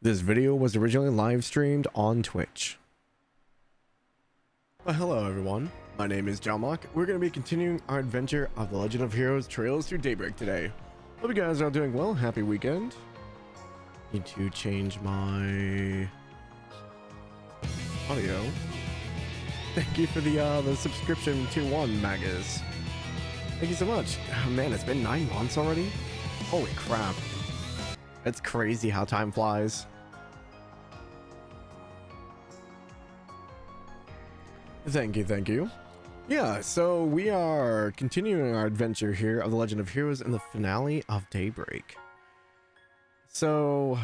This video was originally live streamed on Twitch. Well, hello everyone, my name is Jalmoc. We're going to be continuing our adventure of The Legend of Heroes Trails through Daybreak today. Hope you guys are all doing well. Happy weekend. Need to change my audio. Thank you for the subscription to one, Magus. Thank you so much. Oh, man, it's been 9 months already? Holy crap. It's crazy how time flies. Thank you. Yeah, so we are continuing our adventure here of The Legend of Heroes in the finale of Daybreak. So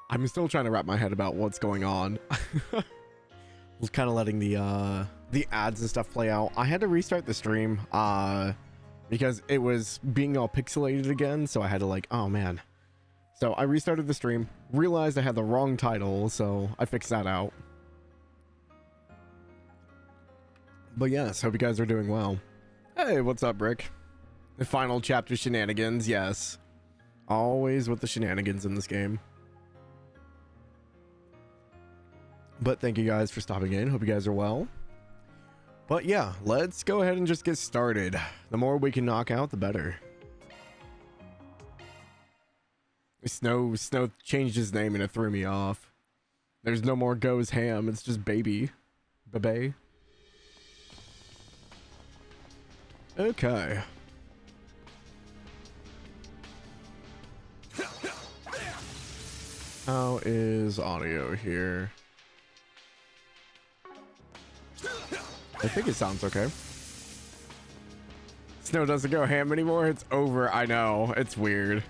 I'm still trying to wrap my head about what's going on. Was kind of letting the ads and stuff play out. I had to restart the stream because it was being all pixelated again, so I had to oh man. So I restarted the stream, realized I had the wrong title, so I fixed that out. But yes, hope you guys are doing well. Hey, what's up, Rick? The final chapter shenanigans, yes. Always with the shenanigans in this game. But thank you guys for stopping in. Hope you guys are well. But yeah, let's go ahead and just get started. The more we can knock out, the better. Snow changed his name and it threw me off. There's no more goes ham, it's just baby. Babe. Okay. How is audio here? I think it sounds okay. Snow doesn't go ham anymore. It's over. I know. It's weird.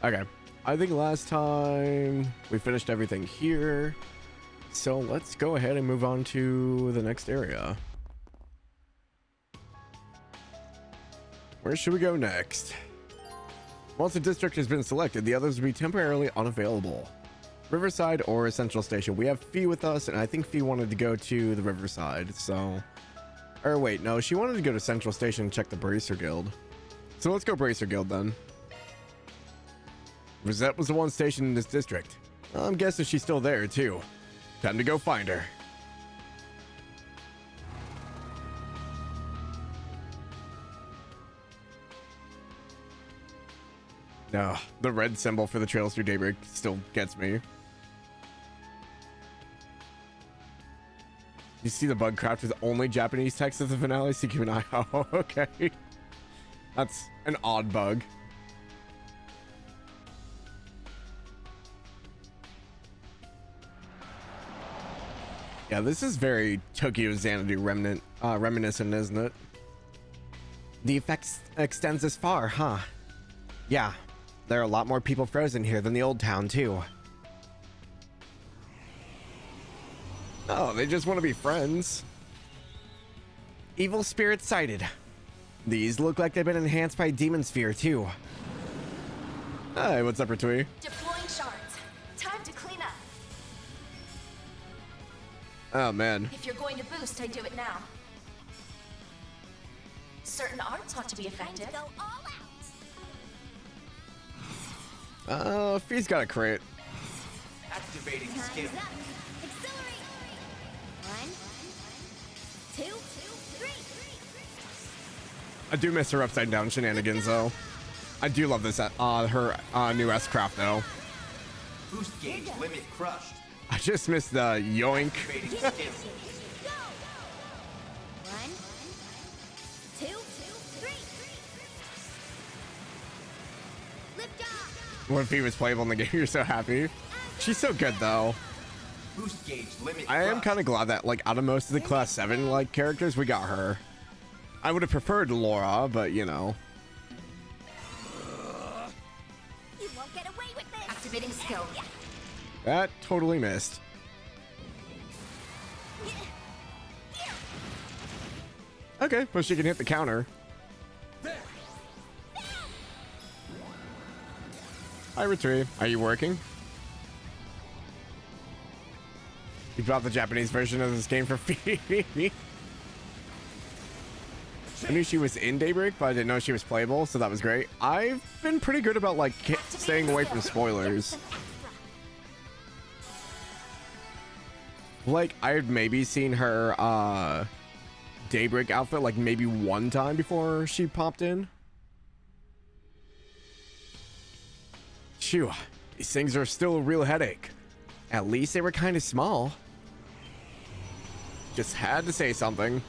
Okay. I think last time we finished everything here. So let's go ahead and move on to the next area. Where should we go next? Once a district has been selected, the others will be temporarily unavailable. Riverside or Central Station. We have Fee with us, and I think Fee wanted to go to the Riverside, so... Or wait, no, she wanted to go to Central Station and check the Bracer Guild. So let's go Bracer Guild then. Rosette was the one stationed in this district. I'm guessing she's still there, too. Time to go find her. No, the red symbol for the Trails Through Daybreak still gets me. You see the bug craft with only Japanese text at the finale, so keep an eye out. Okay. That's an odd bug. Yeah, this is very Tokyo Xanadu reminiscent, isn't it? The effect extends as far, huh? Yeah. There are a lot more people frozen here than the old town, too. Oh, they just want to be friends. Evil spirits sighted. These look like they've been enhanced by Demon Sphere, too. Hi, what's up, Ratui? Deploying shards. Time to clean up. Oh, man. If you're going to boost, I do it now. Certain arts ought to be effective. Go all out. Fee's got a crit. Activating skill. Accelerate. 1, 2, 3. I do miss her upside down shenanigans, though. I do love this, her new S-Craft, though. Boost gauge limit crushed. I just missed the yoink. Activating skill. Go. 1, 2, 3. Lift off. When Fee was playable in the game, you're so happy. She's so good, though. Boost gauge limit I am crushed. kind of glad that, out of most of the Class 7, characters, we got her. I would have preferred Laura, but, you know. You won't get away with this. Activating skill. That totally missed. Okay, well, she can hit the counter. Hi, Retrieve. Are you working? You brought the Japanese version of this game for Fee. I knew she was in Daybreak, but I didn't know she was playable, so that was great. I've been pretty good about, staying away from spoilers. Like, I had maybe seen her Daybreak outfit like maybe one time before she popped in. Phew, these things are still a real headache. At least they were kind of small. Just had to say something.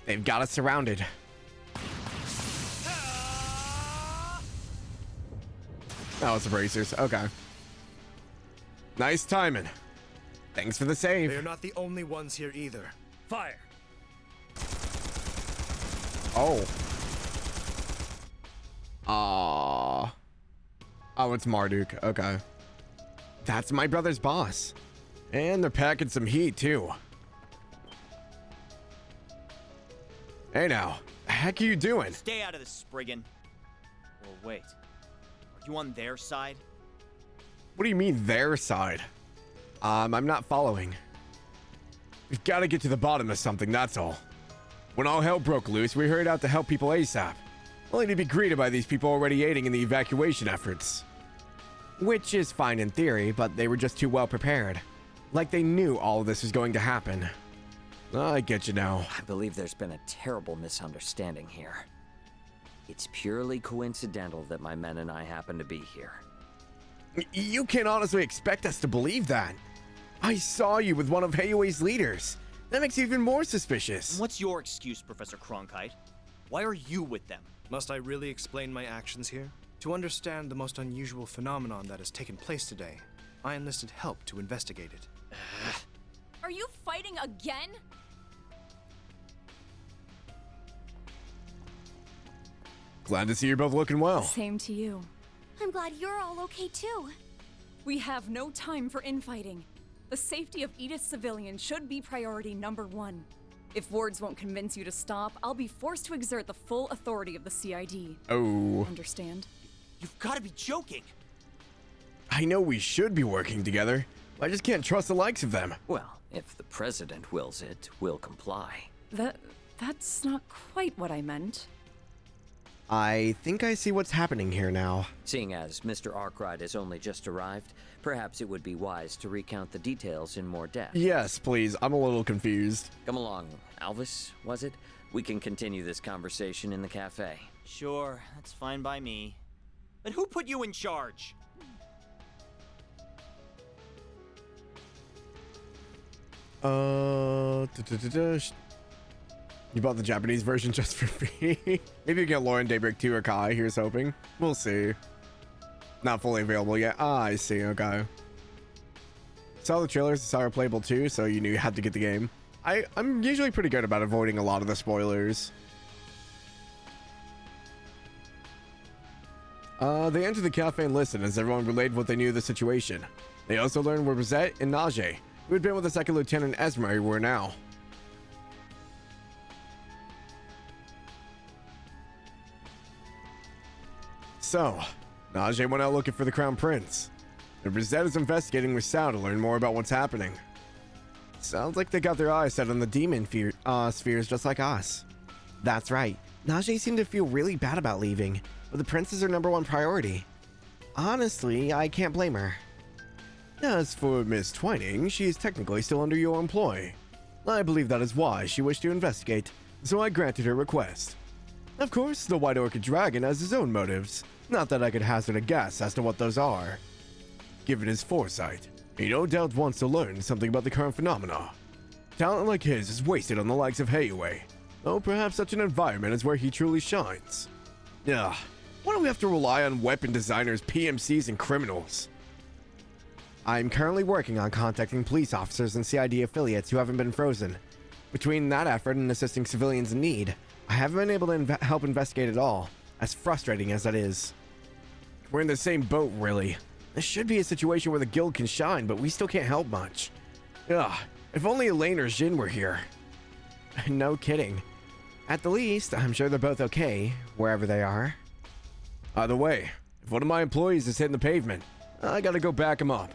They've got us surrounded. Oh, it's the bracers. Okay. Nice timing. Thanks for the save. They're not the only ones here either. Fire! Oh. Oh, it's Marduk. Okay. That's my brother's boss. And they're packing some heat, too. Hey now, the heck are you doing? Stay out of this, Spriggan. Or wait, are you on their side? What do you mean, their side? I'm not following. We've got to get to the bottom of something, that's all. When all hell broke loose, we hurried out to help people ASAP. Only to be greeted by these people already aiding in the evacuation efforts. Which is fine in theory, but they were just too well prepared. Like they knew all of this was going to happen. I get you now. I believe there's been a terrible misunderstanding here. It's purely coincidental that my men and I happen to be here. You can't honestly expect us to believe that. I saw you with one of Hayue's leaders. That makes you even more suspicious. What's your excuse, Professor Cronkite? Why are you with them? Must I really explain my actions here? To understand the most unusual phenomenon that has taken place today, I enlisted help to investigate it. Are you fighting again? Glad to see you're both looking well. Same to you. I'm glad you're all okay too. We have no time for infighting. The safety of Edith's civilians should be priority number one. If wards won't convince you to stop, I'll be forced to exert the full authority of the CID. Oh. Understand? You've got to be joking. I know we should be working together. I just can't trust the likes of them. Well, if the president wills it, we'll comply. That's not quite what I meant. I think I see what's happening here now. Seeing as Mr. Arkwright has only just arrived, perhaps it would be wise to recount the details in more depth. Yes, please. I'm a little confused. Come along, Alvis, was it? We can continue this conversation in the cafe. Sure, that's fine by me. But who put you in charge? You bought the Japanese version just for free? Maybe you get Lauren Daybreak 2 or Kai, here's hoping. We'll see. Not fully available yet. Ah, I see, okay. Saw the trailers, saw her playable too, so you knew you had to get the game. I'm usually pretty good about avoiding a lot of the spoilers. They entered the cafe and listened as everyone relayed what they knew of the situation. They also learned where Rosette and Najee, who had been with the second lieutenant Esmer, were now. So, Najee went out looking for the Crown Prince. And Rosette is investigating with Sao to learn more about what's happening. Sounds like they got their eyes set on the demon spheres just like us. That's right. Najee seemed to feel really bad about leaving, but the prince is her #1 priority. Honestly, I can't blame her. As for Miss Twining, she is technically still under your employ. I believe that is why she wished to investigate, so I granted her request. Of course, the White Orchid Dragon has his own motives, not that I could hazard a guess as to what those are. Given his foresight, he no doubt wants to learn something about the current phenomena. Talent like his is wasted on the likes of Hayue, though perhaps such an environment is where he truly shines. Ugh, why do we have to rely on weapon designers, PMCs, and criminals? I'm currently working on contacting police officers and CID affiliates who haven't been frozen. Between that effort and assisting civilians in need, I haven't been able to help investigate at all, as frustrating as that is. We're in the same boat, really. This should be a situation where the guild can shine, but we still can't help much. Ugh, if only Elaine or Jin were here. No kidding. At the least, I'm sure they're both okay, wherever they are. Either way, if one of my employees is hitting the pavement, I gotta go back him up.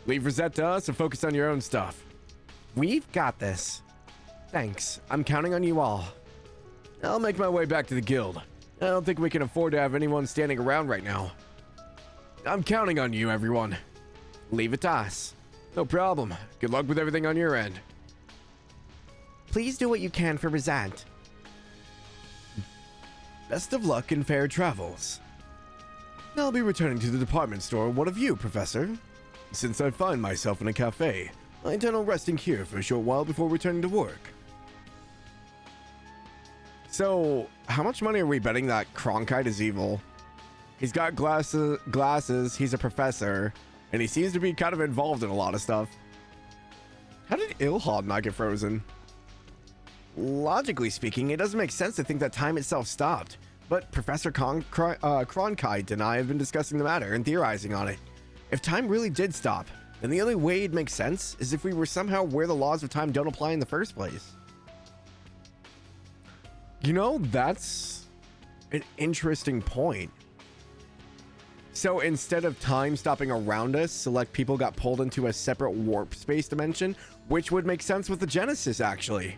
Leave Rosette to us and focus on your own stuff. We've got this. Thanks, I'm counting on you all. I'll make my way back to the guild. I don't think we can afford to have anyone standing around right now. I'm counting on you, everyone. Leave it to us. No problem. Good luck with everything on your end. Please do what you can for Razant. Best of luck and fair travels. I'll be returning to the department store. What of you, Professor? Since I find myself in a cafe, I intend on resting here for a short while before returning to work. So, how much money are we betting that Cronkite is evil? He's got glasses, he's a professor, and he seems to be kind of involved in a lot of stuff. How did Ilhad not get frozen? Logically speaking, it doesn't make sense to think that time itself stopped, but Professor Cronkite and I have been discussing the matter and theorizing on it. If time really did stop, then the only way it makes sense is if we were somehow where the laws of time don't apply in the first place. You know, that's an interesting point. So instead of time stopping around us, select people got pulled into a separate warp space dimension, which would make sense with the Genesis, actually.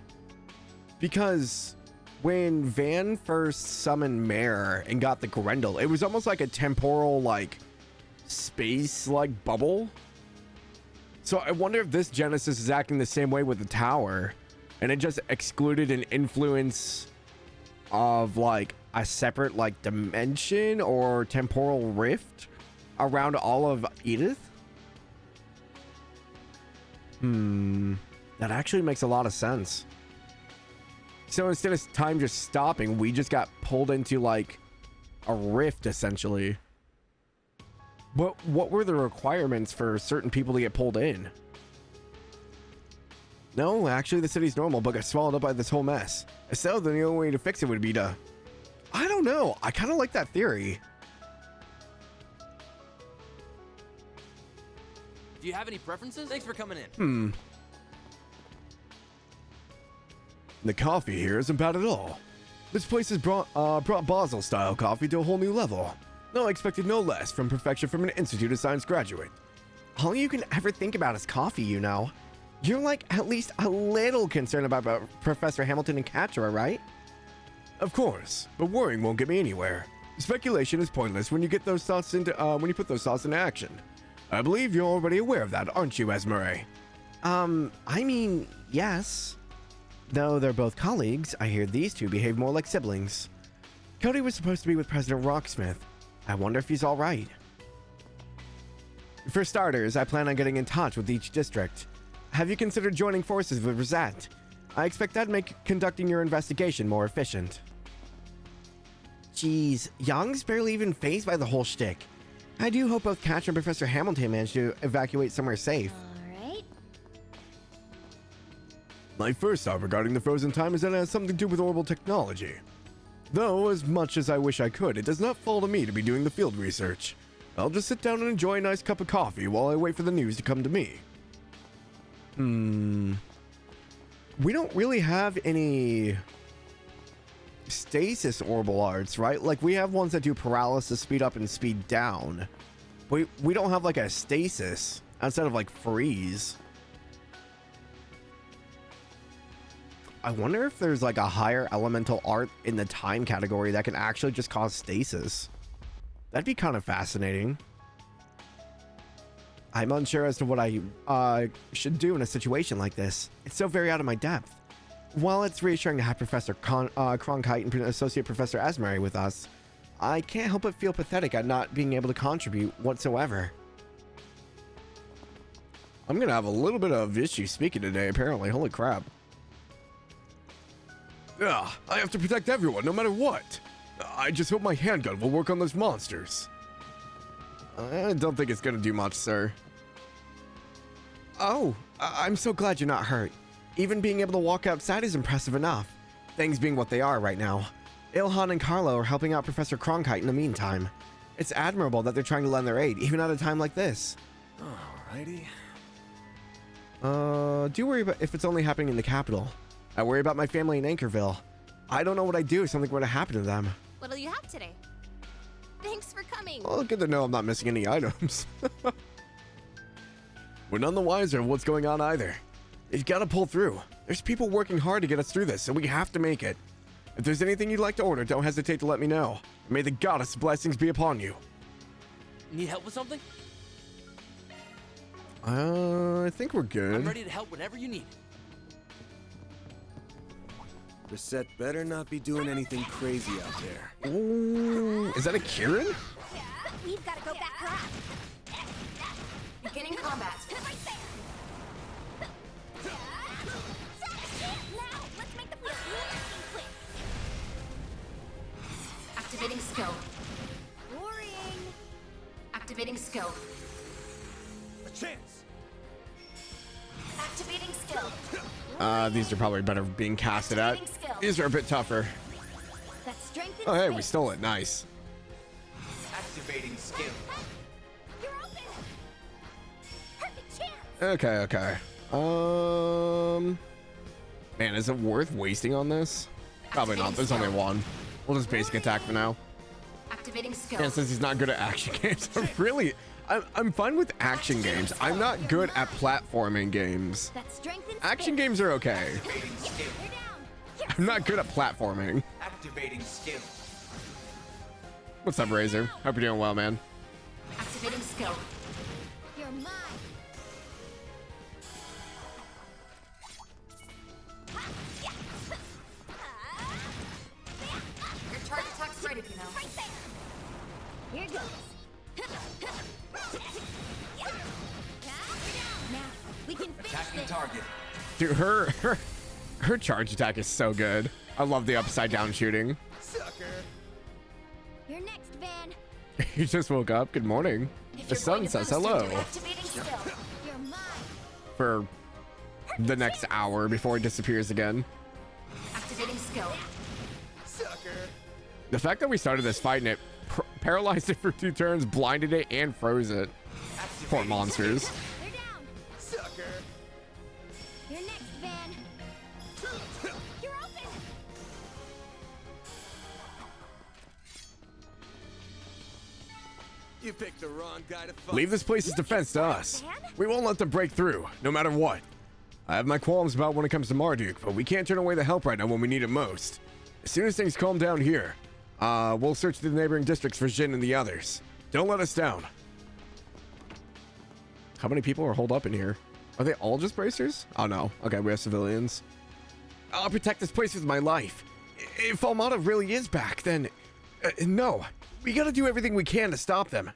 Because when Van first summoned Mare and got the Grendel, it was almost like a temporal, like, space-like bubble. So I wonder if this Genesis is acting the same way with the tower, and it just excluded an influence of, like, a separate, like, dimension or temporal rift around all of Edith? That actually makes a lot of sense. So instead of time just stopping, we just got pulled into, like, a rift, essentially. But what were the requirements for certain people to get pulled in? No, actually the city's normal, but got swallowed up by this whole mess. So then the only way to fix it would be to... I don't know. I kind of like that theory. Do you have any preferences? Thanks for coming in. The coffee here isn't bad at all. This place has brought Basel-style coffee to a whole new level. No, I expected no less from perfection from an Institute of Science graduate. All you can ever think about is coffee, you know. You're like at least a little concerned about Professor Hamilton and Catra, right? Of course, but worrying won't get me anywhere. Speculation is pointless when you get those thoughts into when you put those thoughts into action. I believe you're already aware of that, aren't you, Esmeralda? I mean, yes. Though they're both colleagues, I hear these two behave more like siblings. Cody was supposed to be with President Rocksmith. I wonder if he's all right. For starters, I plan on getting in touch with each district. Have you considered joining forces with Razant? I expect that'd make conducting your investigation more efficient. Jeez, Young's barely even fazed by the whole shtick. I do hope both Catcher and Professor Hamilton manage to evacuate somewhere safe. Alright. My first thought regarding the frozen time is that it has something to do with orbital technology. Though, as much as I wish I could, it does not fall to me to be doing the field research. I'll just sit down and enjoy a nice cup of coffee while I wait for the news to come to me. We don't really have any stasis orbital arts, right? Like, we have ones that do paralysis, speed up, and speed down. We don't have, like, a stasis outside of, like, freeze. I wonder if there's, like, a higher elemental art in the time category that can actually just cause stasis. That'd be kind of fascinating. I'm unsure as to what I should do in a situation like this. It's so very out of my depth. While it's reassuring to have Professor Cronkite and Associate Professor Asmari with us, I can't help but feel pathetic at not being able to contribute whatsoever. I'm gonna have a little bit of issue speaking today, apparently. Holy crap. Ugh, I have to protect everyone, no matter what. I just hope my handgun will work on those monsters. I don't think it's gonna do much, sir. Oh, I'm so glad you're not hurt. Even being able to walk outside is impressive enough. Things being what they are right now. Ilhan and Carlo are helping out Professor Cronkite in the meantime. It's admirable that they're trying to lend their aid, even at a time like this. Alrighty. Do worry about if it's only happening in the capital. I worry about my family in Anchorville. I don't know what I'd do if something were to happen to them. What'll you have today? Thanks for coming. Well, good to know I'm not missing any items. We're none the wiser of what's going on either. You've got to pull through. There's people working hard to get us through this, so we have to make it. If there's anything you'd like to order, don't hesitate to let me know. May the goddess' blessings be upon you. Need help with something? I think we're I'm good. ready to help whenever you need. The set better not be doing anything crazy out there. Ooh, is that a Kieran? We've got to go back her up. Beginning combat. Right there. Now, let's make the first quick. Activating skill. Boring. Activating skill. A chance. Activating skill. These are probably better being casted at. These are a bit tougher. That's strength and Oh, hey, we space. stole it. Nice. Activating skill. You're open. Perfect chance. Okay. Man, is it worth wasting on this? Probably not. There's only one. We'll just basic attack for now. Activating skill. And since he's not good at action games, I'm fine with action games. I'm not good at platforming games. That's strength and Action space. games are okay. Activating skill. You're down. I'm not good at platforming. Activating skill. What's up, Razor? Hope you're doing well, man. Activating skill. You're mine. Your charge attack's ready, you know. Right there. Here goes. Now, we can finish Attacking this. target. Dude, her charge attack is so good. I love the upside down shooting. Sucker. You're next, Van. You just woke up. Good morning. If The you're sun going to says boost hello into Activating skill. You're mine. for the next hour before it disappears again. Activating skill. Sucker. The fact that we started this fight and it paralyzed it for 2 turns, blinded it, and froze it. Poor monsters. They're down. Sucker. You're next, Van. You're open. You picked the wrong guy to fight. Leave this place's defense to us. We won't let them break through, no matter what. I have my qualms about when it comes to Marduk, but we can't turn away the help right now when we need it most. As soon as things calm down here, we'll search the neighboring districts for Jin and the others. Don't let us down. How many people are holed up in here? Are they all just bracers? Oh no. Okay, we have civilians. I'll protect this place with my life. If Almada really is back, then... no. We gotta do everything we can to stop them.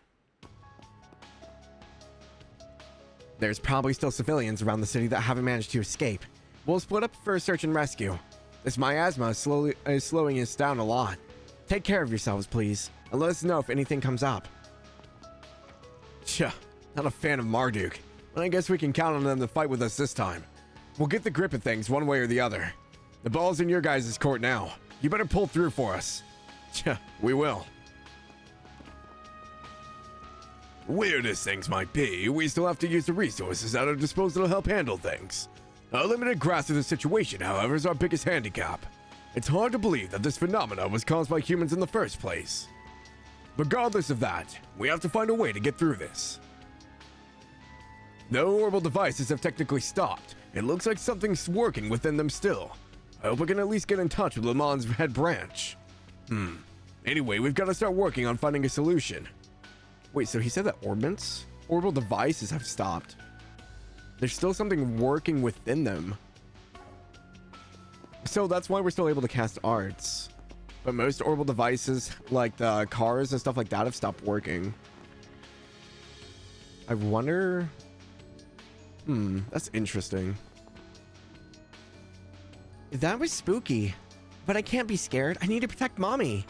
There's probably still civilians around the city that haven't managed to escape. We'll split up for a search and rescue. This miasma is slowing us down a lot. Take care of yourselves, please, and let us know if anything comes up. Tja, not a fan of Marduk, but I guess we can count on them to fight with us this time. We'll get the grip of things one way or the other. The ball's in your guys' court now. You better pull through for us. Tja, we will. Weird as things might be, we still have to use the resources at our disposal to help handle things. Our limited grasp of the situation, however, is our biggest handicap. It's hard to believe that this phenomena was caused by humans in the first place. Regardless of that, we have to find a way to get through this. Though orbital devices have technically stopped, it looks like something's working within them still. I hope we can at least get in touch with Le Mans' head branch. Anyway, we've got to start working on finding a solution. Wait, so he said that orbital devices have stopped. There's still something working within them. So that's why we're still able to cast arts. But most orbital devices, like the cars and stuff like that, have stopped working. I wonder... that's interesting. That was spooky. But I can't be scared. I need to protect Mommy.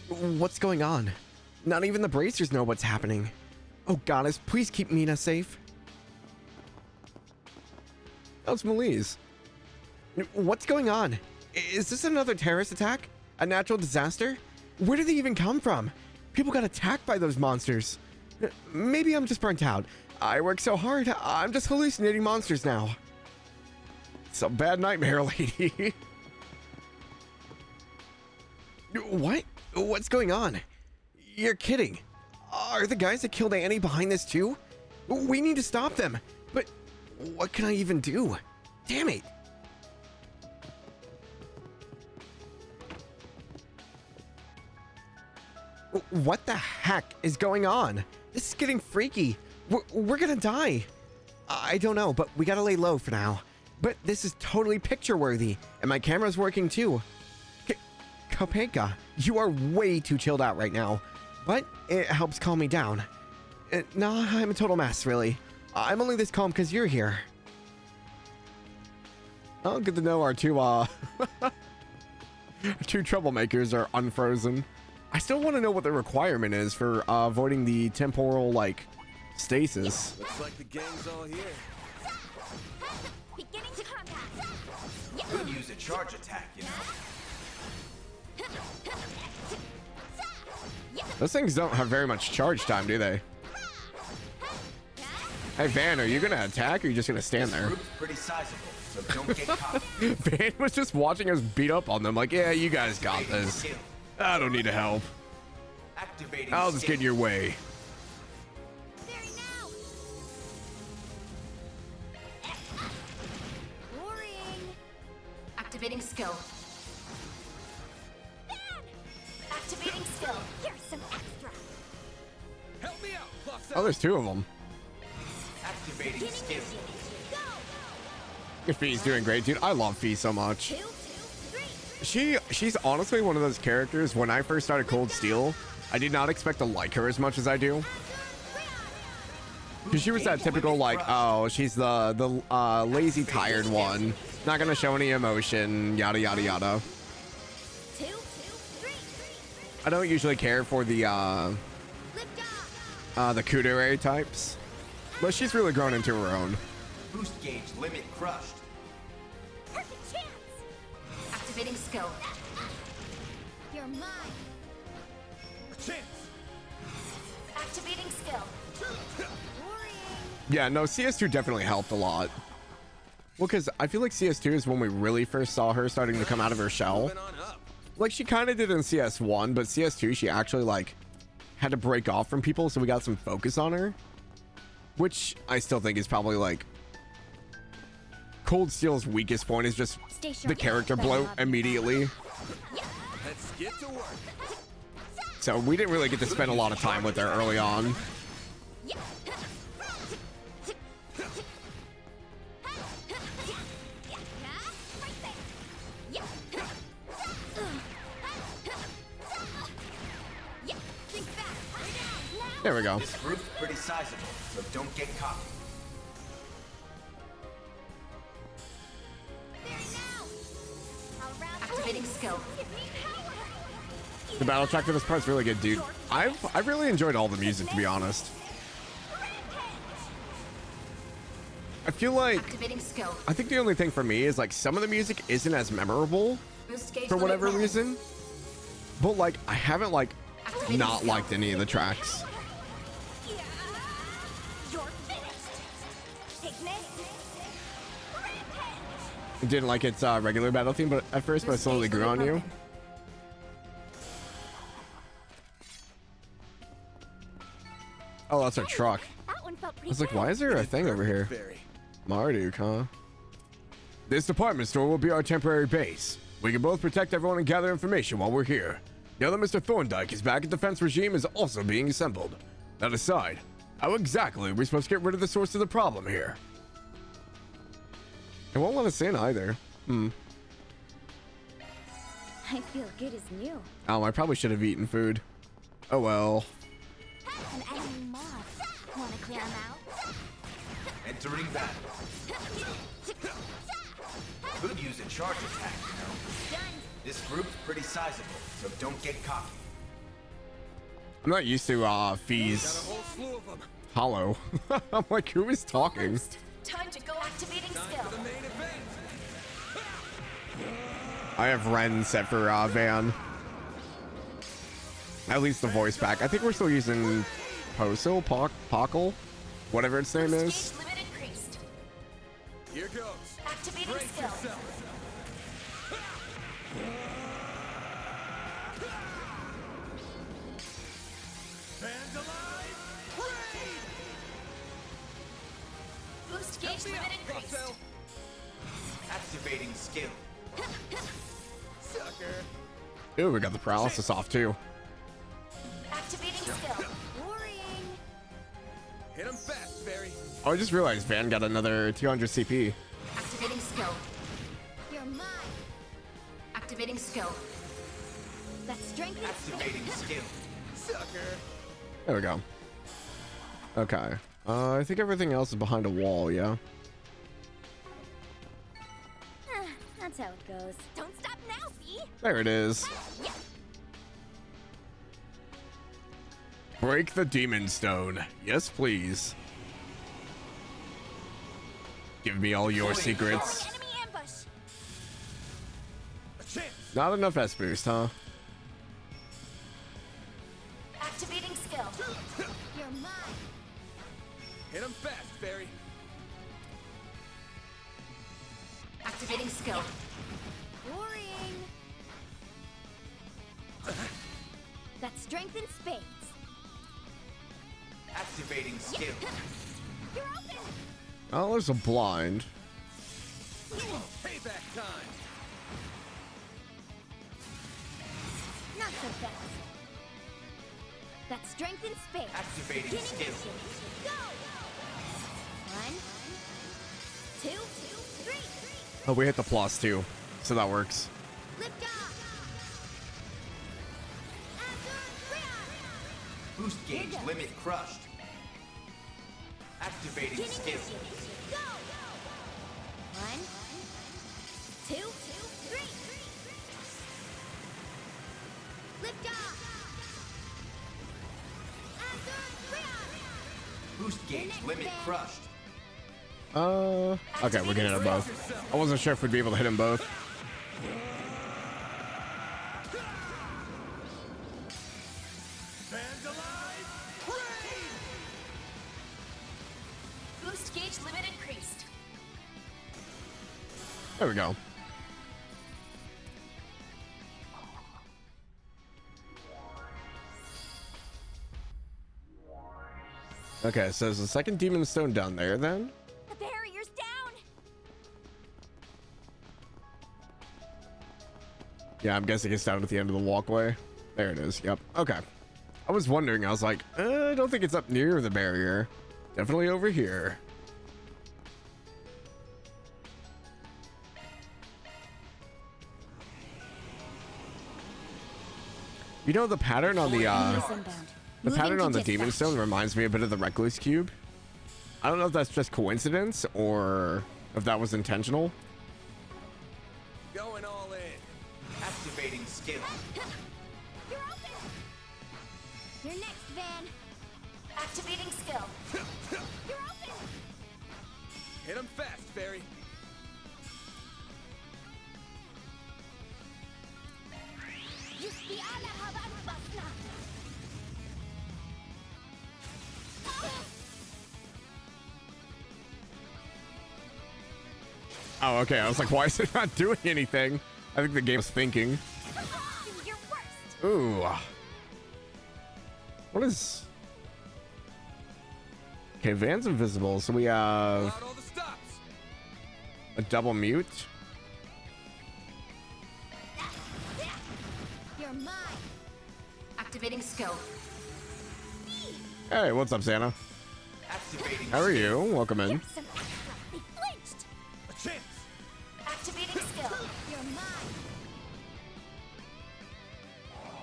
What's going on? Not even the bracers know what's happening. Oh, Goddess, please keep Mina safe. How's Melise? What's going on? Is this another terrorist attack? A natural disaster? Where did they even come from? People got attacked by those monsters. Maybe I'm just burnt out. I work so hard, I'm just hallucinating monsters now. It's a bad nightmare, lady. What? What's going on? You're kidding. Are the guys that killed Annie behind this too? We need to stop them. But what can I even do? Damn it. What the heck is going on? This is getting freaky. We're gonna die. I don't know, but we gotta lay low for now. But this is totally picture worthy, and my camera's working too. Kopeka, you are way too chilled out right now, but it helps calm me down. Nah, I'm a total mess, really. I'm only this calm because you're here. Oh, good to know our two two troublemakers are unfrozen. I still want to know what the requirement is for avoiding the temporal, like, stasis. Looks like the gang's all here. Beginning to combat. Could use a charge attack, you know. Those things don't have very much charge time, do they? Hey, Van, are you gonna attack or are you just gonna stand there? Group's pretty sizable, so don't get caught. Van was just watching us beat up on them like, yeah, you guys got this. Skill. I don't need to help. Activating I'll just get in your way. Very now. Worrying. Activating skill. Activating skill. Here's some extra. Help me out, plus Oh, there's two of them. Activating skill. Go. Fee's doing great, dude. I love Fee so much. 2, 2, 3. She's honestly one of those characters. When I first started Cold Steel, I did not expect to like her as much as I do. Because she was that typical, like, oh, she's the lazy, tired one. Not gonna show any emotion, yada, yada, yada. 2, 2, 3. I don't usually care for the Lift off. kudere types. But she's really grown into her own. Boost gauge limit crushed. Perfect chance. Activating skill. You're mine. a chance. Activating skill. Worrying. Yeah, no, CS2 definitely helped a lot. Well, because I feel like CS2 is when we really first saw her starting to come out of her shell. Moving on up. Like, she kind of did in CS1, but CS2, she actually, like, had to break off from people, so we got some focus on her. Which I still think is probably, like, Cold Steel's weakest point is just Stay sharp. the character bloat immediately. Let's get to work. So we didn't really get to spend a lot of time with her early on. There we go. This group's pretty sizable, so don't get cocky. Activating skill. The battle track for this part's really good, dude. I've really enjoyed all the music, to be honest. I feel like Activating skill. I think the only thing for me is like some of the music isn't as memorable Boost gauge for whatever limit reason. But like I haven't like Activating not skill. liked any of the tracks. You're finished. Take this. I didn't like its regular battle theme, but at first, but it slowly grew on you. Oh, that's our truck. That one felt I pretty was like, good. why is there a thing over here? Very. Marduk, huh? This department store will be our temporary base. We can both protect everyone and gather information while we're here. Now that Mr. Thorndyke is back, a defense regime is also being assembled. That aside, how exactly are we supposed to get rid of the source of the problem here? I won't let us in either. I feel good as new. Oh, I probably should have eaten food. Oh well. An enemy mob. Want to clear him out? Entering battle. Could use a charge attack, you know. Done. This group's pretty sizable, so don't get cocky. I'm not used to Got a Fee's whole slew of them. hollow. I'm like, who is talking? Time to go. Activating Time skill. for the main event. I have Ren set for Van. At least the voice back. I think we're still using Posil, Pockle, whatever its name is. Gauge limit increased. Here goes. Activating Brace skill. yourself. Fans alive, raid! Boost gauge limit increased. Russell. Activating skill. Sucker. Ooh, we got the paralysis off too. Activating skill. Worrying. Hit Hit him fast, Barry. Oh, I just realized Van got another 200 CP. Activating skill. You're mine. Activating skill. That's strength. Activating skill. Sucker. There we go. Okay. I think everything else is behind a wall, yeah? That's how it goes. Don't stop now, V. There it is. Yeah. Break the demon stone. Yes, please. Give me all your secrets. Enemy ambush. A chance. Not enough S boost, huh? Activating skill. You're mine. Hit him fast, Barry. Activating skill. Boring. That's strength in spades. Activating skill. You're open. Oh, there's a blind. Payback time. Not so fast. That's strength in spades. Activating Beginning skill. mission. Go. 1, 2, 3. Oh, we hit the plus too, so that works. Lift off. Boost gauge limit crushed. Activating Beginning skill. mission. Go. 1, 2, 3. Lift off. Boost gauge limit crushed. Okay, we're getting them both. I wasn't sure if we'd be able to hit them both. Boost gauge limit increased. There we go. Okay, so there's a second demon stone down there then. The barrier's down. Yeah, I'm guessing it's down at the end of the walkway. There it is. Yep. Okay. I was wondering. I was like, I don't think it's up near the barrier. Definitely over here. You know, the pattern on the pattern on the demon stone reminds me a bit of the recluse cube. I don't know if that's just coincidence or if that was intentional. Going all in. Activating skill. You're open. You're next, Van. Activating skill. You're open. Hit him fast, Barry. Oh, okay. I was like, why is it not doing anything? I think the game's thinking. You're worst. Ooh. What is... Okay, Van's invisible, so we have Out all the stops. a double mute. You're mine. Activating skill. Hey, what's up, Santa? Activating How are you? Welcome in. Here's some extra. They flinched. A chance. Activating skill. You're mine.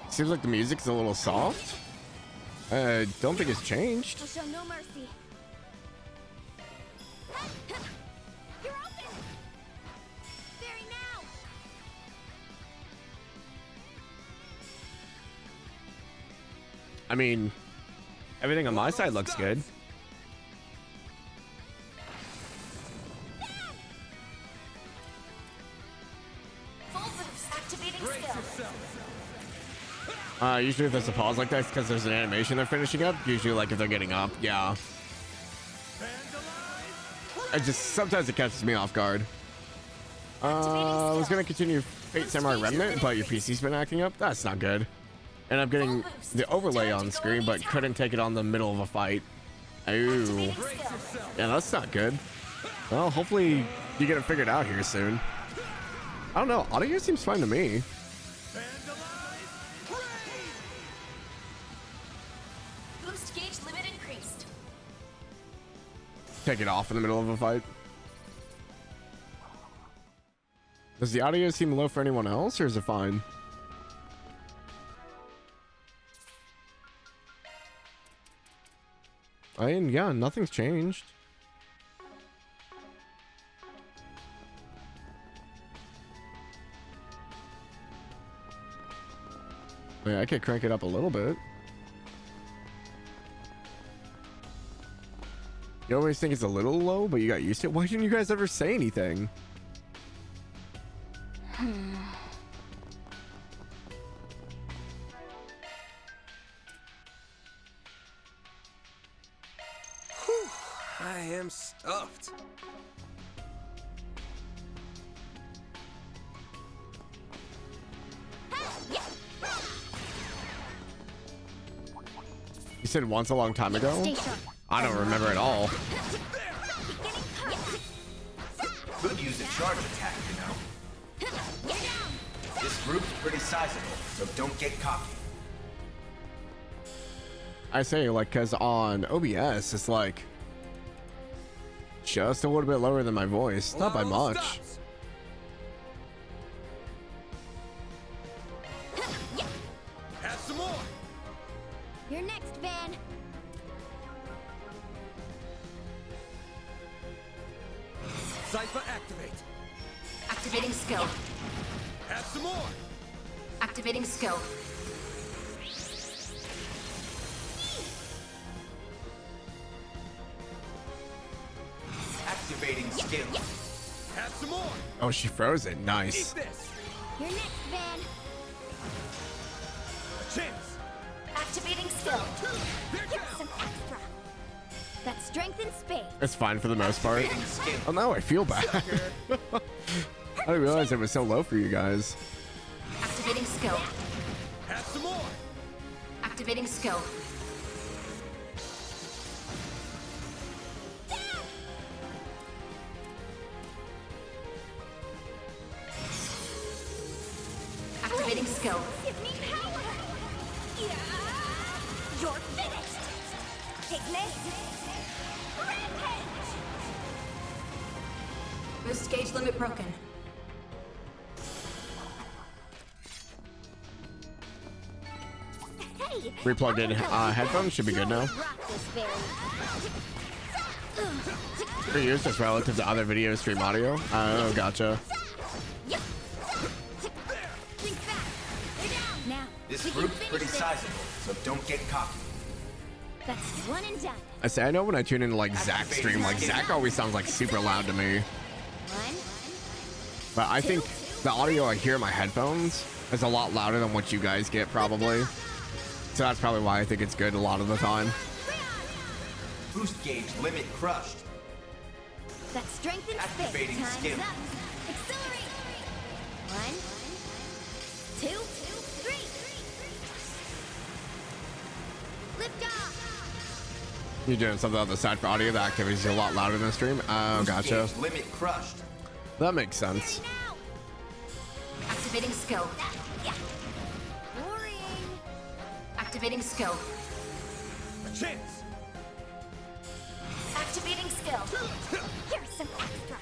Seems like the music's a little soft. I don't think it's changed. I'll show no mercy. You're open. Very now. I mean, everything on my side looks good. Full boost. Activating skill. Usually if there's a pause like that, it's because there's an animation they're finishing up. Usually like if they're getting up, yeah. I just, sometimes it catches me off guard. I was gonna continue Fate Samurai Remnant, but your PC's been acting up. That's not good. And I'm getting the overlay on screen, but couldn't take it on the middle of a fight. Ooh. Yeah, that's not good. Well, hopefully you get it figured out here soon. I don't know, audio seems fine to me. Boost gauge limit increased. take it off in the middle of a fight. Does the audio seem low for anyone else, or is it fine? I mean, yeah, nothing's changed. Yeah, I could crank it up a little bit. You always think it's a little low, but you got used to it. Why didn't you guys ever say anything? I am stuffed. You said once a long time ago? I don't remember at all. Could use a charge attack, you know. This group's pretty sizable, so don't get cocky. I say, like, because on OBS, it's like just a little bit lower than my voice. Not by much. Stops. Have some more. You're next, Van. Cypher activate. Activating skill. Have some more. Activating skill. Activating skill. Have some more. Oh, she froze it. Nice. Eat this. You're next, Van. A chance. Activating skill. They're Here's down. some extra. That's strength in space. It's fine for the most part. Activating skill. Oh, now I feel bad. I didn't realize it was so low for you guys. Activating skill. Have some more. Activating skill. Activating skill. Give me power. Yeah. You're finished. Ignis. Rampage. Boost gauge limit broken. Hey. Replugged in headphones should be good now. Rock this berry. Reuse this relative to other video stream audio. Oh, gotcha. Think back. They're down. Now. This we can group's finish pretty this. sizable, so don't get cocky. That's one and done. I say, I know when I tune into like Zach's stream, like Zach always sounds like super loud to me. One. But I think the audio I hear in my headphones is a lot louder than what you guys get probably. So that's probably why I think it's good a lot of the time. Boost gauge limit crushed. That's strength in space. Activating Time's skill. up. Accelerate. 1, 2, 3. Lift off. You're doing something on the side for audio. The activity is a lot louder than the stream. Oh, Boost gotcha. gauge limit crushed. That makes sense. Now. Activating skill. Worrying. Activating skill. A chance. Activating skill. Here's some extra.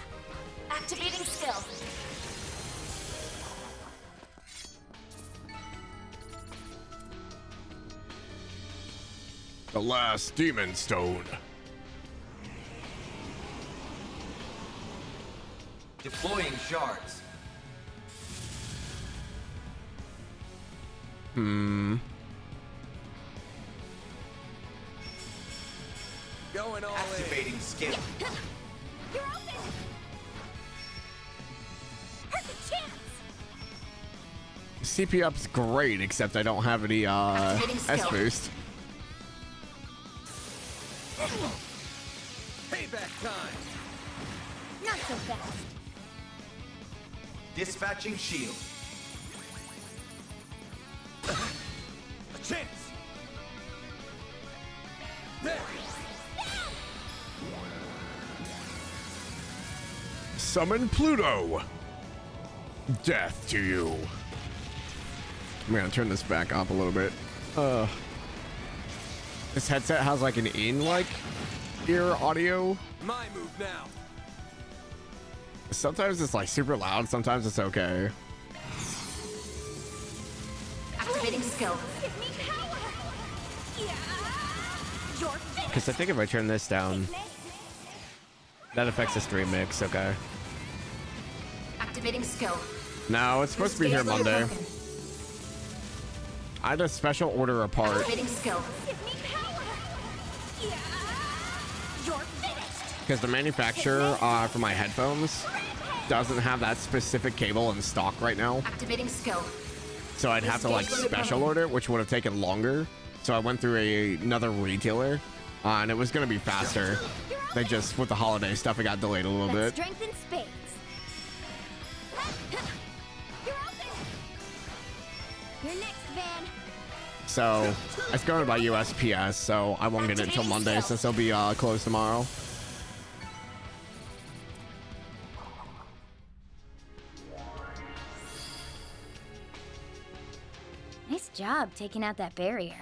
Activating skill. The last demon stone. Deploying shards. Going all in. Activating skill. You're open. Perfect chance. CP up's great, except I don't have any Activating S skill. boost. Payback time. Not so fast. Dispatching shield. A chance. There. Summon Pluto. Death to you. I'm gonna turn this back up a little bit. This headset has like an in like ear audio. My move now. Sometimes it's like super loud, sometimes it's okay. Activating skill. Give me power. Yeah. You're finished. Because I think if I turn this down, that affects the stream mix, okay. Activating skill. No, it's supposed to be here Monday. I had a special order apart. Activating skill. Give me power. Yeah. You're finished. Because the manufacturer for my headphones doesn't have that specific cable in stock right now. Activating skill. So I'd have to like special order, which would have taken longer. So I went through another retailer, and it was going to be faster. They just, with the holiday stuff, it got delayed a little bit. Strength in spades. You're open. You're next, Van. So it's going by USPS, so I won't get it until Monday since they'll be closed tomorrow. Nice job taking out that barrier.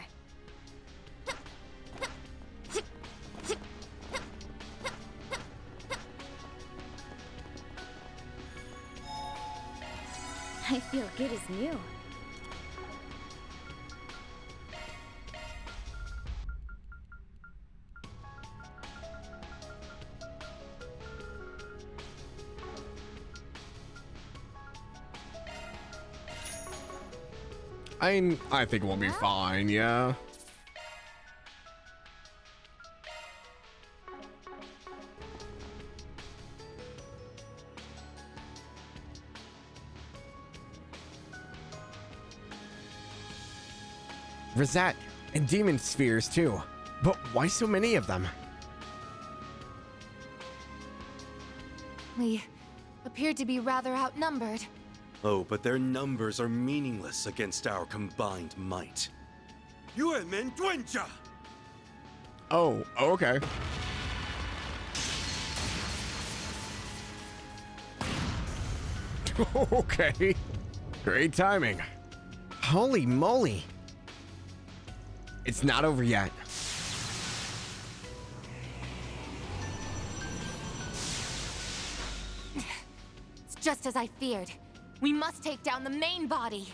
I feel good as new. I think we'll be fine, yeah. Rosette and demon spheres too. But why so many of them? We appear to be rather outnumbered. Oh, but their numbers are meaningless against our combined might. Oh, okay. Okay. Great timing. Holy moly. It's not over yet. It's just as I feared. We must take down the main body.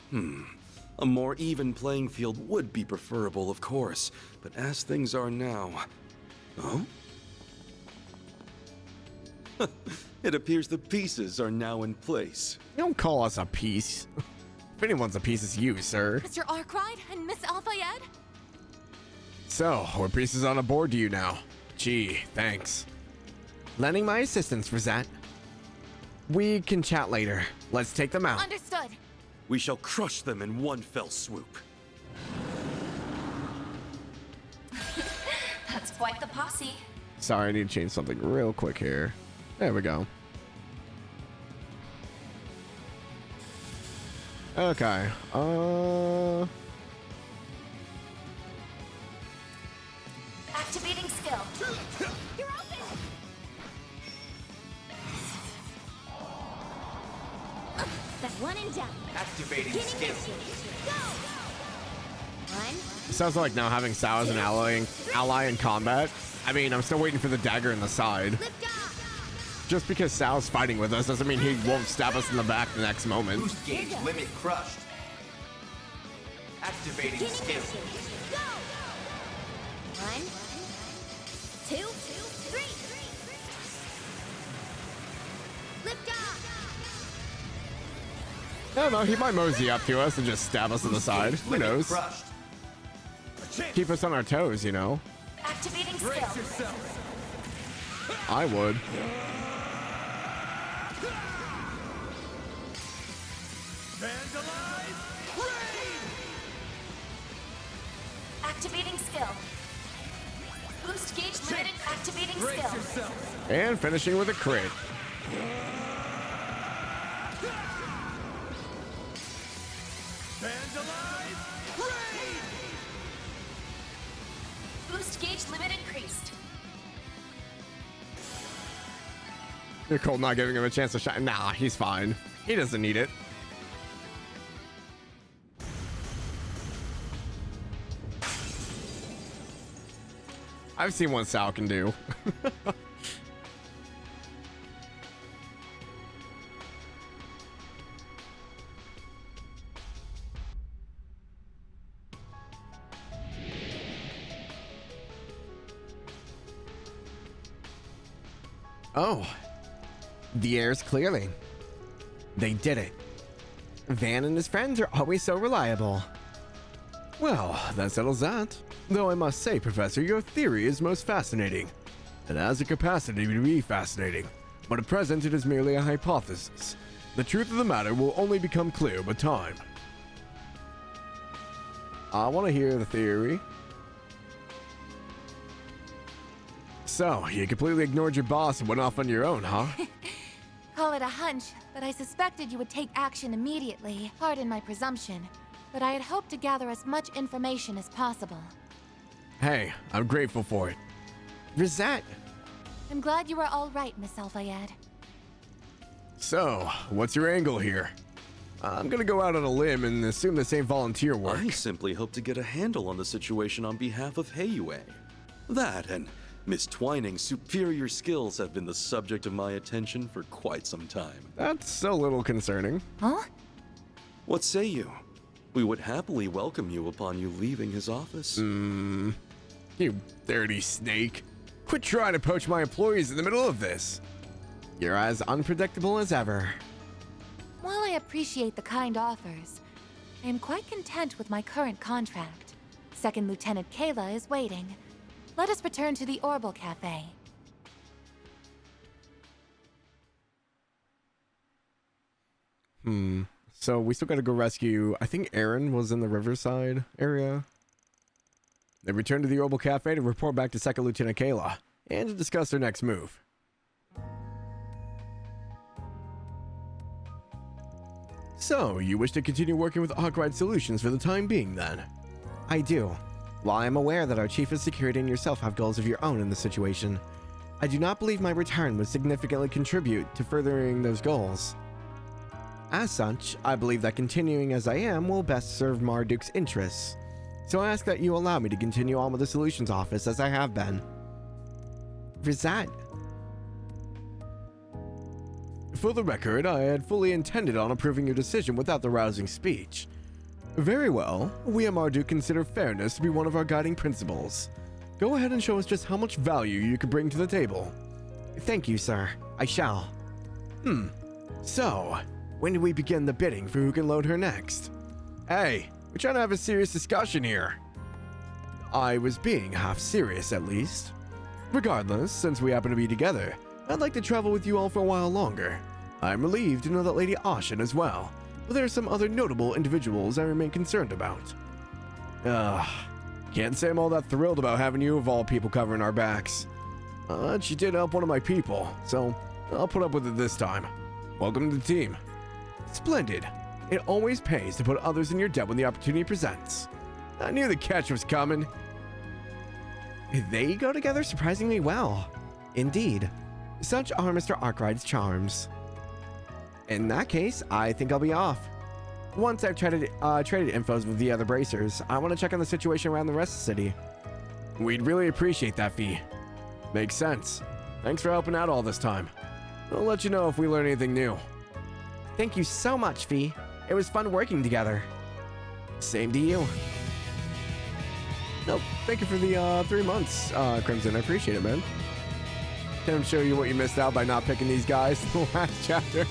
A more even playing field would be preferable, of course, but as things are now... Oh? It appears the pieces are now in place. You don't call us a piece. If anyone's a piece, it's you, sir. Mr. Arkwright and Miss Alfayed? So, what pieces on the board do you now? Gee, thanks. Lending my assistance, Rosette. We can chat later. Let's take them out. Understood. We shall crush them in one fell swoop. That's quite the posse. Sorry, I need to change something real quick here. There we go. Okay. Activating skill. You're open. That's one and done. Activating skill. Go. One. Sounds like now having Sao as an ally in combat. I mean, I'm still waiting for the dagger in the side. Lift off. Just because Sal's fighting with us doesn't mean he won't stab us in the back the next moment. Boost gauge limit crushed. Activating skill. Go. One. Two. Three. Lift off. I don't know, he might mosey up to us and just stab us in the side. Who knows? Crushed. Keep us on our toes, you know? Activating skill. I would. Activating skill. Boost gauge limited. Activating skill. And finishing with a crit. Boost gauge limit increased. Nicole not giving him a chance to shine. Nah, he's fine. He doesn't need it. I I've seen what Sal can do. Oh, the air's clearly. They did it. Van and his friends are always so reliable. Well, that settles that. Though I must say, Professor, your theory is most fascinating. It has a capacity to be fascinating, but at present it is merely a hypothesis. The truth of the matter will only become clear with time. I want to hear the theory. So, you completely ignored your boss and went off on your own, huh? Call it a hunch, but I suspected you would take action immediately. Pardon my presumption, but I had hoped to gather as much information as possible. Hey, I'm grateful for it. Rosette! I'm glad you are all right, Miss Al-Fayed. So, what's your angle here? I'm gonna go out on a limb and assume this ain't volunteer work. I simply hope to get a handle on the situation on behalf of Heiyue. That and Miss Twining's superior skills have been the subject of my attention for quite some time. That's a little concerning. Huh? What say you? We would happily welcome you upon you leaving his office. You dirty snake. Quit trying to poach my employees in the middle of this. You're as unpredictable as ever. While I appreciate the kind offers, I am quite content with my current contract. Second Lieutenant Kayla is waiting. Let us return to the Orbital Cafe. So we still gotta go rescue, I think Aaron was in the Riverside area. They return to the Orbital Cafe to report back to Second Lieutenant Kayla and to discuss their next move. So, you wish to continue working with Arkwright Solutions for the time being then? I do. While I am aware that our Chief of Security and yourself have goals of your own in this situation, I do not believe my return would significantly contribute to furthering those goals. As such, I believe that continuing as I am will best serve Marduk's interests, so I ask that you allow me to continue on with the Solutions Office as I have been. Rosette. For the record, I had fully intended on approving your decision without the rousing speech. Very well, we at Marduk consider fairness to be one of our guiding principles. Go ahead and show us just how much value you could bring to the table. Thank you, sir. I shall. So, when do we begin the bidding for who can load her next? Hey, we're trying to have a serious discussion here. I was being half serious, at least. Regardless, since we happen to be together, I'd like to travel with you all for a while longer. I'm relieved to know that Lady Ashen as well, but there are some other notable individuals I remain concerned about. Can't say I'm all that thrilled about having you of all people covering our backs. She did help one of my people, so I'll put up with it this time. Welcome to the team. Splendid. It always pays to put others in your debt when the opportunity presents. I knew the catch was coming. They go together surprisingly well. Indeed. Such are Mr. Arkwright's charms. In that case, I think I'll be off. Once I've traded infos with the other bracers, I want to check on the situation around the rest of the city. We'd really appreciate that, Fee. Makes sense. Thanks for helping out all this time. I'll let you know if we learn anything new. Thank you so much, Fee. It was fun working together. Same to you. Nope, thank you for the 3 months, Crimson. I appreciate it, man. Can I show you what you missed out by not picking these guys in the last chapter?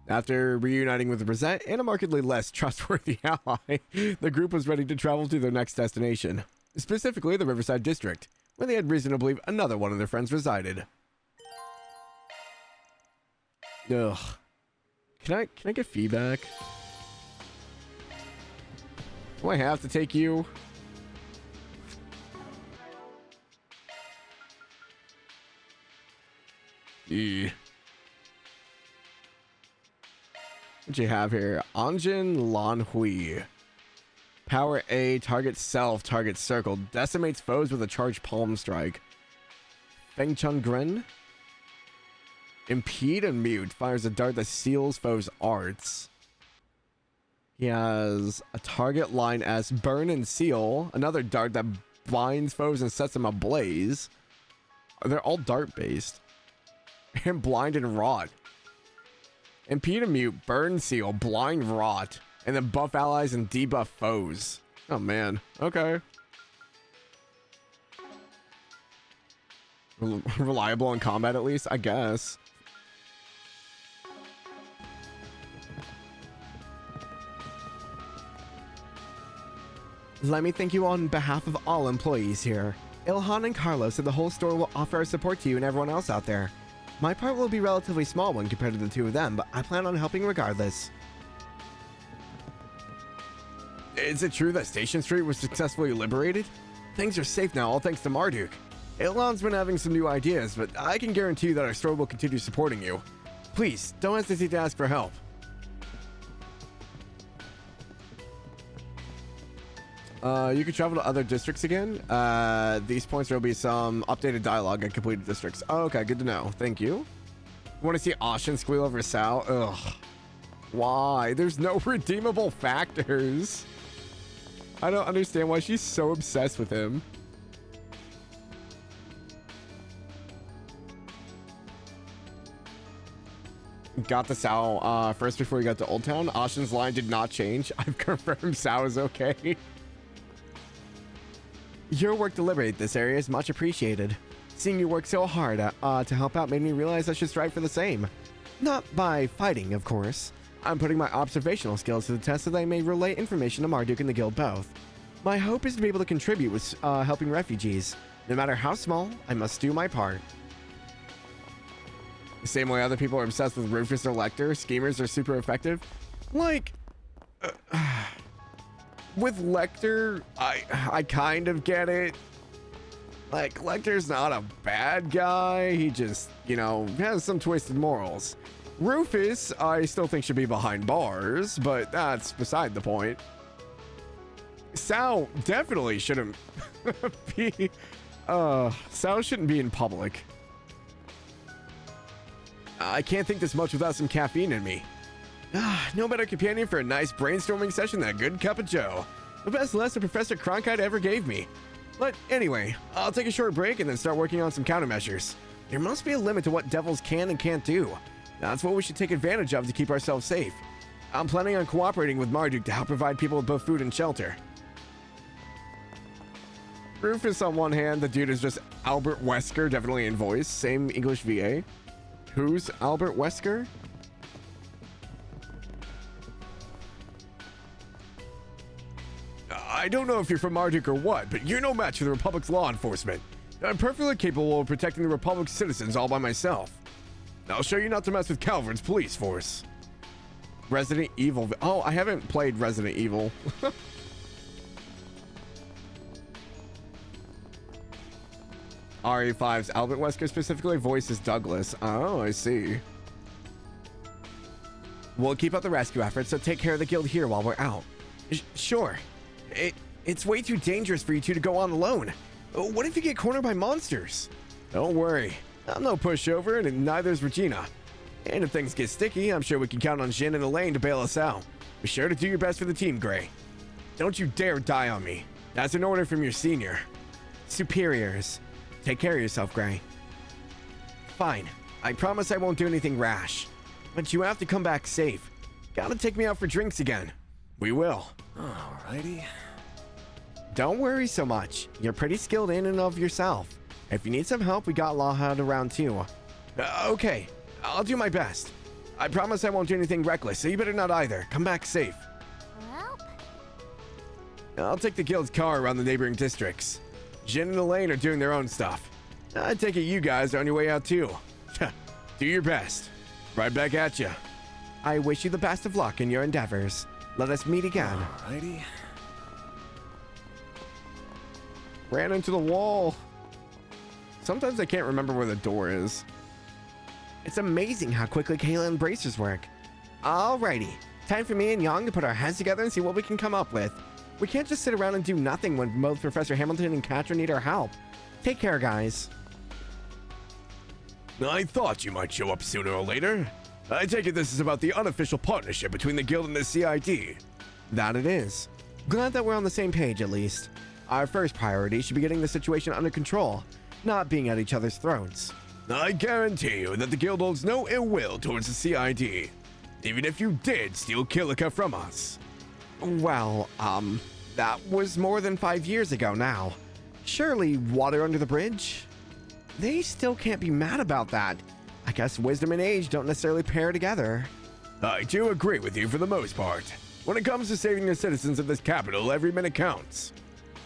After reuniting with Rosette and a markedly less trustworthy ally, the group was ready to travel to their next destination, specifically the Riverside District, where they had reason to believe another one of their friends resided. Ugh. Can I get feedback? Do I have to take you? What you have here? Anjin Lan Hui. Power A, target self, target circle. Decimates foes with a charged palm strike. Feng Chung Gren. Impede and mute. Fires a dart that seals foes' arts. He has a target line as Burn and Seal, another dart that binds foes and sets them ablaze. They're all dart based. And Blind and Rot. Impede and Mute, Burn, Seal, Blind, Rot, and then buff allies and debuff foes. Oh man, okay. Reliable in combat at least, I guess. Let me thank you on behalf of all employees here. Ilhan and Carlos and the whole store will offer our support to you and everyone else out there. My part will be relatively small when compared to the two of them, but I plan on helping regardless. Is it true that Station Street was successfully liberated? Things are safe now, all thanks to Marduk. Ilhan's been having some new ideas, but I can guarantee that our store will continue supporting you. Please, don't hesitate to ask for help. You can travel to other districts again. These points there will be some updated dialogue and completed districts. Oh, okay, good to know. Thank you. Want to see Ashen squeal over Sal? Ugh. Why? There's no redeemable factors. I don't understand why she's so obsessed with him. Got to Sal first before you got to Old Town. Ashen's line did not change. I've confirmed Sal is okay. Your work to liberate this area is much appreciated. Seeing you work so hard to help out made me realize I should strive for the same. Not by fighting, of course. I'm putting my observational skills to the test so that I may relay information to Marduk and the guild both. My hope is to be able to contribute with helping refugees. No matter how small, I must do my part. The same way other people are obsessed with Rufus or Lecter, schemers are super effective. Like, with Lecter, I kind of get it. Like, Lecter's not a bad guy. He just, you know, has some twisted morals. Rufus, I still think should be behind bars, but that's beside the point. Sal definitely shouldn't be, Sal shouldn't be in public. I can't think this much without some caffeine in me. No better companion for a nice brainstorming session than a good cup of joe. The best lesson Professor Cronkite ever gave me. But anyway, I'll take a short break and then start working on some countermeasures. There must be a limit to what devils can and can't do. That's what we should take advantage of to keep ourselves safe. I'm planning on cooperating with Marduk to help provide people with both food and shelter. Rufus on one hand, the dude is just Albert Wesker, definitely in voice, same English VA. Who's Albert Wesker? I don't know if you're from Marduk or what, but you're no match for the Republic's law enforcement. I'm perfectly capable of protecting the Republic's citizens all by myself. I'll show you not to mess with Calvern's police force. Resident Evil. Oh, I haven't played Resident Evil. RE5's Albert Wesker specifically voices Douglas. Oh, I see. We'll keep up the rescue efforts, so take care of the guild here while we're out. Sure. It's way too dangerous for you two to go on alone. What if you get cornered by monsters? Don't worry. I'm no pushover, and neither is Regina. And if things get sticky, I'm sure we can count on Jin and Elaine to bail us out. Be sure to do your best for the team, Gray. Don't you dare die on me. That's an order from your senior. Superiors. Take care of yourself, Gray. Fine. I promise I won't do anything rash. But you have to come back safe. Gotta take me out for drinks again. We will. Alrighty. Don't worry so much. You're pretty skilled in and of yourself. If you need some help, we got Lawhead around too. Okay. I'll do my best. I promise I won't do anything reckless, so you better not either. Come back safe. Well, I'll take the guild's car around the neighboring districts. Jin and Elaine are doing their own stuff. I take it you guys are on your way out too. Do your best. Right back at you. I wish you the best of luck in your endeavors. Let us meet again. Alrighty. Ran into the wall. Sometimes I can't remember where the door is. It's amazing how quickly Kayla and bracers work. Alrighty, time for me and Yang to put our heads together and see what we can come up with. We can't just sit around and do nothing when both Professor Hamilton and Katra need our help. Take care, guys. I thought you might show up sooner or later. I take it this is about the unofficial partnership between the guild and the CID. That it is. Glad that we're on the same page at least. Our first priority should be getting the situation under control, not being at each other's throats. I guarantee you that the guild holds no ill will towards the CID, even if you did steal Kilika from us. Well, that was more than 5 years ago now. Surely water under the bridge? They still can't be mad about that. I guess wisdom and age don't necessarily pair together. I do agree with you for the most part. When it comes to saving the citizens of this capital, every minute counts.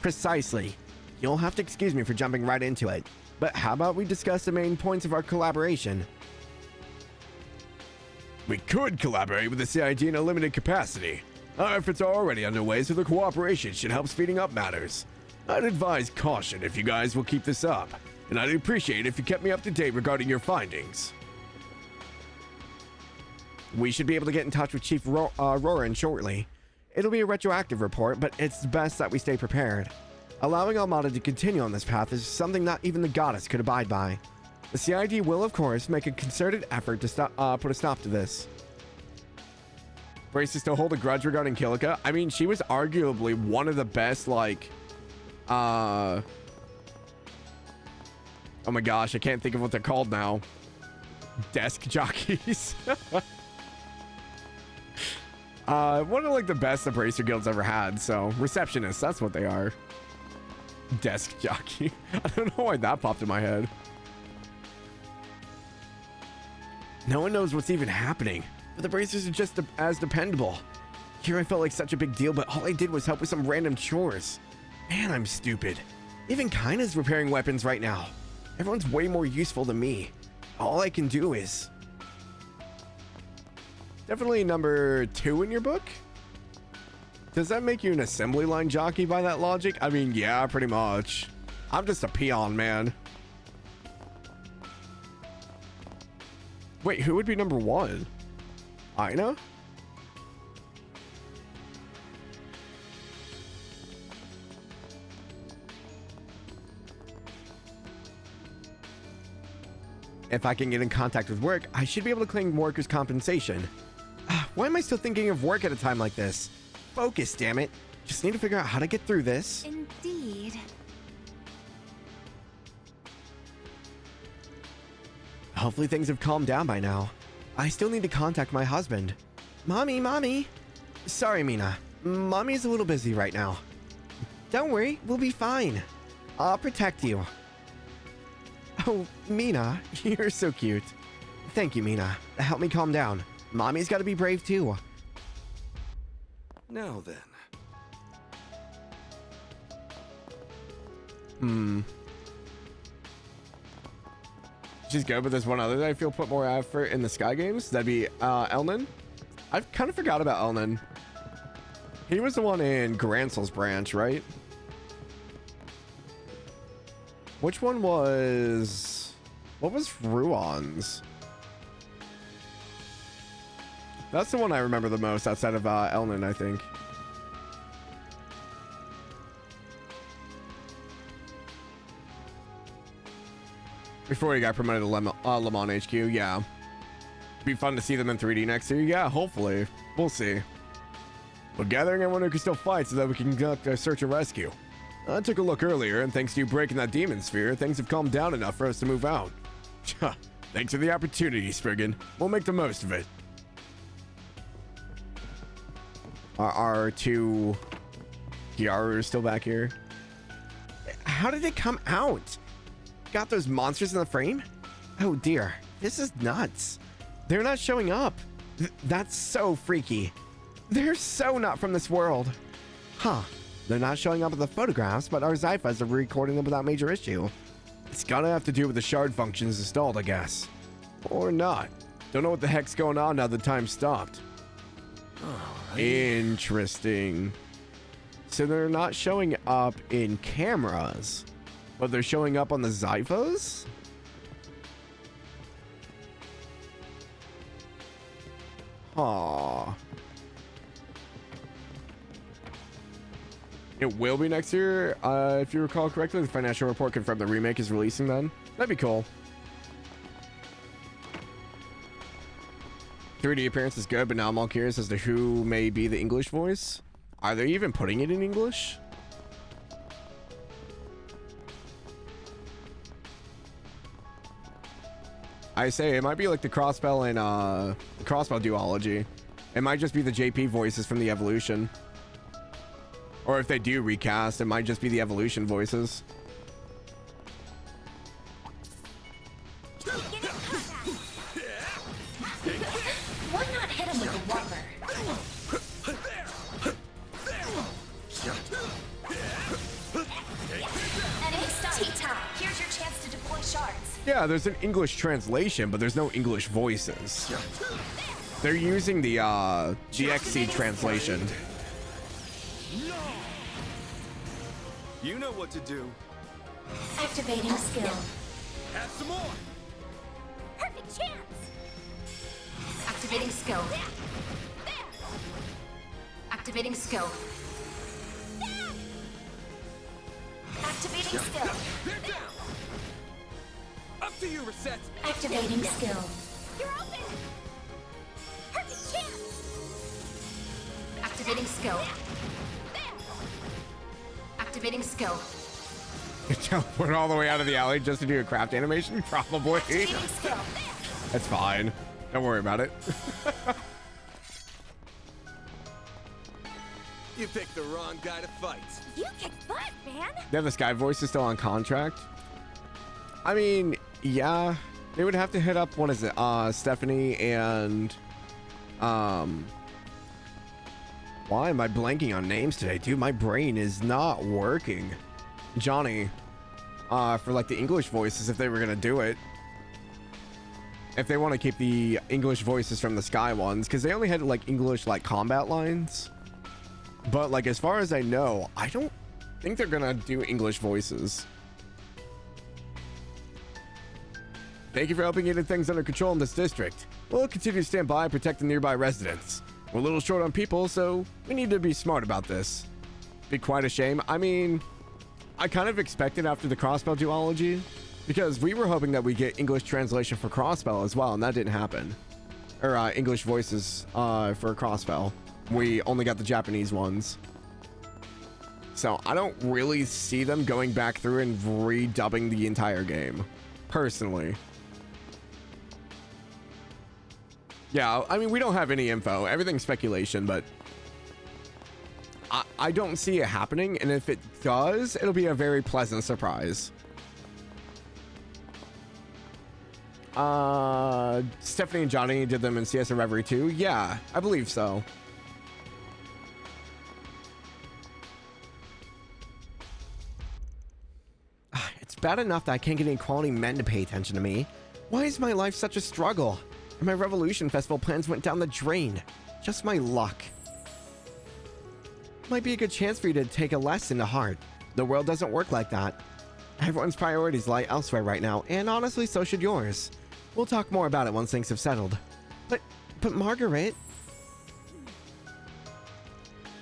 Precisely. You'll have to excuse me for jumping right into it, but how about we discuss the main points of our collaboration? We could collaborate with the CID in a limited capacity. Our efforts are already underway, so the cooperation should help speeding up matters. I'd advise caution if you guys will keep this up, and I'd appreciate if you kept me up to date regarding your findings. We should be able to get in touch with Chief Roran shortly. It'll be a retroactive report, but it's best that we stay prepared. Allowing Almada to continue on this path is something not even the goddess could abide by. The CID will, of course, make a concerted effort to put a stop to this. Brace to still hold a grudge regarding Kilika. I mean, she was arguably one of the best, like, oh my gosh, I can't think of what they're called now. Desk jockeys. One of like the best the Bracer Guild's ever had. So receptionists, that's what they are. Desk jockey. I don't know why that popped in my head. No one knows what's even happening, but the Bracers are just as dependable. Here I felt like such a big deal, but all I did was help with some random chores. Man, I'm stupid. Even Kaina's repairing weapons right now. Everyone's way more useful than me. All I can do is... Definitely number 2 in your book? Does that make you an assembly line jockey by that logic? I mean, yeah, pretty much. I'm just a peon, man. Wait, who would be number 1? Aina? If I can get in contact with work, I should be able to claim workers' compensation. Why am I still thinking of work at a time like this? Focus, damn it. Just need to figure out how to get through this. Indeed. Hopefully things have calmed down by now. I still need to contact my husband. Mommy. Sorry, Mina. Mommy's a little busy right now. Don't worry, we'll be fine. I'll protect you. Oh, Mina, you're so cute. Thank you, Mina. Help me calm down. Mommy's got to be brave too. Now then. She's good, but there's one other that I feel put more effort in the Sky Games. That'd be Elnan. I've kind of forgot about Elnan. He was the one in Gransel's branch, right? Which one was... What was Ruan's? That's the one I remember the most outside of Elnan, I think. Before he got promoted to Le Mans HQ, yeah. Be fun to see them in 3D next year. Yeah, hopefully. We'll see. We're gathering everyone who can still fight so that we can conduct a search and rescue. I took a look earlier, and thanks to you breaking that demon sphere, things have calmed down enough for us to move out. Thanks for the opportunity, Spriggan. We'll make the most of it. Our two Kiaru still back here. How did it come out? Got those monsters in the frame? Oh dear, this is nuts. They're not showing up. That's so freaky. They're so not from this world. Huh. They're not showing up in the photographs, but our Zyphas are recording them without major issue. It's gotta have to do with the shard functions installed, I guess. Or not. Don't know what the heck's going on now that time stopped. Interesting. So they're not showing up in cameras, but they're showing up on the Zyphos? Huh. It will be next year. If you recall correctly, the financial report confirmed the remake is releasing then. That'd be cool. 3D appearance is good, but now I'm all curious as to who may be the English voice. Are they even putting it in English? I say it might be like the Crossbell and the Crossbell duology. It might just be the JP voices from the Evolution. Or if they do recast, it might just be the Evolution voices. Why not hit him with a whopper? Enemy T-Town. Here's your chance to deploy shards. Yeah, there's an English translation, but there's no English voices. They're using the XC translation. You know what to do. Activating skill. Have some more. Perfect chance. Activating skill. Activating skill. Activating skill. They're down. Up to you, Reset. Activating skill. You're open. Perfect chance. Activating skill. Activating skill. Teleport all the way out of the alley just to do a craft animation? Probably. Activating skill. That's fine. Don't worry about it. You picked the wrong guy to fight. You kick butt, man. Yeah, the Sky Voice is still on contract. I mean, yeah, they would have to hit up, what is it, Stephanie and, why am I blanking on names today, dude? My brain is not working. Johnny, for like the English voices, if they were gonna do it. If they want to keep the English voices from the Sky ones, because they only had like English like combat lines. But like as far as I know, I don't think they're gonna do English voices. Thank you for helping getting things under control in this district. We'll continue to stand by and protect the nearby residents. We're a little short on people, so we need to be smart about this. Be quite a shame. I mean, I kind of expected after the Crossbell duology, because we were hoping that we get English translation for Crossbell as well, and that didn't happen. Or English voices for Crossbell. We only got the Japanese ones. So I don't really see them going back through and redubbing the entire game, personally. Yeah, I mean, we don't have any info. Everything's speculation, but I don't see it happening. And if it does, it'll be a very pleasant surprise. Stephanie and Johnny did them in CS and Reverie 2. Yeah, I believe so. It's bad enough that I can't get any quality men to pay attention to me. Why is my life such a struggle? And my Revolution Festival plans went down the drain. Just my luck. Might be a good chance for you to take a lesson to heart. The world doesn't work like that. Everyone's priorities lie elsewhere right now, and honestly, so should yours. We'll talk more about it once things have settled. But Margaret...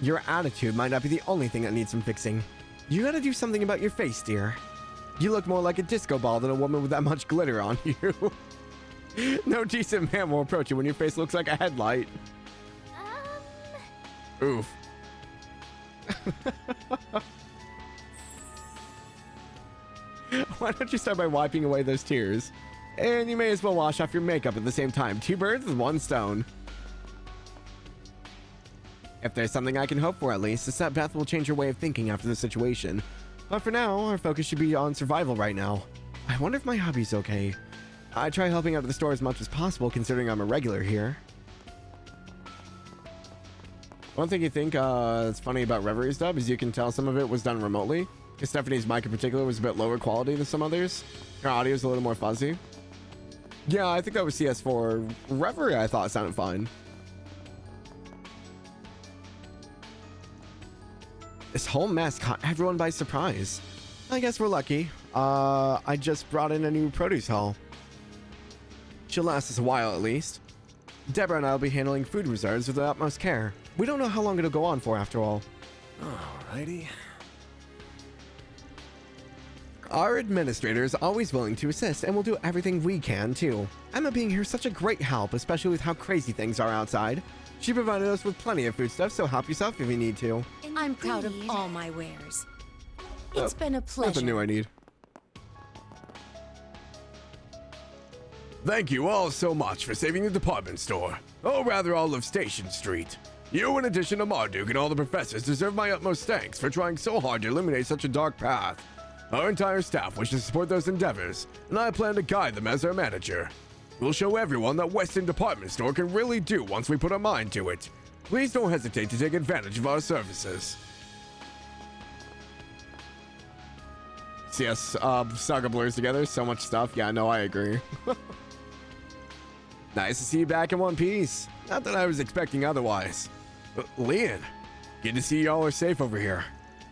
Your attitude might not be the only thing that needs some fixing. You gotta do something about your face, dear. You look more like a disco ball than a woman with that much glitter on you. No decent man will approach you when your face looks like a headlight. Oof. Why don't you start by wiping away those tears? And you may as well wash off your makeup at the same time. 2 birds with 1 stone. If there's something I can hope for at least, it's that Beth will change her way of thinking after the situation. But for now, our focus should be on survival right now. I wonder if my hubby's okay. I try helping out at the store as much as possible considering I'm a regular here. One thing you think that's funny about Reverie's dub is you can tell some of it was done remotely. Stephanie's mic in particular was a bit lower quality than some others. Her audio is a little more fuzzy. Yeah, I think that was CS4. Reverie I thought sounded fine. This whole mess caught everyone by surprise. I guess we're lucky. I just brought in a new produce haul. She'll last us a while at least. Deborah and I will be handling food reserves with the utmost care. We don't know how long it'll go on for after all. Alrighty. Our administrator is always willing to assist and will do everything we can too. Emma being here is such a great help, especially with how crazy things are outside. She provided us with plenty of foodstuff, so help yourself if you need to. I'm proud of all my wares. It's been a pleasure. Nothing new I need. Thank you all so much for saving the department store. Oh, rather all of Station Street. You, in addition to Marduk and all the professors, deserve my utmost thanks for trying so hard to illuminate such a dark path. Our entire staff wishes to support those endeavors, and I plan to guide them as our manager. We'll show everyone that Weston Department Store can really do once we put our mind to it. Please don't hesitate to take advantage of our services. CS Saga blurs together, so much stuff. Yeah, no, I agree. Nice to see you back in one piece. Not that I was expecting otherwise. Leon, good to see y'all are safe over here.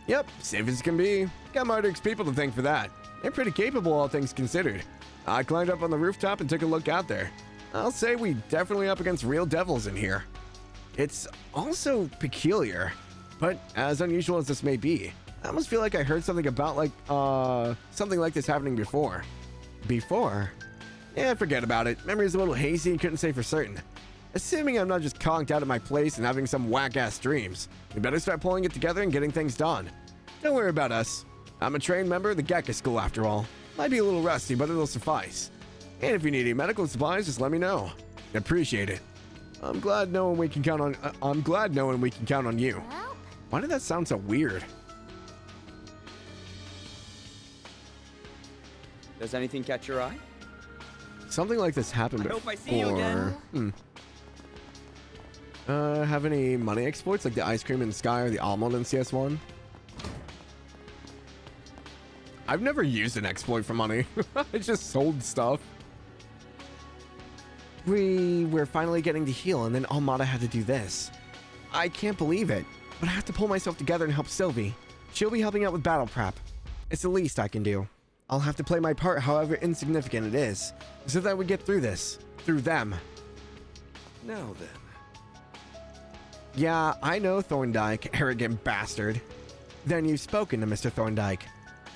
Yep, safe as can be. Got Marduk's people to thank for that. They're pretty capable, all things considered. I climbed up on the rooftop and took a look out there. I'll say we definitely up against real devils in here. It's also peculiar, but as unusual as this may be, I almost feel like I heard something about something like this happening before. Before? Yeah, forget about it. Memory's a little hazy and couldn't say for certain. Assuming I'm not just conked out of my place and having some whack-ass dreams, we better start pulling it together and getting things done. Don't worry about us. I'm a trained member of the Gekka School after all. Might be a little rusty, but it'll suffice. And if you need any medical supplies, just let me know. Appreciate it. I'm glad knowing we can count on you. Why did that sound so weird? Does anything catch your eye? Something like this happened before. I hope I see you again. Have any money exploits like the ice cream in Sky or the almond in CS1? I've never used an exploit for money. I just sold stuff. We were finally getting to heal, and then Almada had to do this. I can't believe it, but I have to pull myself together and help Sylvie. She'll be helping out with battle prep. It's the least I can do. I'll have to play my part, however insignificant it is, so that we get through this. Through them. Now then. Yeah, I know Thorndyke, arrogant bastard. Then you've spoken to Mr. Thorndyke.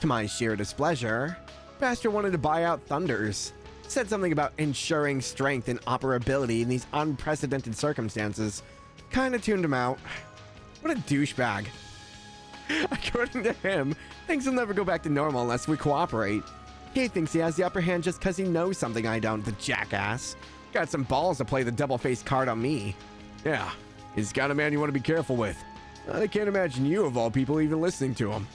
To my sheer displeasure, Bastard wanted to buy out Thunders. Said something about ensuring strength and operability in these unprecedented circumstances. Kinda tuned him out. What a douchebag. According to him, things will never go back to normal unless we cooperate. He thinks he has the upper hand just because he knows something I don't, the jackass. Got some balls to play the double-faced card on me. Yeah, he's got a man you want to be careful with. I can't imagine you, of all people, even listening to him.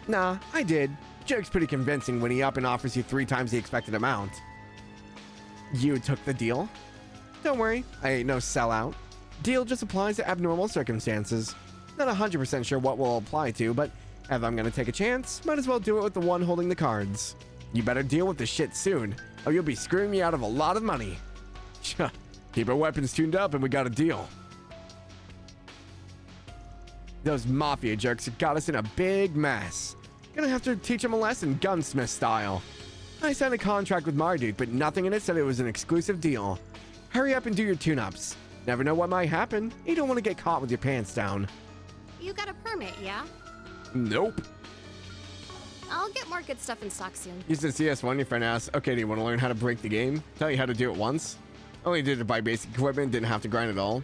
Nah, I did. Joke's pretty convincing when he up and offers you 3 times the expected amount. You took the deal? Don't worry, I ain't no sellout. Deal just applies to abnormal circumstances. Not 100% sure what will apply to, but if I'm gonna take a chance, might as well do it with the one holding the cards. You better deal with the shit soon, or you'll be screwing me out of a lot of money. Keep our weapons tuned up and we got a deal. Those mafia jerks have got us in a big mess. Gonna have to teach them a lesson, gunsmith style. I signed a contract with Marduk, but nothing in it said it was an exclusive deal. Hurry up and do your tune-ups. Never know what might happen. You don't want to get caught with your pants down. You got a permit, yeah? Nope. I'll get more good stuff in stock soon. Used to CS1, your friend asked, okay, do you want to learn how to break the game? Tell you how to do it once. Only did it by basic equipment, didn't have to grind at all.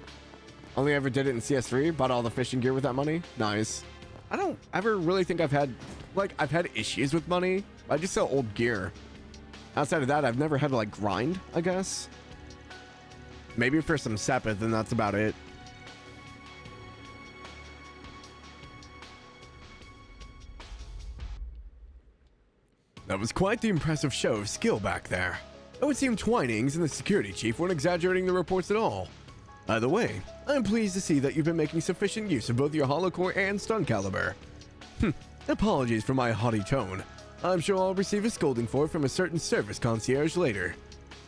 Only ever did it in CS3, bought all the fishing gear with that money. Nice. I don't ever really think I've had issues with money. I just sell old gear. Outside of that, I've never had to like grind, I guess. Maybe for some Sepith, and that's about it. That was quite the impressive show of skill back there. It would seem Twinings and the security chief weren't exaggerating the reports at all. Either way, I'm pleased to see that you've been making sufficient use of both your holocore and stun caliber. Apologies for my haughty tone. I'm sure I'll receive a scolding for it from a certain service concierge later.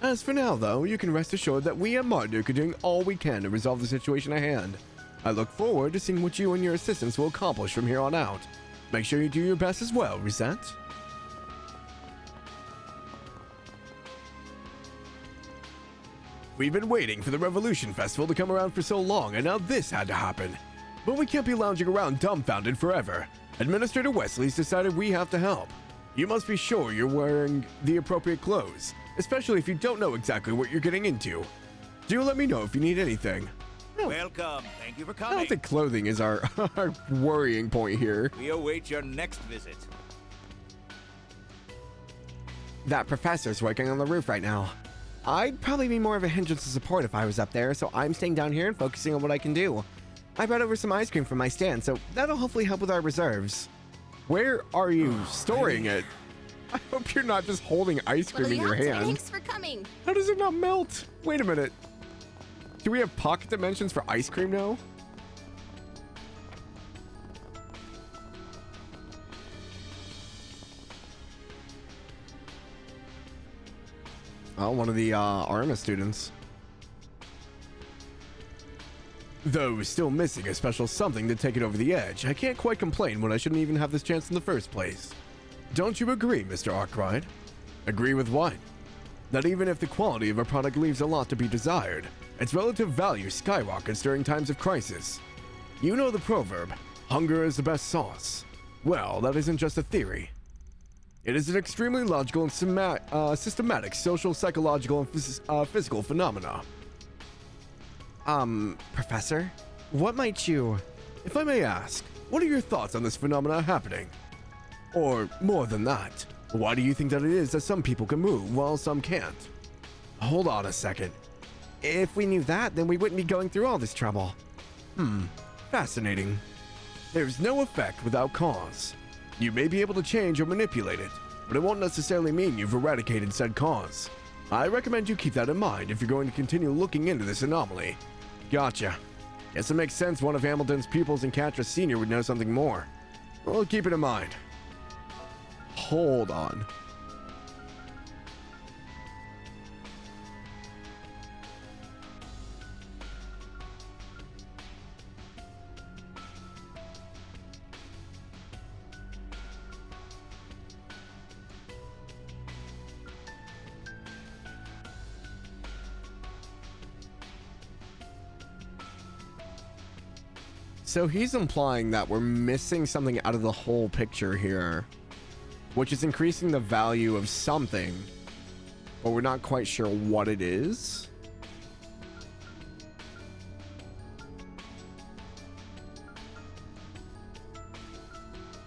As for now, though, you can rest assured that we at Marduk are doing all we can to resolve the situation at hand. I look forward to seeing what you and your assistants will accomplish from here on out. Make sure you do your best as well, Rosette. We've been waiting for the Revolution Festival to come around for so long, and now this had to happen. But we can't be lounging around dumbfounded forever. Administrator Wesley's decided we have to help. You must be sure you're wearing the appropriate clothes, especially if you don't know exactly what you're getting into. Do let me know if you need anything. Welcome. Thank you for I coming. don't think clothing is our, our worrying point here. We await your next visit. That professor's working on the roof right now. I'd probably be more of a hindrance to support if I was up there, so I'm staying down here and focusing on what I can do. I brought over some ice cream from my stand, so that'll hopefully help with our reserves. Where are you storing it? I hope you're not just holding ice cream in your hand. Thanks for coming. How does it not melt? Wait a minute. Do we have pocket dimensions for ice cream now? Oh, one of the Arma students. Though still missing a special something to take it over the edge, I can't quite complain when I shouldn't even have this chance in the first place. Don't you agree, Mr. Arkwright? Agree with what? That even if the quality of a product leaves a lot to be desired, its relative value skyrockets during times of crisis. You know the proverb, hunger is the best sauce. Well, that isn't just a theory. It is an extremely logical and systematic social, psychological, and physical phenomena. Professor? What might you, if I may ask, what are your thoughts on this phenomena happening? Or more than that, why do you think that it is that some people can move while some can't? Hold on a second. If we knew that, then we wouldn't be going through all this trouble. Fascinating. There's no effect without cause. You may be able to change or manipulate it, but it won't necessarily mean you've eradicated said cause. I recommend you keep that in mind if you're going to continue looking into this anomaly. Gotcha. Guess it makes sense one of Hamilton's pupils in Catra Sr. would know something more. We'll keep it in mind. Hold on. So he's implying that we're missing something out of the whole picture here, which is increasing the value of something, but we're not quite sure what it is.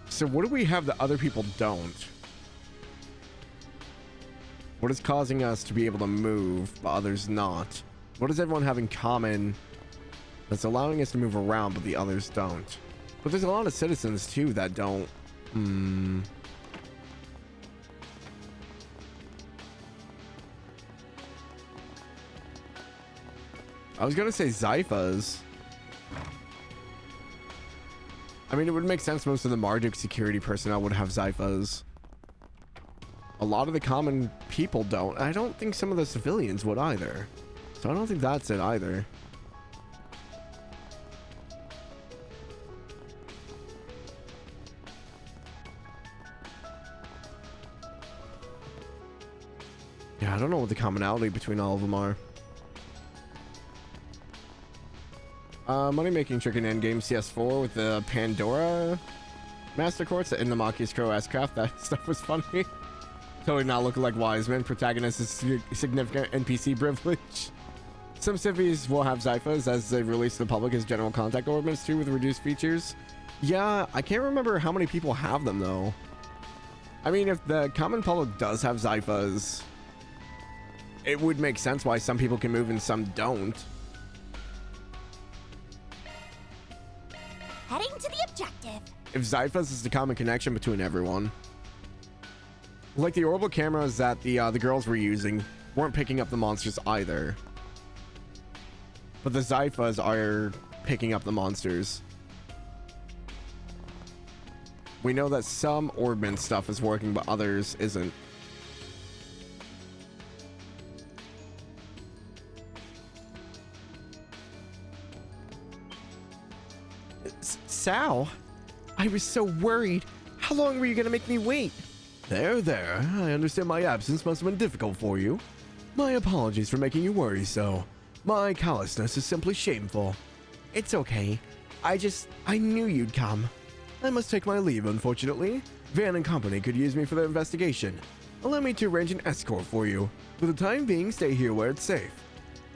So what do we have that other people don't? What is causing us to be able to move, but others not? What does everyone have in common that's allowing us to move around, but the others don't? But there's a lot of citizens, too, that don't. I was going to say Zyphas. I mean, it would make sense most of the Marduk security personnel would have Zyphas. A lot of the common people don't. I don't think some of the civilians would either. So I don't think that's it either. Yeah, I don't know what the commonality between all of them are. Money-making trick in Endgame CS4 with the Pandora Master Course in the Maki's Crow S-Craft. That stuff was funny. Totally not looking like Wiseman. Protagonist is significant NPC privilege. Some cities will have Zyphas as they release to the public as general contact ornaments too with reduced features. Yeah, I can't remember how many people have them though. I mean, if the common public does have Zyphas, it would make sense why some people can move and some don't. Heading to the objective. If Zyphas is the common connection between everyone. Like the orbital cameras that the girls were using weren't picking up the monsters either. But the Zyphas are picking up the monsters. We know that some Orbman stuff is working, but others isn't. Sal, I was so worried. How long were you gonna make me wait? There. I understand my absence must have been difficult for you. My apologies for making you worry so. My callousness is simply shameful. It's okay. I knew you'd come. I must take my leave, unfortunately. Van and company could use me for the investigation. Allow me to arrange an escort for you. For the time being, stay here where it's safe.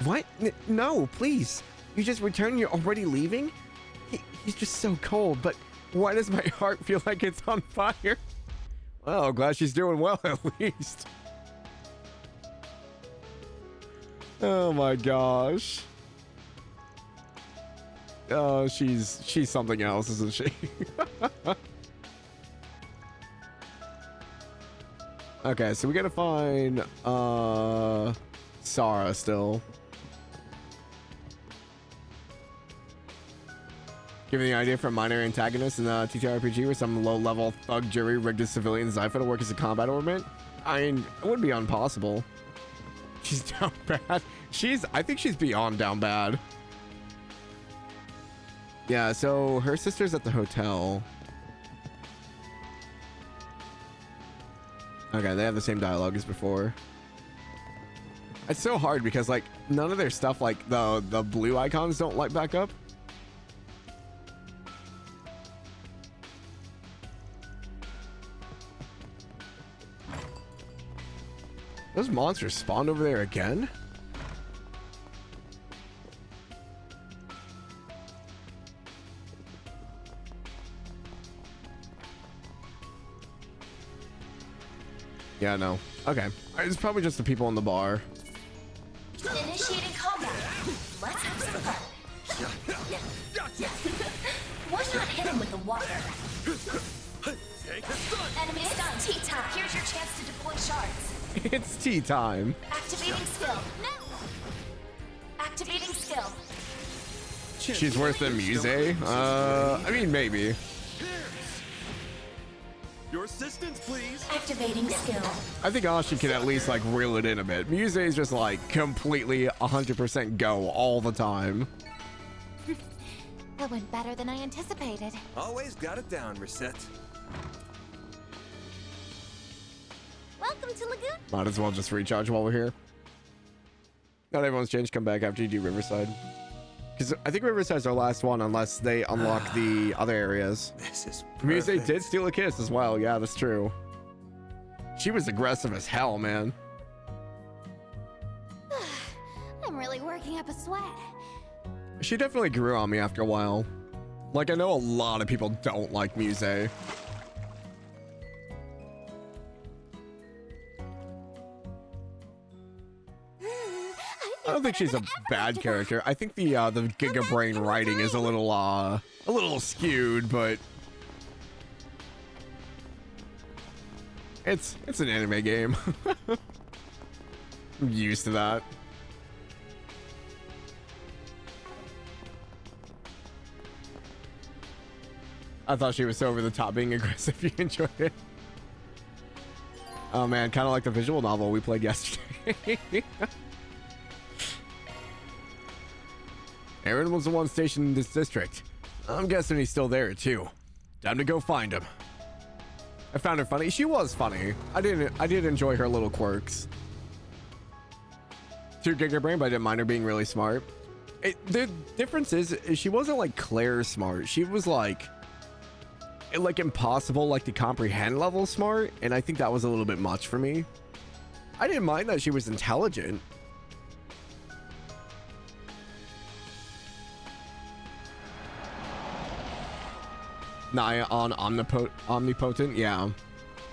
What? No, please. You just returned, you're already leaving? He's just so cold, but why does my heart feel like it's on fire? Well, glad she's doing well at least. Oh my gosh. Oh, she's something else, isn't she? Okay, so we gotta find Sarah still. Give me the idea for a minor antagonist in the TTRPG where some low-level thug jury rigged a civilian Zypher to work as a combat ornament. I mean, it would be impossible. She's down bad. I think she's beyond down bad. Yeah, so her sister's at the hotel. Okay, they have the same dialogue as before. It's so hard because, like, none of their stuff, like, the blue icons don't light back up. Those monsters spawned over there again? Yeah, no. Okay. It's probably just the people in the bar. Initiating combat. Let's have some fun. Why not hit him with the water? Enemy stun. Tea time. Here's your chance to deploy shards. It's tea time. Activating skill. No. Activating skill. She's worse than Muse? I mean, maybe. Your assistance, please. Activating skill. I think Ashi can at least, like, reel it in a bit. Muse is just, like, completely 100% go all the time. That went better than I anticipated. Always got it down, Reset. Welcome to Lagoon. Might as well just recharge while we're here. Not everyone's changed. Come back after you do Riverside. Because I think Riverside's our last one unless they unlock the other areas. This is Muse perfect. did steal a kiss as well. Yeah, that's true. She was aggressive as hell, man. I'm really working up a sweat. She definitely grew on me after a while. Like, I know a lot of people don't like Muse. I don't think she's a bad character. I think the Giga Brain writing is a little skewed, but it's an anime game. I'm used to that. I thought she was so over the top being aggressive. You enjoyed it. Oh man, kind of like the visual novel we played yesterday. Aaron was the one stationed in this district. I'm guessing he's still there too. Time to go find him. I found her funny. She was funny. I did enjoy her little quirks. 2 Giga Brain, but I didn't mind her being really smart. The difference is she wasn't like Claire smart. She was like impossible, like to comprehend level smart, and I think that was a little bit much for me. I didn't mind that she was intelligent. Naya on omnipotent, yeah.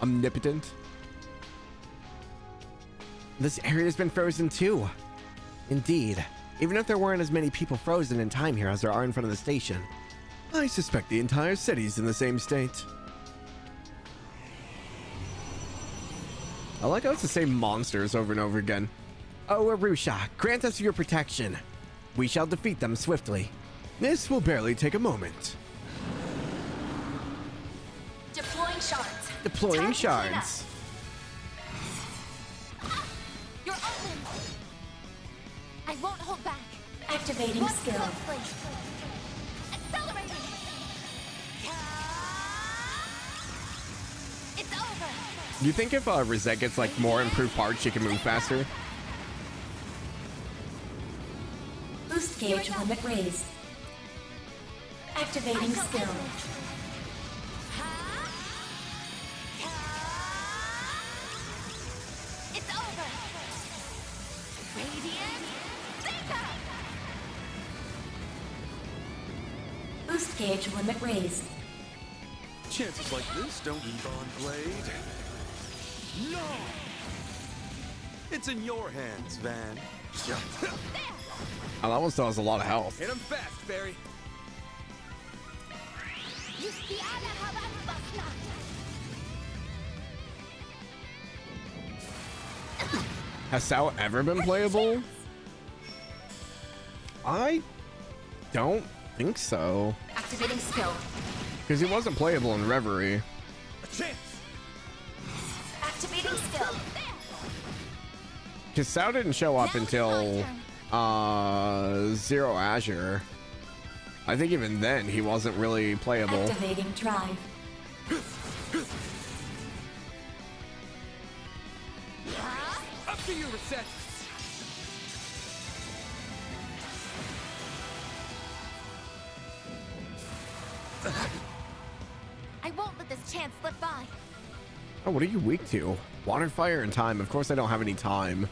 Omnipotent. This area's been frozen too. Indeed. Even if there weren't as many people frozen in time here as there are in front of the station. I suspect the entire city's in the same state. I like how it's the same monsters over and over again. Oh, Arusha, grant us your protection. We shall defeat them swiftly. This will barely take a moment. Deploying shards. Deploying Time to clean shards. You're open. I won't hold back. Activating One skill. closely. Accelerating. It's over. Do you think if Rosette gets like more improved parts, she can move faster? Boost gauge limit raised. Activating skill. Boost gauge limit raised. Chances like this don't Ebon Blade. No! It's in your hands, Van. Oh, that one still has a lot of health. Hit him fast, Barry. Has Sao ever been playable? I don't think so. Activating skill. Because he wasn't playable in Reverie. A chance. Activating skill. Because Sao didn't show up until Zero Azure. I think even then he wasn't really playable. Activating drive. Up to you, Reset. I won't let this chance slip by. Oh, what are you weak to? Water, fire, and time. Of course I don't have any time.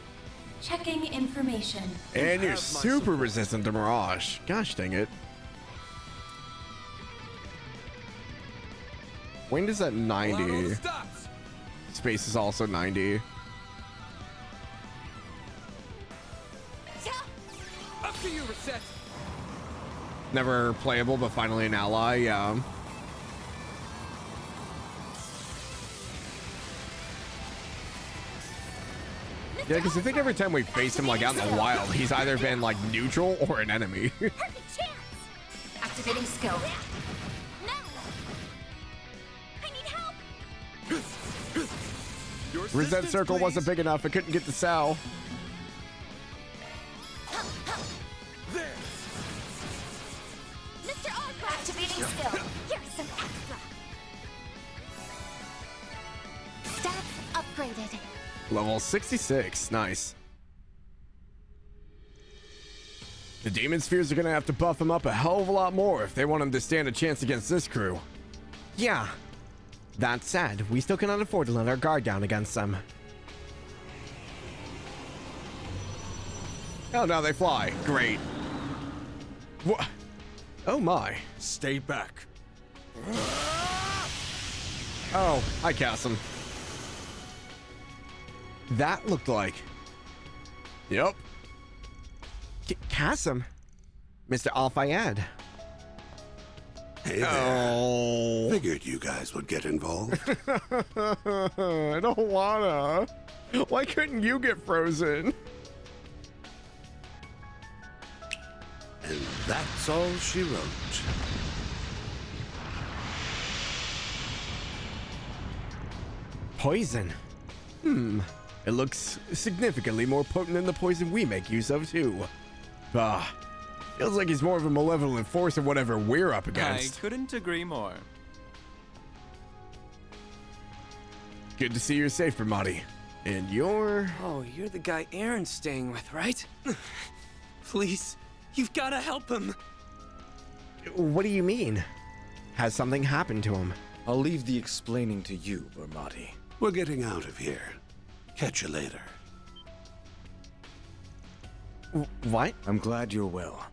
Checking information. And you're super resistant to Mirage. Gosh dang it. Wind is at 90. Space is also 90. Up to you, Reset. Never playable, but finally an ally, yeah. Yeah, because I think every time we faced him like out in the wild, he's either been like neutral or an enemy. Perfect chance. Activating skill. No. I need help. Reset circle wasn't big enough. I couldn't get the Sao. Mr. Ogre. Activating skill. Here's some extra. Stats upgraded. Level 66. Nice. The Demon Spheres are going to have to buff him up a hell of a lot more if they want him to stand a chance against this crew. Yeah. That said, we still cannot afford to let our guard down against them. Oh, now they fly. Great. What? Oh my. Stay back. Oh, hi, Cassim. That looked like... Yep. Cassim. Mr. Al-Fayed. Hey there. Oh. Figured you guys would get involved. I don't wanna. Why couldn't you get frozen? And that's all she wrote. Poison. It looks significantly more potent than the poison we make use of, too. Feels like he's more of a malevolent force than whatever we're up against. I couldn't agree more. Good to see you're safe, Bramati. And you're... Oh, you're the guy Aaron's staying with, right? Please, you've got to help him. What do you mean? Has something happened to him? I'll leave the explaining to you, Bramati. We're getting out of here. Catch you later. What? I'm glad you're well.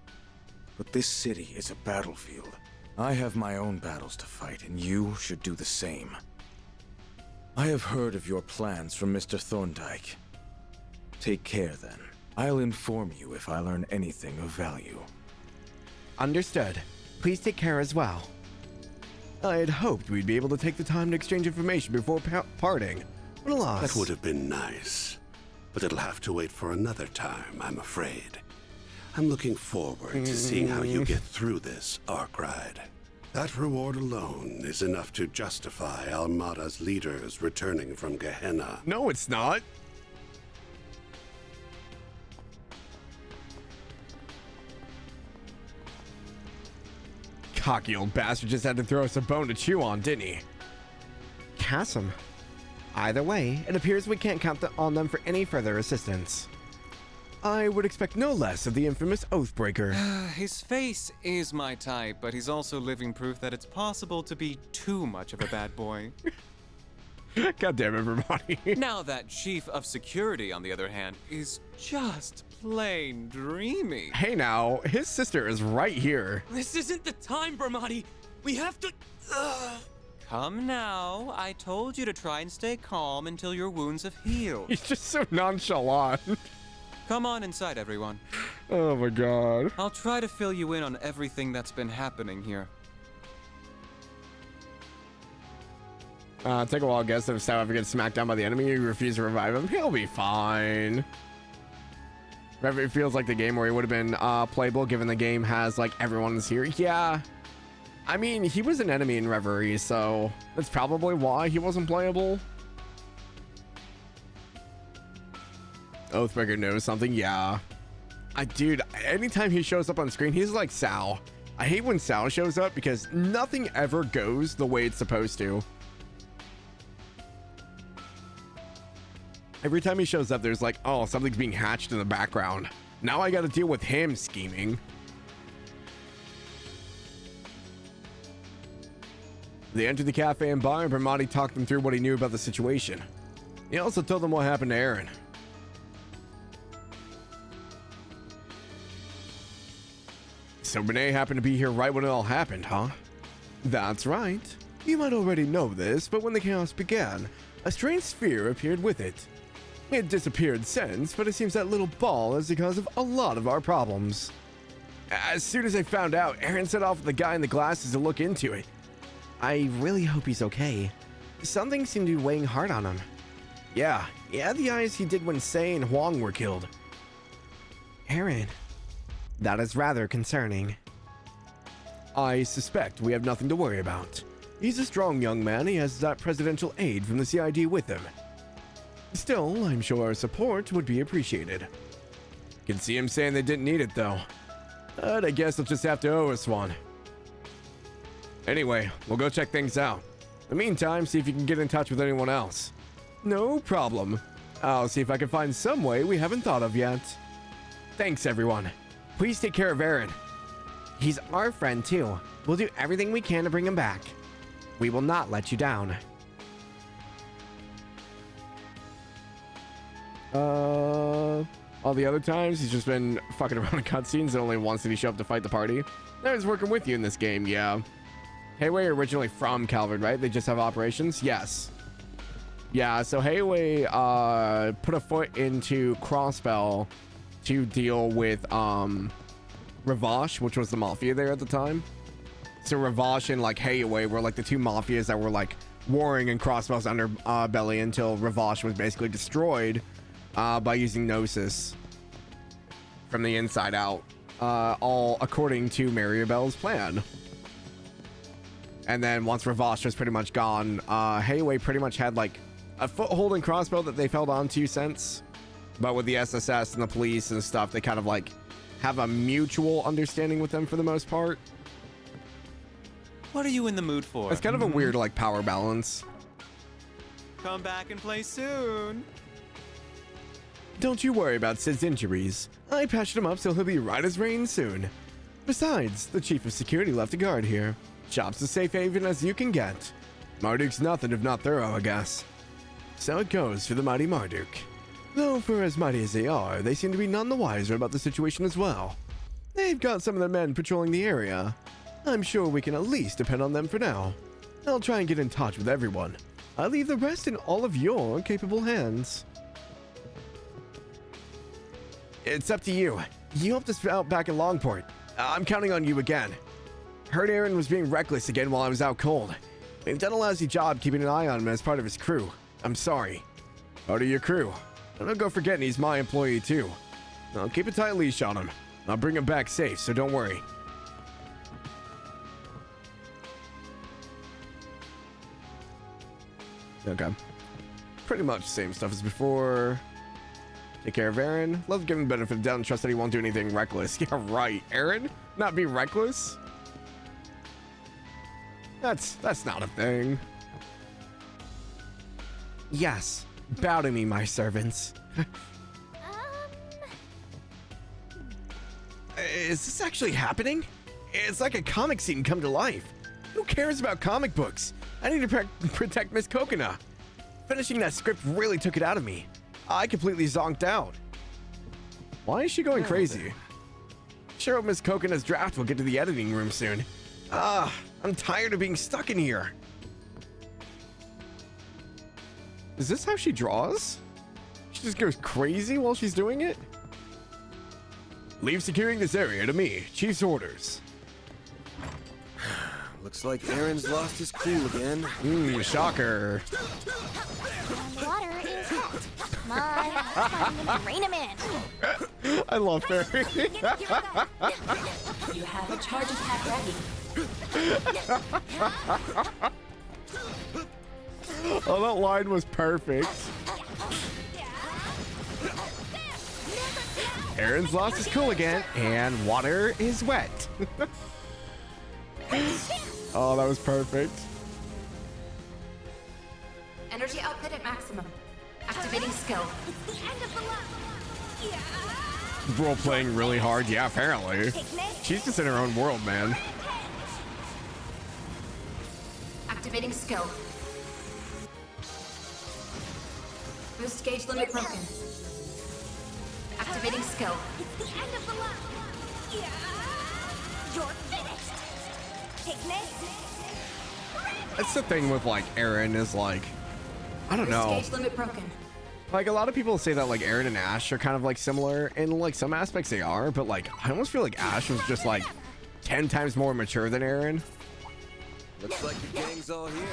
But this city is a battlefield. I have my own battles to fight, and you should do the same. I have heard of your plans from Mr. Thorndyke. Take care, then. I'll inform you if I learn anything of value. Understood. Please take care as well. I had hoped we'd be able to take the time to exchange information before parting. What a loss. That would have been nice. But it'll have to wait for another time, I'm afraid. I'm looking forward to seeing how you get through this arc ride. That reward alone is enough to justify Almada's leaders returning from Gehenna. No, it's not. Cocky old bastard just had to throw us a bone to chew on, didn't he? Cassim. Either way, it appears we can't count on them for any further assistance. I would expect no less of the infamous Oathbreaker. His face is my type, but he's also living proof that it's possible to be too much of a bad boy. God damn it, everybody. Now that chief of security, on the other hand, is just plain dreamy. Hey now, his sister is right here. This isn't the time, Bermati. We have to... Come now. I told you to try and stay calm until your wounds have healed. He's just so nonchalant. Come on inside, everyone. Oh my god. I'll try to fill you in on everything that's been happening here. Take a wild guess if Sal ever gets smacked down by the enemy, you refuse to revive him. He'll be fine. It feels like the game where he would have been playable, given the game has like everyone's here. Yeah. I mean, he was an enemy in Reverie, so that's probably why he wasn't playable. Oathbreaker knows something. Yeah. Dude, anytime he shows up on screen, he's like Sal. I hate when Sal shows up because nothing ever goes the way it's supposed to. Every time he shows up, there's like, oh, something's being hatched in the background. Now I got to deal with him scheming. They entered the cafe and bar, and Bermati talked them through what he knew about the situation. He also told them what happened to Aaron. So Renee happened to be here right when it all happened, huh? That's right. You might already know this, but when the chaos began, a strange sphere appeared with it. It disappeared since, but it seems that little ball is the cause of a lot of our problems. As soon as I found out, Aaron set off with the guy in the glasses to look into it. I really hope he's okay. Something seemed to be weighing hard on him. Yeah, he had the eyes he did when Sei and Huang were killed. Aaron, that is rather concerning. I suspect we have nothing to worry about. He's a strong young man. He has that presidential aide from the CID with him. Still, I'm sure our support would be appreciated. Can see him saying they didn't need it, though. But I guess they'll just have to owe us one. Anyway, we'll go check things out. In the meantime, see if you can get in touch with anyone else. No problem. I'll see if I can find some way we haven't thought of yet. Thanks, everyone. Please take care of Aaron. He's our friend, too. We'll do everything we can to bring him back. We will not let you down. All the other times, he's just been fucking around in cutscenes and only once did he show up to fight the party. I was working with you in this game, yeah. Heiwei originally from Calvard, right? They just have operations? Yes. Yeah, so Heiwei put a foot into Crossbell to deal with Ravash, which was the mafia there at the time. So Ravash and like Heiwei were like the two mafias that were like warring in Crossbell's underbelly until Ravash was basically destroyed by using Gnosis from the inside out, all according to Maribel's plan. And then once Ravash was pretty much gone, Heiwei pretty much had like a foothold in Crossbell that they've held on to since. But with the SSS and the police and stuff, they kind of like have a mutual understanding with them for the most part. What are you in the mood for? It's kind of a weird like power balance. Come back and play soon. Don't you worry about Sid's injuries. I patched him up so he'll be right as rain soon. Besides, the chief of security left a guard here. Shop's as safe haven as you can get. Marduk's nothing if not thorough, I guess. So it goes for the mighty Marduk. Though for as mighty as they are, they seem to be none the wiser about the situation as well. They've got some of their men patrolling the area. I'm sure we can at least depend on them for now. I'll try and get in touch with everyone. I'll leave the rest in all of your capable hands. It's up to you. You helped us out back in Longport. I'm counting on you again. Heard Aaron was being reckless again while I was out cold. We've done a lousy job keeping an eye on him as part of his crew. I'm sorry. Part of your crew. And don't go forgetting he's my employee too. I'll keep a tight leash on him. I'll bring him back safe, so don't worry. Okay. Pretty much same stuff as before. Take care of Aaron. Love giving benefit of doubt and trust that he won't do anything reckless. Yeah, right. Aaron? Not be reckless? That's not a thing. Yes. Bow to me, my servants. Is this actually happening? It's like a comic scene come to life. Who cares about comic books? I need to protect Miss Coconut. Finishing that script really took it out of me. I completely zonked out. Why is she going crazy? Sure hope Miss Coconutt's draft will get to the editing room soon. I'm tired of being stuck in here. Is this how she draws? She just goes crazy while she's doing it? Leave securing this area to me. Chief's orders. Looks like Aaron's lost his cool again. Shocker. The water is hot. I'm gonna rein him in. I love Fairy. You have a charge attack ready. Oh, that line was perfect. Aaron's lost his cool again, and water is wet. Oh, that was perfect. Energy output at maximum. Activating skill. It's the end of the line. Role playing really hard, yeah, apparently. She's just in her own world, man. Activating skill. Boost gauge limit broken. Activating skill. It's the end of the line. You're finished. Take this. That's the thing with like Aaron is like, I don't know. Boost gauge limit broken. Like a lot of people say that like Aaron and Ash are kind of like similar in like some aspects they are, but like I almost feel like Ash was just like 10 times more mature than Aaron. Looks like the gang's all here.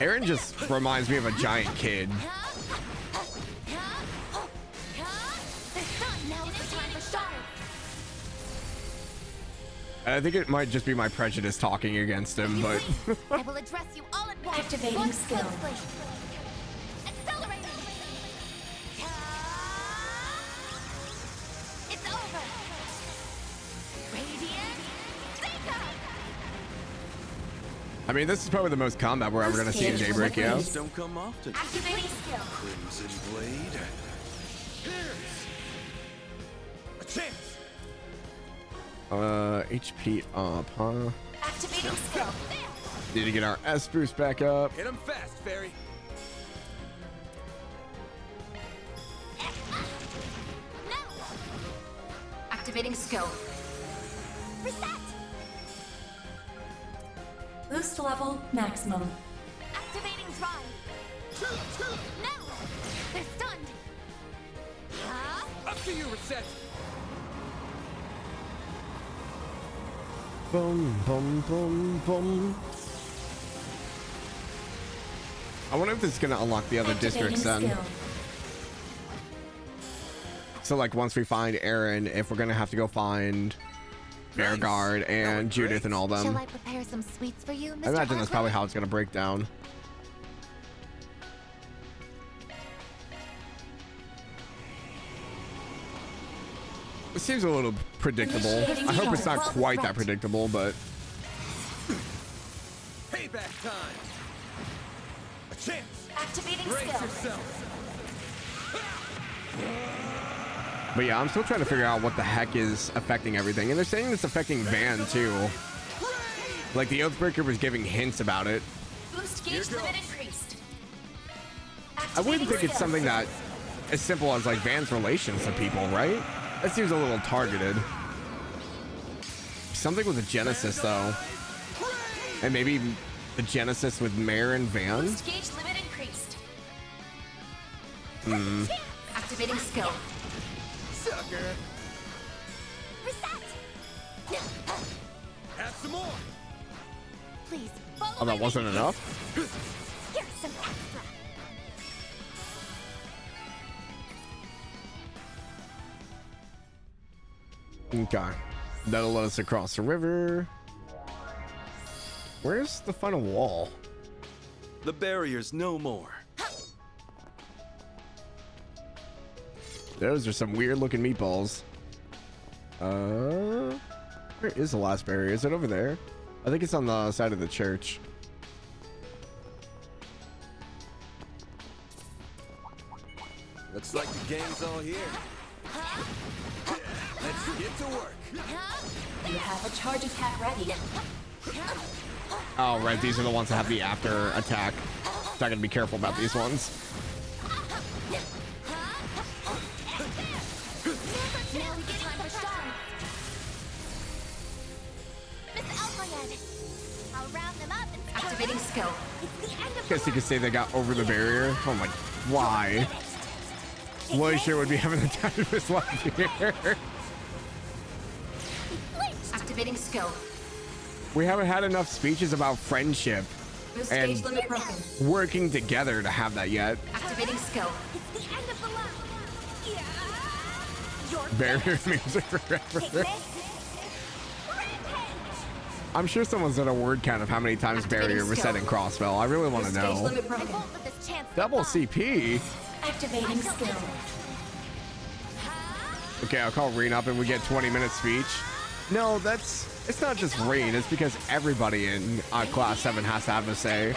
Aaron just reminds me of a giant kid. I think it might just be my prejudice talking against him, but I will address you all at once. Activating skill. Accelerating. It's over. Radiant. Seiko. I mean, this is probably the most combat we're ever gonna see in Daybreak, yeah. Don't come often. Activating skill. Crimson Blade. Here's a chance. HP up, huh? Activating skill. Need to get our S boost back up. Hit him fast, Fairy. No. Activating skill. Reset. Boost level maximum. Activating drive. No. They're stunned. Up to you, Reset. Boom, boom, boom, boom. I wonder if this is gonna unlock the other districts then. Skill. So like once we find Aaron, if we're gonna have to go find Bearguard and Judith and all Shall them. I prepare some sweets for you, Mr. I imagine that's Arkwright? probably how it's gonna break down. It seems a little predictable. I hope it's not quite that predictable, but Payback time. A chance. Activating Brace skill. yourself. yeah, I'm still trying to figure out what the heck is affecting everything. And they're saying it's affecting Van too. Like the Oathbreaker was giving hints about it. Boost gauge limit increased. I wouldn't think it's something that as simple as like Van's relations to people, right? That seems a little targeted. Something with the Genesis though. And maybe the Genesis with Mare and Van? Boost gauge limit increased. Activating skill. Sucker. Reset. Have some more. Please follow Oh, that my wasn't lead. enough? Here's some extra. Okay. That'll let us across the river. Where's the final wall? The barrier's no more. Those are some weird looking meatballs. Where is the last barrier? Is it over there? I think it's on the side of the church. Looks like the gang's all here. Let's get to work. You have a charge attack ready. Oh, right. These are the ones that have the after attack. So I gotta be careful about these ones. Activating skill. Guess you could say they got over the barrier. Oh my, why? Willie sure would be having the time of his life here. Activating skill. We haven't had enough speeches about friendship Boost and stage limit broken. working together to have that yet. Activating skill. It's the end of the line. Barrier music forever. I'm sure someone's done a word count of how many times barrier was said in Crossbell. I really want to know. Double CP. Activating skill. Okay, I'll call Rain up and we get 20-minute speech. No, it's not just Rain. It's because everybody in Class 7 has to have a say.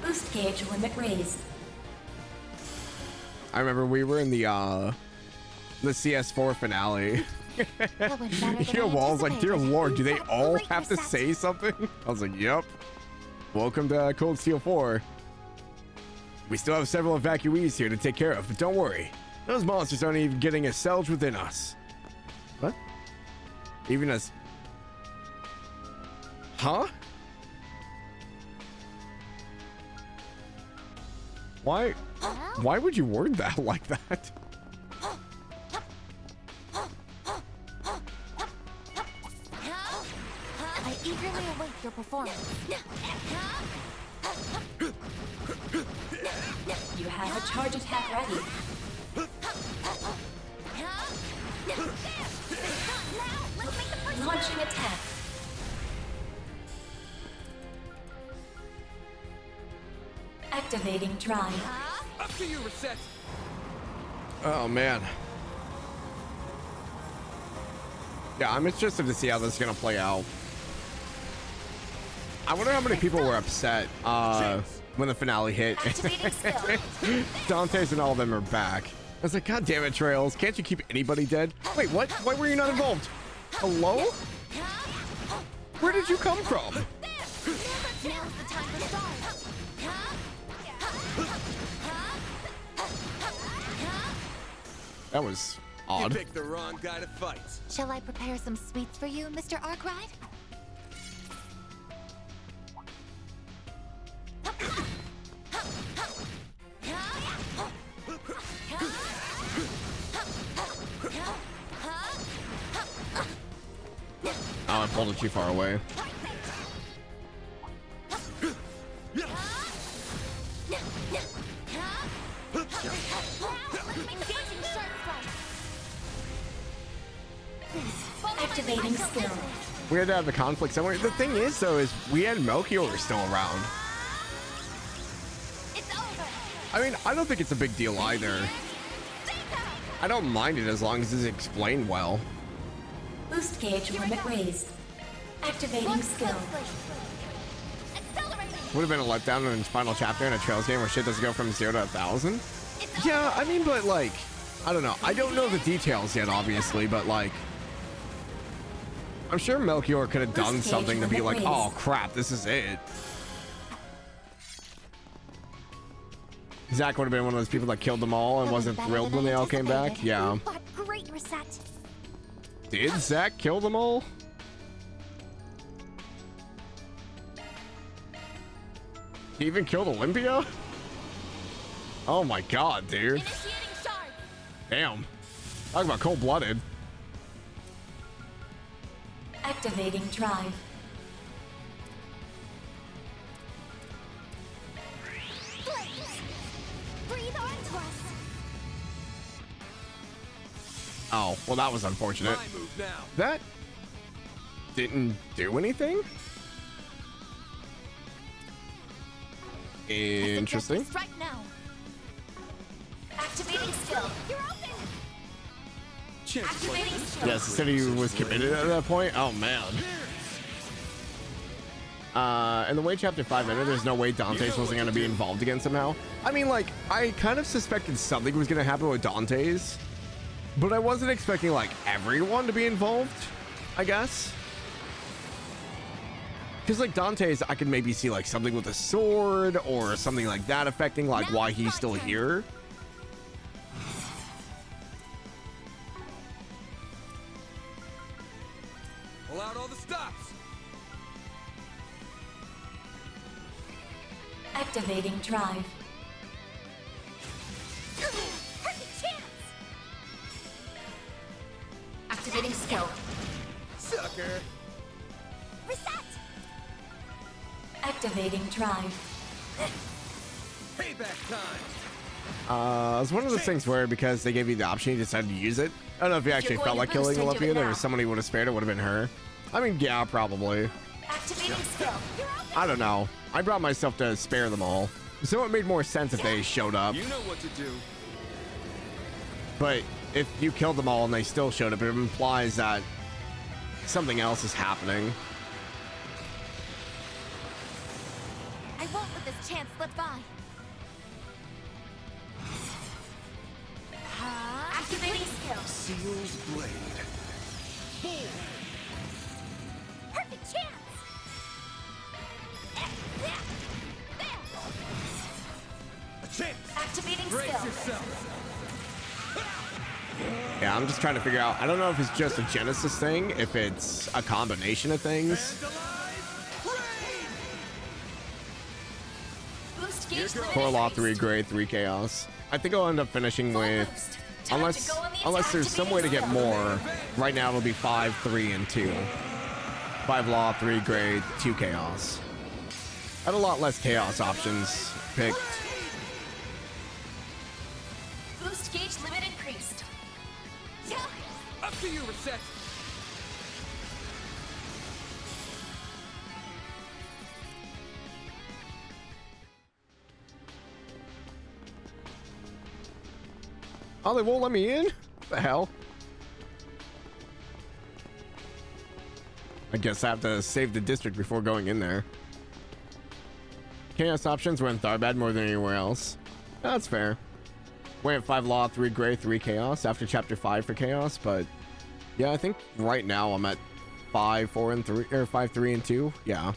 Boost gauge limit raised. I remember we were in the CS4 finale. Your Wall's like, dear Lord, do they all have to say something? I was like, yep. Welcome to Cold Steel 4. We still have several evacuees here to take care of, but don't worry. Those monsters aren't even getting assuaged within us. What? Even as... Huh? Why would you word that like that? I eagerly await your performance. You have a charge attack ready. Launching attack. Activating drive. Up to you, Reset. Oh man. Yeah, I'm interested to see how this is gonna play out. I wonder how many people were upset when the finale hit. Dante's and all of them are back. I was like, God damn it, Trails. Can't you keep anybody dead? Wait, what? Why were you not involved? Hello? Where did you come from? Now's the time to start. That was odd. You picked the wrong guy to fight. Shall I prepare some sweets for you, Mr. Arkwright? Oh, I pulled it too far away. Activating skill. We had to have the conflict somewhere. The thing is, though, is we had Melchior still around. I mean, I don't think it's a big deal either. I don't mind it as long as it's explained well. Boost gauge limit raised. Activating skill. Would have been a letdown in its final chapter in a Trails game where shit doesn't go from 0 to 1,000. Yeah, I mean, but like, I don't know. I don't know the details yet, obviously, but like, I'm sure Melchior could have done something to be like, oh crap, this is it. Zach would have been one of those people that killed them all and wasn't thrilled when they all came back. Yeah. Great reset. Did Zach kill them all? He even killed Olympia? Oh my god, dude. Damn. Talk about cold-blooded. Activating drive. Breathe onto us. Oh, well, that was unfortunate. My move now. That didn't do anything? Interesting. Right now. Activating skill. You're open. Activating skill. Yes, the city was committed at that point. Oh man. And the way chapter 5 ended, there's no way Dante's wasn't going to be involved again somehow. I mean, like, I kind of suspected something was going to happen with Dante's, but I wasn't expecting like everyone to be involved, I guess. Because like Dante's, I could maybe see like something with a sword or something like that affecting like why he's still here. Pull out all the stops. Activating drive. Perfect chance! Activating skill. Sucker. Reset! Activating drive. Payback time. It's one of those things where because they gave you the option, you decided to use it. I don't know if you actually felt like killing Olympian or if somebody would have spared it, would have been her. I mean, yeah, probably. Activating skill. I don't know. I brought myself to spare them all. So it made more sense if they showed up. You know what to do. But if you killed them all and they still showed up, it implies that something else is happening. I won't let this chance slip by. Activating skill. Seal's blade. Perfect chance! A chance. Activating Brace skill. yourself. Yeah, I'm just trying to figure out. I don't know if it's just a Genesis thing, if it's a combination of things. Boost gauge Core Law 3 Grade 3 Chaos. I think I'll end up finishing with, unless there's some way to get more. Right now it'll be 5, 3, and 2. 5 Law, 3 Grade, 2 Chaos. I had a lot less Chaos options picked. Boost gauge limit increased. Up to you, Reset. Oh, they won't let me in? What the hell? I guess I have to save the district before going in there. Chaos options were in Tharbad more than anywhere else. That's fair. Went at 5 Law, 3 Gray, 3 Chaos after Chapter 5 for Chaos, but yeah, I think right now I'm at 5, 4, and 3, or 5, 3, and 2. Yeah.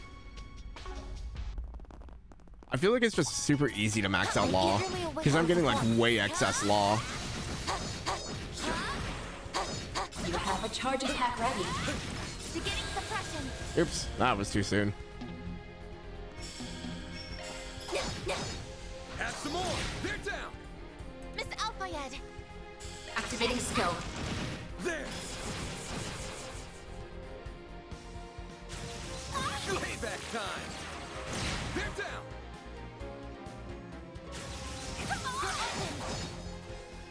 I feel like it's just super easy to max out Law because I'm getting like way excess Law. You have a charge attack ready. Beginning suppression. Oops, that was too soon. Have some more. They're down. Miss Alphayed. Activating skill. There. Payback time. They're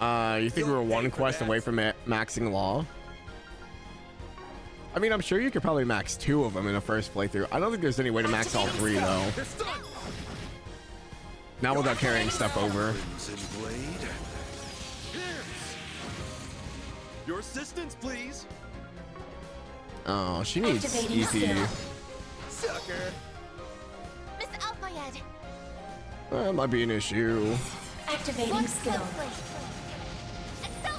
down. You think we were one quest away from maxing Law? I mean, I'm sure you could probably max 2 of them in a first playthrough. I don't think there's any way to max all 3 though. Not without carrying stuff over. Crimson blade. Your assistance, please. Oh, she needs easy. Sucker. Miss Alphayed. That might be an issue. Activating skill.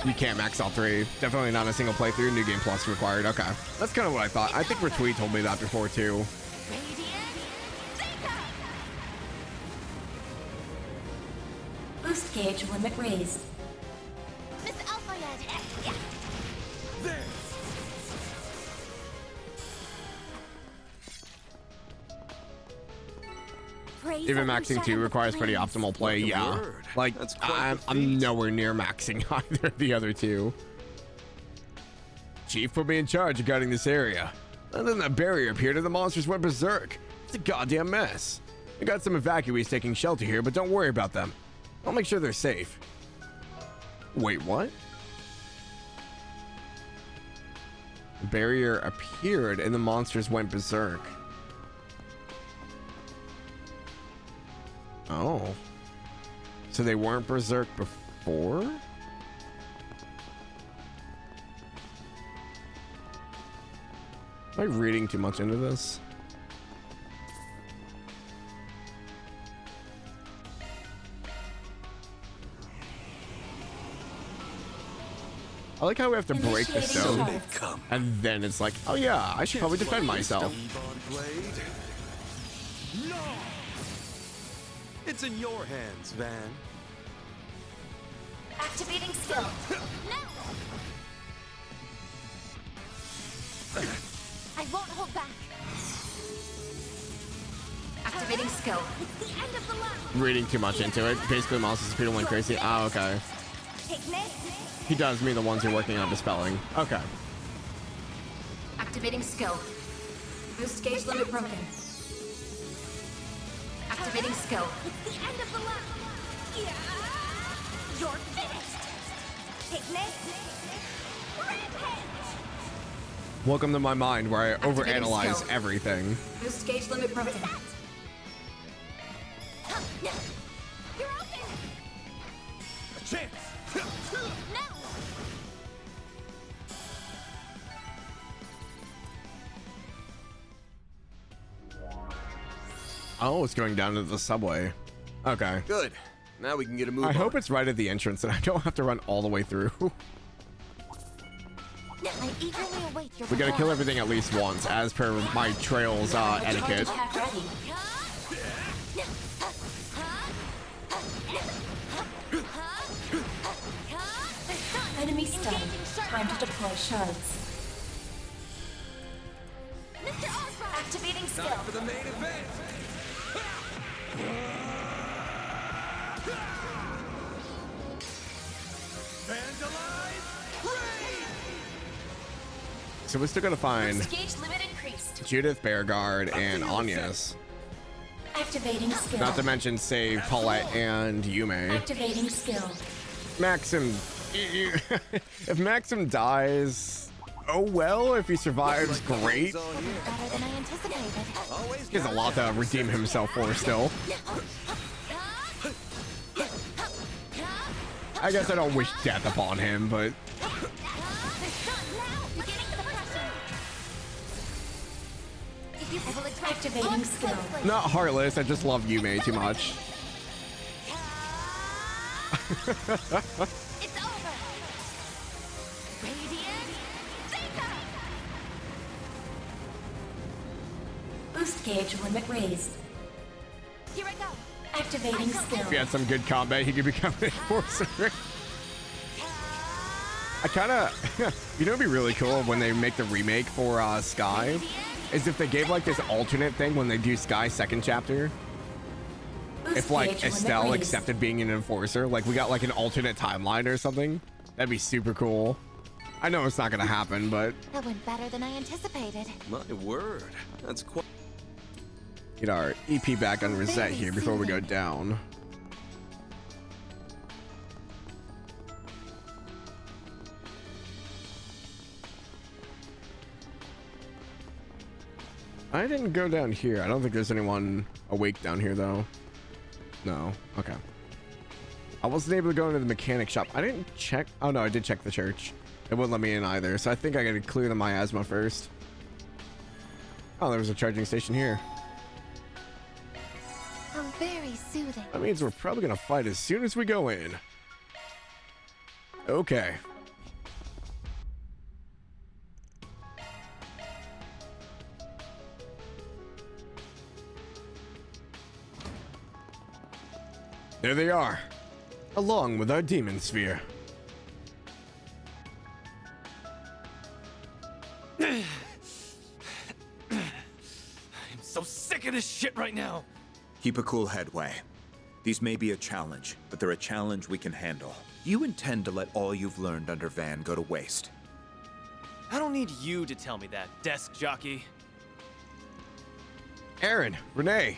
You can't max all 3. Definitely not a single playthrough. New Game Plus required. Okay. That's kind of what I thought. I think Retweet told me that before too. Boost gauge limit raised. Miss Alphayed. There. Even maxing 2 requires pretty optimal play. Yeah. Like, I'm nowhere near maxing either of the other 2. Chief put me in charge of guarding this area. And then that barrier appeared and the monsters went berserk. It's a goddamn mess. I got some evacuees taking shelter here, but don't worry about them. I'll make sure they're safe. Wait, what? The barrier appeared and the monsters went berserk. Oh. So they weren't berserk before? Am I reading too much into this? I like how we have to break the stone, and then it's like, oh yeah, I should probably defend myself. No! It's in your hands, Van. Activating skill. I won't hold back. Activating skill. It's the end of the line. Reading too much into it. Basically, Monster Speeder went crazy. Oh, okay. Take this. He does mean the ones who are working on dispelling. Okay. Activating skill. Boost gauge limit broken. Activating skill. It's the end of the line. Yeah. You're finished. Take this. Rampage. Welcome to my mind where I Activating overanalyze skill. everything. Boost gauge limit broken. You're open. A chance! No. Oh, it's going down to the subway. Okay. Good. Now we can get a move I on. hope it's right at the entrance and I don't have to run all the way through. I eagerly await your We gotta kill performance. everything at least once, as per my trail's etiquette. Attack ready. Enemy stunned. Time to deploy shards. Mr. Osborne. Activating skill. Time for the main event! Vandalize! Raid! So we're still gonna find Boost gauge limit increased. Judith, Bearguard, and Anya's. Activating skill. Not to mention save Paulette and Yume. Activating skill. Maxim, if Maxim dies, oh well. If he survives, great. Better than I anticipated. He has a lot to redeem himself for still. I guess I don't wish death upon him, but Activating skill. not heartless. I just love Yume too much. It's over. Radiant Zeta. Boost gauge limit raised. Here I go. Activating skill. If he had some good combat, he could become an enforcer. I kind of, you know, it'd be really cool when they make the remake for Sky, is if they gave like this alternate thing when they do Sky second chapter. If like Estelle accepted being an enforcer, like we got like an alternate timeline or something, that'd be super cool. I know it's not gonna happen, but That went better than I anticipated. My word, that's quite. get our EP back on Rosette here before we go down. I didn't go down here. I don't think there's anyone awake down here though. No. Okay. I wasn't able to go into the mechanic shop. I didn't check. Oh no, I did check the church. It wouldn't let me in either. So I think I gotta clear the miasma first. Oh, there was a charging station here. How very soothing. That means we're probably gonna fight as soon as we go in. Okay. There they are, along with our demon sphere. I'm so sick of this shit right now. Keep a cool head, Wei. These may be a challenge, but they're a challenge we can handle. Do you intend to let all you've learned under Van go to waste? I don't need you to tell me that, desk jockey. Aaron, Renee.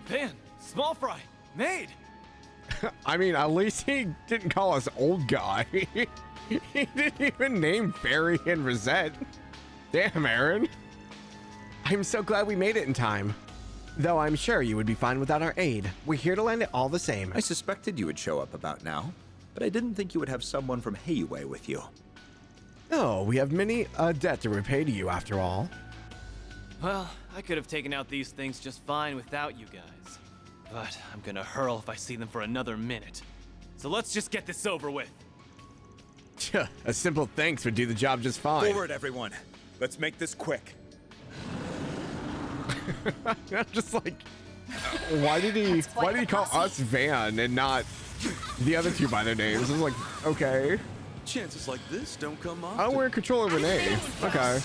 Van, small fry, made. I mean, at least he didn't call us old guy. He didn't even name Barry and Rosette. Damn, Aaron. I'm so glad we made it in time. Though I'm sure you would be fine without our aid. We're here to land it all the same. I suspected you would show up about now, but I didn't think you would have someone from Heiyue with you. No, we have many a debt to repay to you after all. Well, I could have taken out these things just fine without you guys. But I'm gonna hurl if I see them for another minute. So let's just get this over with. A simple thanks would do the job just fine. Forward, everyone. Let's make this quick. I'm just like, why did he call us Van and not the other two by their names? I was like, okay. Chances like this don't come often. Oh, we're in control of Renee. Okay.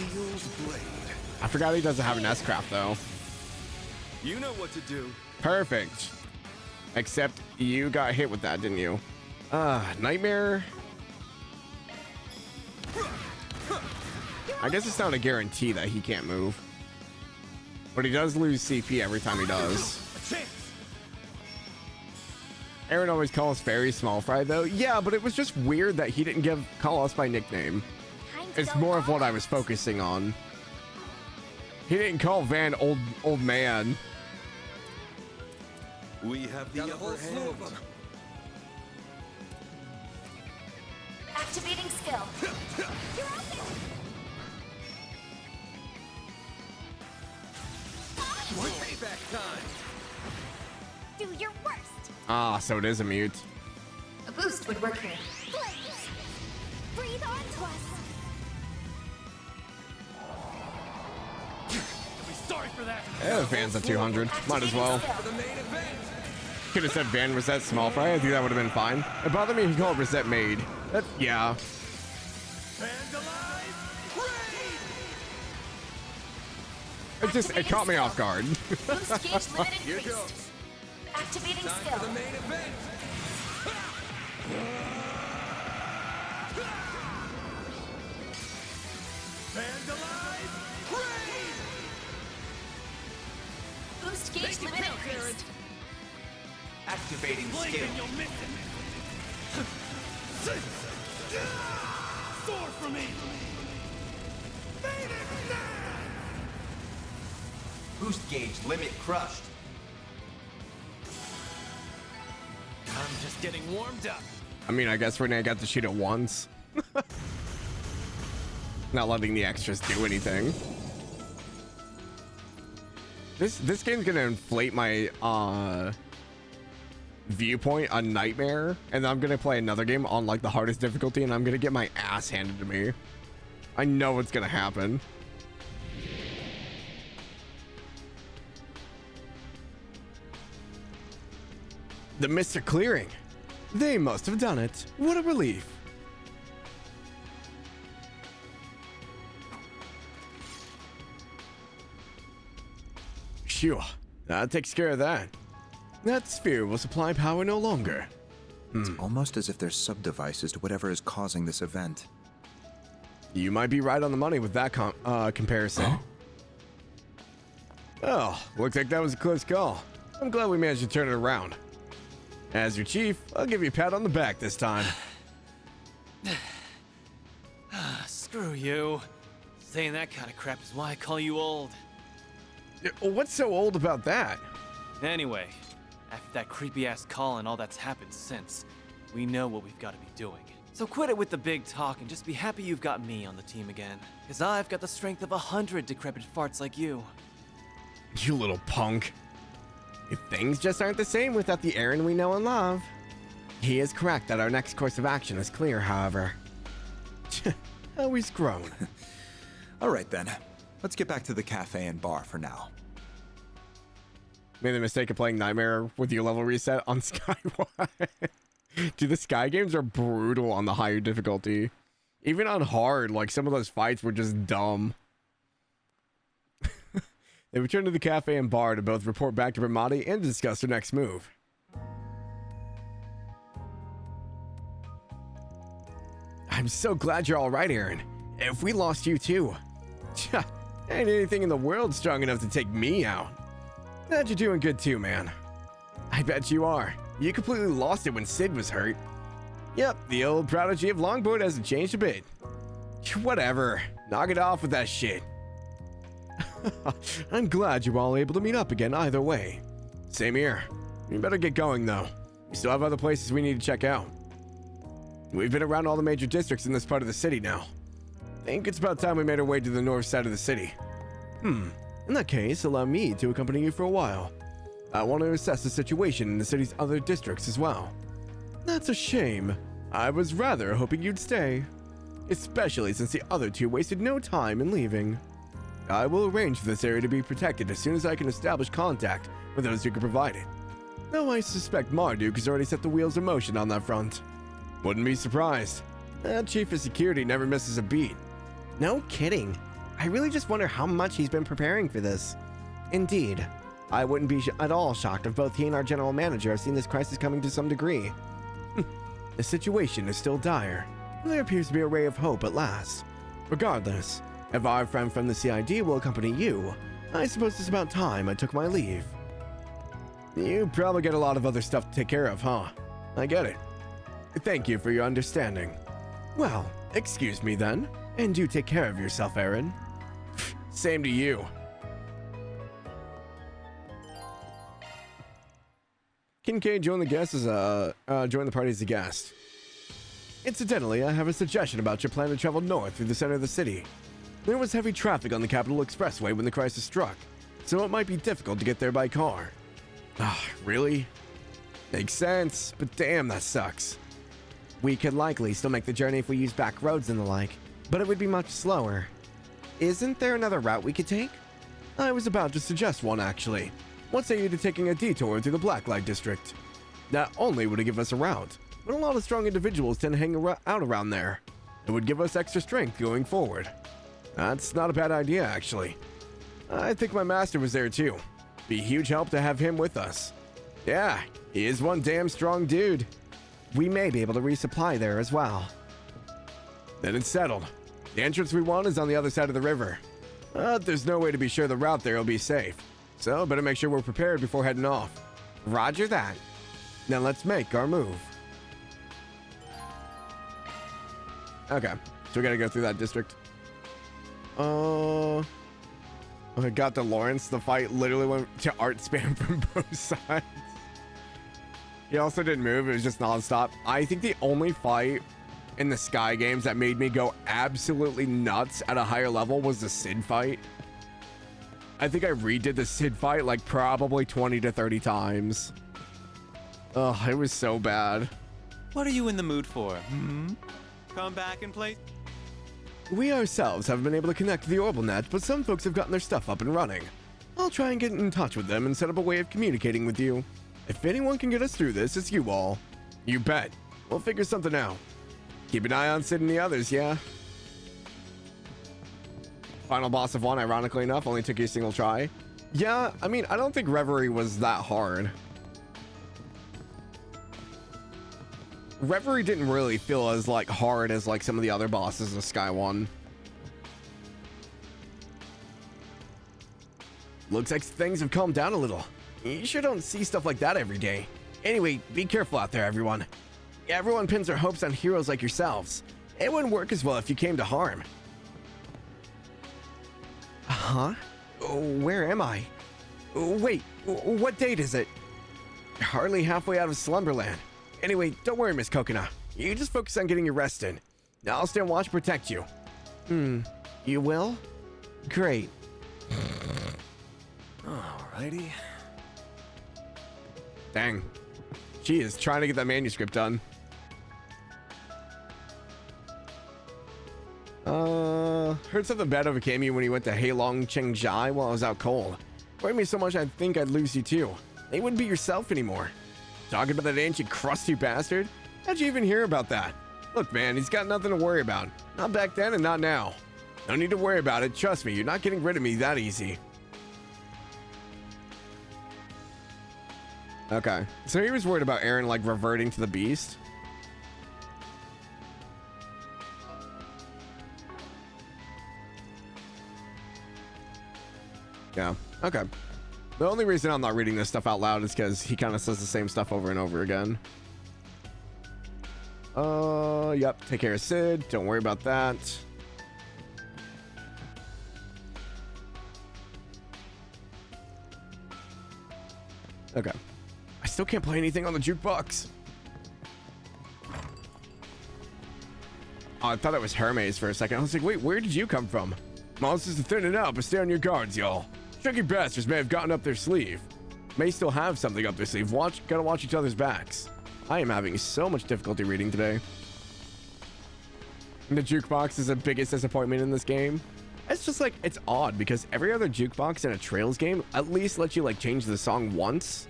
I forgot he doesn't have an S-Craft though. You know what to do. Perfect. Except you got hit with that, didn't you? Nightmare. I guess it's not a guarantee that he can't move. But he does lose CP every time he does. Aaron always calls Fairy Small Fry though. Yeah, but it was just weird that he didn't call us by nickname. It's more of what I was focusing on. He didn't call Van old man. We have the upper hand. Activating skill. Payback time. Do your worst. Ah, so it is a mute. A boost would work here. Blaze. Breathe onto us. You'll be sorry for that. Yeah, Van's at 200. Might as well. For the main event. Could have said Van Reset Small Fry. I think that would have been fine. It bothered me he called Reset Maid. That, yeah. It caught me off guard. Boost gauge limit increased. Activating Time skill. for the main event. Fans alive. Raid. Boost gauge limit increased. Activating Blink skill. and you'll miss it. Soar for me. Boost gauge limit crushed. I'm just getting warmed up. I mean, I guess Renee got to shoot it once. Not letting the extras do anything. This game's gonna inflate my viewpoint on Nightmare, and then I'm gonna play another game on like the hardest difficulty, and I'm gonna get my ass handed to me. I know what's gonna happen. The mists are clearing. They must have done it. What a relief. Phew, that takes care of that. That sphere will supply power no longer. It's almost as if there's sub-devices to whatever is causing this event. You might be right on the money with that comparison. Huh? Oh, looks like that was a close call. I'm glad we managed to turn it around. As your chief, I'll give you a pat on the back this time. Screw you. Saying that kind of crap is why I call you old. What's so old about that? Anyway, after that creepy-ass call and all that's happened since, we know what we've got to be doing. So quit it with the big talk and just be happy you've got me on the team again. Because I've got the strength of 100 decrepit farts like you. You little punk. Things just aren't the same without the Aaron we know and love. He is correct that our next course of action is clear, however. How he's grown. All right then, let's get back to the cafe and bar for now. Made the mistake of playing Nightmare with your level reset on Skywise. Dude, the Sky games are brutal on the higher difficulty. Even on hard, like some of those fights were just dumb. They return to the cafe and bar to both report back to Bramati and discuss their next move. I'm so glad you're all right, Aaron. If we lost you too, ain't anything in the world strong enough to take me out. Glad you're doing good too, man. I bet you are. You completely lost it when Sid was hurt. Yep, the old prodigy of longboard hasn't changed a bit. Whatever, knock it off with that shit. I'm glad you're all able to meet up again either way. Same here. We better get going though. We still have other places we need to check out. We've been around all the major districts in this part of the city now. Think it's about time we made our way to the north side of the city. In that case, allow me to accompany you for a while. I want to assess the situation in the city's other districts as well. That's a shame. I was rather hoping you'd stay. Especially since the other two wasted no time in leaving. I will arrange for this area to be protected as soon as I can establish contact with those who can provide it. Though I suspect Marduk has already set the wheels in motion on that front. Wouldn't be surprised. That chief of security never misses a beat. No kidding. I really just wonder how much he's been preparing for this. Indeed, I wouldn't be at all shocked if both he and our general manager have seen this crisis coming to some degree. The situation is still dire. There appears to be a ray of hope at last. Regardless, if our friend from the CID will accompany you, I suppose it's about time I took my leave. You probably got a lot of other stuff to take care of, huh? I get it. Thank you for your understanding. Well, excuse me then, and do take care of yourself, Aaron. Same to you. Kincaid joined the party as a guest. Incidentally, I have a suggestion about your plan to travel north through the center of the city. There was heavy traffic on the Capital Expressway when the crisis struck, so it might be difficult to get there by car. Ah, really? Makes sense, but damn, that sucks. We could likely still make the journey if we use back roads and the like, but it would be much slower. Isn't there another route we could take? I was about to suggest one, actually. What say you to taking a detour through the Blacklight District? Not only would it give us a route, but a lot of strong individuals tend to hang out around there. It would give us extra strength going forward. That's not a bad idea, actually. I think my master was there too. Be a huge help to have him with us. Yeah, he is one damn strong dude. We may be able to resupply there as well. Then it's settled. The entrance we want is on the other side of the river. There's no way to be sure the route there will be safe. So better make sure we're prepared before heading off. Roger that. Now let's make our move. Okay, so we gotta go through that district. I got to Lawrence. The fight literally went to art spam from both sides. He also didn't move. It was just nonstop. I think the only fight in the Sky games that made me go absolutely nuts at a higher level was the Sid fight. I think I redid the Sid fight like probably 20 to 30 times. Oh, it was so bad. What are you in the mood for? Come back and play. We ourselves haven't been able to connect to the OrbitalNet, but some folks have gotten their stuff up and running. I'll try and get in touch with them and set up a way of communicating with you. If anyone can get us through this, it's you all. You bet. We'll figure something out. Keep an eye on Sid and the others, yeah? Final boss of one, ironically enough, only took you a single try. Yeah, I mean, I don't think Reverie was that hard. Reverie didn't really feel as like hard as like some of the other bosses of Sky 1. Looks like things have calmed down a little. You sure don't see stuff like that every day. Anyway, be careful out there, everyone. Everyone pins their hopes on heroes like yourselves. It wouldn't work as well if you came to harm. Huh? Where am I? Wait, what date is it? Hardly halfway out of Slumberland. Anyway, don't worry, Miss Coconut. You just focus on getting your rest in. Now I'll stand watch and protect you. You will? Great. Alrighty. Dang. She is trying to get that manuscript done. Heard something bad overcame you when you went to Heilong Chengjai while I was out cold. Worried me so much I'd think I'd lose you too. You wouldn't be yourself anymore. Talking about that ancient crusty bastard? How'd you even hear about that? Look, man, he's got nothing to worry about. Not back then and not now. No need to worry about it. Trust me, you're not getting rid of me that easy. Okay, so he was worried about Aaron like reverting to the beast. Yeah, okay. The only reason I'm not reading this stuff out loud is because he kind of says the same stuff over and over again. Yep, take care of Sid. Don't worry about that. Okay. I still can't play anything on the jukebox. Oh, I thought it was Hermes for a second. I was like, wait, where did you come from? Monsters are thinning out, but stay on your guards, y'all. Tricky bastards may have gotten up their sleeve. May still have something up their sleeve. Gotta watch each other's backs. I am having so much difficulty reading today. The jukebox is the biggest disappointment in this game. It's just like, it's odd because every other jukebox in a Trails game at least lets you like change the song once.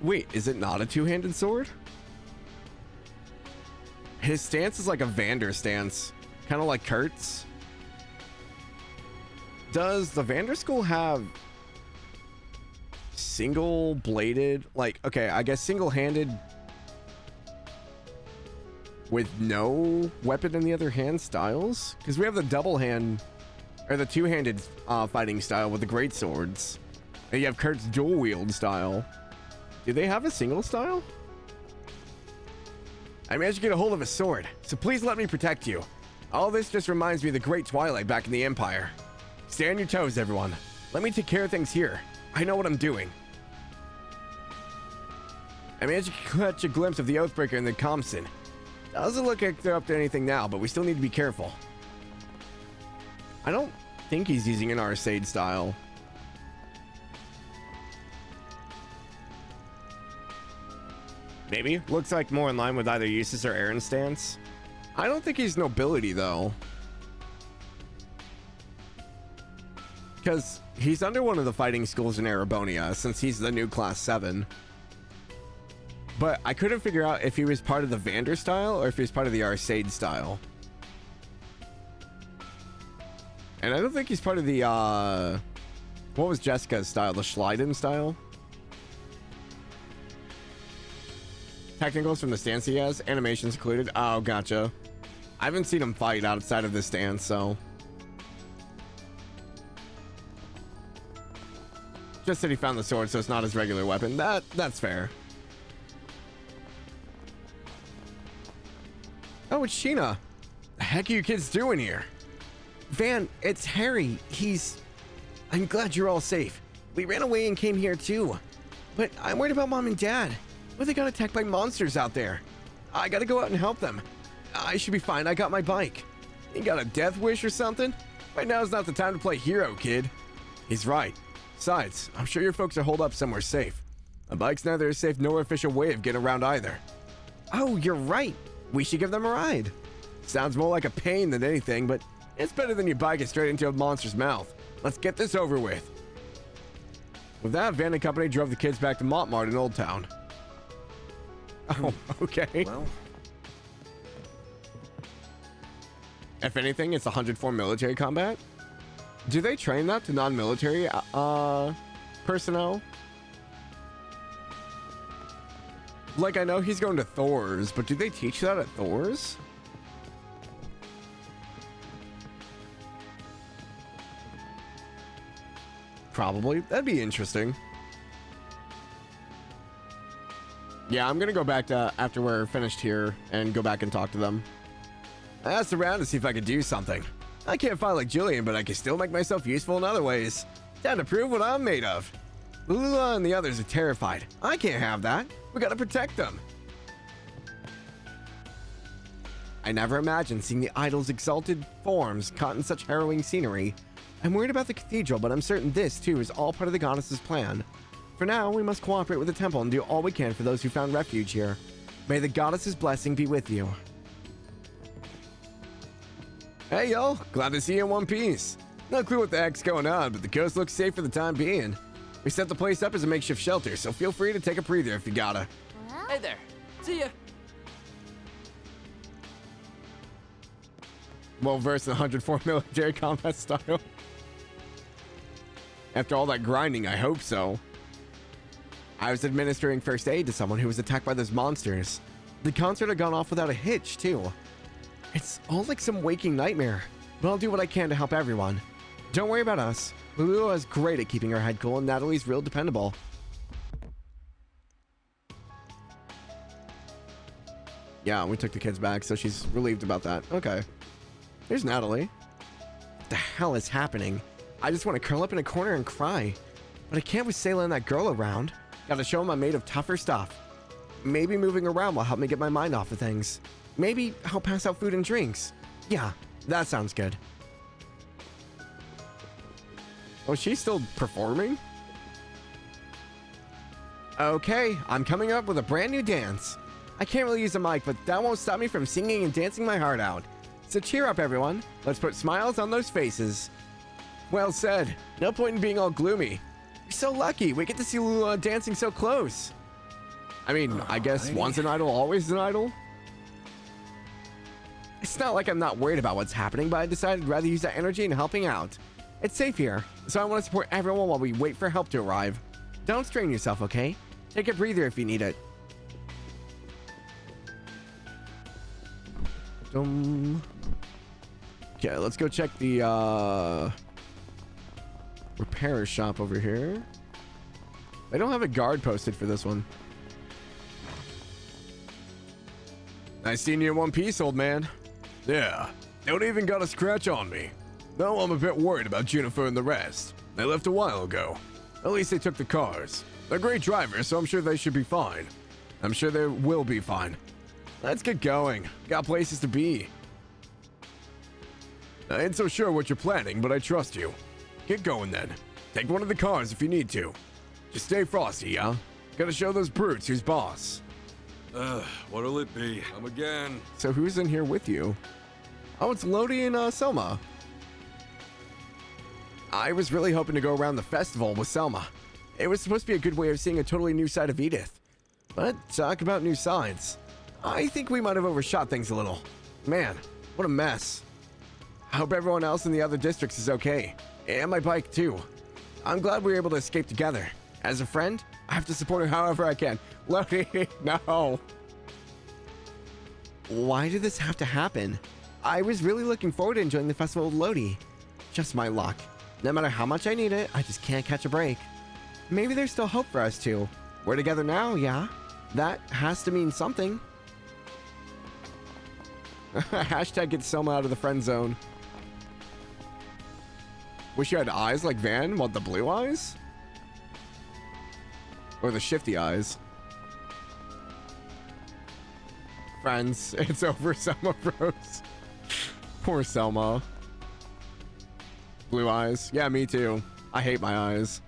Wait, is it not a two-handed sword? His stance is like a Vander stance, kind of like Kurt's. Does the Vander School have single-bladed, like, okay, I guess single-handed with no weapon in the other hand styles? Because we have the double hand, or the two-handed fighting style with the great swords. And you have Kurt's dual wield style. Do they have a single style? I managed to get a hold of a sword, so please let me protect you. All this just reminds me of the Great Twilight back in the Empire. Stay on your toes, everyone. Let me take care of things here. I know what I'm doing. I managed to catch a glimpse of the Oathbreaker in the Compson. Doesn't look like they're up to anything now, but we still need to be careful. I don't think he's using an Arcade style. Maybe. Looks like more in line with either Eustace or Aaron's stance. I don't think he's nobility, though. Because he's under one of the fighting schools in Erebonia, since he's the new Class 7. But I couldn't figure out if he was part of the Vander style or if he was part of the Arcade style. And I don't think he's part of the, what was Jessica's style? The Schleiden style? Technicals from the stance he has, animations included. Oh, gotcha. I haven't seen him fight outside of this stance, so. Just that he found the sword, so it's not his regular weapon. That's fair. Oh, it's Sheena. The heck are you kids doing here? Van, it's Harry. I'm glad you're all safe. We ran away and came here too. But I'm worried about Mom and Dad. What if they got attacked by monsters out there? I gotta go out and help them. I should be fine. I got my bike. You got a death wish or something? Right now is not the time to play hero, kid. He's right. Besides, I'm sure your folks are holed up somewhere safe. A bike's neither a safe nor official way of getting around either. Oh, you're right. We should give them a ride. Sounds more like a pain than anything, but it's better than you biking straight into a monster's mouth. Let's get this over with. With that, Van and company drove the kids back to Montmartre in Old Town. Oh, okay. Well, if anything, it's 104 military combat. Do they train that to non-military personnel? Like, I know he's going to Thor's, but do they teach that at Thor's? Probably. That'd be interesting. Yeah, I'm gonna go back to after we're finished here and go back and talk to them. I asked around to see if I could do something. I can't fight like Jillian, but I can still make myself useful in other ways. Time to prove what I'm made of. Lula and the others are terrified. I can't have that. We gotta protect them. I never imagined seeing the idol's exalted forms caught in such harrowing scenery. I'm worried about the cathedral, but I'm certain this, too, is all part of the goddess's plan. For now, we must cooperate with the temple and do all we can for those who found refuge here. May the goddess's blessing be with you. Hey, y'all. Glad to see you in one piece. No clue what the heck's going on, but the coast looks safe for the time being. We set the place up as a makeshift shelter, so feel free to take a breather if you gotta. Hey there. See ya. Well versed in 104 military combat style. After all that grinding, I hope so. I was administering first aid to someone who was attacked by those monsters. The concert had gone off without a hitch, too. It's all like some waking nightmare, but I'll do what I can to help everyone. Don't worry about us. Lulu is great at keeping her head cool, and Natalie's real dependable. Yeah, we took the kids back, so she's relieved about that. Okay. There's Natalie. What the hell is happening? I just want to curl up in a corner and cry. But I can't with Sayla and that girl around. Gotta show them I'm made of tougher stuff. Maybe moving around will help me get my mind off of things. Maybe I'll pass out food and drinks. Yeah, that sounds good. Oh, she's still performing? Okay, I'm coming up with a brand new dance. I can't really use a mic, but that won't stop me from singing and dancing my heart out. So cheer up, everyone. Let's put smiles on those faces. Well said. No point in being all gloomy. You're so lucky. We get to see Lula dancing so close. I mean, I guess once an idol, always an idol. It's not like I'm not worried about what's happening, but I decided I'd rather use that energy in helping out. It's safe here, so I want to support everyone while we wait for help to arrive. Don't strain yourself, okay? Take a breather if you need it. Okay, let's go check the repair shop over here. They don't have a guard posted for this one. Nice seeing you in one piece, old man. Yeah, don't even got a scratch on me. Though I'm a bit worried about Juniper and the rest. They left a while ago. At least they took the cars. They're great drivers, so I'm sure they should be fine. I'm sure they will be fine. Let's get going. Got places to be. I ain't so sure what you're planning, but I trust you. Get going then. Take one of the cars if you need to. Just stay frosty, yeah? Gotta show those brutes who's boss. What'll it be? Come again. So who's in here with you? Oh, it's Lodi and Selma. I was really hoping to go around the festival with Selma. It was supposed to be a good way of seeing a totally new side of Edith. But talk about new sides. I think we might have overshot things a little. Man, what a mess. I hope everyone else in the other districts is okay. And my bike too. I'm glad we were able to escape together. As a friend, I have to support her however I can. Lodi, no. Why did this have to happen? I was really looking forward to enjoying the festival with Lodi. Just my luck. No matter how much I need it, I just can't catch a break. Maybe there's still hope for us two. We're together now, yeah? That has to mean something. Hashtag get Selma out of the friend zone. Wish you had eyes like Van. What, the blue eyes? Or the shifty eyes? Friends, it's over, Selma Bros. Poor Selma. Blue eyes. Yeah, me too. I hate my eyes.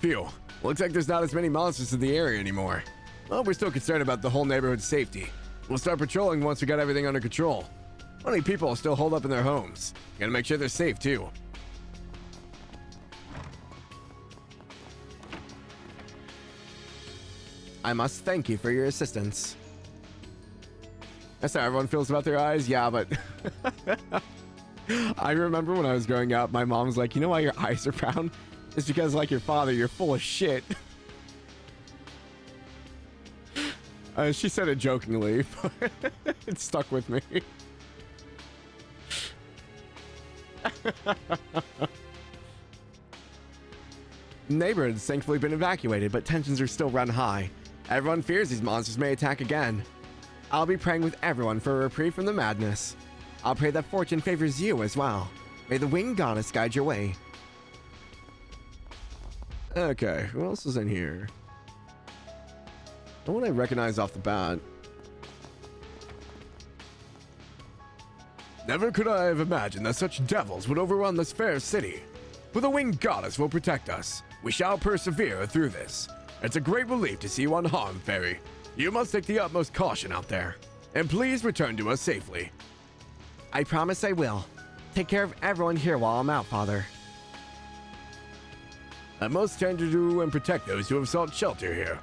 Phew. Looks like there's not as many monsters in the area anymore. Well, we're still concerned about the whole neighborhood's safety. We'll start patrolling once we got everything under control. Plenty of people still hold up in their homes. Gotta make sure they're safe, too. I must thank you for your assistance. That's how everyone feels about their eyes. Yeah, but I remember when I was growing up, my mom was like, you know why your eyes are brown? It's because, like your father, you're full of shit. She said it jokingly, but it stuck with me. Neighborhood's thankfully been evacuated, but tensions are still run high. Everyone fears these monsters may attack again. I'll be praying with everyone for a reprieve from the madness. I'll pray that fortune favors you as well. May the winged goddess guide your way. Okay, who else is in here? No one I recognize off the bat. Never could I have imagined that such devils would overrun this fair city. But the winged goddess will protect us. We shall persevere through this. It's a great relief to see you unharmed, Fairy. You must take the utmost caution out there. And please return to us safely. I promise I will. Take care of everyone here while I'm out, Father. I must tend to and protect those who have sought shelter here.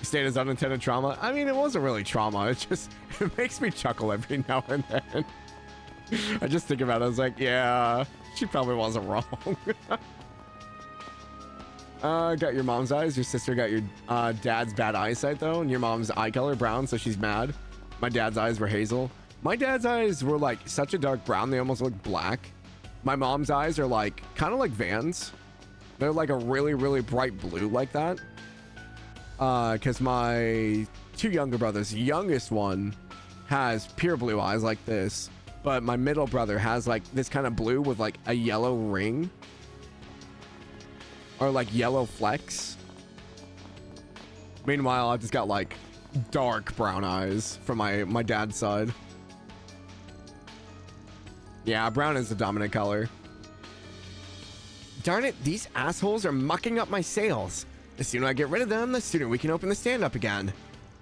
State as unintended trauma. I mean, it wasn't really trauma. It just it makes me chuckle every now and then. I just think about it. I was like, yeah, she probably wasn't wrong. Got your mom's eyes. Your sister got your dad's bad eyesight, though. And your mom's eye color brown, so she's mad. My dad's eyes were hazel. My dad's eyes were like such a dark brown. They almost look black. My mom's eyes are like kind of like Van's. They're like a really, really bright blue like that. Because my two younger brothers, the youngest one has pure blue eyes like this, but my middle brother has like this kind of blue with like a yellow ring or like yellow flecks. Meanwhile, I've just got like dark brown eyes from my dad's side. Yeah, brown is the dominant color. Darn it, these assholes are mucking up my sales. The sooner I get rid of them, the sooner we can open the stand up again.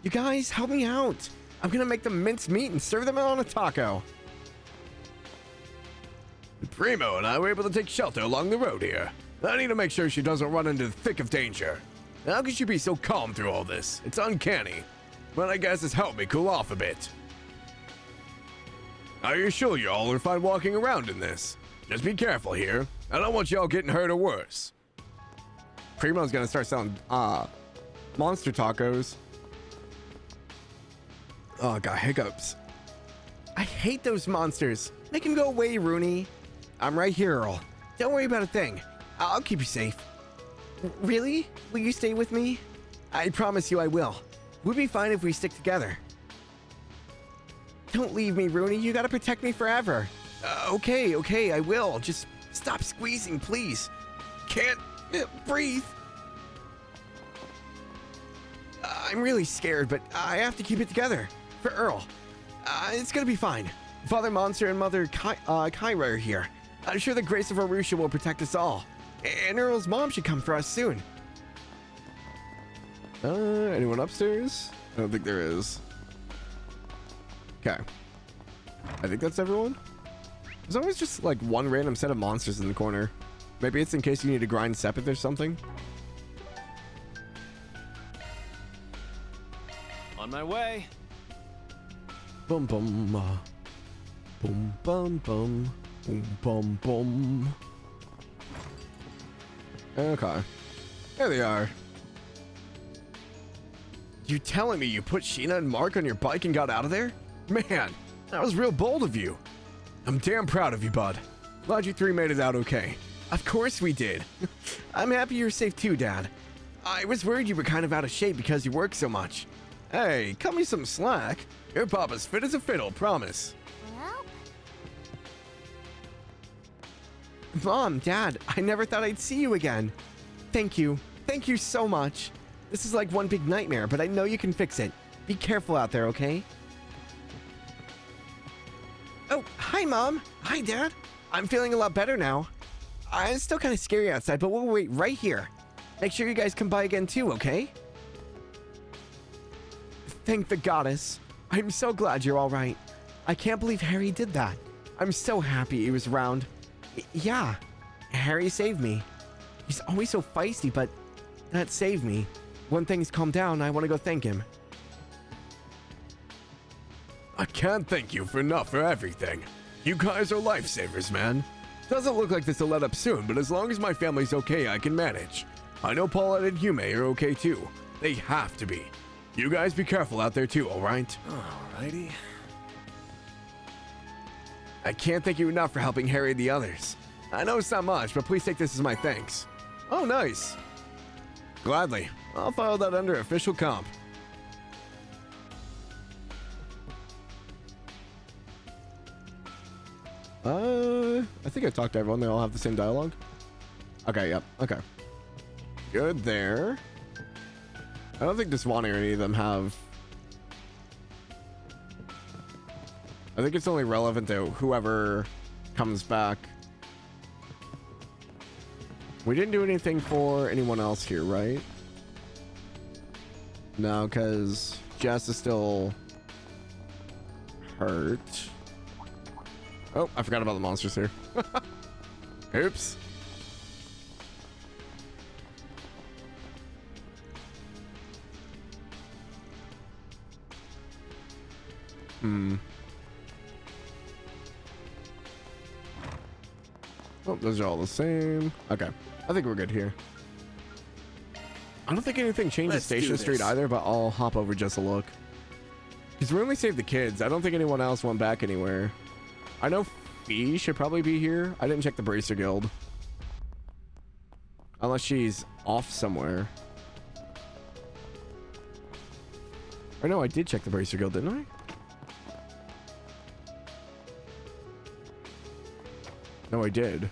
You guys, help me out. I'm gonna make them minced meat and serve them on a taco. Primo and I were able to take shelter along the road here. I need to make sure she doesn't run into the thick of danger. How could she be so calm through all this? It's uncanny. But I guess it's helped me cool off a bit. Are you sure you all are fine walking around in this? Just be careful here. I don't want y'all getting hurt or worse. Primo's gonna start selling monster tacos. Oh, got hiccups. I hate those monsters. Make them go away, Rooney. I'm right here, Earl. Don't worry about a thing. I'll keep you safe. Really? Will you stay with me? I promise you I will. We'll be fine if we stick together. Don't leave me, Rooney. You gotta protect me forever. Okay, I will. Just stop squeezing, please. Can't breathe. I'm really scared, but I have to keep it together. For Earl. It's gonna be fine. Father Monster and Mother Kyra are here. I'm sure the grace of Arusha will protect us all. And Earl's mom should come for us soon. Anyone upstairs? I don't think there is. Okay. I think that's everyone. There's always just like one random set of monsters in the corner. Maybe it's in case you need to grind Sepith or something. On my way. Boom, boom. Boom, bum, bum. Boom, bum, bum. Okay. There they are. You telling me you put Sheena and Mark on your bike and got out of there? Man, that was real bold of you. I'm damn proud of you, bud. Glad you three made it out okay. Of course we did. I'm happy you're safe too, Dad. I was worried you were kind of out of shape because you work so much. Hey, cut me some slack. Your papa's fit as a fiddle, promise. Mom, Dad, I never thought I'd see you again. Thank you. Thank you so much. This is like one big nightmare, but I know you can fix it. Be careful out there, okay? Oh, hi, Mom. Hi, Dad. I'm feeling a lot better now. It's still kind of scary outside, but we'll wait right here. Make sure you guys come by again too, okay? Thank the goddess. I'm so glad you're all right. I can't believe Harry did that. I'm so happy he was around. Yeah, Harry saved me. He's always so feisty, but that saved me. When things calm down, I want to go thank him. I can't thank you enough for everything. You guys are lifesavers, man. Doesn't look like this will let up soon, but as long as my family's okay, I can manage. I know Paulette and Yume are okay too. They have to be. You guys be careful out there too, alright? Alrighty. I can't thank you enough for helping Harry and the others. I know it's not much, but please take this as my thanks. Oh, nice. Gladly. I'll file that under official comp. I think I talked to everyone. They all have the same dialogue. Okay, yep. Okay. Good there. I don't think Deswani or any of them have. I think it's only relevant to whoever comes back. We didn't do anything for anyone else here, right? No, because Jess is still hurt. Oh, I forgot about the monsters here. Oops. Oh, those are all the same. Okay. I think we're good here. I don't think anything changes Station Street either, but I'll hop over just a look. Because we only saved the kids. I don't think anyone else went back anywhere. I know Fee should probably be here. I didn't check the Bracer Guild. Unless she's off somewhere. Or no, I did check the Bracer Guild, didn't I? No, I did.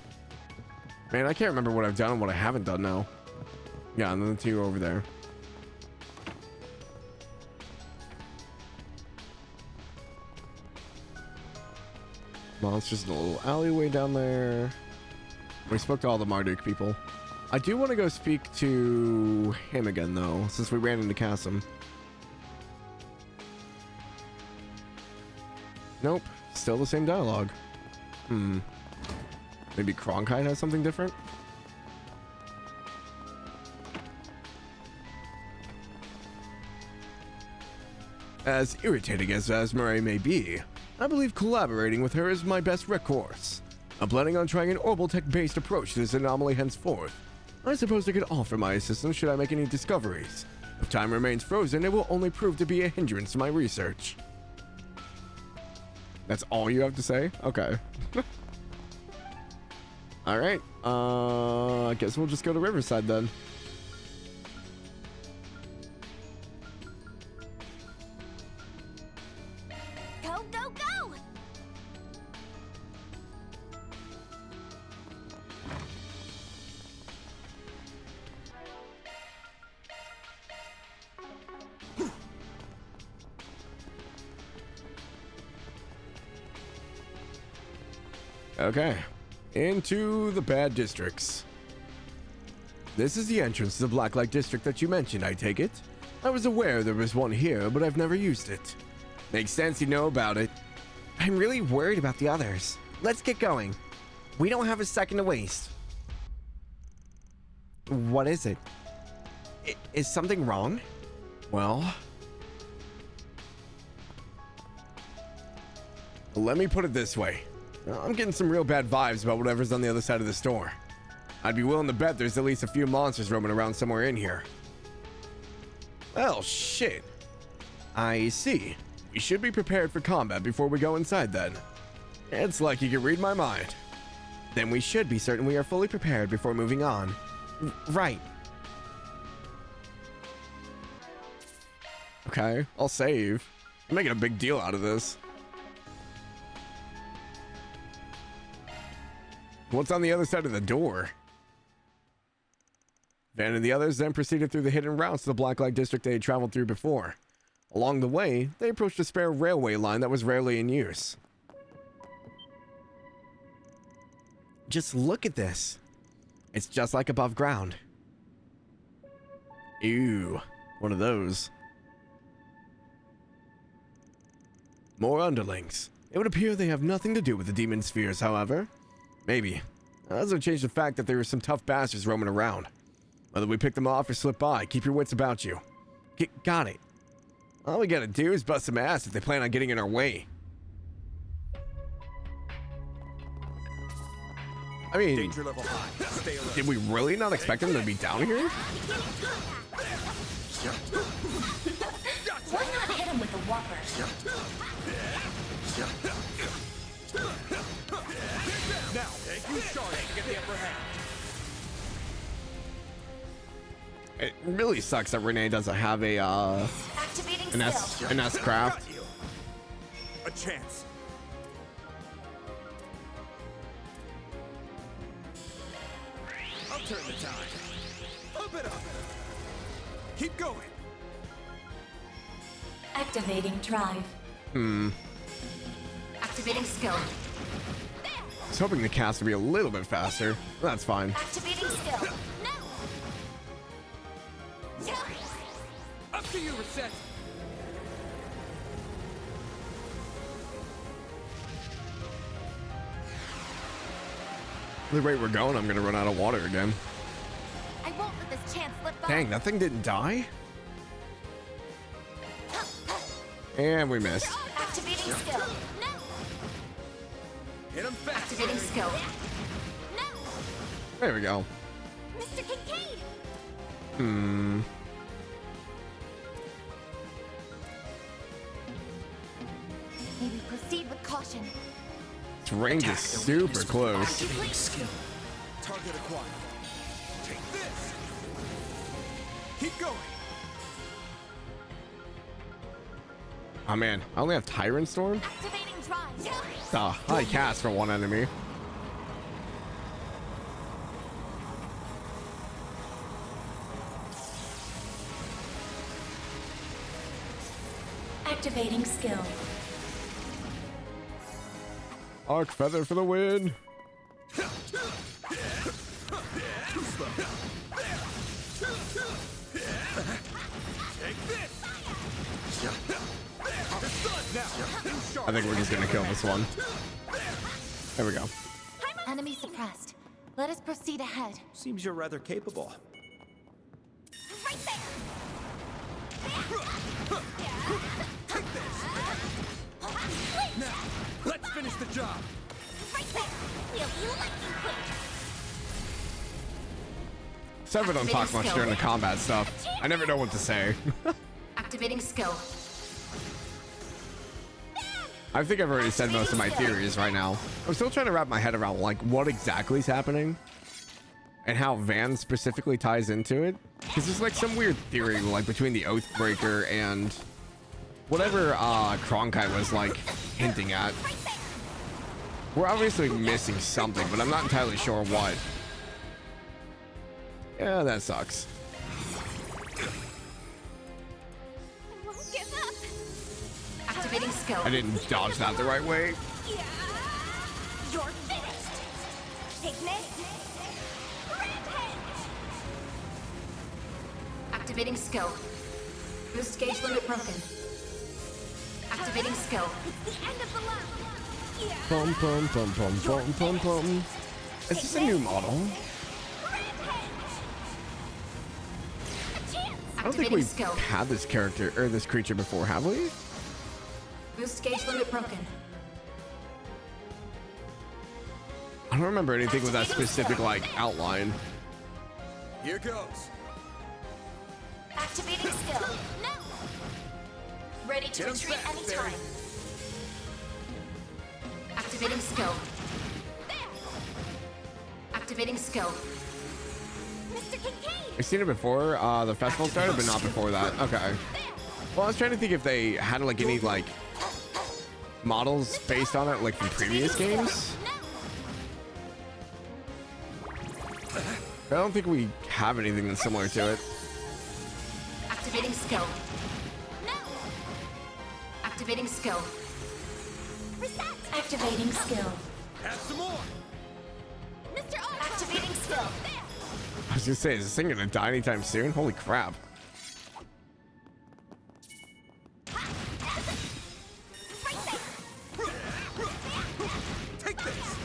Man, I can't remember what I've done and what I haven't done now. Yeah, and then the two over there. Monsters in a little alleyway down there. We spoke to all the Marduk people. I do want to go speak to him again, though, since we ran into Chasm. Nope, still the same dialogue. Maybe Cronkite has something different? As irritating as Asmare may be, I believe collaborating with her is my best recourse. I'm planning on trying an Orbal-Tech-based approach to this anomaly henceforth. I suppose I could offer my assistance should I make any discoveries. If time remains frozen, it will only prove to be a hindrance to my research. That's all you have to say? Okay. Alright, I guess we'll just go to Riverside then. Go, go, go! Okay, into the bad districts. This is the entrance to the Blacklight district that you mentioned, I take it? I was aware there was one here, but I've never used it. Makes sense you know about it. I'm really worried about the others. Let's get going. We don't have a second to waste. What is it? Is something wrong? Well, let me put it this way. I'm getting some real bad vibes about whatever's on the other side of the store. I'd be willing to bet there's at least a few monsters roaming around somewhere in here. Well, shit. I see. We should be prepared for combat before we go inside then. It's like you can read my mind. Then we should be certain we are fully prepared before moving on. Right. Okay, I'll save. I'm making a big deal out of this. What's on the other side of the door? Van and the others then proceeded through the hidden routes to the Blacklight district they had traveled through before. Along the way, they approached a spare railway line that was rarely in use. Just look at this. It's just like above ground. Ew, one of those. More underlings. It would appear they have nothing to do with the demon spheres, however. Maybe. That doesn't change the fact that there are some tough bastards roaming around. Whether we pick them off or slip by, keep your wits about you. Got it. All we gotta do is bust some ass if they plan on getting in our way. I mean, Danger level high. Stay alert. did we really not expect them to be down here? Why not hit him with the whopper? Now, take you short to get the upper hand. It really sucks that Renee doesn't have a Activating an S craft. A chance. I'll turn the tide. Pump it up. Keep going. Activating drive. Activating skill. I was hoping the cast would be a little bit faster. That's fine. Activating skill. Now. Up to you, Reset. The rate we're going, I'm gonna run out of water again. I won't let this chance slip by. Dang, that thing didn't die? And we missed. Activating skill. No. Hit him fast. Activating skill. No. There we go. Mr. Kincaid. Maybe proceed with caution. Its range is super close. Activating skill. Target acquired. Take this. Keep going. Oh man, I only have Tyrant Storm? Activating drive. High cast for one enemy. Activating skill. Arc Feather for the win. Take this. I think we're just gonna kill this one. There we go. Enemy suppressed. Let us proceed ahead. Seems you're rather capable. Right there. Take this. Now, let's finish the job. Right there. We'll be lucky quick. Several don't talk much during the combat stuff. I never know what to say. Activating skill. I think I've already said most of my theories right now. I'm still trying to wrap my head around like what exactly is happening and how Van specifically ties into it. Because there's like some weird theory like between the Oathbreaker and whatever Cronkite was like hinting at. We're obviously missing something, but I'm not entirely sure what. Yeah, that sucks. I won't give up. Activating skill. I didn't dodge that the right way. Yeah. You're finished. Ignis. Rampage. Activating skill. Boost gauge limit broken. Activating skill. It's the end of the line. Yeah. Pum pum pum pum pum pum pum. Is this a new model? I don't think we've had this character or this creature before, have we? Boost gauge limit broken. I don't remember anything with that specific like outline. Here goes. Activating skill. No. Ready to Get 'em retreat back, anytime. Activating skill. Activating skill. Mr. Kincaid. I've seen it before the festival started, but not before that. Okay. Well, I was trying to think if they had like any like models based on it, like from previous games. I don't think we have anything that's similar to it. Activating skill. No. Activating skill. Reset. Activating skill. Have some more. Mr. Ultra. Activating skill. I was gonna say, is this thing gonna die anytime soon? Holy crap. Take this.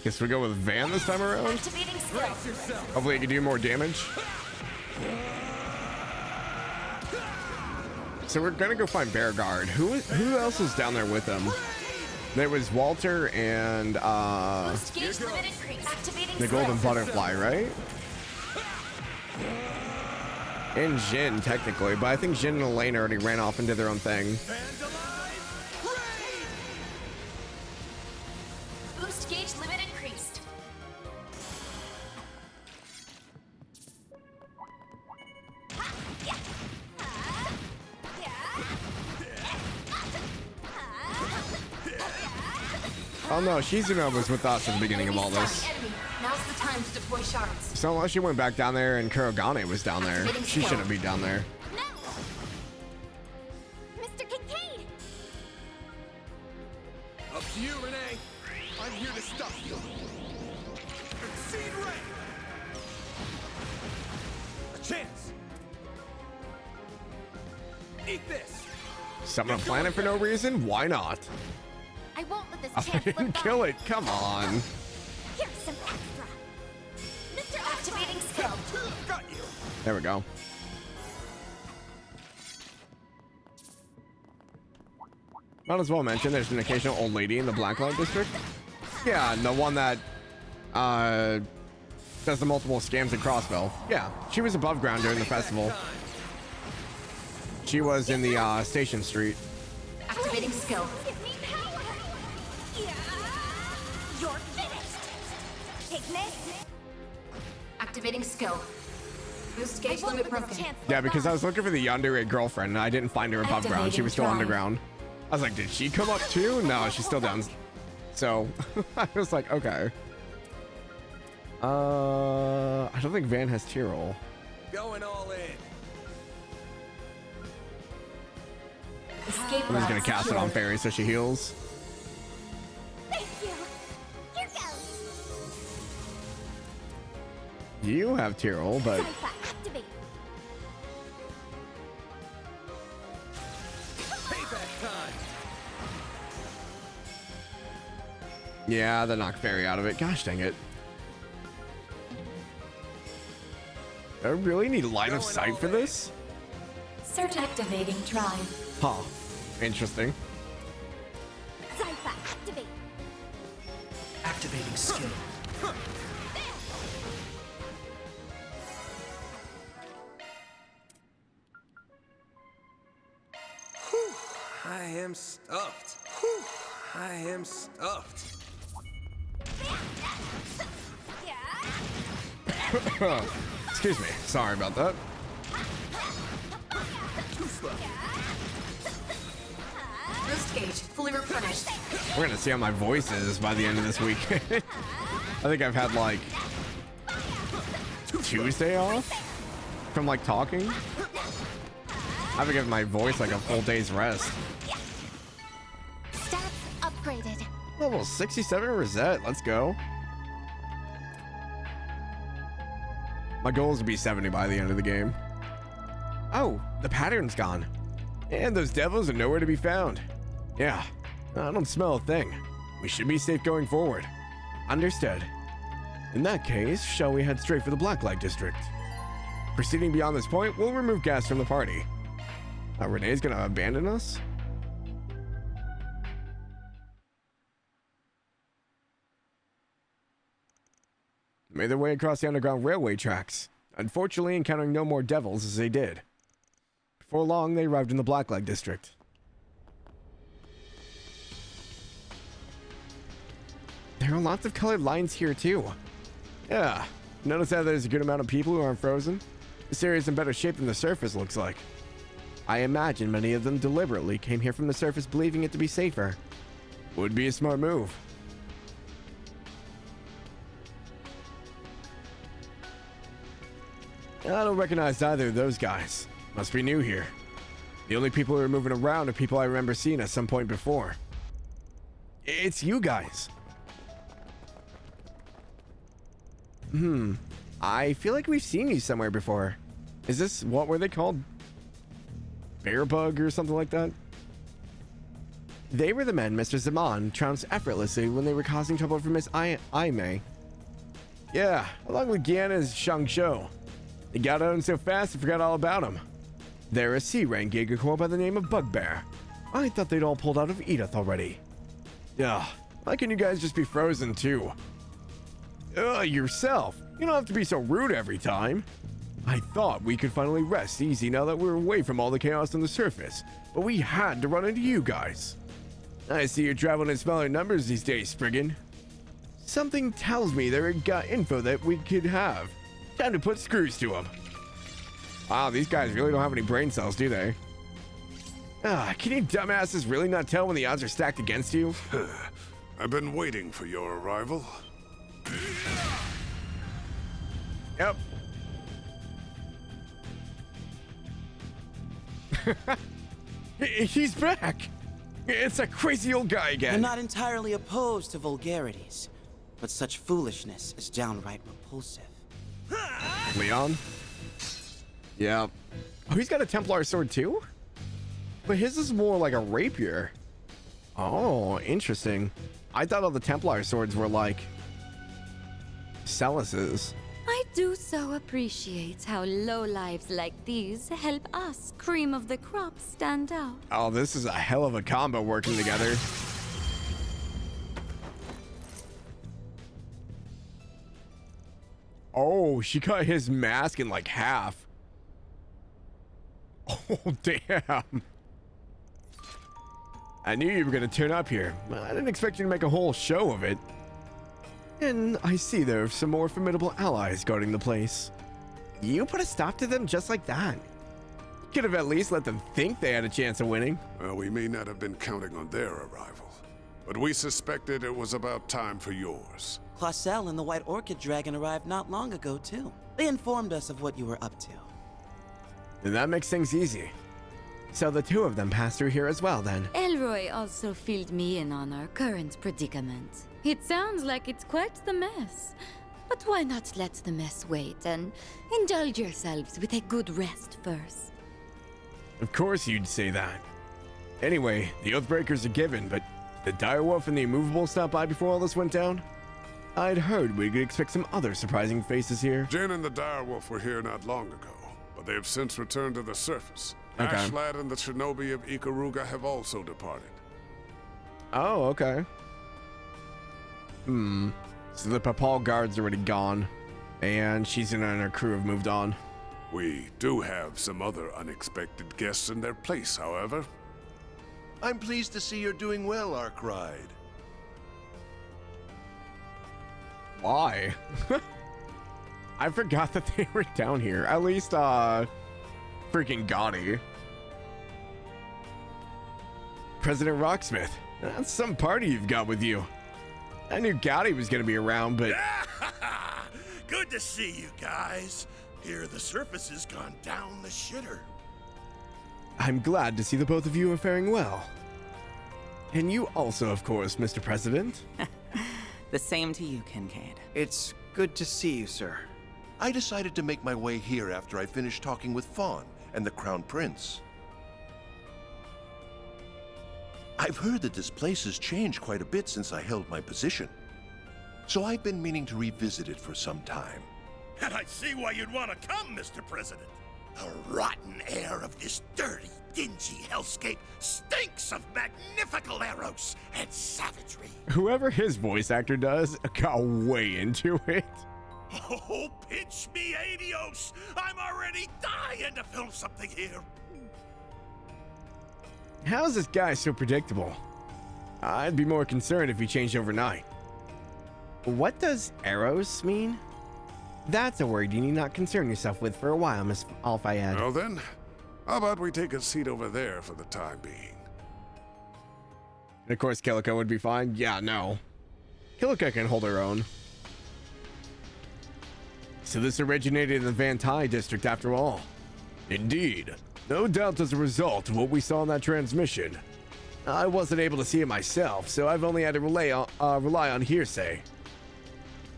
Guess we go with Van this time around. Activating skill. Brace yourself. Hopefully it can do more damage. So we're gonna go find Bearguard. Who else is down there with him? There was Walter and Boost gauge limit increase. Activating the skill. Golden Butterfly, right? And Jin, technically, but I think Jin and Elaine already ran off and did their own thing. Boost gauge limit increased. Oh no, Shizuna was with us at the beginning of all this. Now's the time to deploy shards. So unless she went back down there and Kurogane was down there, she shouldn't be down there. Mr. Kincaid. Up to you, Renee. I'm here to stop you. Exceed rank. A chance. Eat this. Summon a planet for no reason? Why not? I won't let this I chance didn't slip kill by. it. Come on. Here's some extra. Mr. Activating skill. Got you. There we go. Might as well mention there's an occasional old lady in the Blacklight district. Yeah, and the one that does the multiple scams at Crossbell. Yeah, she was above ground during the festival. She was in the Station Street. Activating skill. Give me power. Yeah. You're finished. Ignis. Activating skill. Boost gauge limit broken. Yeah, because I was looking for the yandere girlfriend and I didn't find her above ground. She was still underground. I was like, did she come up too? No, she's still down. So I was like, okay. I don't think Van has tier roll. Going all in. Escape I'm just gonna route cast it on secured. Fairy so she heals. Thank you. Here goes. You have Tyrrell, but Cypher, activate. Payback time. yeah, that knocked Fairy out of it. Gosh dang it. I really need line of sight for this? Search activating drive. Huh. Interesting. Cypher, activate. Activating skill. I am stuffed. Whew. I am stuffed. Excuse me. Sorry about that. Boost gauge fully replenished. We're gonna see how my voice is by the end of this week. I think I've had like Tuesday off from like talking. I have to give my voice like a full day's rest. Stats upgraded. Level 67 Rosette. Let's go. My goal is to be 70 by the end of the game. Oh, the pattern's gone. And those devils are nowhere to be found. Yeah, I don't smell a thing. We should be safe going forward. Understood. In that case, shall we head straight for the Blacklight District? Proceeding beyond this point, we'll remove gas from the party. Renee's gonna abandon us? Made their way across the underground railway tracks, unfortunately encountering no more devils as they did. Before long, they arrived in the Blacklight District. There are lots of colored lines here too. Yeah, notice how there's a good amount of people who aren't frozen? This area is in better shape than the surface looks like. I imagine many of them deliberately came here from the surface believing it to be safer. Would be a smart move. I don't recognize either of those guys. Must be new here. The only people who are moving around are people I remember seeing at some point before. It's you guys. I feel like we've seen you somewhere before. Is this, what were they called? Bearbug or something like that? They were the men Mr. Zaman trounced effortlessly when they were causing trouble for Miss Aimee. Yeah, along with Gianna's Shangshou. They got out so fast I forgot all about them. They're a C-rank Gigacore by the name of Bugbear. I thought they'd all pulled out of Edith already. Ugh, why can you guys just be frozen too? Yourself. You don't have to be so rude every time. I thought we could finally rest easy now that we're away from all the chaos on the surface, but we had to run into you guys. I see you're traveling in smaller numbers these days, Spriggan. Something tells me they got info that we could have. Time to put screws to them. Wow, these guys really don't have any brain cells, do they? Can you dumbasses really not tell when the odds are stacked against you? I've been waiting for your arrival. Yep. He's back! It's that crazy old guy again. I'm not entirely opposed to vulgarities, but such foolishness is downright repulsive. Leon? Yeah. Oh, he's got a Templar sword too? But his is more like a rapier. Oh, interesting. I thought all the Templar swords were like Celis's. I do so appreciate how lowlives like these help us, cream of the crop, stand out. Oh, this is a hell of a combo working together. Oh, she cut his mask in like half. Oh, damn. I knew you were going to turn up here. I didn't expect you to make a whole show of it. And I see there are some more formidable allies guarding the place. You put a stop to them just like that. Could have at least let them think they had a chance of winning. Well, we may not have been counting on their arrival, but we suspected it was about time for yours. Clausel and the White Orchid Dragon arrived not long ago, too. They informed us of what you were up to. And that makes things easy. So the two of them passed through here as well, then? Elroy also filled me in on our current predicament. It sounds like it's quite the mess. But why not let the mess wait and indulge yourselves with a good rest first? Of course you'd say that. Anyway, the Oathbreakers are given, but did the Direwolf and the Immovable stop by before all this went down? I'd heard we could expect some other surprising faces here. Jin and the Direwolf were here not long ago, but they have since returned to the surface. Okay. Ashlad and the Shinobi of Ikaruga have also departed. Oh, okay. So the Papal Guard's already gone, and Shizuna and her crew have moved on. We do have some other unexpected guests in their place, however. I'm pleased to see you're doing well, Arkride. Why? I forgot that they were down here. At least, freaking Gotti. President Rocksmith, that's some party you've got with you. I knew Gotti was gonna be around, but... Good to see you guys. Here, the surface has gone down the shitter. I'm glad to see the both of you are faring well. And you also, of course, Mr. President. The same to you, Kincaid. It's good to see you, sir. I decided to make my way here after I finished talking with Fawn and the Crown Prince. I've heard that this place has changed quite a bit since I held my position. So I've been meaning to revisit it for some time. And I see why you'd want to come, Mr. President. The rotten air of this dirty, dingy hellscape stinks of magnifical arrows and savagery. Whoever his voice actor does got way into it. Oh, pinch me, adios! I'm already dying to film something here. How is this guy so predictable? I'd be more concerned if he changed overnight. What does arrows mean? That's a word you need not concern yourself with for a while, Miss Al-Fayed. Well then, how about we take a seat over there for the time being? And of course, Kilika would be fine. Yeah, no. Kilika can hold her own. So this originated in the Vantai district after all. Indeed. No doubt as a result of what we saw in that transmission. I wasn't able to see it myself, so I've only had to rely on hearsay.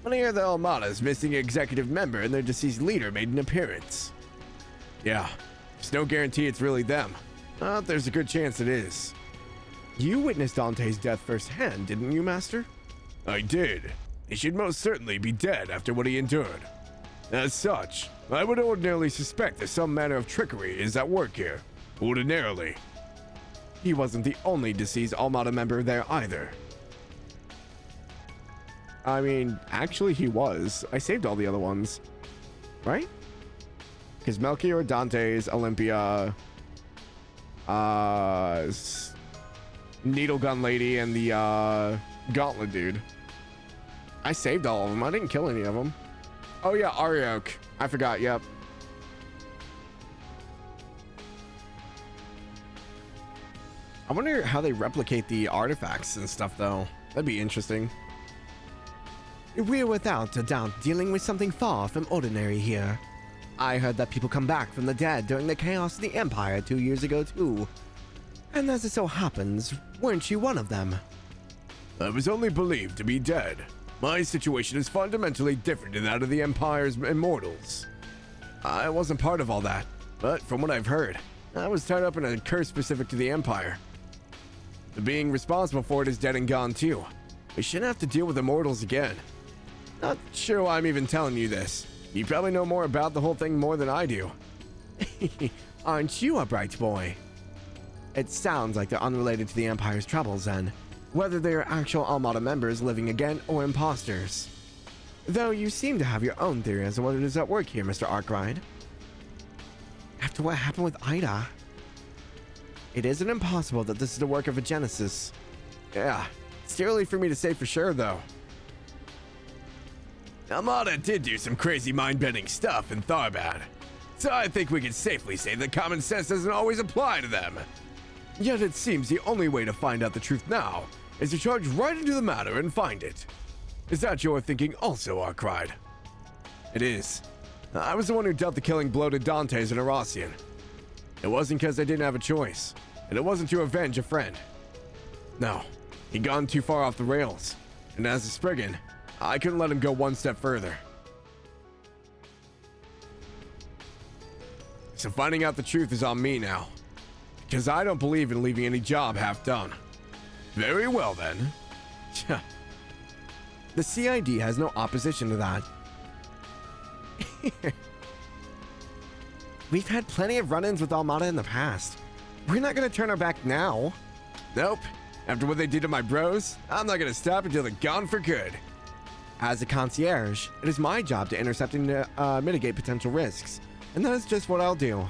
When I hear the Almada's missing executive member and their deceased leader made an appearance. Yeah, there's no guarantee it's really them. There's a good chance it is. You witnessed Dante's death firsthand, didn't you, Master? I did. He should most certainly be dead after what he endured. As such, I would ordinarily suspect that some manner of trickery is at work here. Ordinarily. He wasn't the only deceased Almada member there either. I mean, actually he was. I saved all the other ones. Right? Because Melchior, Dante's, Olympia, Needle Gun Lady, and the Gauntlet dude. I saved all of them. I didn't kill any of them. Oh yeah, Ariok. I forgot, yep. I wonder how they replicate the artifacts and stuff, though. That'd be interesting. We're without a doubt dealing with something far from ordinary here. I heard that people come back from the dead during the chaos of the Empire 2 years ago, too. And as it so happens, weren't you one of them? I was only believed to be dead. My situation is fundamentally different than that of the Empire's immortals. I wasn't part of all that, but from what I've heard, I was tied up in a curse specific to the Empire. The being responsible for it is dead and gone too. We shouldn't have to deal with immortals again. Not sure why I'm even telling you this. You probably know more about the whole thing more than I do. Aren't you a bright boy? It sounds like they're unrelated to the Empire's troubles then, whether they are actual Almada members living again or imposters. Though you seem to have your own theory as to what it is at work here, Mr. Arkwright. After what happened with Ida, it isn't impossible that this is the work of a Genesis. Yeah, it's too early for me to say for sure though. Almada did do some crazy mind-bending stuff in Tharbad, so I think we can safely say that common sense doesn't always apply to them. Yet it seems the only way to find out the truth now is to charge right into the matter and find it. Is that your thinking also, Arkwright? It is. I was the one who dealt the killing blow to Dante's and Erosian. It wasn't because I didn't have a choice, and it wasn't to avenge a friend. No, he'd gone too far off the rails, and as a Spriggan, I couldn't let him go one step further. So finding out the truth is on me now, because I don't believe in leaving any job half done. Very well then. The CID has no opposition to that. We've had plenty of run-ins with Armada in the past. We're not gonna turn our back now. Nope. After what they did to my bros, I'm not gonna stop until they're gone for good. As a concierge, it is my job to intercept and mitigate potential risks, and that is just what I'll do.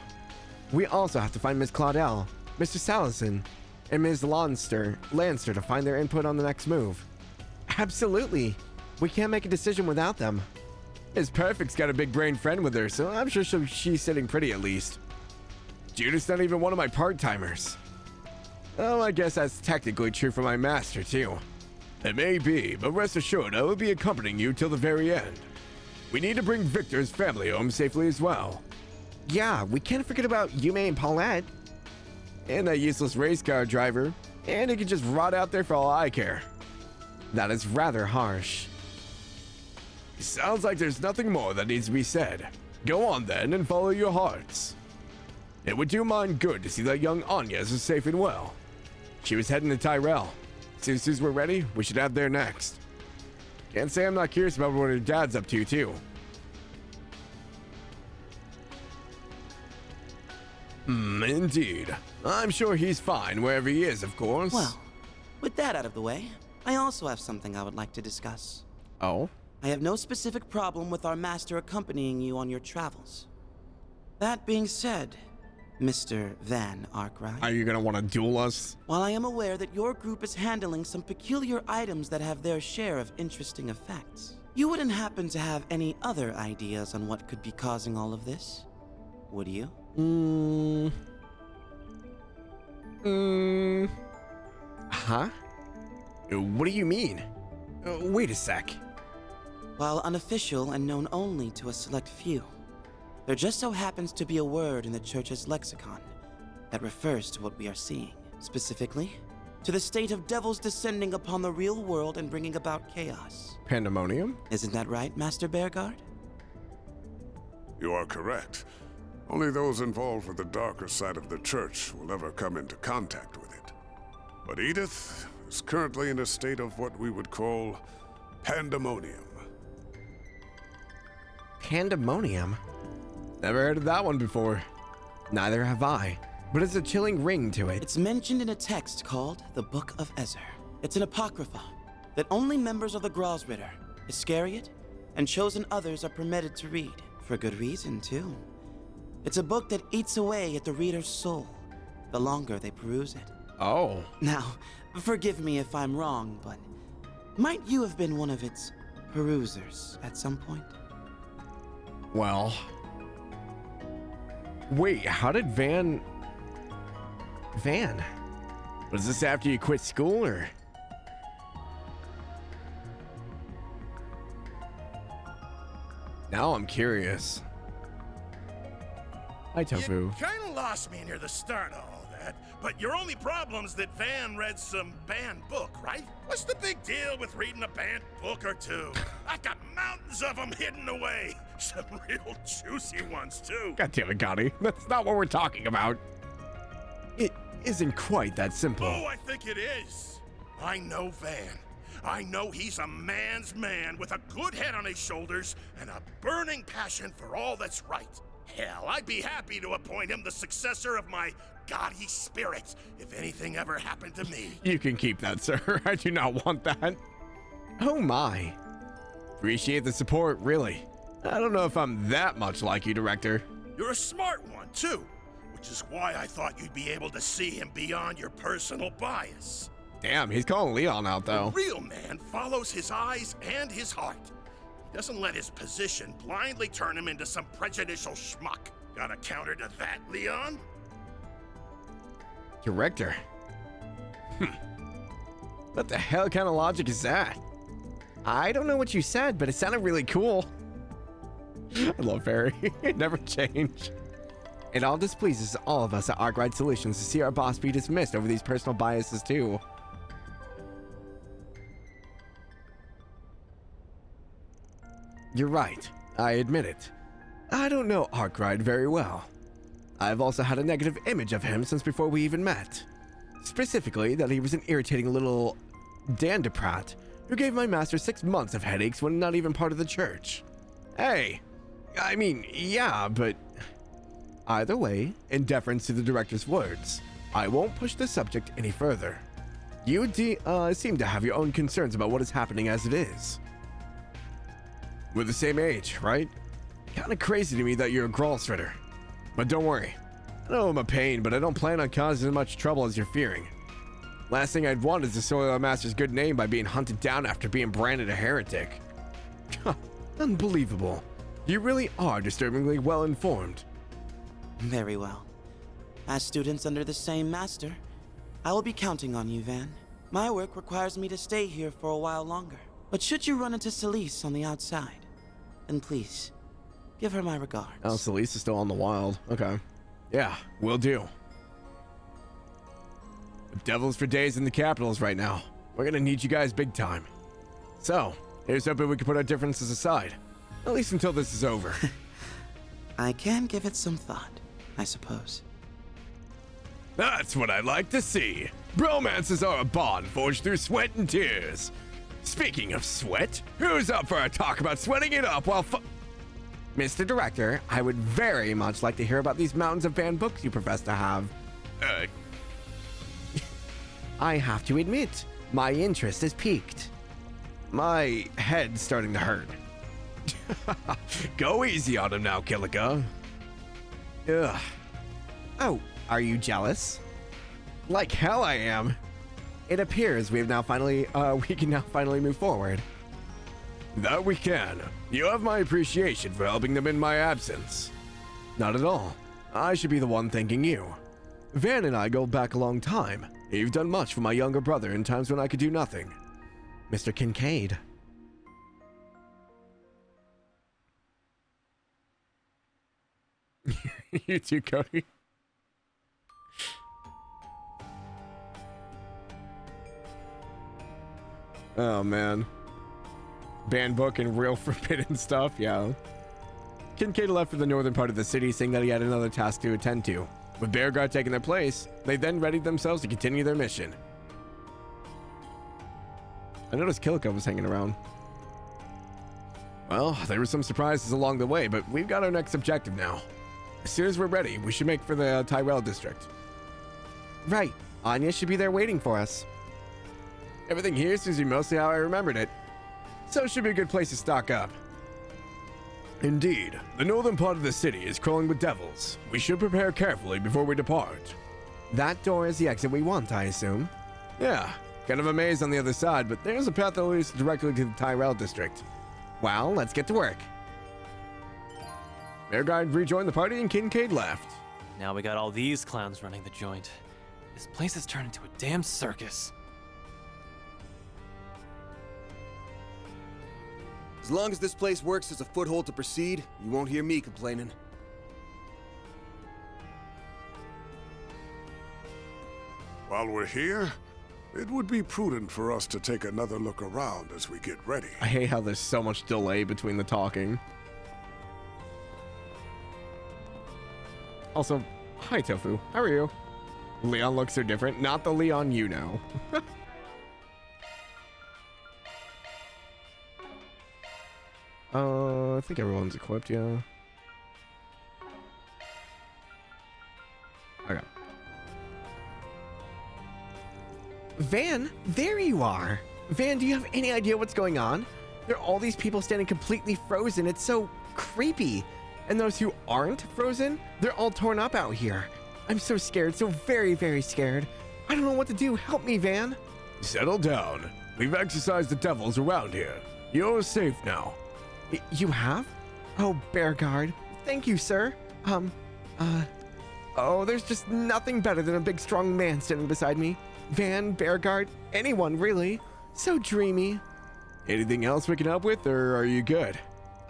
We also have to find Miss Claudel, Mr. Salison, and Ms. Lanster to find their input on the next move. Absolutely. We can't make a decision without them. Miss Perfect's got a big brain friend with her, so I'm sure she's sitting pretty at least. Judith's not even one of my part-timers. Oh, I guess that's technically true for my master, too. It may be, but rest assured I will be accompanying you till the very end. We need to bring Victor's family home safely as well. Yeah, we can't forget about Yume and Paulette. And that useless race car driver. And he could just rot out there for all I care. That is rather harsh. Sounds like there's nothing more that needs to be said. Go on then and follow your hearts. It would do mine good to see that young Agnes is safe and well. She was heading to Tyrell. As soon as we're ready, we should head there next. Can't say I'm not curious about what her dad's up to, too. Indeed. I'm sure he's fine wherever he is, of course. Well, with that out of the way, I also have something I would like to discuss. Oh? I have no specific problem with our master accompanying you on your travels. That being said, Mr. Van Arkwright. Are you gonna want to duel us? While I am aware that your group is handling some peculiar items that have their share of interesting effects, you wouldn't happen to have any other ideas on what could be causing all of this, would you? Huh? What do you mean? Wait a sec. While unofficial and known only to a select few, there just so happens to be a word in the Church's lexicon that refers to what we are seeing. Specifically, to the state of devils descending upon the real world and bringing about chaos. Pandemonium? Isn't that right, Master Bearguard? You are correct. Only those involved with the darker side of the Church will ever come into contact with it. But Edith is currently in a state of what we would call pandemonium. Pandemonium? Never heard of that one before. Neither have I, but it's a chilling ring to it. It's mentioned in a text called the Book of Ezer. It's an apocrypha that only members of the Grosritter, Iscariot, and chosen others are permitted to read. For good reason, too. It's a book that eats away at the reader's soul, the longer they peruse it. Oh. Now, forgive me if I'm wrong, but might you have been one of its perusers at some point? Well... Wait, how did Van... Was this after you quit school, or...? Now I'm curious. Hi, Tofu. You kinda lost me near the start of all that, but your only problem's that Van read some banned book, right? What's the big deal with reading a banned book or two? I've got mountains of them hidden away. Some real juicy ones, too. God damn it, Gotti. That's not what we're talking about. It isn't quite that simple. Oh, I think it is. I know Van. I know he's a man's man with a good head on his shoulders and a burning passion for all that's right. Hell, I'd be happy to appoint him the successor of my gaudy spirit if anything ever happened to me. You can keep that, sir. I do not want that. Oh my. Appreciate the support, really. I don't know if I'm that much like you, Director. You're a smart one, too, which is why I thought you'd be able to see him beyond your personal bias. Damn, he's calling Leon out, though. A real man follows his eyes and his heart. He doesn't let his position blindly turn him into some prejudicial schmuck. Got a counter to that, Leon? Director. What the hell kind of logic is that? I don't know what you said, but it sounded really cool. I love Barry. It never changed. It all displeases all of us at Arkwright Solutions to see our boss be dismissed over these personal biases too. You're right, I admit it. I don't know Arkwright very well. I've also had a negative image of him since before we even met. Specifically, that he was an irritating little dandiprat who gave my master 6 months of headaches when not even part of the church. Hey, I mean, yeah, but... Either way, in deference to the director's words, I won't push the subject any further. You seem to have your own concerns about what is happening as it is. We're the same age, right? Kinda crazy to me that you're a Gralsritter. But don't worry. I know I'm a pain, but I don't plan on causing as much trouble as you're fearing. Last thing I'd want is to soil our master's good name by being hunted down after being branded a heretic. Unbelievable. You really are disturbingly well informed. Very well. As students under the same master, I will be counting on you, Van. My work requires me to stay here for a while longer. But should you run into Celise on the outside, then please, give her my regards. Oh, Celise is still on the wild. Okay. Yeah, will do. The devil's for days in the capitals right now. We're gonna need you guys big time. So, here's hoping we can put our differences aside. At least until this is over. I can give it some thought, I suppose. That's what I like to see. Bromances are a bond forged through sweat and tears. Speaking of sweat, who's up for a talk about sweating it up while Mr. Director, I would very much like to hear about these mountains of banned books you profess to have. I have to admit, my interest is piqued. My head's starting to hurt. Go easy on him now, Killica. Ugh. Oh, are you jealous? Like hell I am. It appears we can now finally move forward. That we can. You have my appreciation for helping them in my absence. Not at all. I should be the one thanking you. Van and I go back a long time. You've done much for my younger brother in times when I could do nothing. Mr. Kincaid. You too, Cody. Oh, man. Banned book and real forbidden stuff, yeah. Kincaid left for the northern part of the city, saying that he had another task to attend to. With Bearguard taking their place, they then readied themselves to continue their mission. I noticed Killica was hanging around. Well, there were some surprises along the way, but we've got our next objective now. As soon as we're ready, we should make for the Tyrell district. Right. Anya should be there waiting for us. Everything here seems to be mostly how I remembered it. So it should be a good place to stock up. Indeed, the northern part of the city is crawling with devils. We should prepare carefully before we depart. That door is the exit we want, I assume. Yeah, kind of a maze on the other side, but there's a path that leads directly to the Tyrell district. Well, let's get to work. Bearguard rejoined the party and Kincaid left. Now we got all these clowns running the joint. This place has turned into a damn circus. As long as this place works as a foothold to proceed, you won't hear me complaining. While we're here, it would be prudent for us to take another look around as we get ready. I hate how there's so much delay between the talking. Also, hi Tofu, how are you? Leon looks so different, not the Leon you know. I think everyone's equipped, yeah. Okay. Van, there you are. Van, do you have any idea what's going on? There are all these people standing completely frozen. It's so creepy. And those who aren't frozen, they're all torn up out here. I'm so scared, so very, very scared. I don't know what to do. Help me, Van. Settle down. We've exorcised the devils around here. You're safe now. You have? Oh, Bearguard. Thank you, sir. Oh, there's just nothing better than a big, strong man standing beside me. Van, Bearguard, anyone, really. So dreamy. Anything else we can help with, or are you good?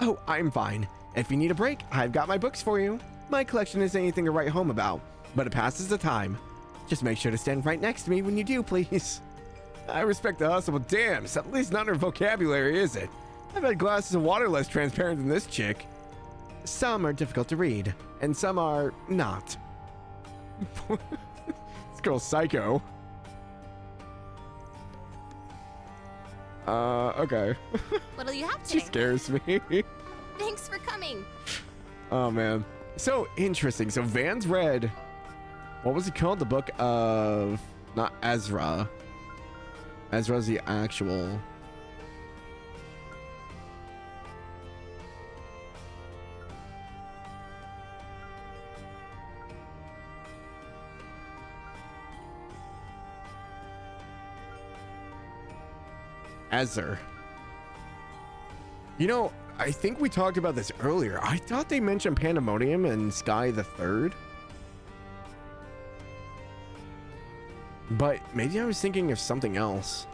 Oh, I'm fine. If you need a break, I've got my books for you. My collection isn't anything to write home about, but it passes the time. Just make sure to stand right next to me when you do, please. I respect the hustle, but damn, it's at least not her vocabulary, is it? I've had glasses of water less transparent than this chick. Some are difficult to read, and some are not. This girl's psycho. Okay. What'll you have today? She scares me. Thanks for coming. Oh, man. So interesting. So Van's read, what was it called? The book of, not Ezra. Ezra's the actual. Ezer. You know, I think we talked about this earlier. I thought they mentioned Pandemonium and Sky the Third. But maybe I was thinking of something else.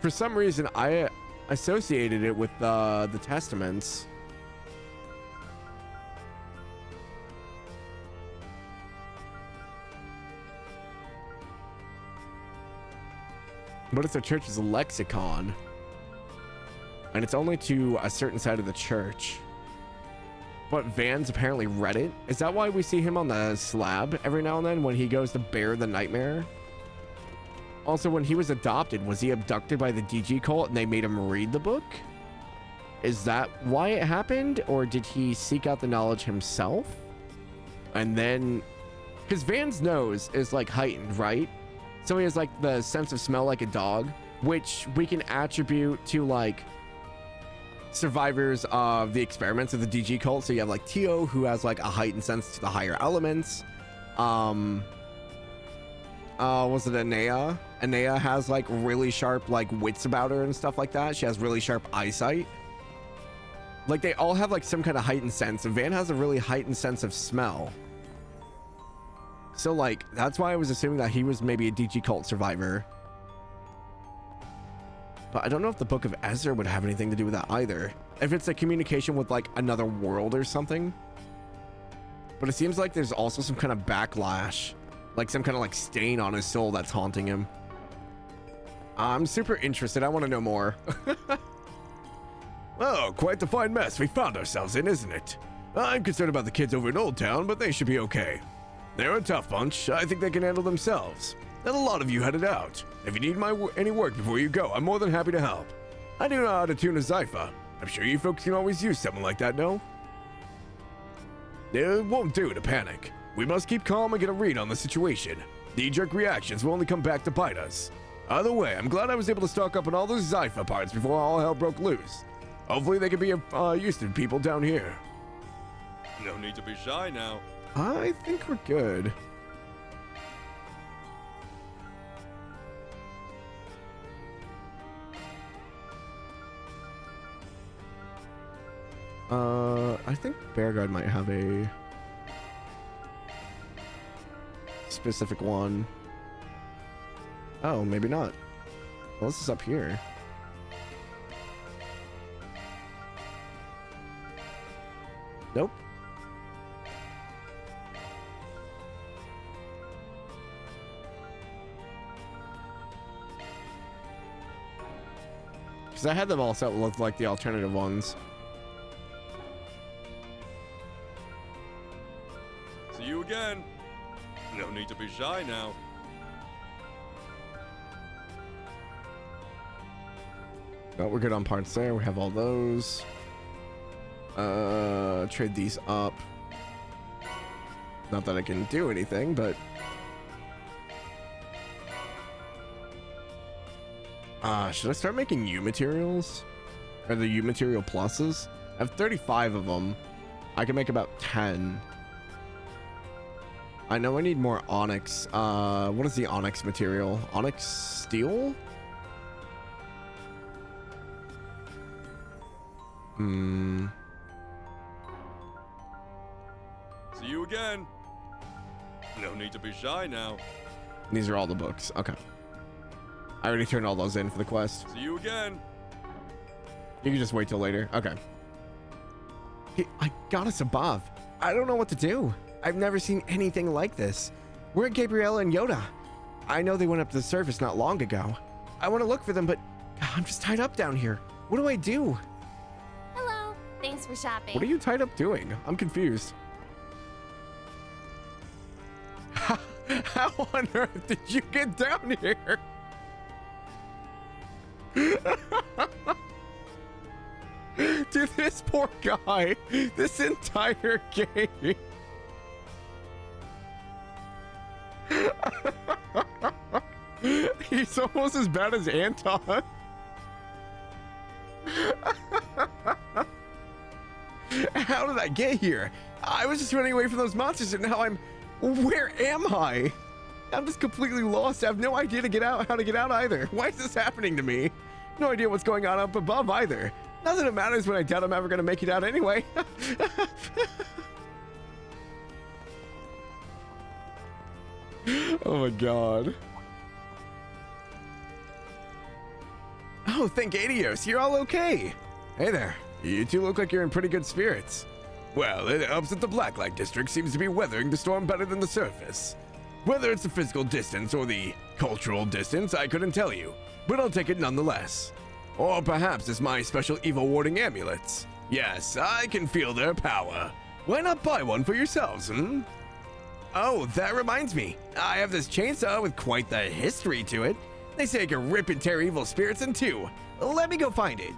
For some reason, I associated it with the Testaments. But it's the church's lexicon. And it's only to a certain side of the church. But Van's apparently read it. Is that why we see him on the slab every now and then when he goes to bear the nightmare? Also, when he was adopted, was he abducted by the DG cult and they made him read the book? Is that why it happened? Or did he seek out the knowledge himself? And then... Because Van's nose is like heightened, right? So he has like the sense of smell like a dog, which we can attribute to like survivors of the experiments of the DG cult. So you have like Tio, who has like a heightened sense to the higher elements. Was it Anea? Anea has like really sharp like wits about her and stuff like that. She has really sharp eyesight. Like they all have like some kind of heightened sense, and Van has a really heightened sense of smell. So like that's why I was assuming that he was maybe a DG cult survivor. But I don't know if the Book of Ezra would have anything to do with that either. If it's a communication with like another world or something. But it seems like there's also some kind of backlash, like some kind of like stain on his soul that's haunting him. I'm super interested. I want to know more. Oh, quite the fine mess we found ourselves in, isn't it? I'm concerned about the kids over in Old Town, but they should be okay. They're a tough bunch. I think they can handle themselves. And a lot of you headed out. If you need any work before you go, I'm more than happy to help. I do know how to tune a Zypha. I'm sure you folks can always use someone like that, no? It won't do to panic. We must keep calm and get a read on the situation. Knee-jerk reactions will only come back to bite us. Either way, I'm glad I was able to stock up on all those Zypha parts before all hell broke loose. Hopefully they can be used to people down here. No need to be shy now. I think we're good. I think Bearguard might have a specific one. Oh, maybe not. Well, this is up here. Nope. Because I had them all set to look like the alternative ones. See you again. No need to be shy now. No, we're good on parts there. We have all those. Trade these up. Not that I can do anything, but... should I start making U materials? Or the U material pluses? I have 35 of them. I can make about 10. I know I need more onyx. What is the onyx material? Onyx steel? See you again. No need to be shy now. These are all the books. Okay. I already turned all those in for the quest. See you again. You can just wait till later. Okay. Hey, I got us above. I don't know what to do. I've never seen anything like this. Where are Gabriella and Yoda? I know they went up to the surface not long ago. I want to look for them, but I'm just tied up down here. What do I do? Hello. Thanks for shopping. What are you tied up doing? I'm confused. How on earth did you get down here? Dude, this poor guy. This entire game. He's almost as bad as Anton. How did I get here? I was just running away from those monsters and now I'm... Where am I? I'm just completely lost. I have no idea how to get out either. Why is this happening to me? No idea what's going on up above either. Not that it matters when I doubt I'm ever going to make it out anyway. Oh my god. Oh, thank Adios. You're all okay. Hey there. You two look like you're in pretty good spirits. Well, it helps that the Blacklight District seems to be weathering the storm better than the surface. Whether it's the physical distance or the cultural distance, I couldn't tell you, but I'll take it nonetheless. Or perhaps it's my special evil warding amulets. Yes, I can feel their power. Why not buy one for yourselves, hmm? Oh, that reminds me. I have this chainsaw with quite the history to it. They say it can rip and tear evil spirits in two. Let me go find it.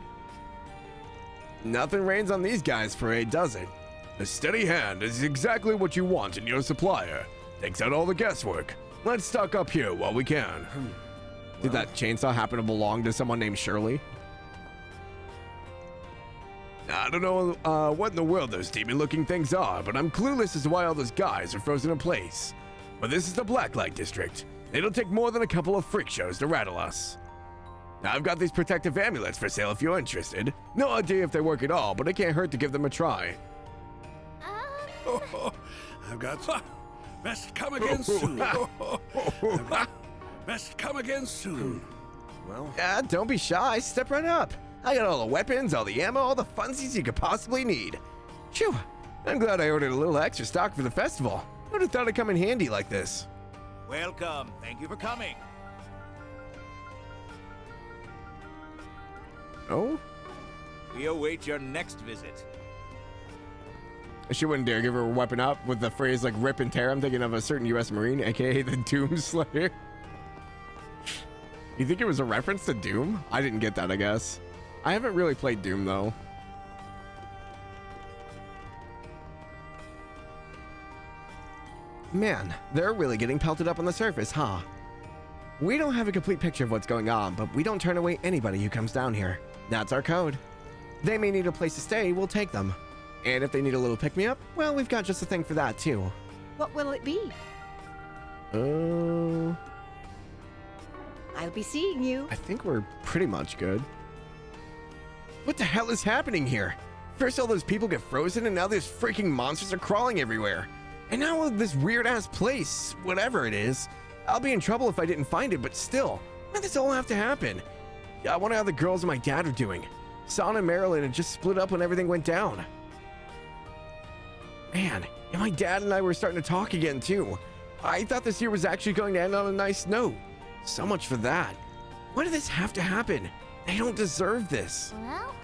Nothing rains on these guys' parade, does it? A steady hand is exactly what you want in your supplier. Takes out all the guesswork. Let's stock up here while we can. Did that chainsaw happen to belong to someone named Shirley? I don't know what in the world those demon-looking things are, but I'm clueless as to why all those guys are frozen in place. But this is the Blacklight District. It'll take more than a couple of freak shows to rattle us. I've got these protective amulets for sale if you're interested. No idea if they work at all, but it can't hurt to give them a try. I've got... Best come again soon. Best come again soon. Well... don't be shy. Step right up. I got all the weapons, all the ammo, all the funsies you could possibly need. Phew. I'm glad I ordered a little extra stock for the festival. I would have thought it'd come in handy like this. Welcome. Thank you for coming. Oh? We await your next visit. She wouldn't dare give her weapon up with the phrase like rip and tear. I'm thinking of a certain U.S. Marine, aka the Doom Slayer. You think it was a reference to Doom? I didn't get that, I guess. I haven't really played Doom, though. Man, they're really getting pelted up on the surface, huh? We don't have a complete picture of what's going on, but we don't turn away anybody who comes down here. That's our code. They may need a place to stay, we'll take them. And if they need a little pick-me-up, well, we've got just a thing for that, too. What will it be? I'll be seeing you. I think we're pretty much good. What the hell is happening here? First all those people get frozen and now these freaking monsters are crawling everywhere. And now this weird-ass place, whatever it is. I'll be in trouble if I didn't find it, but still, why does this all have to happen? I wonder how the girls and my dad are doing. Son and Marilyn had just split up when everything went down. Man, and my dad and I were starting to talk again, too. I thought this year was actually going to end on a nice note. So much for that. Why did this have to happen? They don't deserve this. Well?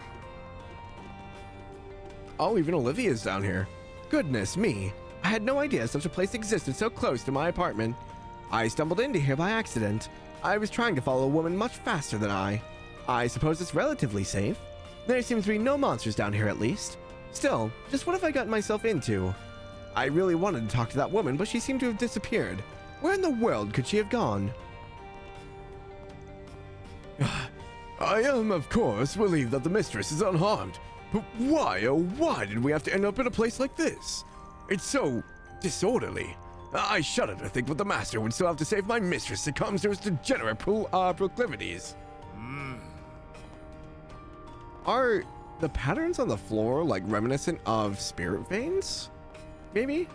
Oh, even Olivia's down here. Goodness me. I had no idea such a place existed so close to my apartment. I stumbled into here by accident. I was trying to follow a woman much faster than I. I suppose it's relatively safe. There seems to be no monsters down here at least. Still, just what have I gotten myself into? I really wanted to talk to that woman, but she seemed to have disappeared. Where in the world could she have gone? I am, of course, relieved that the mistress is unharmed. But why, oh why did we have to end up in a place like this? It's so disorderly. I shudder to think what the master would still have to say if my mistress succumbs to his degenerate proclivities. Are the patterns on the floor like reminiscent of spirit veins? Maybe?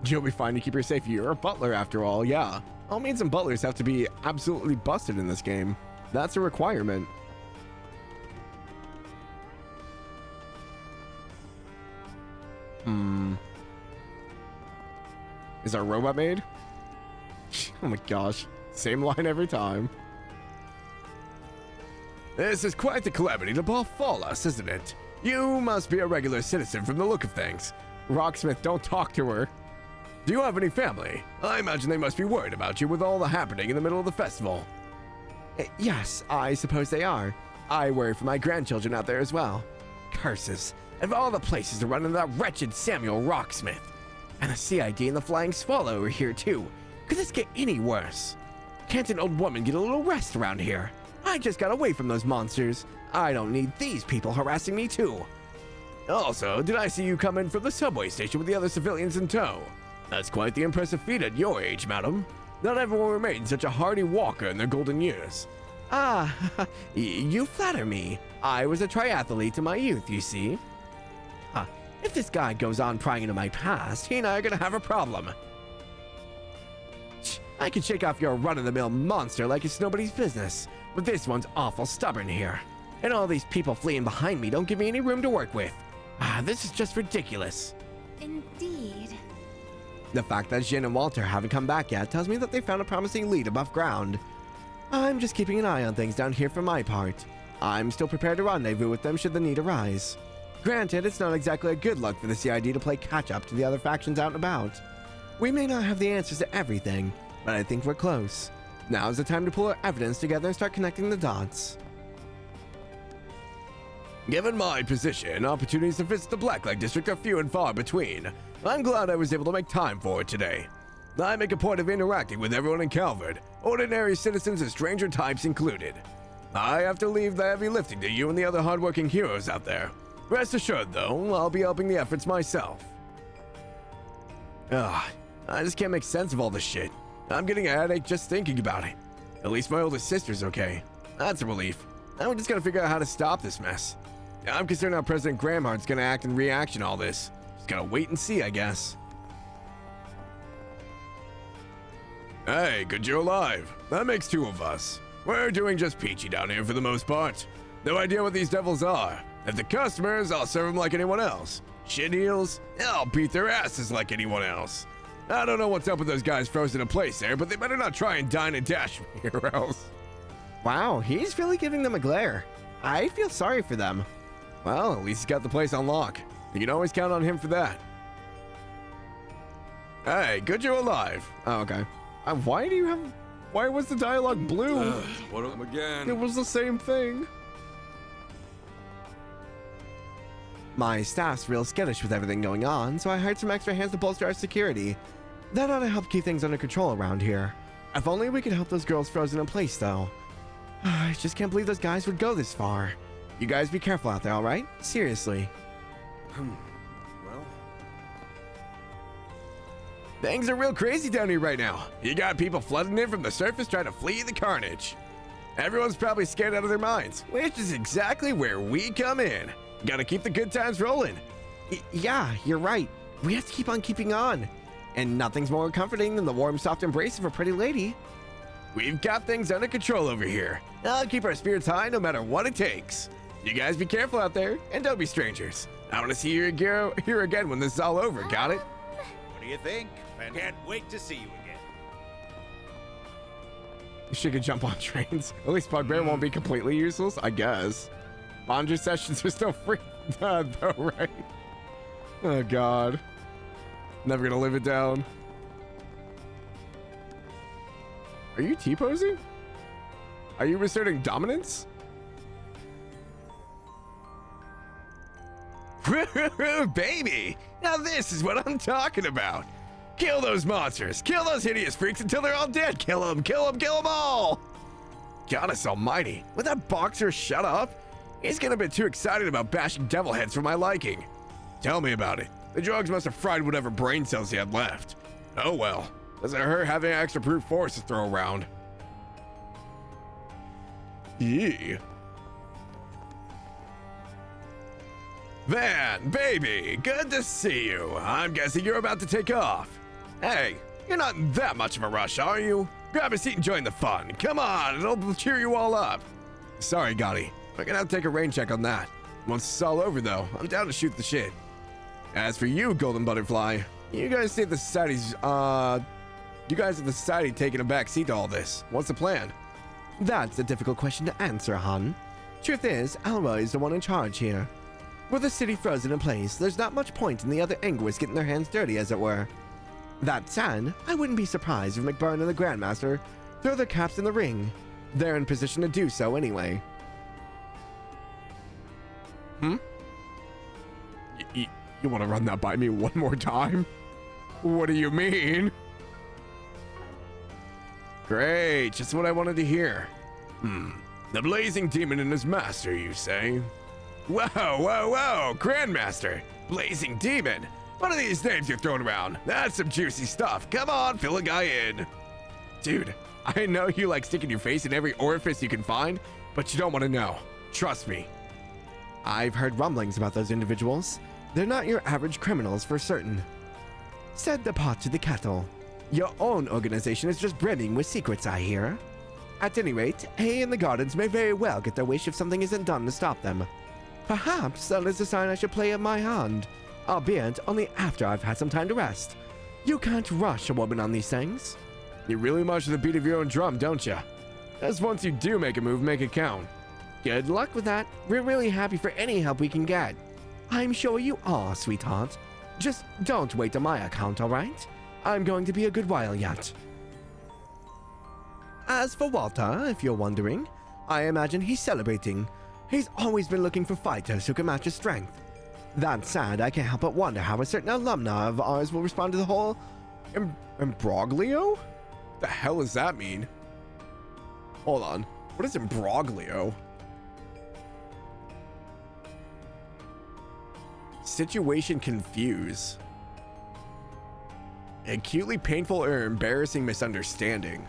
You'll be fine to keep her safe. You're a butler after all, yeah. All maids and butlers have to be absolutely busted in this game. That's a requirement. Is our robot made? Oh my gosh. Same line every time. This is quite the calamity to befall us, isn't it? You must be a regular citizen from the look of things. Rocksmith, don't talk to her. Do you have any family? I imagine they must be worried about you with all the happening in the middle of the festival. Yes, I suppose they are. I worry for my grandchildren out there as well. Curses. Of all the places to run into that wretched Samuel Rocksmith. And the CID and the Flying Swallow are here too. Could this get any worse? Can't an old woman get a little rest around here? I just got away from those monsters. I don't need these people harassing me too. Also, did I see you come in from the subway station with the other civilians in tow? That's quite the impressive feat at your age, madam. Not everyone remains such a hardy walker in their golden years. Ah, you flatter me. I was a triathlete in my youth, you see. If this guy goes on prying into my past, he and I are gonna have a problem. I can shake off your run-of-the-mill monster like it's nobody's business, but this one's awful stubborn here. And all these people fleeing behind me don't give me any room to work with. This is just ridiculous. Indeed. The fact that Jin and Walter haven't come back yet tells me that they found a promising lead above ground. I'm just keeping an eye on things down here for my part. I'm still prepared to rendezvous with them should the need arise. Granted, it's not exactly a good look for the CID to play catch-up to the other factions out and about. We may not have the answers to everything, but I think we're close. Now's the time to pull our evidence together and start connecting the dots. Given my position, opportunities to visit the Blacklight District are few and far between. I'm glad I was able to make time for it today. I make a point of interacting with everyone in Calvard, ordinary citizens and stranger types included. I have to leave the heavy lifting to you and the other hardworking heroes out there. Rest assured, though, I'll be helping the efforts myself. I just can't make sense of all this shit. I'm getting a headache just thinking about it. At least my oldest sister's okay. That's a relief. Now we just gotta figure out how to stop this mess. I'm concerned how President Gramhart's gonna act in reaction to all this. Just gotta wait and see, I guess. Hey, good you're alive. That makes two of us. We're doing just peachy down here for the most part. No idea what these devils are. If the customers, I'll serve them like anyone else. Shit heels, I'll beat their asses like anyone else. I don't know what's up with those guys frozen in place there, but they better not try and dine and dash me or else. Wow, he's really giving them a glare. I feel sorry for them. Well, at least he's got the place on lock. You can always count on him for that. Hey, good you're alive. Oh, okay. Why was the dialogue blue? What up again? It was the same thing. My staff's real skittish with everything going on, so I hired some extra hands to bolster our security. That ought to help keep things under control around here. If only we could help those girls frozen in place, though. I just can't believe those guys would go this far. You guys be careful out there, alright? Seriously. Well, things are real crazy down here right now. You got people flooding in from the surface trying to flee the carnage. Everyone's probably scared out of their minds, which is exactly where we come in. Gotta keep the good times rolling. Yeah, you're right. We have to keep on keeping on. And nothing's more comforting than the warm, soft embrace of a pretty lady. We've got things under control over here. I'll keep our spirits high no matter what it takes. You guys be careful out there, and don't be strangers. I want to see you here again when this is all over, got it? What do you think? Can't wait to see you again. She could jump on trains. At least Bugbear won't be completely useless, I guess. Bondage sessions are still free, though, right? Oh, God. Never gonna live it down. Are you T-posing? Are you asserting dominance? Baby! Now this is what I'm talking about. Kill those monsters. Kill those hideous freaks until they're all dead. Kill them, kill them, kill them all! Goddess almighty, would that boxer shut up? He's getting a bit too excited about bashing devil heads for my liking. Tell me about it. The drugs must have fried whatever brain cells he had left. Oh well. Doesn't hurt having extra brute force to throw around. Yee. Van, baby, good to see you. I'm guessing you're about to take off. Hey, you're not in that much of a rush, are you? Grab a seat and join the fun. Come on, it'll cheer you all up. Sorry, Gotti. We're gonna have to take a rain check on that. Once it's all over, though, I'm down to shoot the shit. As for you, Golden Butterfly, you guys see the society's, you guys at the society taking a back seat to all this. What's the plan? That's a difficult question to answer, hon. Truth is, Alva is the one in charge here. With the city frozen in place, there's not much point in the other Anguists getting their hands dirty, as it were. That said, I wouldn't be surprised if McBurn and the Grandmaster throw their caps in the ring. They're in position to do so anyway. You want to run that by me one more time? What do you mean? Great, just what I wanted to hear. The Blazing Demon and his master, you say? Whoa, Grandmaster! Blazing Demon! What are these names you're throwing around? That's some juicy stuff. Come on, fill a guy in. Dude, I know you like sticking your face in every orifice you can find, but you don't want to know. Trust me. I've heard rumblings about those individuals. They're not your average criminals for certain. Said the pot to the kettle. Your own organization is just brimming with secrets, I hear. At any rate, Hay and the Gardens may very well get their wish if something isn't done to stop them. Perhaps that is a sign I should play in my hand, albeit only after I've had some time to rest. You can't rush a woman on these things. You really march to the beat of your own drum, don't you? As once you do make a move, make it count. Good luck with that. We're really happy for any help we can get. I'm sure you are, sweetheart. Just don't wait on my account, alright? I'm going to be a good while yet. As for Walter, if you're wondering, I imagine he's celebrating. He's always been looking for fighters who can match his strength. That said, I can't help but wonder how a certain alumna of ours will respond to the whole imbroglio? The hell does that mean? Hold on. What is imbroglio? Situation confuse. Acutely painful or embarrassing misunderstanding.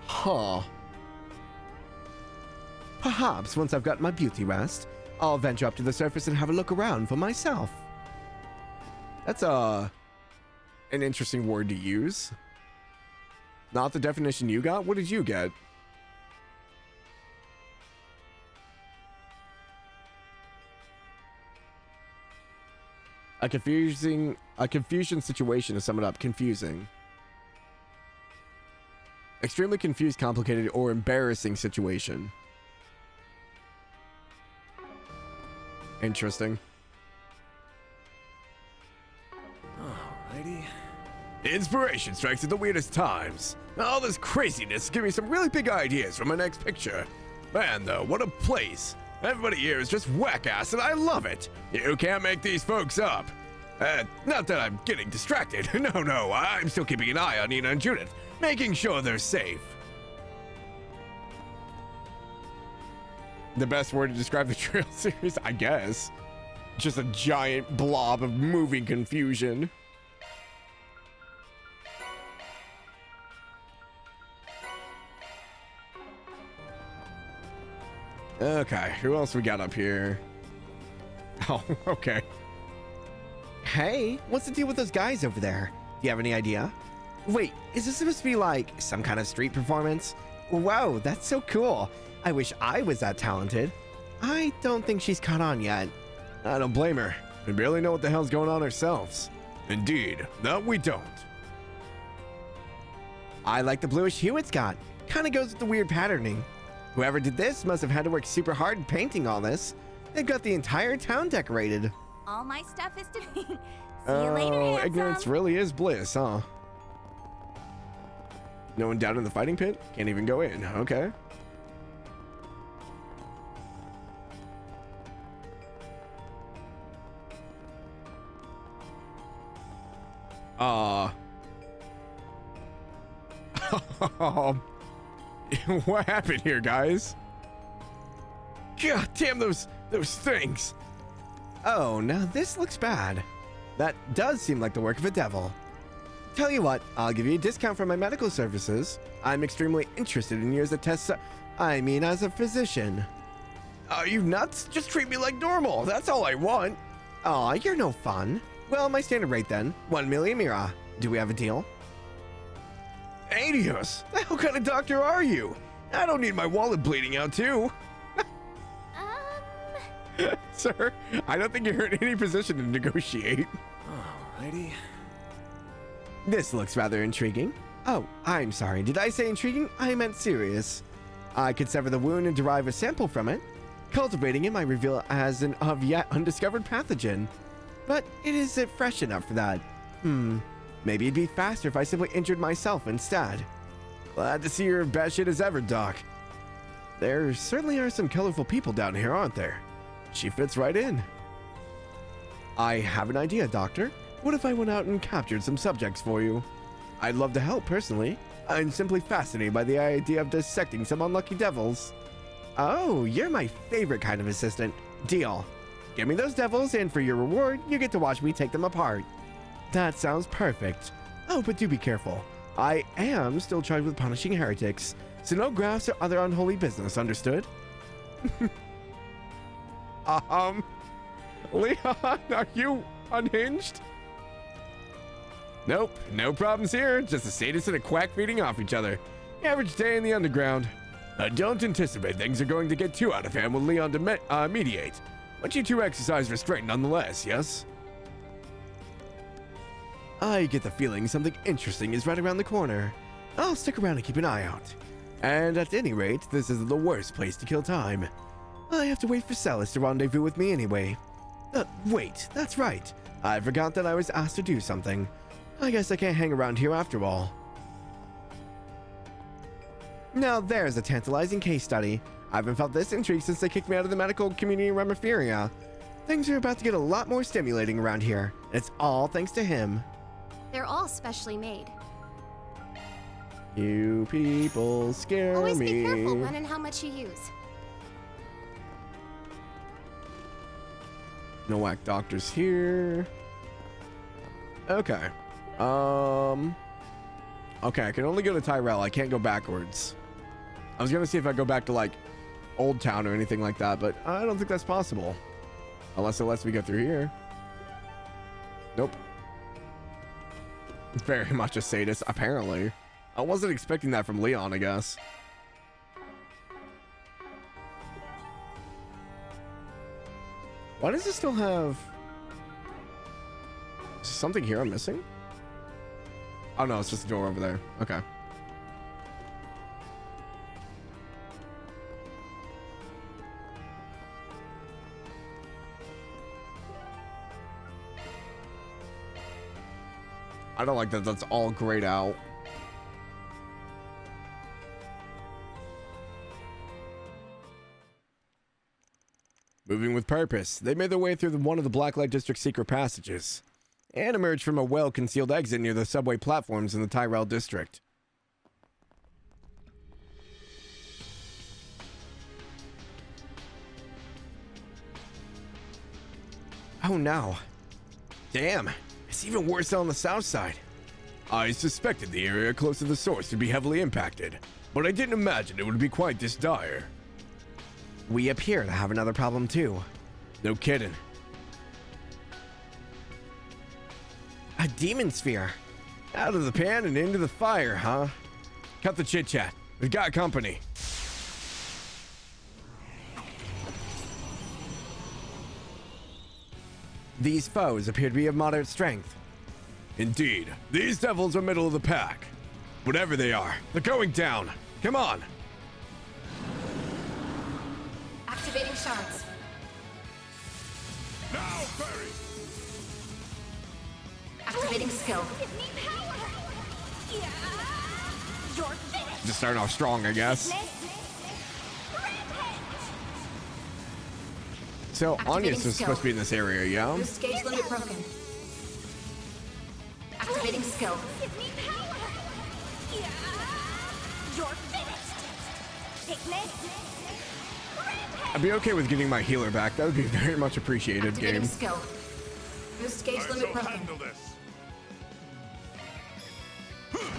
Huh. Perhaps once I've got my beauty rest, I'll venture up to the surface and have a look around for myself. That's an interesting word to use. Not the definition you got? What did you get? A confusion situation to sum it up. Confusing. Extremely confused, complicated, or embarrassing situation. Interesting. Alrighty. Inspiration strikes at the weirdest times. All this craziness gives me some really big ideas for my next picture. Man, though, what a place. Everybody here is just whack-ass, and I love it. You can't make these folks up. Not that I'm getting distracted. No, I'm still keeping an eye on Nina and Judith, making sure they're safe. The best word to describe the trail series, I guess. Just a giant blob of moving confusion. Okay, who else we got up here? Oh, okay. Hey, what's the deal with those guys over there? Do you have any idea? Wait, is this supposed to be like some kind of street performance? Wow, that's so cool. I wish I was that talented. I don't think she's caught on yet. I don't blame her. We barely know what the hell's going on ourselves. Indeed, that we don't. I like the bluish hue it's got. Kinda goes with the weird patterning. Whoever did this must have had to work super hard painting all this. They've got the entire town decorated. All my stuff is to me. See you later, handsome. Ignorance really is bliss, huh? No one down in the fighting pit? Can't even go in. Okay. What happened here, guys? God damn those things. Oh, now this looks bad. That does seem like the work of a devil. Tell you what, I'll give you a discount for my medical services. I'm extremely interested in you as a as a physician. Are you nuts? Just treat me like normal. That's all I want. Aw, you're no fun. Well, my standard rate then, 1 million mira. Do we have a deal? Adios! The hell kind of doctor are you? I don't need my wallet bleeding out too. Sir, I don't think you're in any position to negotiate. Alrighty. This looks rather intriguing. Oh, I'm sorry. Did I say intriguing? I meant serious. I could sever the wound and derive a sample from it. Cultivating it might reveal it as an of yet undiscovered pathogen. But it isn't fresh enough for that. Maybe it'd be faster if I simply injured myself instead. Glad to see you're batshit as ever, Doc. There certainly are some colorful people down here, aren't there? She fits right in. I have an idea, Doctor. What if I went out and captured some subjects for you? I'd love to help, personally. I'm simply fascinated by the idea of dissecting some unlucky devils. Oh, you're my favorite kind of assistant. Deal. Give me those devils, and for your reward, you get to watch me take them apart. That sounds perfect. Oh, but do be careful. I am still charged with punishing heretics, so no grafts or other unholy business, understood? Leon, are you unhinged? Nope, no problems here. Just a sadist and a quack feeding off each other. Average day in the underground. I don't anticipate things are going to get too out of hand when Leon mediate. But you two exercise restraint nonetheless, yes? I get the feeling something interesting is right around the corner. I'll stick around and keep an eye out. And at any rate, this isn't the worst place to kill time. I have to wait for Celis to rendezvous with me anyway. Wait, that's right. I forgot that I was asked to do something. I guess I can't hang around here after all. Now there's a tantalizing case study. I haven't felt this intrigued since they kicked me out of the medical community in Remiferia. Things are about to get a lot more stimulating around here, and it's all thanks to him. They're all specially made. You people scare Always me. be careful when and how much you use. No whack doctors here. Okay. Okay, I can only go to Tyrell. I can't go backwards. I was gonna see if I go back to like Old Town or anything like that, but I don't think that's possible. Unless it lets me go through here. Nope. Very much a sadist, apparently. I wasn't expecting that from Leon, I guess. Why does it still have... Is something here I'm missing? Oh no, it's just a door over there. Okay. I don't like that that's all grayed out. Moving with purpose, they made their way through one of the Blacklight District's secret passages and emerged from a well-concealed exit near the subway platforms in the Tyrell District. Oh no. Damn, it's even worse on the south side. I suspected the area close to the source to be heavily impacted, but I didn't imagine it would be quite this dire. We appear to have another problem too. No kidding. A demon sphere. Out of the pan and into the fire, huh? Cut the chit-chat. We've got company. These foes appear to be of moderate strength. Indeed, these devils are middle of the pack. Whatever they are, they're going down. Come on. Activating shards. Now, Fairy! Activating skill. Give me power! Yeah! You're finished! Just starting off strong, I guess. So, Anya's is supposed to be in this area, yeah? Boost gauge limit broken. Activating skill. Give me power! Yeah! You're finished! Take this! I'd be okay with getting my healer back. That would be very much appreciated, Activating game. skill. Boost gauge limit broken.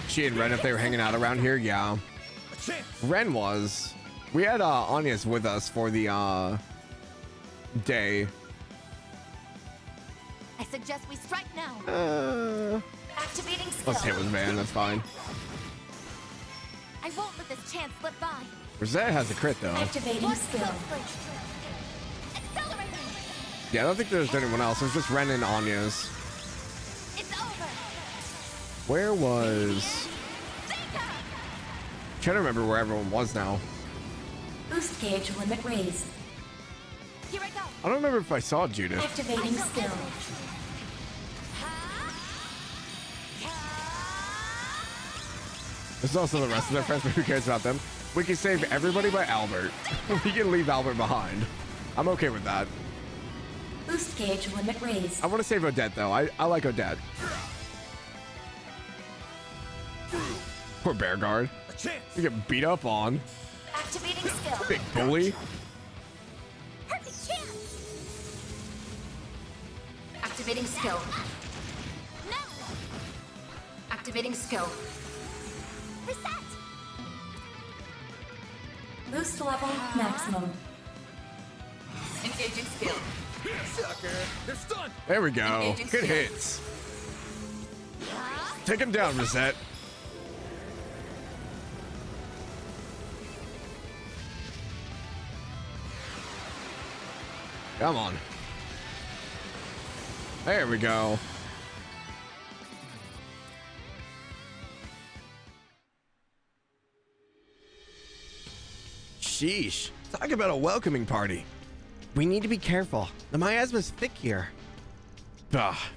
She and Ren, if they were hanging out around here, yeah. Ren was. We had Anya's with us for the day. I suggest we strike now. Activating skill. Let's hit with Van, that's fine. this chance slip by. Rosette has a crit, though. Activating skill. Accelerating. Yeah, I don't think there's anyone else. There's just Ren and Anya's. It's over. Where was... I'm trying to remember where everyone was now. Boost gauge limit raised. Here I go. I don't remember if I saw Judith. Activating skill. There's also the rest of their friends, but who cares about them? We can save everybody but Albert. We can leave Albert behind. I'm okay with that. Boost gauge limit raised. I want to save Odette, though. I like Odette. Poor Bear Guard. You get beat up on. Activating skill. Big bully. Perfect chance. Activating skill. No. Activating skill. Reset. Boost level maximum. Engaging skill. Sucker. They're stunned. There we go. Engaging Good skill. hits. Take him down, Rosette. Come on. There we go. Sheesh. Talk about a welcoming party. We need to be careful. The miasma's thick here.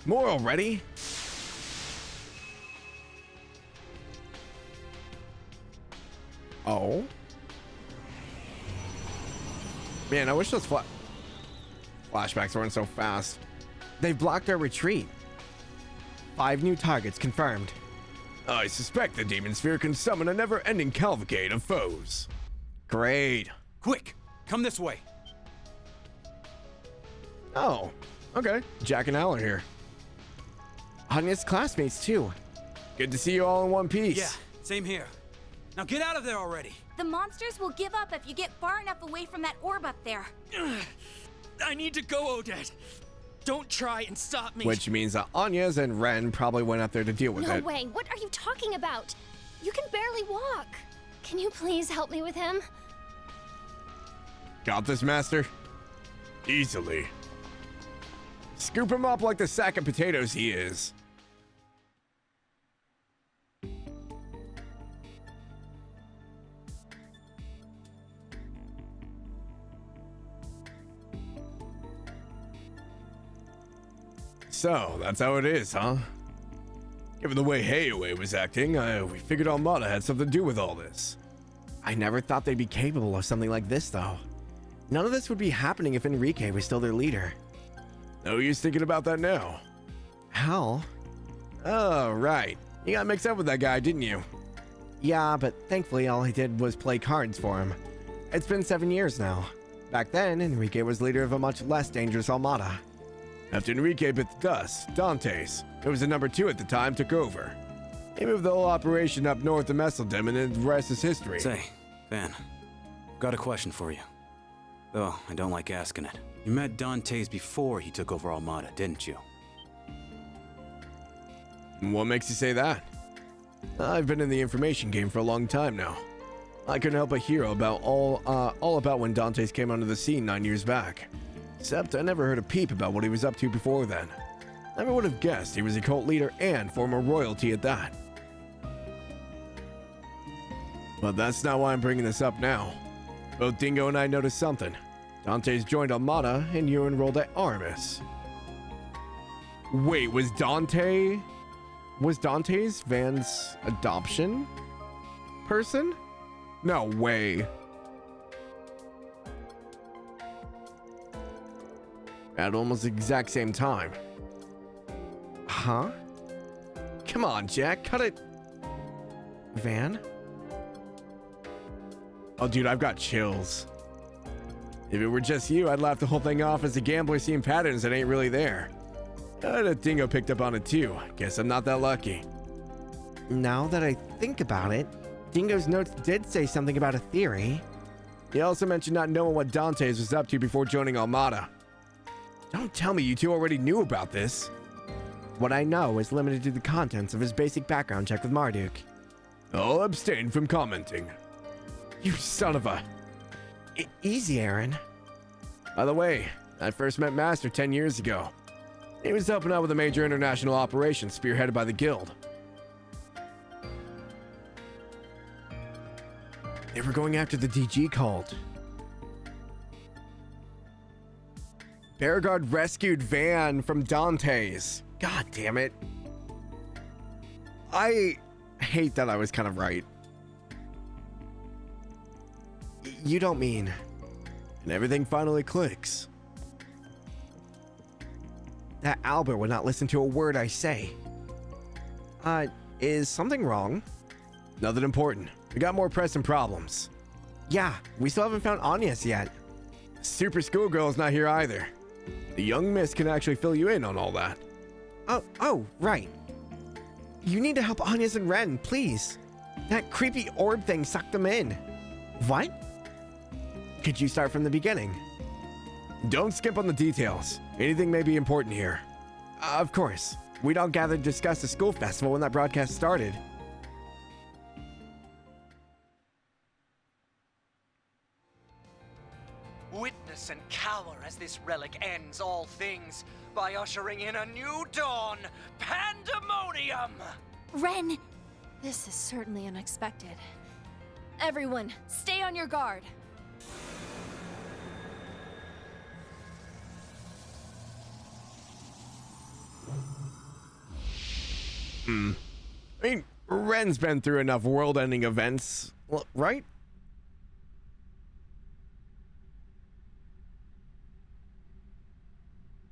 More already? Oh. Man, I wish those flashbacks weren't so fast. They've blocked our retreat. 5 new targets confirmed. I suspect the Demon Sphere can summon a never-ending cavalcade of foes. Great. Quick, come this way. Oh, okay. Jack and Al are here. Anya's classmates, too. Good to see you all in one piece. Yeah, same here. Now get out of there already. The monsters will give up if you get far enough away from that orb up there. I need to go, Odette. Don't try and stop me. Which means that Anya's and Ren probably went up there to deal with No it. way. What are you talking about? You can barely walk. Can you please help me with him? Got this, Master? Easily. Scoop him up like the sack of potatoes he is. So, that's how it is, huh? Given the way Heiue was acting, we figured Armada had something to do with all this. I never thought they'd be capable of something like this, though. None of this would be happening if Enrique was still their leader. No use thinking about that now. How? Oh, right. You got mixed up with that guy, didn't you? Yeah, but thankfully all I did was play cards for him. It's been 7 years now. Back then, Enrique was leader of a much less dangerous Armada. After Enrique bit the dust, Dante's, who was the number 2 at the time, took over. He moved the whole operation up north of Messeldem, and then the rest is history. Say, Van, got a question for you. Though I don't like asking it. You met Dante's before he took over Armada, didn't you? What makes you say that? I've been in the information game for a long time now. I couldn't help but hear about all about when Dante's came onto the scene 9 years back. Except I never heard a peep about what he was up to before then. Never would have guessed he was a cult leader and former royalty at that. But that's not why I'm bringing this up now. Both Dingo and I noticed something. Dante's joined Armada and you enrolled at Artemis. Wait, was Dante's Van's adoption person? No way. At almost the exact same time. Huh? Come on, Jack, cut it. Van? Oh, dude, I've got chills. If it were just you, I'd laugh the whole thing off as a gambler seeing patterns that ain't really there. That Dingo picked up on it too. Guess I'm not that lucky. Now that I think about it, Dingo's notes did say something about a theory. He also mentioned not knowing what Dante's was up to before joining Armada. Don't tell me you two already knew about this. What I know is limited to the contents of his basic background check with Marduk. I'll abstain from commenting. You son of a... Easy, Aaron. By the way, I first met Master 10 years ago. He was helping out with a major international operation spearheaded by the guild. They were going after the DG cult. Beauregard rescued Van from Dante's. God damn it. I hate that I was kind of right. You don't mean... And everything finally clicks. That Albert would not listen to a word I say. Is something wrong? Nothing important. We got more pressing problems. Yeah, we still haven't found Anya's yet. Super Schoolgirl's not here either. The young miss can actually fill you in on all that. Oh, right. You need to help Anya's and Ren, please. That creepy orb thing sucked them in. What? Could you start from the beginning? Don't skip on the details. Anything may be important here. Of course. We'd all gathered to discuss the school festival when that broadcast started. Witness and cower as this relic ends all things by ushering in a new dawn, Pandemonium! Ren, this is certainly unexpected. Everyone, stay on your guard. I mean, Ren's been through enough world-ending events, right?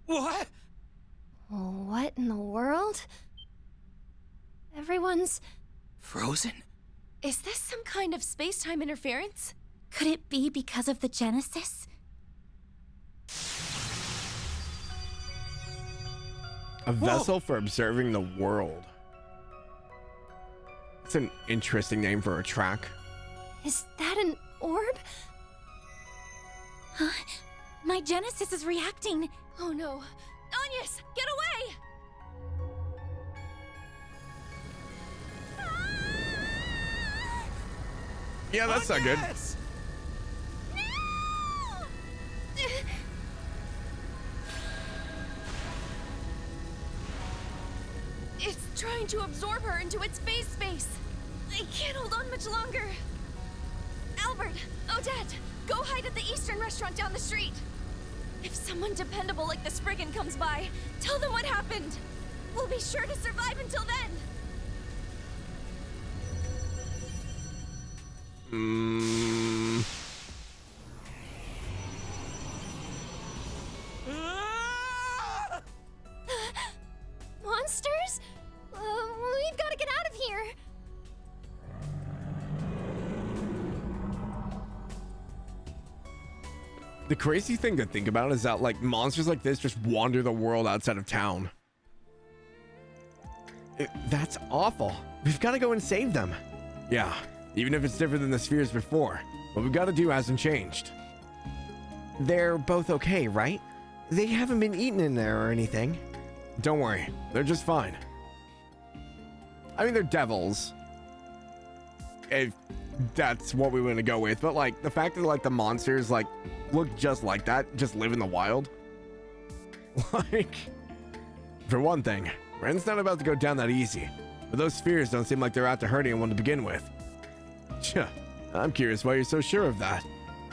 What? What in the world? Everyone's... frozen? Is this some kind of space-time interference? Could it be because of the Genesis? A vessel for observing the world. It's an interesting name for a track. Is that an orb? Huh? My Genesis is reacting. Oh no. Anyas, get away! Yeah, that's not good. It's trying to absorb her into its phase space. I can't hold on much longer. Albert, Odette, go hide at the Eastern restaurant down the street. If someone dependable like the Spriggan comes by, tell them what happened. We'll be sure to survive until then. Monsters? We've got to get out of here. The crazy thing to think about is that, like, monsters like this just wander the world outside of town. That's awful. We've got to go and save them. Yeah, even if it's different than the spheres before. What we've got to do hasn't changed. They're both okay, right? They haven't been eaten in there or anything. Don't worry, they're just fine. I mean, they're devils. If that's what we want to go with, but like the fact that like the monsters like look just like that, just live in the wild. Like, for one thing, Ren's not about to go down that easy, but those spheres don't seem like they're out to hurt anyone to begin with. Tch, I'm curious why you're so sure of that.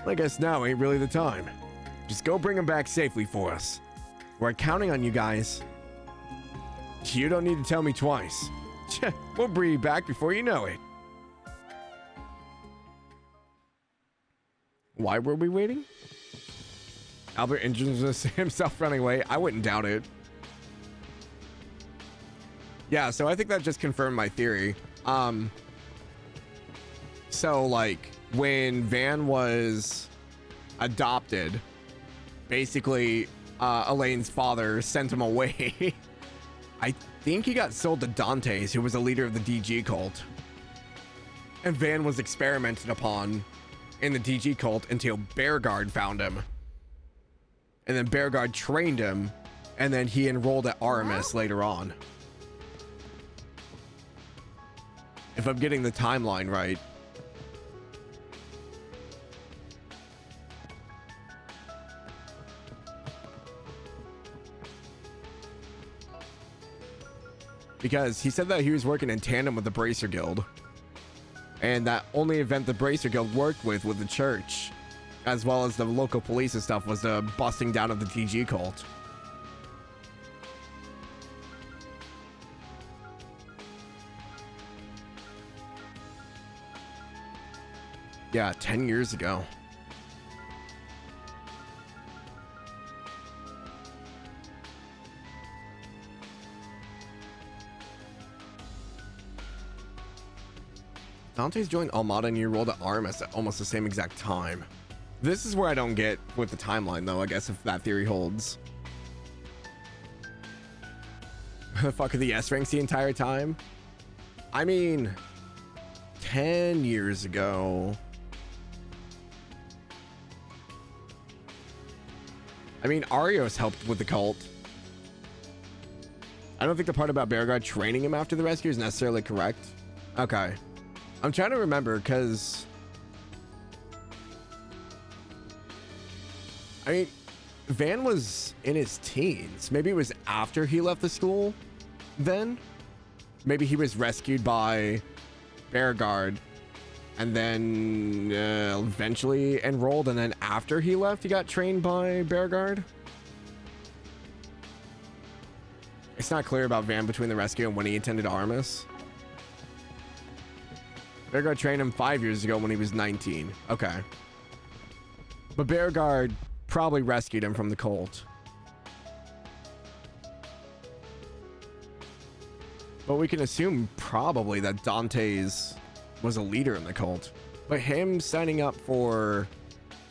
I guess now ain't really the time. Just go bring them back safely for us. We're counting on you guys. You don't need to tell me twice. Tch, we'll bring you back before you know it. Why were we waiting? Albert injures himself running away. I wouldn't doubt it. Yeah, so I think that just confirmed my theory. So like when Van was adopted, basically Elaine's father sent him away. I think he got sold to Dante's, who was a leader of the DG cult. And Van was experimented upon in the DG cult until Beauregard found him. And then Beauregard trained him, and then he enrolled at Aramis later on. If I'm getting the timeline right. because he said that he was working in tandem with the Bracer Guild, and that only event the Bracer Guild worked with the church, as well as the local police and stuff, was the busting down of the TG cult. Yeah, 10 years ago. Dante's joined Almada and you rolled at Armis at almost the same exact time. This is where I don't get with the timeline, though, I guess, if that theory holds. The fuck are the S ranks the entire time? I mean, 10 years ago. I mean, Arios helped with the cult. I don't think the part about Beauregard training him after the rescue is necessarily correct. Okay. I'm trying to remember, because... I mean, Van was in his teens. Maybe it was after he left the school then? Maybe he was rescued by Beauregard and then eventually enrolled, and then after he left, he got trained by Beauregard? It's not clear about Van between the rescue and when he attended Armis. Beauregard trained him 5 years ago when he was 19. Okay. But Beauregard probably rescued him from the cult. But we can assume probably that Dante's was a leader in the cult. But him signing up for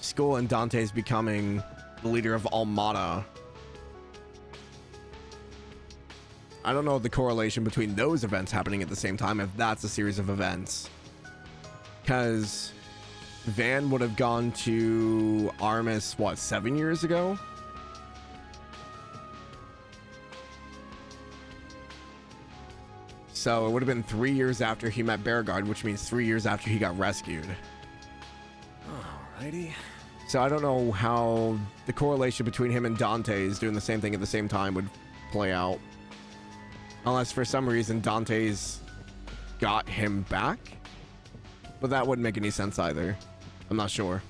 school and Dante's becoming the leader of Almada, I don't know the correlation between those events happening at the same time, if that's a series of events. Because Van would have gone to Armis, what, 7 years ago? So it would have been 3 years after he met Beauregard, which means 3 years after he got rescued. Alrighty. So I don't know how the correlation between him and Dante's doing the same thing at the same time would play out. Unless for some reason Dante's got him back. But that wouldn't make any sense either. I'm not sure.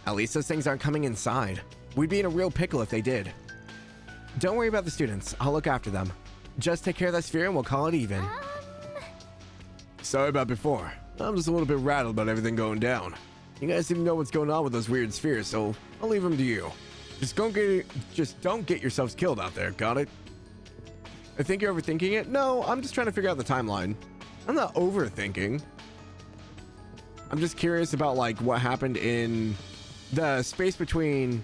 At least those things aren't coming inside. We'd be in a real pickle if they did. Don't worry about the students. I'll look after them. Just take care of that sphere and we'll call it even. Sorry about before. I'm just a little bit rattled about everything going down. You guys seem to know what's going on with those weird spheres, so I'll leave them to you. Just don't get yourselves killed out there, got it? I think you're overthinking it. No, I'm just trying to figure out the timeline. I'm not overthinking. I'm just curious about like what happened in the space between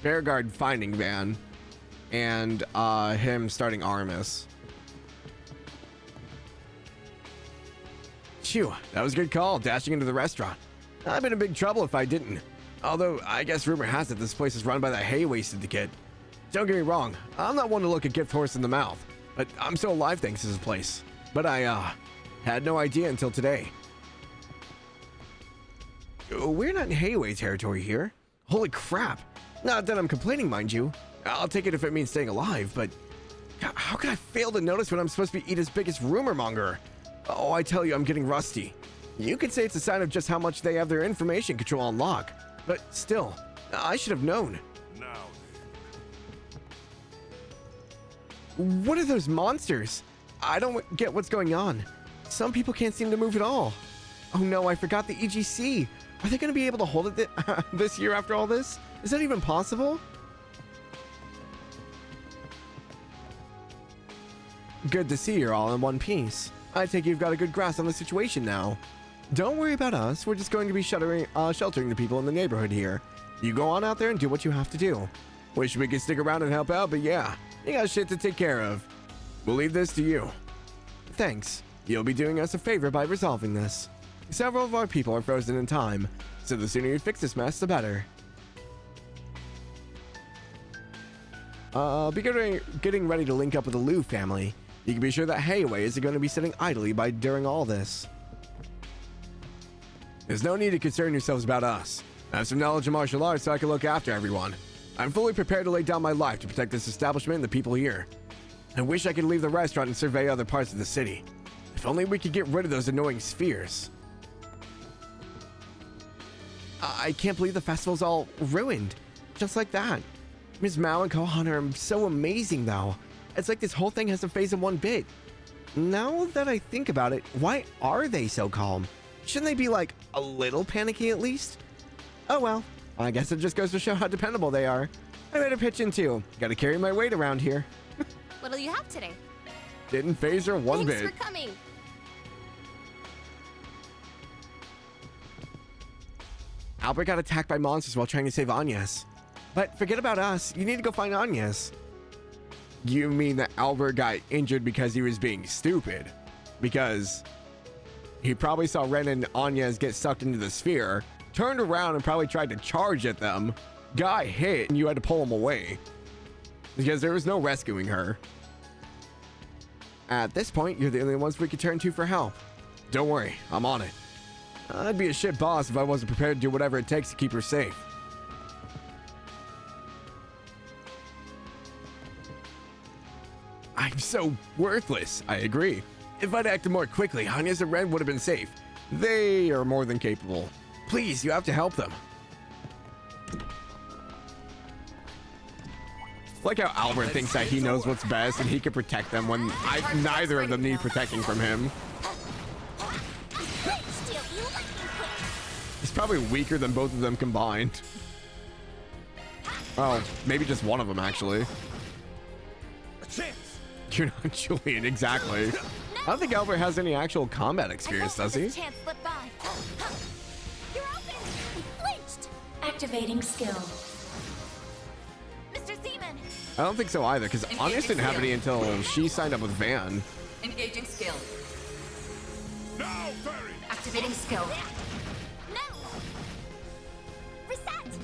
Beauregard finding Van and him starting Armis. Phew, that was a good call, dashing into the restaurant. I'd been in big trouble if I didn't. Although, I guess rumor has it this place is run by the Hayway Syndicate. Don't get me wrong, I'm not one to look a gift horse in the mouth, but I'm still alive thanks to this place. But I, had no idea until today. We're not in Hayway territory here. Holy crap. Not that I'm complaining, mind you. I'll take it if it means staying alive, but how could I fail to notice when I'm supposed to be Eda's biggest rumor monger? Oh, I tell you, I'm getting rusty. You could say it's a sign of just how much they have their information control on lock, but still, I should have known. What are those monsters? I don't get what's going on. Some people can't seem to move at all. Oh no, I forgot the EGC. Are they going to be able to hold it this year after all this? Is that even possible? Good to see you're all in one piece. I take you've got a good grasp on the situation now. Don't worry about us. We're just going to be sheltering the people in the neighborhood here. You go on out there and do what you have to do. Wish we could stick around and help out, but yeah, you got shit to take care of. We'll leave this to you. Thanks. You'll be doing us a favor by resolving this. Several of our people are frozen in time, so the sooner you fix this mess, the better. Be getting ready to link up with the Liu family. You can be sure that Hayway isn't going to be sitting idly by during all this. There's no need to concern yourselves about us. I have some knowledge of martial arts so I can look after everyone. I'm fully prepared to lay down my life to protect this establishment and the people here. I wish I could leave the restaurant and survey other parts of the city. If only we could get rid of those annoying spheres. I can't believe the festival's all ruined. Just like that. Ms. Mao and Kohan are so amazing, though. It's like this whole thing has to phase in one bit. Now that I think about it, why are they so calm? Shouldn't they be, like, a little panicky at least? Oh well, I guess it just goes to show how dependable they are. I better pitch in too. Gotta carry my weight around here. What'll you have today? Didn't phase her one bit. Thanks for coming. Albert got attacked by monsters while trying to save Agnes. But forget about us. You need to go find Agnes. You mean that Albert got injured because he was being stupid? Because he probably saw Ren and Agnes get sucked into the sphere, turned around and probably tried to charge at them, got hit, and you had to pull him away. Because there was no rescuing her. At this point, you're the only ones we could turn to for help. Don't worry, I'm on it. I'd be a shit boss if I wasn't prepared to do whatever it takes to keep her safe. I'm so worthless, I agree. If I'd acted more quickly, Agnes and Ren would have been safe. They are more than capable. Please, you have to help them. Like how Albert thinks that he knows what's best and he can protect them when neither of them need protecting from him. He's probably weaker than both of them combined. Oh, maybe just one of them, actually. You're not Julian, exactly. I don't think Albert has any actual combat experience, does he? Activating skill. Mr. Zeman. I don't think so either, because Agnes didn't have any until she signed up with Van. Engaging skill. Now, Fairy. Activating skill. No. Reset.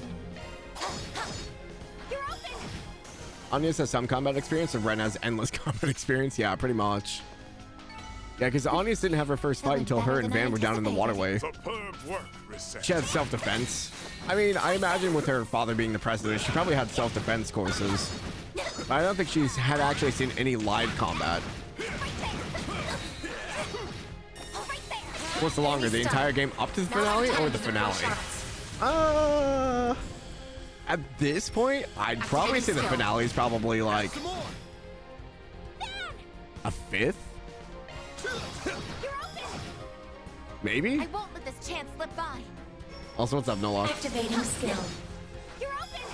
You're open. Agnes has some combat experience, and Ren has endless combat experience. Yeah, pretty much. Yeah, because Agnes didn't have her first fight until her and Van were down in the waterway. Superb work, Reset. She had self-defense. I mean, I imagine with her father being the president, she probably had self-defense courses. But I don't think she's had actually seen any live combat. What's the longer, the entire game up to the finale or the finale? At this point, I'd probably say the finale is probably like a fifth? Maybe? I won't let this chance slip by. Also, what's up, Nola? Activating skill.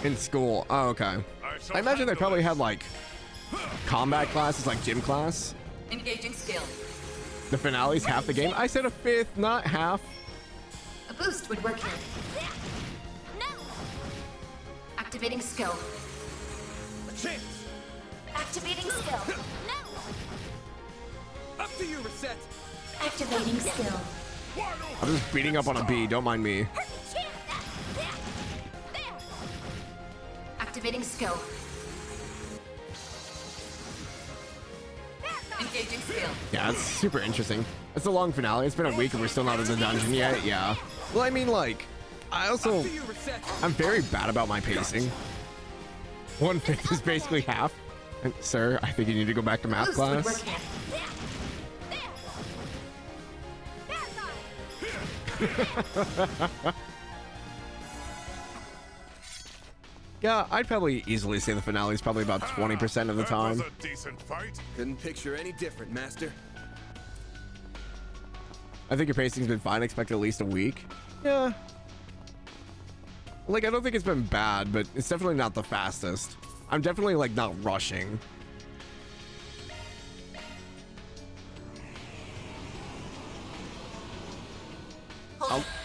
In school. Oh, okay. I imagine they probably had like combat classes, like gym class. Engaging skill. The finale's half the game. I said a fifth, not half. A boost would work here. No. Activating skill. Activating skill. No. Up to you, Reset. Activating skill. I'm just beating up on a bee. Don't mind me. Activating skill. Engaging skill. Yeah, it's super interesting. It's a long finale. It's been a week and we're still not in the dungeon yet. Yeah. Well, I mean, like, I'm very bad about my pacing. 1/5 is basically half. And, sir, I think you need to go back to math class. Yeah, I'd probably easily say the finale is probably about 20% of the time. That was a decent fight. Couldn't picture any different, Master. I think your pacing's been fine. Expect at least a week. Yeah. Like, I don't think it's been bad, but it's definitely not the fastest. I'm definitely, like, not rushing.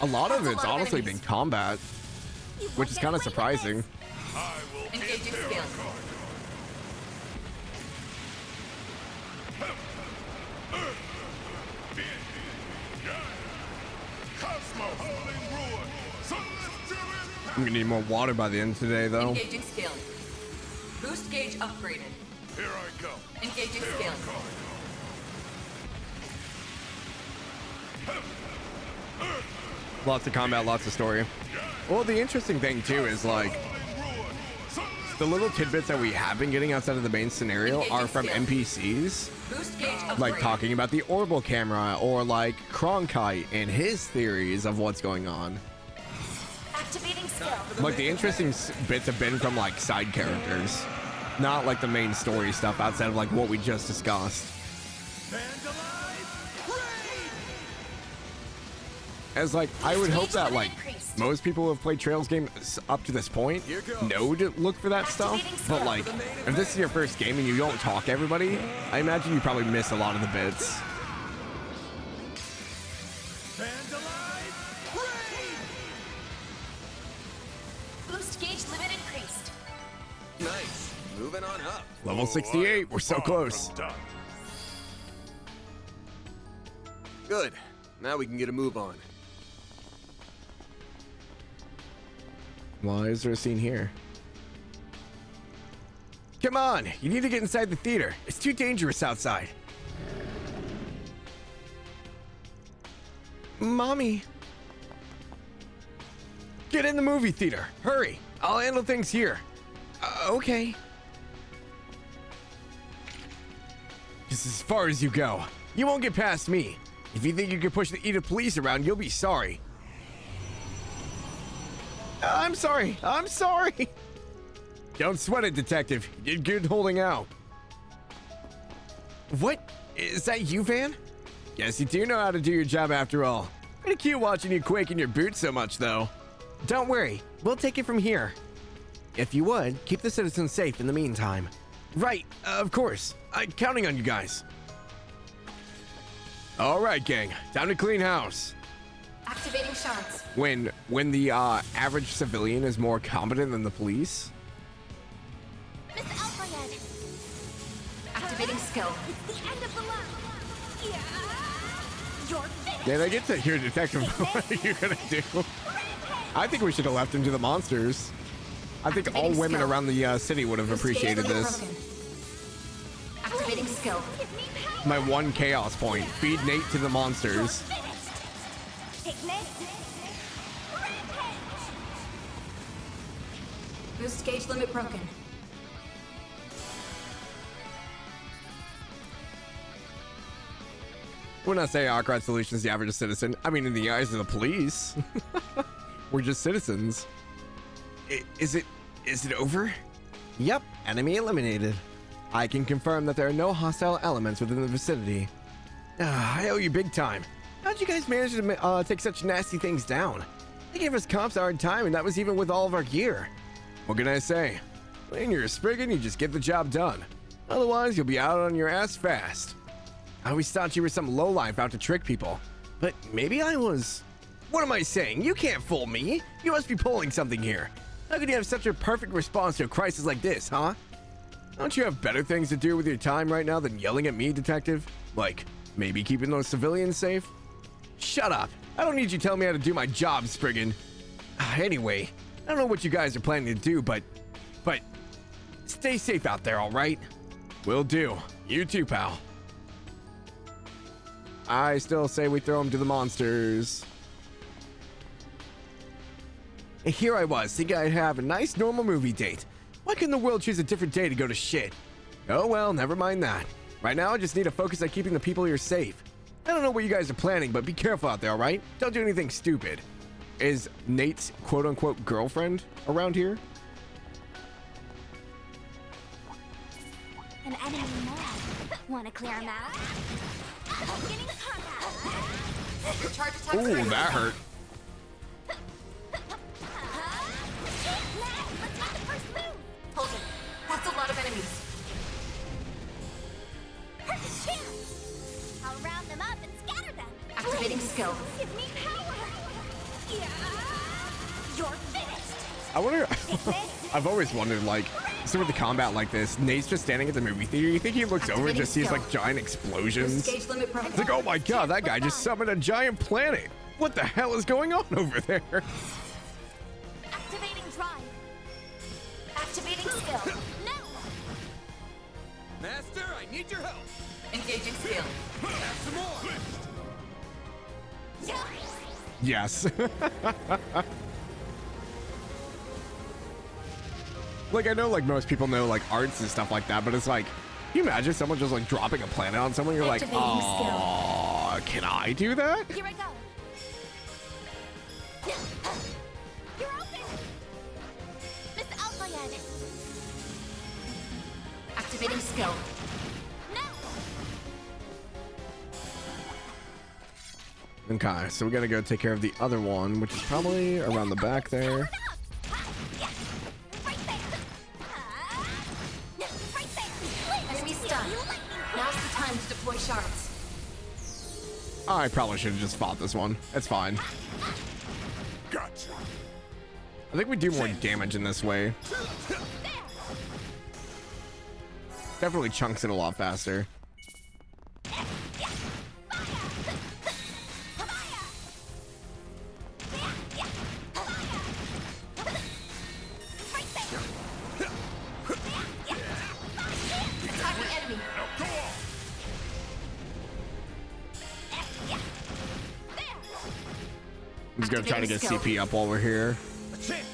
A lot of it's honestly been combat, which is kind of surprising. Engaging skill. I'm gonna need more water by the end of today, though. Engaging skill. Boost gauge upgraded. Here I go. Engaging skill. Lots of combat, lots of story. Well, the interesting thing too is like the little tidbits that we have been getting outside of the main scenario are from NPCs. Boost gauge Like upgraded. talking about the orbital camera or like Cronkite and his theories of what's going on. Activating skill. Like the interesting bits have been from like side characters, not like the main story stuff outside of like what we just discussed. As like, I would hope that like most people who have played Trails games up to this point know to look for that stuff. But like, if this is your first game and you don't talk to everybody, I imagine you probably miss a lot of the bits. Boost gauge limit increased. Nice. Moving on up. Level 68, we're so close. Good. Now we can get a move on. Why is there a scene here? Come on, you need to get inside the theater. It's too dangerous outside. Mommy. Get in the movie theater. Hurry. I'll handle things here. Okay. This is as far as you go. You won't get past me. If you think you can push the Edith police around, you'll be sorry. I'm sorry. I'm sorry. Don't sweat it, detective. You did good holding out. What? Is that you, Van? Guess you do know how to do your job after all. Pretty cute watching you quake in your boots so much, though. Don't worry. We'll take it from here. If you would, keep the citizens safe in the meantime. Right. Of course. I'm counting on you guys. All right, gang. Time to clean house. Activating shards. When the average civilian is more competent than the police. Miss Alpha-Head. Activating skill. It's the end of the line. Yeah. You're finished. Did I get to hear Detective? What are you gonna do? I think we should have left him to the monsters. I think all women around the city would have appreciated this. Activating skill. My one chaos point. Feed Nate to the monsters. Boost gauge limit broken. When I say our crowd solution is the average citizen, I mean in the eyes of the police. We're just citizens. Is it over? Yep, enemy eliminated. I can confirm that there are no hostile elements within the vicinity. I owe you big time. How'd you guys manage to take such nasty things down? They gave us cops a hard time, and that was even with all of our gear. What can I say? When you're a Spriggan, you just get the job done. Otherwise, you'll be out on your ass fast. I always thought you were some lowlife out to trick people, but maybe I was. What am I saying? You can't fool me. You must be pulling something here. How could you have such a perfect response to a crisis like this, huh? Don't you have better things to do with your time right now than yelling at me, detective? Like, maybe keeping those civilians safe? Shut up. I don't need you telling me how to do my job, Spriggan. Anyway, I don't know what you guys are planning to do, but stay safe out there, all right? Will do. You too, pal. I still say we throw him to the monsters. And here I was, thinking I'd have a nice normal movie date. Why couldn't the world choose a different day to go to shit? Oh well, never mind that. Right now, I just need to focus on keeping the people here safe. I don't know what you guys are planning, but be careful out there, alright? Don't do anything stupid. Is Nate's quote-unquote girlfriend around here? An enemy more. Wanna clear him out? Beginning combat. Your charge attack. Ooh, that hurt. Let's make the first move. Hold it. That's a lot of enemies. Perfect chance. I'll round them up and scatter them. Activating skill. Give me power. Yeah. You're finished. I wonder, I've always wondered, like, so with the combat like this, Nate's just standing at the movie theater, you think he looks over and just sees, like, giant explosions? Gauge limit broken. It's like, oh my god, that guy just summoned a giant planet! What the hell is going on over there? Activating drive. Activating skill. Now. Master, I need your help. Engaging skill. Have some more. Yes. Like, I know, like, most people know, like, arts and stuff like that, but it's like, can you imagine someone just, like, dropping a planet on someone? You're like, oh, can I do that? Here I go. You're open. Miss Alpayed. Activating skill. Okay, so we gotta go take care of the other one, which is probably around the back there. Enemy stunned. Now's the time to deploy shards. I probably should have just fought this one. It's fine. Gotcha. I think we do more damage in this way. Definitely chunks it a lot faster. I'm just gonna try to get CP up while we're here.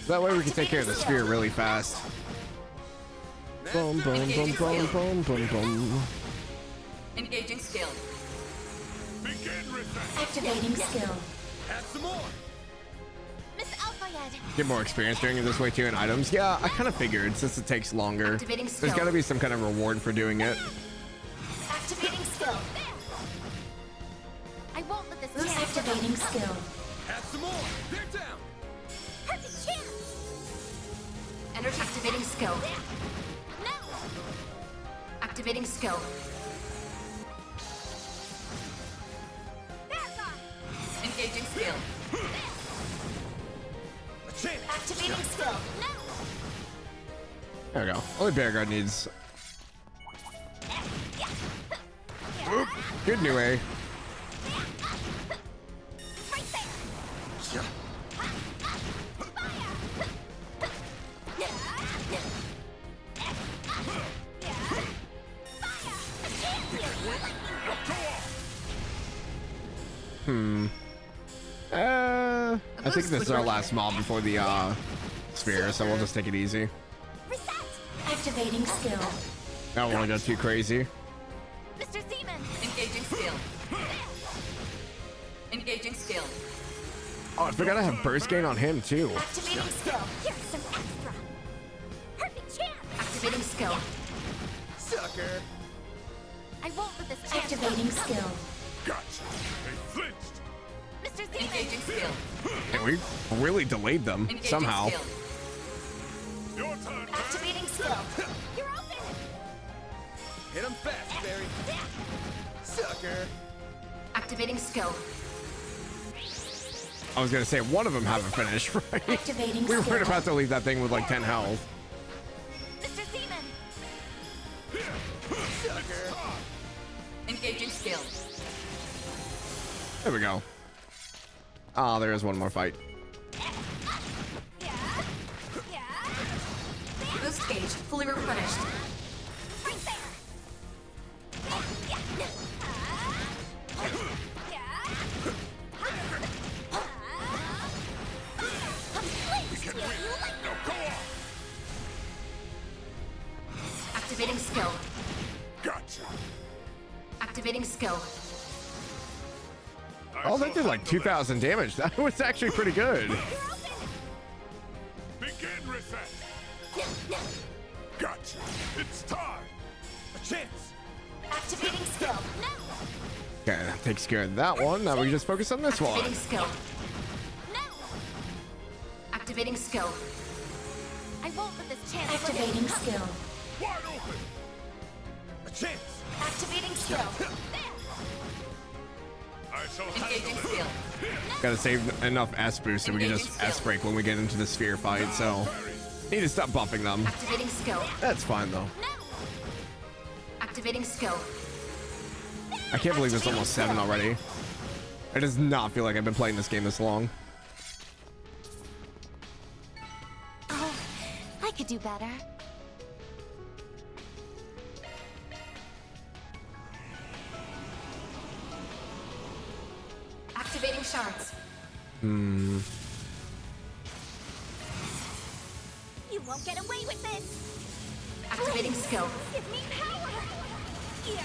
That way we can take care of the sphere really fast. Boom, boom, boom, boom, boom, boom, boom. Engaging skill. Activating skill. Have some more. Miss Alpayed. Get more experience doing it this way too in items. Yeah, I kind of figured since it takes longer. Activating There's skill. got to be some kind of reward for doing it. Activating skill. I won't let this Lose chance. activating skill. Have some more. They're down. Perfect chance. Energy activating skill. Activating skill. Engaging skill. Activating skill. There we go. Only Bear Guard needs. Oop, good new A. I think this is our last mob before the sphere, so we'll just take it easy. Activating skill. I don't want to go too crazy. Mr. Zeman. Engaging skill. Engaging skill. Oh, I forgot I have burst gain on him too. Activating skill. Here's some extra. Perfect chance. Activating skill. Sucker. I won't let this chance. Activating skill. Gotcha. They flinched. Mr. Zeman. Engaging skill. And we really delayed them Engaging somehow. skill. Your turn. Activating skill. You're open. Hit him fast, Barry. Sucker. Activating skill. I was gonna say one of them haven't finished, right? Activating We were skill. about to leave that thing with like 10 health. Mr. Zeman. Sucker. Engaging skill. There we go. Ah, there is one more fight. Boost gauge fully replenished. Right there. Activating skill. Gotcha. Activating skill. Oh, that did like 2,000 damage. That was actually pretty good. Begin reset. Gotcha. It's time. A chance. Activating skill. Okay, that takes care of that one. Now we just focus on this one. Activating skill. Activating skill. I won't let this chance. Activating skill. Wide open. A chance. Activating skill. I shall Engaging handle skill. Gotta save enough S boost so we can just S break when we get into the sphere fight. So need to stop buffing them. Activating skill. That's fine though. Activating skill. I can't believe it's almost 7 already. It does not feel like I've been playing this game this long. Oh, I could do better. Activating shards. You won't get away with this! Activating skill. Give me power! Yeah!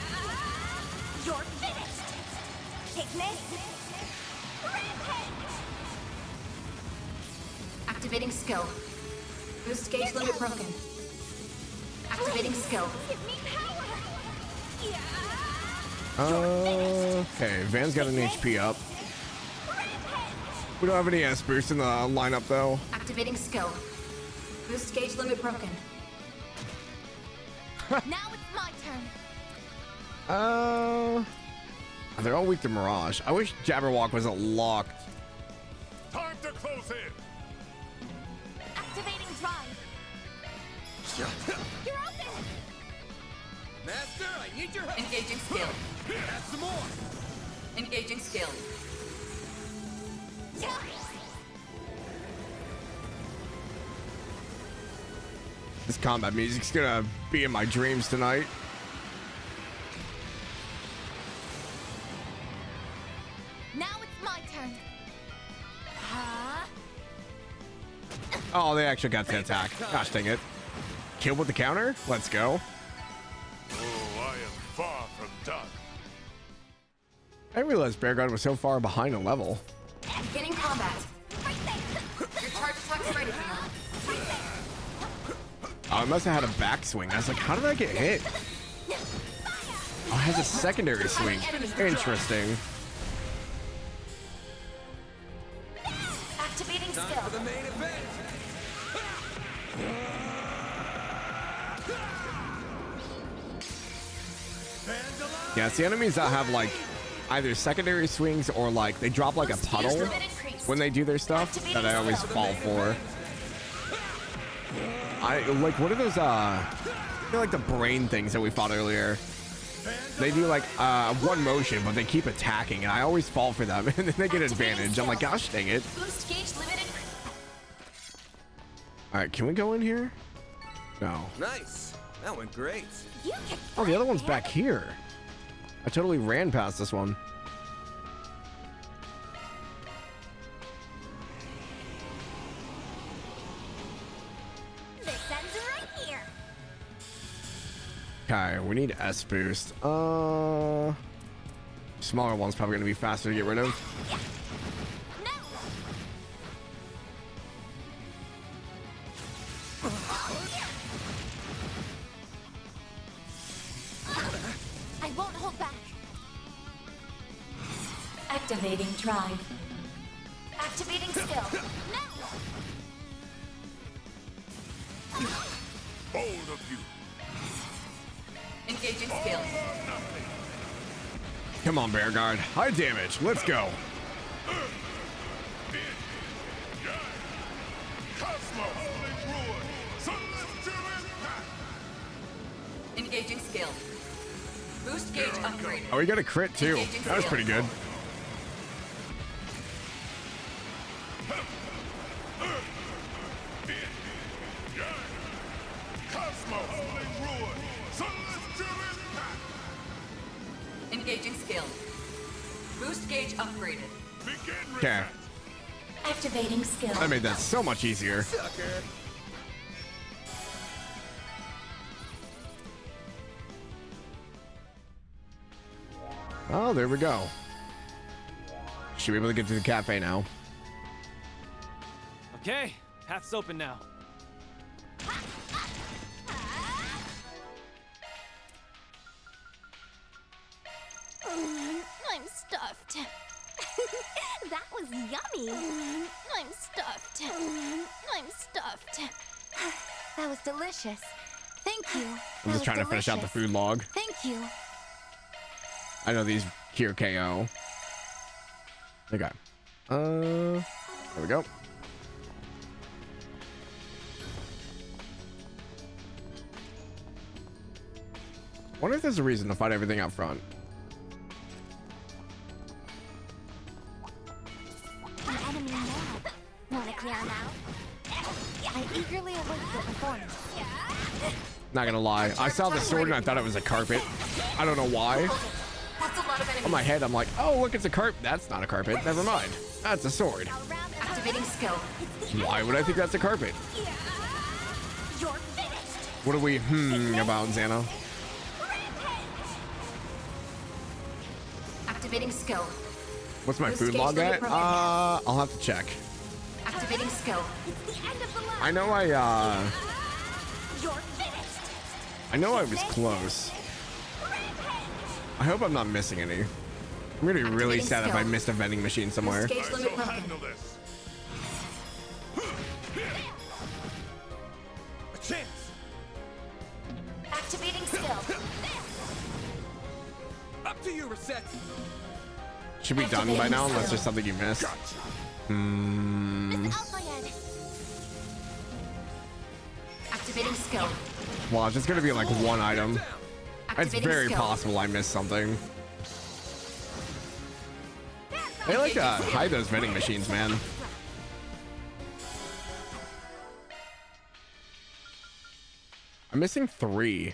You're finished! Ignis! Rampage! Activating skill. Boost gauge limit broken. Activating skill. Give me power! Yeah! Okay, Van's got an HP up. We don't have any S boost in the lineup though. Activating skill. Boost gauge limit broken. Now it's my turn. They're all weak to Mirage. I wish Jabberwock wasn't locked. Time to close in. Activating drive. You're open! Master, I need your help. Engaging skill. Have some more. Engaging skill. This combat music's gonna be in my dreams tonight. Now it's my turn. Oh, they actually got to attack. Gosh dang it. Kill with the counter? Let's go. Oh, I am far from done. I didn't realize Bear Guard was so far behind a level. Beginning combat. Your charge attack's ready now. Oh, I must have had a backswing. I was like, how did I get hit? Oh, it has a secondary swing. Interesting. Activating Time skill. for the main event. Yeah, it's the enemies that have like either secondary swings or like they drop like a puddle when they do their stuff that I always fall for. I like, what are those they're like the brain things that we fought earlier. They do like one motion, but they keep attacking, and I always fall for them, and then they get advantage. I'm like, gosh dang it. Boost gauge limited. All right, can we go in here? No. Nice. That went great. Oh, the other one's back here. I totally ran past this one. This ends right here. Okay, we need S boost. Smaller one's probably gonna be faster to get rid of. I won't hold back. Activating drive. Activating skill. Bold of you. Engaging skill. Come on, Bear Guard. High damage. Let's go. Engaging skill. Boost gauge upgrade. Oh, we got a crit too. That was pretty good. Engaging skill. Boost gauge upgraded. Okay, Activating skill. that made that so much easier. Sucker. Oh, there we go. Should be able to get to the cafe now. Okay, path's open now. I'm stuffed. That was yummy. I'm stuffed. I'm stuffed. That was delicious. Thank you. I'm just trying to finish out the food log. Thank you. I know these cure KO. Okay. There we go. Wonder if there's a reason to fight everything out front. An enemy mob. Wanna clear him out? I eagerly await the performance. Not gonna lie, I saw the sword and I thought it was a carpet. I don't know why. That's a lot of enemies. On my head, I'm like, oh, look, it's a carpet. That's not a carpet. Never mind. That's a sword. Activating skill. Why would I think that's a carpet? What are we about, Xana? Activating skill. What's my Boost food gauge log limit at? broken. I'll have to check. Activating skill. I know I know I was close. I hope I'm not missing any. I'm gonna be really sad if I missed a vending machine somewhere. Boost gauge limit broken. A chance. Activating skill. Up to you, Reset. Should be done by now unless there's something you missed. Activating skill. Watch, it's gonna be like one item. It's Activating very skill. possible I missed something. They like to hide those vending machines, man. I'm missing 3.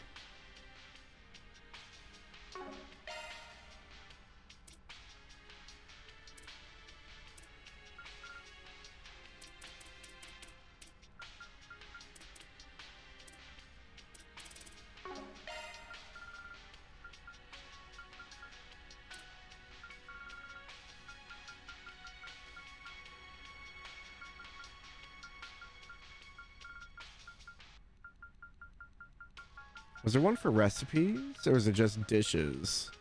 Was there one for recipes or was it just dishes?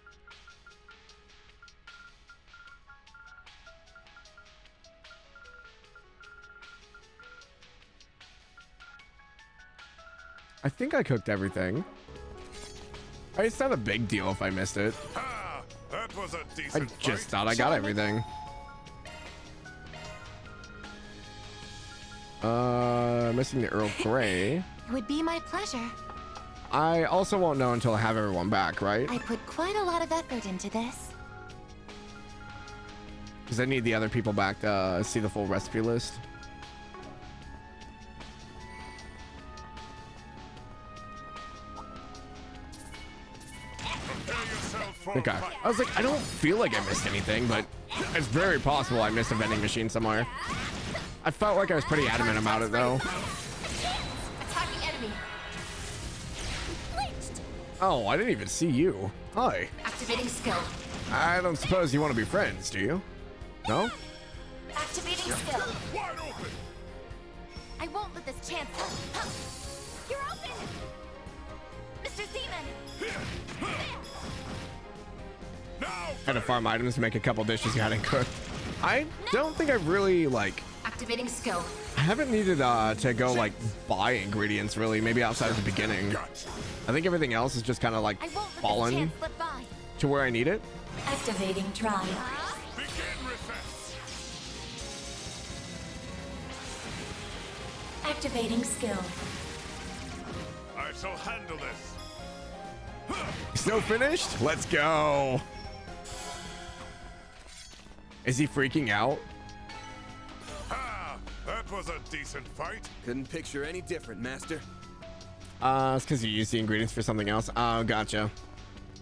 I think I cooked everything. It's not a big deal if I missed it. Ah, that was a I decent just fight. thought I got everything. Missing the Earl Grey. It would be my pleasure. I also won't know until I have everyone back, right? I put quite a lot of effort into this. Because I need the other people back to see the full recipe list. Okay. I was like, I don't feel like I missed anything, but it's very possible I missed a vending machine somewhere. I felt like I was pretty adamant about it, though. Attacking enemy. Oh, I didn't even see you. Hi. Activating skill. I don't suppose you want to be friends, do you? No? Activating skill. Wide open. I won't let this chance. You're open. Mr. Seaman. Had to farm items to make a couple dishes you hadn't cooked. I don't think I've really, like... Activating skill. I haven't needed to go, like, buy ingredients, really. Maybe outside of the beginning. I think everything else is just kind of, like, fallen to where I need it. Activating drive. Activating skill. I shall handle this. Snow finished? Let's go. Is he freaking out? Ah, that was a decent fight. Couldn't picture any different, Master. It's because you used the ingredients for something else. Oh, gotcha.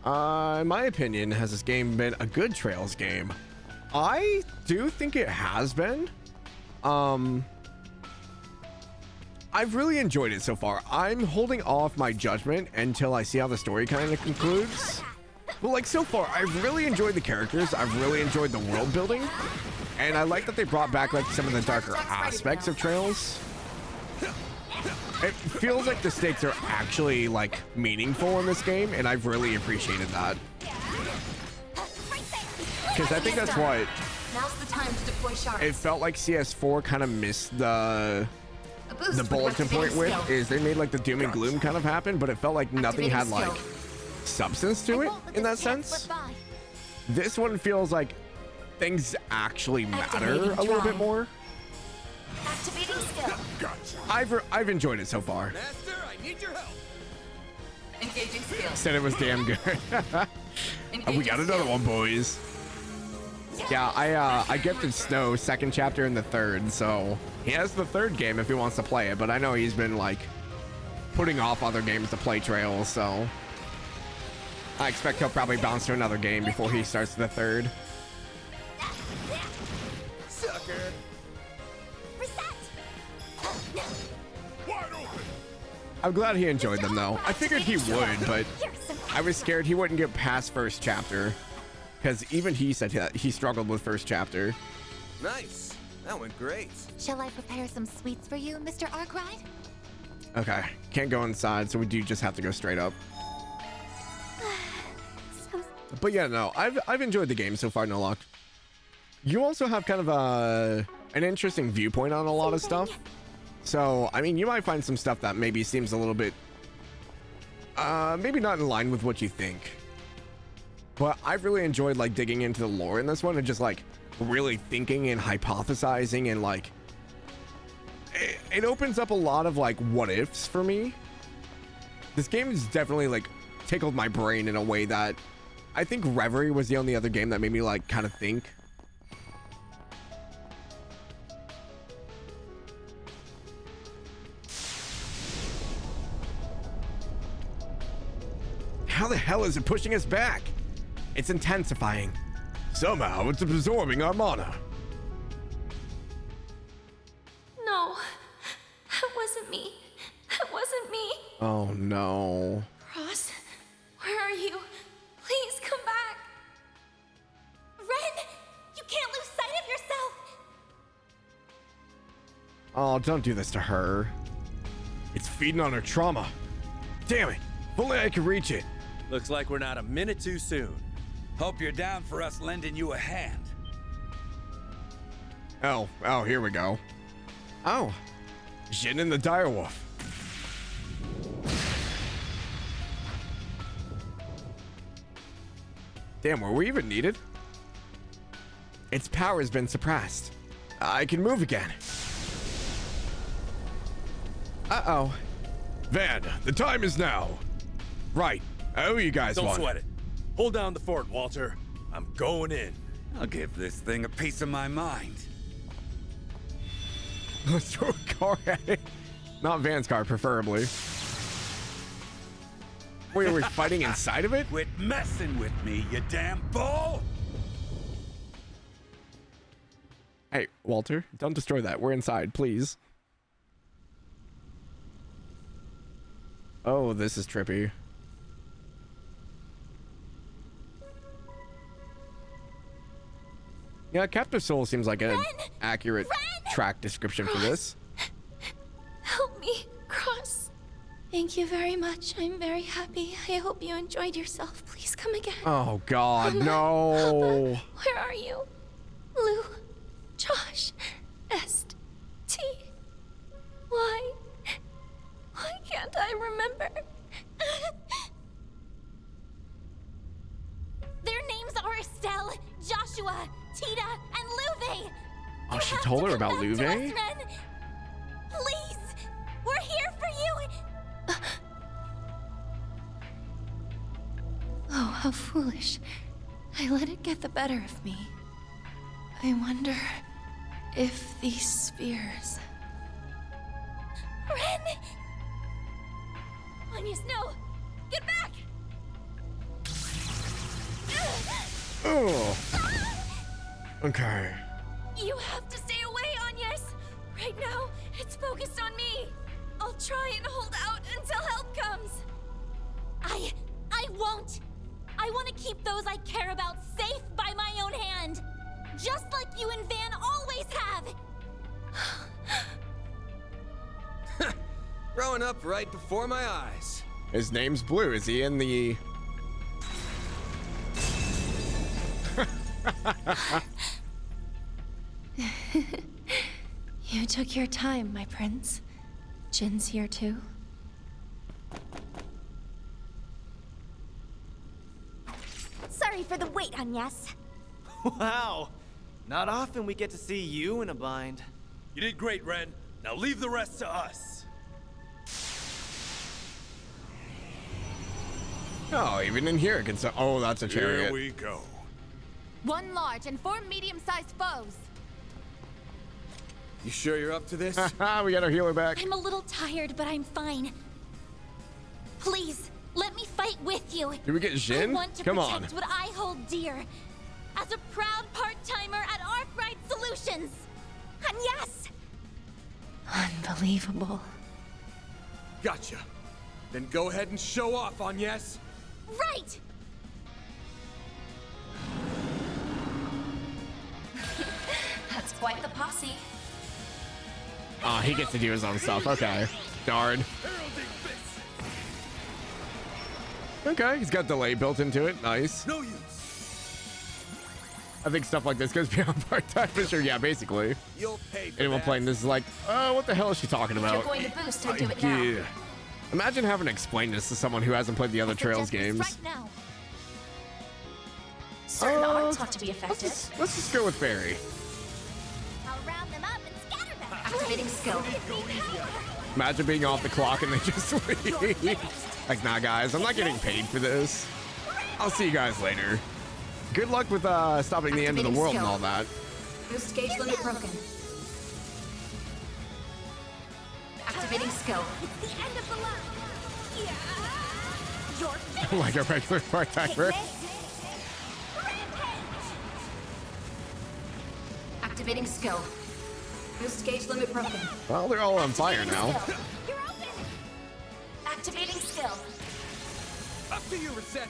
In my opinion, has this game been a good Trails game? I do think it has been. I've really enjoyed it so far. I'm holding off my judgment until I see how the story kind of concludes. But like so far, I've really enjoyed the characters. I've really enjoyed the world building. And I like that they brought back like some of the darker aspects of Trails. It feels like the stakes are actually like meaningful in this game, and I've really appreciated that. Because I think that's what Now's the time to deploy shards. it felt like CS4 kind of missed the bulletin point with, is they made like the doom and gloom kind of happen, but it felt like nothing had like substance to it in that sense. This one feels like things actually matter a little bit more. Activating skill. I've enjoyed it so far. Master, I need your help. Engaging skill. Said it was damn good. We got another one, boys. Yeah, I gifted Snow second chapter and the third, so he has the third game if he wants to play it, but I know he's been like putting off other games to play Trails, so I expect he'll probably bounce to another game before he starts the third. Sucker. Reset. Wide open. I'm glad he enjoyed them though. I figured he would, but I was scared he wouldn't get past first chapter, because even he said that he struggled with first chapter. Nice. That went great. Shall I prepare some sweets for you, Mr. Arkwright? Okay, can't go inside, so we do just have to go straight up. But yeah, no, I've enjoyed the game so far, no luck. You also have kind of an interesting viewpoint on a lot of stuff. So, I mean, you might find some stuff that maybe seems a little bit, maybe not in line with what you think. But I've really enjoyed, like, digging into the lore in this one and just, like, really thinking and hypothesizing and, like, it opens up a lot of, like, what ifs for me. This game has definitely, like, tickled my brain in a way that I think Reverie was the only other game that made me, like, kind of think. How the hell is it pushing us back? It's intensifying. Somehow it's absorbing our mana. No, that wasn't me. That wasn't me. Oh no. Ross, where are you? Please come back. Ren, you can't lose sight of yourself. Oh, don't do this to her. It's feeding on her trauma. Damn it. If only I could reach it. Looks like we're not a minute too soon. Hope you're down for us lending you a hand. Oh, here we go. Oh, Jin and the Direwolf. Damn, were we even needed? Its power has been suppressed. I can move again. Uh-oh. Van, the time is now. Right. I owe you guys Don't one. sweat it. Hold down the fort, Walter. I'm going in. I'll give this thing a piece of my mind. Let's throw a car at it. Not Van's car, preferably. Wait, are we fighting inside of it? Quit messing with me, you damn bull! Hey, Walter, don't destroy that. We're inside, please. Oh, this is trippy. Yeah, Captive Soul seems like an accurate track description for this. Help me, Cross. Thank you very much. I'm very happy. I hope you enjoyed yourself. Please come again. Oh, God, no. Where are you? Lou, Josh, Est, T. Why can't I remember? Their names are Estelle, Joshua, Tita, and Luve. Oh, she told her about Luve? Please, we're here for you. Oh, how foolish. I let it get the better of me. I wonder if these spheres... Ren! Onius, no! Get back! Oh. Okay. You have to stay away, Onius! Right now, it's focused on me. I'll try and hold out until help comes. I won't. I want to keep those I care about safe by my own hand. Just like you and Van always have. Growing up right before my eyes. His name's Blue. Is he in the... You took your time, my prince. Jin's here too. Sorry for the wait, Agnes. Wow. Not often we get to see you in a bind. You did great, Ren. Now leave the rest to us. Oh, even in here it can... Oh, that's a chariot. Here we go. 1 large and 4 medium-sized foes. You sure you're up to this? We got our healer back. I'm a little tired, but I'm fine. Please, let me fight with you. Did we get Jin? I want to Come protect on. what I hold dear. As a proud part-timer at Arkwright Solutions. And yes! Unbelievable. Gotcha. Then go ahead and show off, Agnes. Right! That's quite the posse. Oh, he gets to do his own stuff. Okay. Darn. Okay, he's got delay built into it. Nice. No use. I think stuff like this goes beyond part-time for sure. Yeah, basically. You'll pay for Anyone that. playing this is like, oh, what the hell is she talking If about? you're going to boost, I'd do it now. Yeah. Imagine having to explain this to someone who hasn't played the other Trails games. Right now. Certain art taught to be effective. Let's just go with Fairy. I'll round them up and scatter them. Activating skill. Imagine being off the clock and they just leave. Like, nah, guys, I'm not getting paid for this. I'll see you guys later. Good luck with stopping the end of the world and all that. Boost gauge limit broken. Activating skill. It's the end of the line. Yeah. You're finished. Like a regular part-timer. Activating skill. Boost gauge limit broken. Well, they're all on fire now. You're open. Activating skill. Up to you, Reset.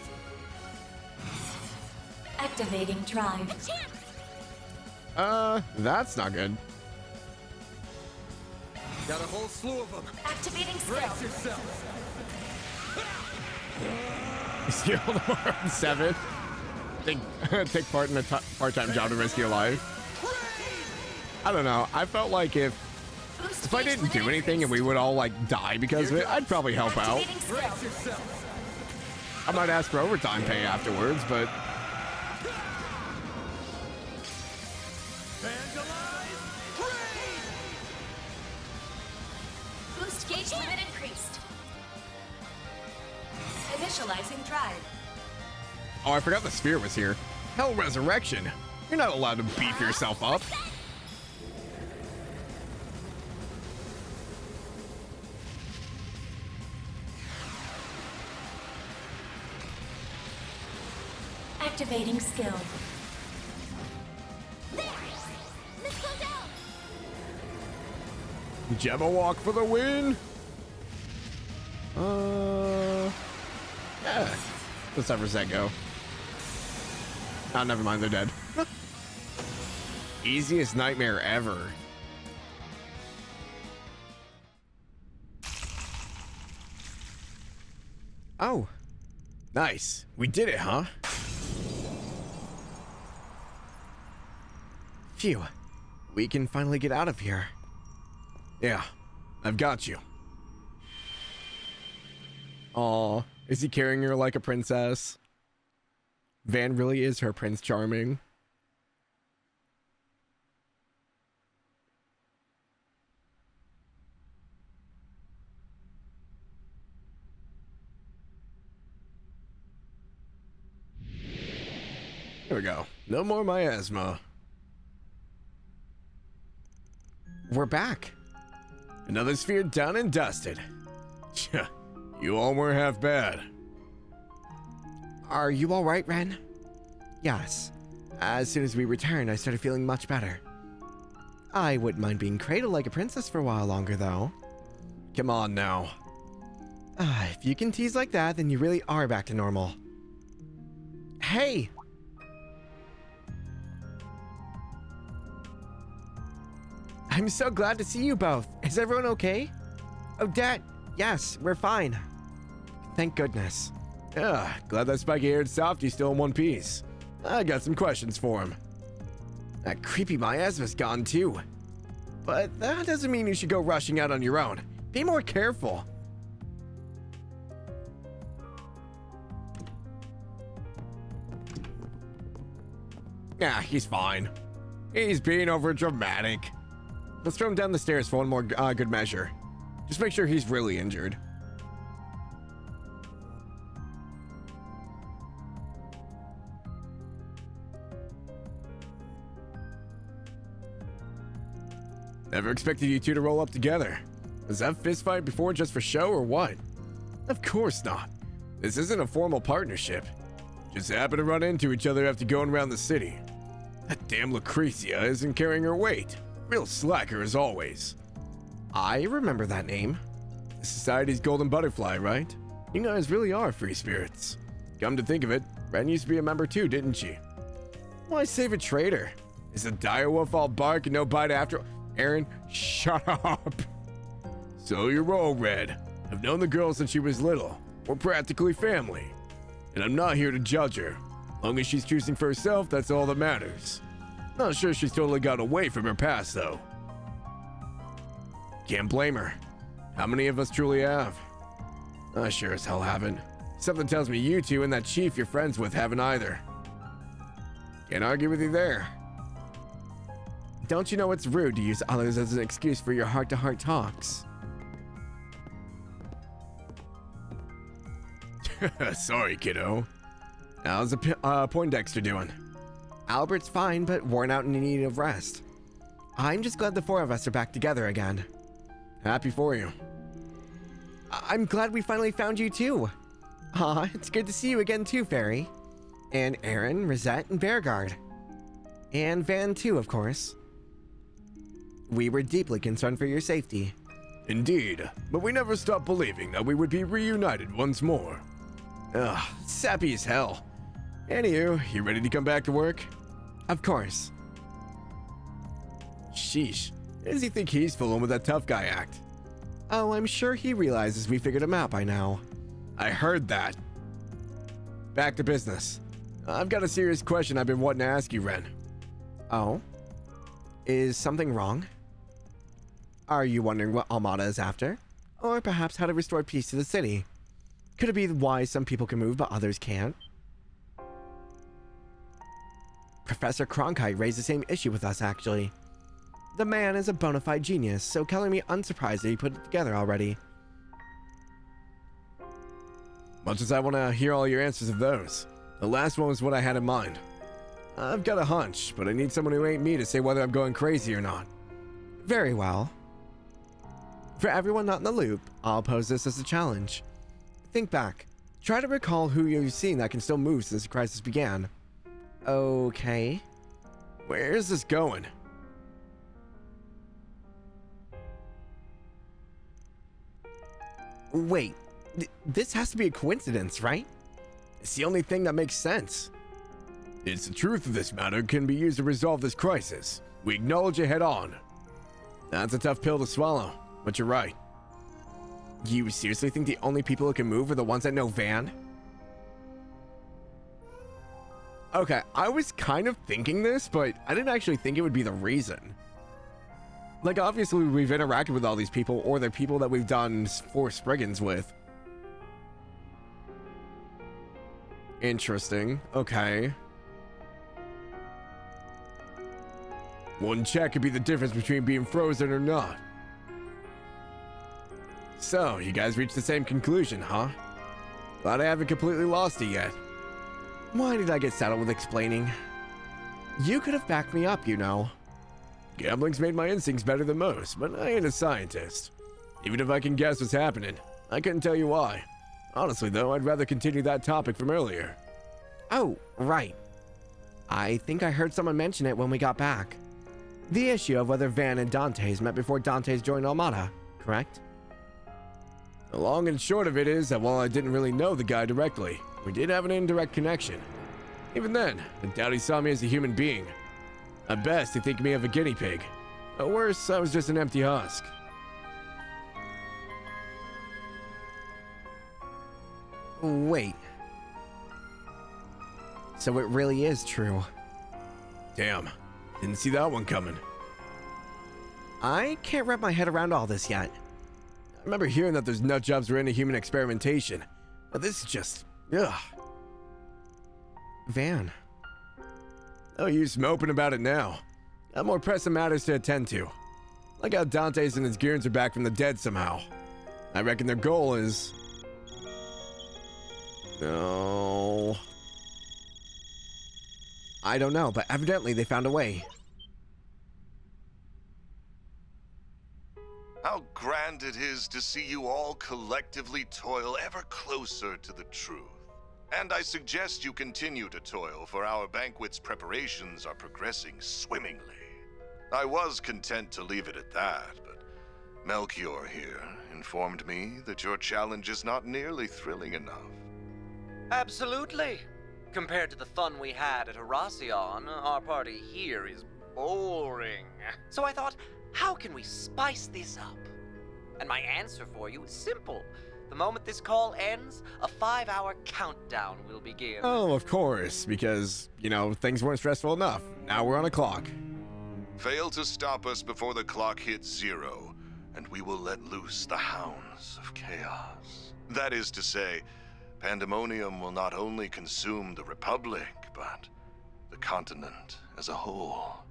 Activating drive. That's not good. Got a whole slew of them. Activating skill. Brace yourself. Skill tomorrow 7. Take part in a part-time job to risk your life. I don't know. I felt like if I didn't do anything and we would all like die because of it, I'd probably help out. Brace yourself. I might ask for overtime pay afterwards, but Boost gauge limit increased. Initializing drive. oh, I forgot the sphere was here. Hell, Resurrection. You're not allowed to beef yourself up. Activating skill. There. Missile down. Gemma walk for the win. Yeah. Let's have Reset go. Oh, never mind. They're dead. Easiest nightmare ever. Oh. Nice. We did it, huh? Phew. We can finally get out of here. Yeah, I've got you. Aw, is he carrying her like a princess? Van really is her Prince Charming. Here we go. No more miasma. We're back. Another sphere done and dusted. You all weren't half bad. Are you all right, Ren? Yes. As soon as we returned, I started feeling much better. I wouldn't mind being cradled like a princess for a while longer, though. Come on now. If you can tease like that, then you really are back to normal. Hey! I'm so glad to see you both. Is everyone okay? Oh, Dad. Yes, we're fine. Thank goodness. Yeah, glad that spiky-haired softy's still in one piece. I got some questions for him. That creepy miasma's gone too. But that doesn't mean you should go rushing out on your own. Be more careful. Yeah, he's fine. He's being over dramatic. Let's throw him down the stairs for one more good measure. Just make sure he's really injured. Never expected you two to roll up together. Was that fist fight before just for show or what? Of course not. This isn't a formal partnership. Just happened to run into each other after going around the city. That damn Lucretia isn't carrying her weight. Real slacker as always. I remember that name. Society's golden butterfly, right? You guys really are free spirits. Come to think of it, Ren used to be a member too, didn't she? Why save a traitor? Is a direwolf all bark and no bite after? Aaron, shut up. So you're all Red. I've known the girl since she was little. We're practically family. And I'm not here to judge her. Long as she's choosing for herself, that's all that matters. Not sure she's totally got away from her past, though. Can't blame her. How many of us truly have? I sure as hell haven't. Something tells me you two and that chief you're friends with haven't either. Can't argue with you there. Don't you know it's rude to use others as an excuse for your heart-to-heart talks? Sorry, kiddo. How's Poindexter doing? Albert's fine, but worn out and in need of rest. I'm just glad the four of us are back together again. Happy for you. I'm glad we finally found you too. Aw, it's good to see you again too, Fairy. And Aaron, Rosette, and Bearguard. And Van too, of course. We were deeply concerned for your safety. Indeed, but we never stopped believing that we would be reunited once more. Ugh, sappy as hell. Anywho, you ready to come back to work? Of course. Sheesh, who does he think he's fooling with that tough guy act? Oh, I'm sure he realizes we figured him out by now. I heard that. Back to business. I've got a serious question I've been wanting to ask you, Ren. Oh? Is something wrong? Are you wondering what Almada is after? Or perhaps how to restore peace to the city? Could it be why some people can move but others can't? Professor Cronkite raised the same issue with us, actually. The man is a bona fide genius, so calling me unsurprised that he put it together already. Much as I want to hear all your answers of those, the last one was what I had in mind. I've got a hunch, but I need someone who ain't me to say whether I'm going crazy or not. Very well. For everyone not in the loop, I'll pose this as a challenge. Think back. Try to recall who you've seen that can still move since the crisis began. Okay. Where's this going? Wait, this has to be a coincidence, right? It's the only thing that makes sense. It's the truth of this matter can be used to resolve this crisis. We acknowledge it head on. That's a tough pill to swallow, but you're right. You seriously think the only people who can move are the ones that know Van? Okay, I was kind of thinking this, but I didn't actually think it would be the reason. Like, obviously, we've interacted with all these people, or they're people that we've done 4 Spriggans with. Interesting. Okay. One check could be the difference between being frozen or not. So, you guys reached the same conclusion, huh? Glad I haven't completely lost it yet. Why did I get saddled with explaining? You could have backed me up, you know. Gambling's made my instincts better than most, but I ain't a scientist. Even if I can guess what's happening, I couldn't tell you why. Honestly, though, I'd rather continue that topic from earlier. Oh, right. I think I heard someone mention it when we got back. The issue of whether Van and Dante's met before Dante's joined Almada, correct? The long and short of it is that while I didn't really know the guy directly, we did have an indirect connection. Even then, I doubt he saw me as a human being. At best, he think me of a guinea pig. At worst, I was just an empty husk. Wait. So it really is true. Damn, didn't see that one coming. I can't wrap my head around all this yet. I remember hearing that those nut jobs were into human experimentation, but this is just, ugh. Van. No use moping about it now. Got more pressing matters to attend to. Like how Dante's and his goons are back from the dead somehow. I reckon their goal is... No... I don't know, but evidently they found a way. How grand it is to see you all collectively toil ever closer to the truth. And I suggest you continue to toil, for our banquet's preparations are progressing swimmingly. I was content to leave it at that, but Melchior here informed me that your challenge is not nearly thrilling enough. Absolutely. Compared to the fun we had at Heracion, our party here is boring. So I thought, how can we spice this up? And my answer for you is simple. The moment this call ends, a 5-hour countdown will begin. Oh, of course, because, you know, things weren't stressful enough. Now we're on a clock. Fail to stop us before the clock hits 0, and we will let loose the hounds of chaos. That is to say, Pandemonium will not only consume the Republic, but the continent as a whole.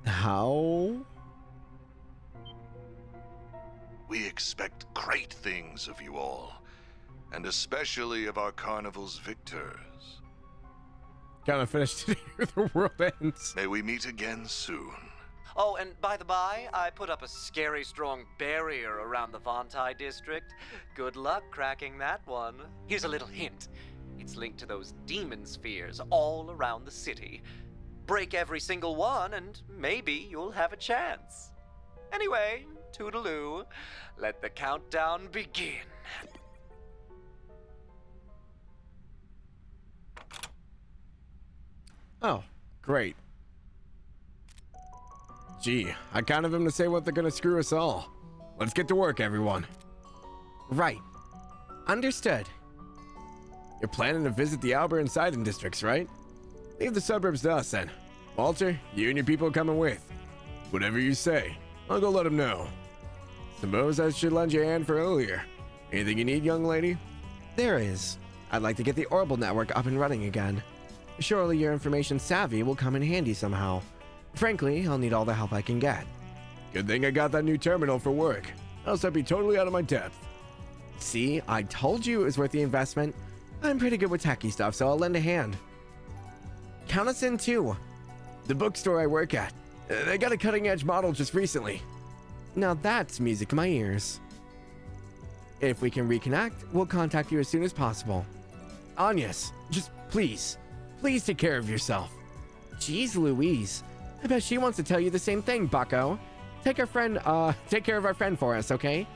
How? We expect great things of you all, and especially of our carnival's victors. Kind of finished it here, the world ends. May we meet again soon. Oh, and by the by, I put up a scary strong barrier around the Vontai district. Good luck cracking that one. Here's a little hint. It's linked to those demon spheres all around the city. Break every single one, and maybe you'll have a chance. Anyway, toodaloo. Let the countdown begin. Oh, great. Gee, I kind of am to say what they're gonna screw us all. Let's get to work, everyone. Right. Understood. You're planning to visit the Albert and Sidon districts, right? Leave the suburbs to us then. Walter, you and your people are coming with. Whatever you say, I'll go let them know. Suppose I should lend you a hand for earlier. Anything you need, young lady? There is. I'd like to get the Orbital network up and running again. Surely your information savvy will come in handy somehow. Frankly, I'll need all the help I can get. Good thing I got that new terminal for work. Else I'd be totally out of my depth. See, I told you it was worth the investment. I'm pretty good with techie stuff, so I'll lend a hand. Count us in too. The bookstore I work at. They got a cutting-edge model just recently. Now that's music to my ears. If we can reconnect, we'll contact you as soon as possible. Agnes, just please take care of yourself. Jeez Louise. I bet she wants to tell you the same thing, bucko. Take care of our friend for us, okay?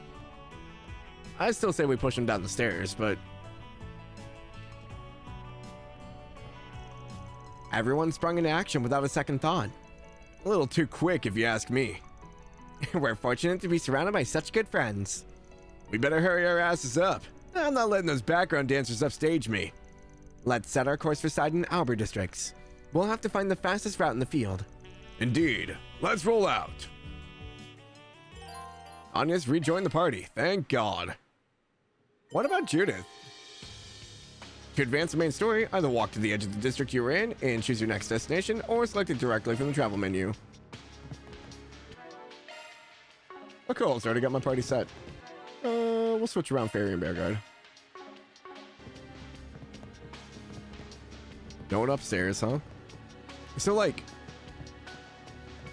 I still say we push him down the stairs, but... Everyone sprung into action without a second thought. A little too quick, if you ask me. We're fortunate to be surrounded by such good friends. We better hurry our asses up. I'm not letting those background dancers upstage me. Let's set our course for Sidon and Albert districts. We'll have to find the fastest route in the field. Indeed. Let's roll out. Anya's rejoined the party. Thank God. What about Judith? To advance the main story, either walk to the edge of the district you were in and choose your next destination, or select it directly from the travel menu. Oh cool, it's already got my party set. We'll switch around Fairy and Bearguard. Going upstairs, huh? So like,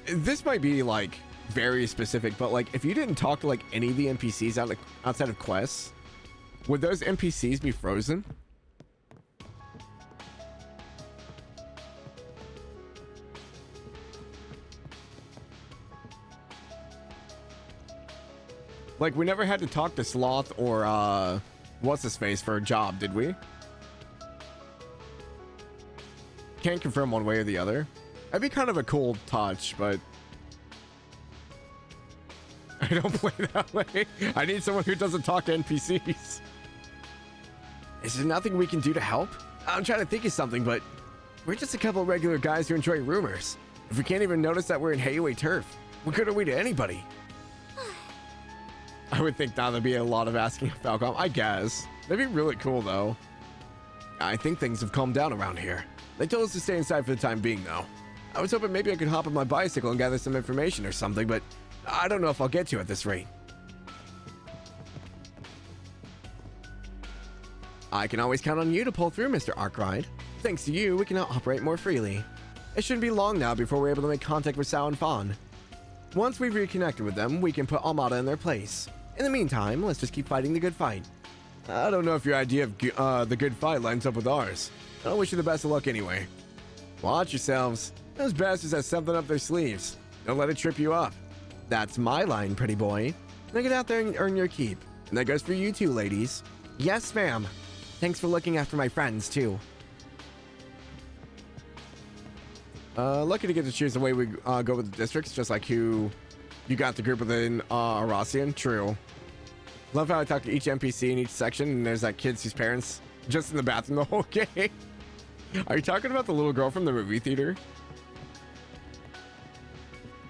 this might be like very specific, but like if you didn't talk to like any of the NPCs outside of quests, would those NPCs be frozen? Like, we never had to talk to Sloth or, what's-his-face for a job, did we? Can't confirm one way or the other. That'd be kind of a cool touch, but... I don't play that way. I need someone who doesn't talk to NPCs. Is there nothing we can do to help? I'm trying to think of something, but... we're just a couple of regular guys who enjoy rumors. If we can't even notice that we're in Hayway turf, what good are we to anybody? I would think that'd be a lot of asking of Falcom, I guess. That'd be really cool, though. I think things have calmed down around here. They told us to stay inside for the time being, though. I was hoping maybe I could hop on my bicycle and gather some information or something, but I don't know if I'll get to at this rate. I can always count on you to pull through, Mr. Arkwright. Thanks to you, we can now operate more freely. It shouldn't be long now before we're able to make contact with Sao and Fawn. Once we've reconnected with them, we can put Almada in their place. In the meantime, let's just keep fighting the good fight. I don't know if your idea of the good fight lines up with ours. I wish you the best of luck anyway. Watch yourselves. Those bastards have something up their sleeves. Don't let it trip you up. That's my line, pretty boy. Now get out there and earn your keep. And that goes for you too, ladies. Yes, ma'am. Thanks for looking after my friends, too. Lucky to get to choose the way we go with the districts, just like who you got the group within Arasian. True. Love how I talk to each NPC in each section, and there's that kid whose parents just in the bathroom the whole game. Are you talking about the little girl from the movie theater?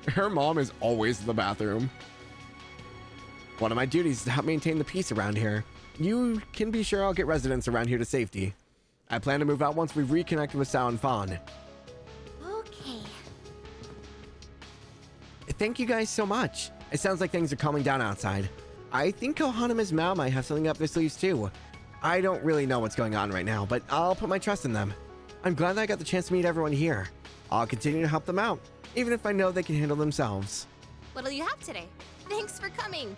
Her mom is always in the bathroom. One of my duties is to help maintain the peace around here. You can be sure I'll get residents around here to safety. I plan to move out once we've reconnected with Sao and Fawn. Okay. Thank you guys so much. It sounds like things are calming down outside. I think Kohan and Ms. Mao might have something up their sleeves too. I don't really know what's going on right now, but I'll put my trust in them. I'm glad that I got the chance to meet everyone here. I'll continue to help them out, even if I know they can handle themselves. What'll you have today? Thanks for coming.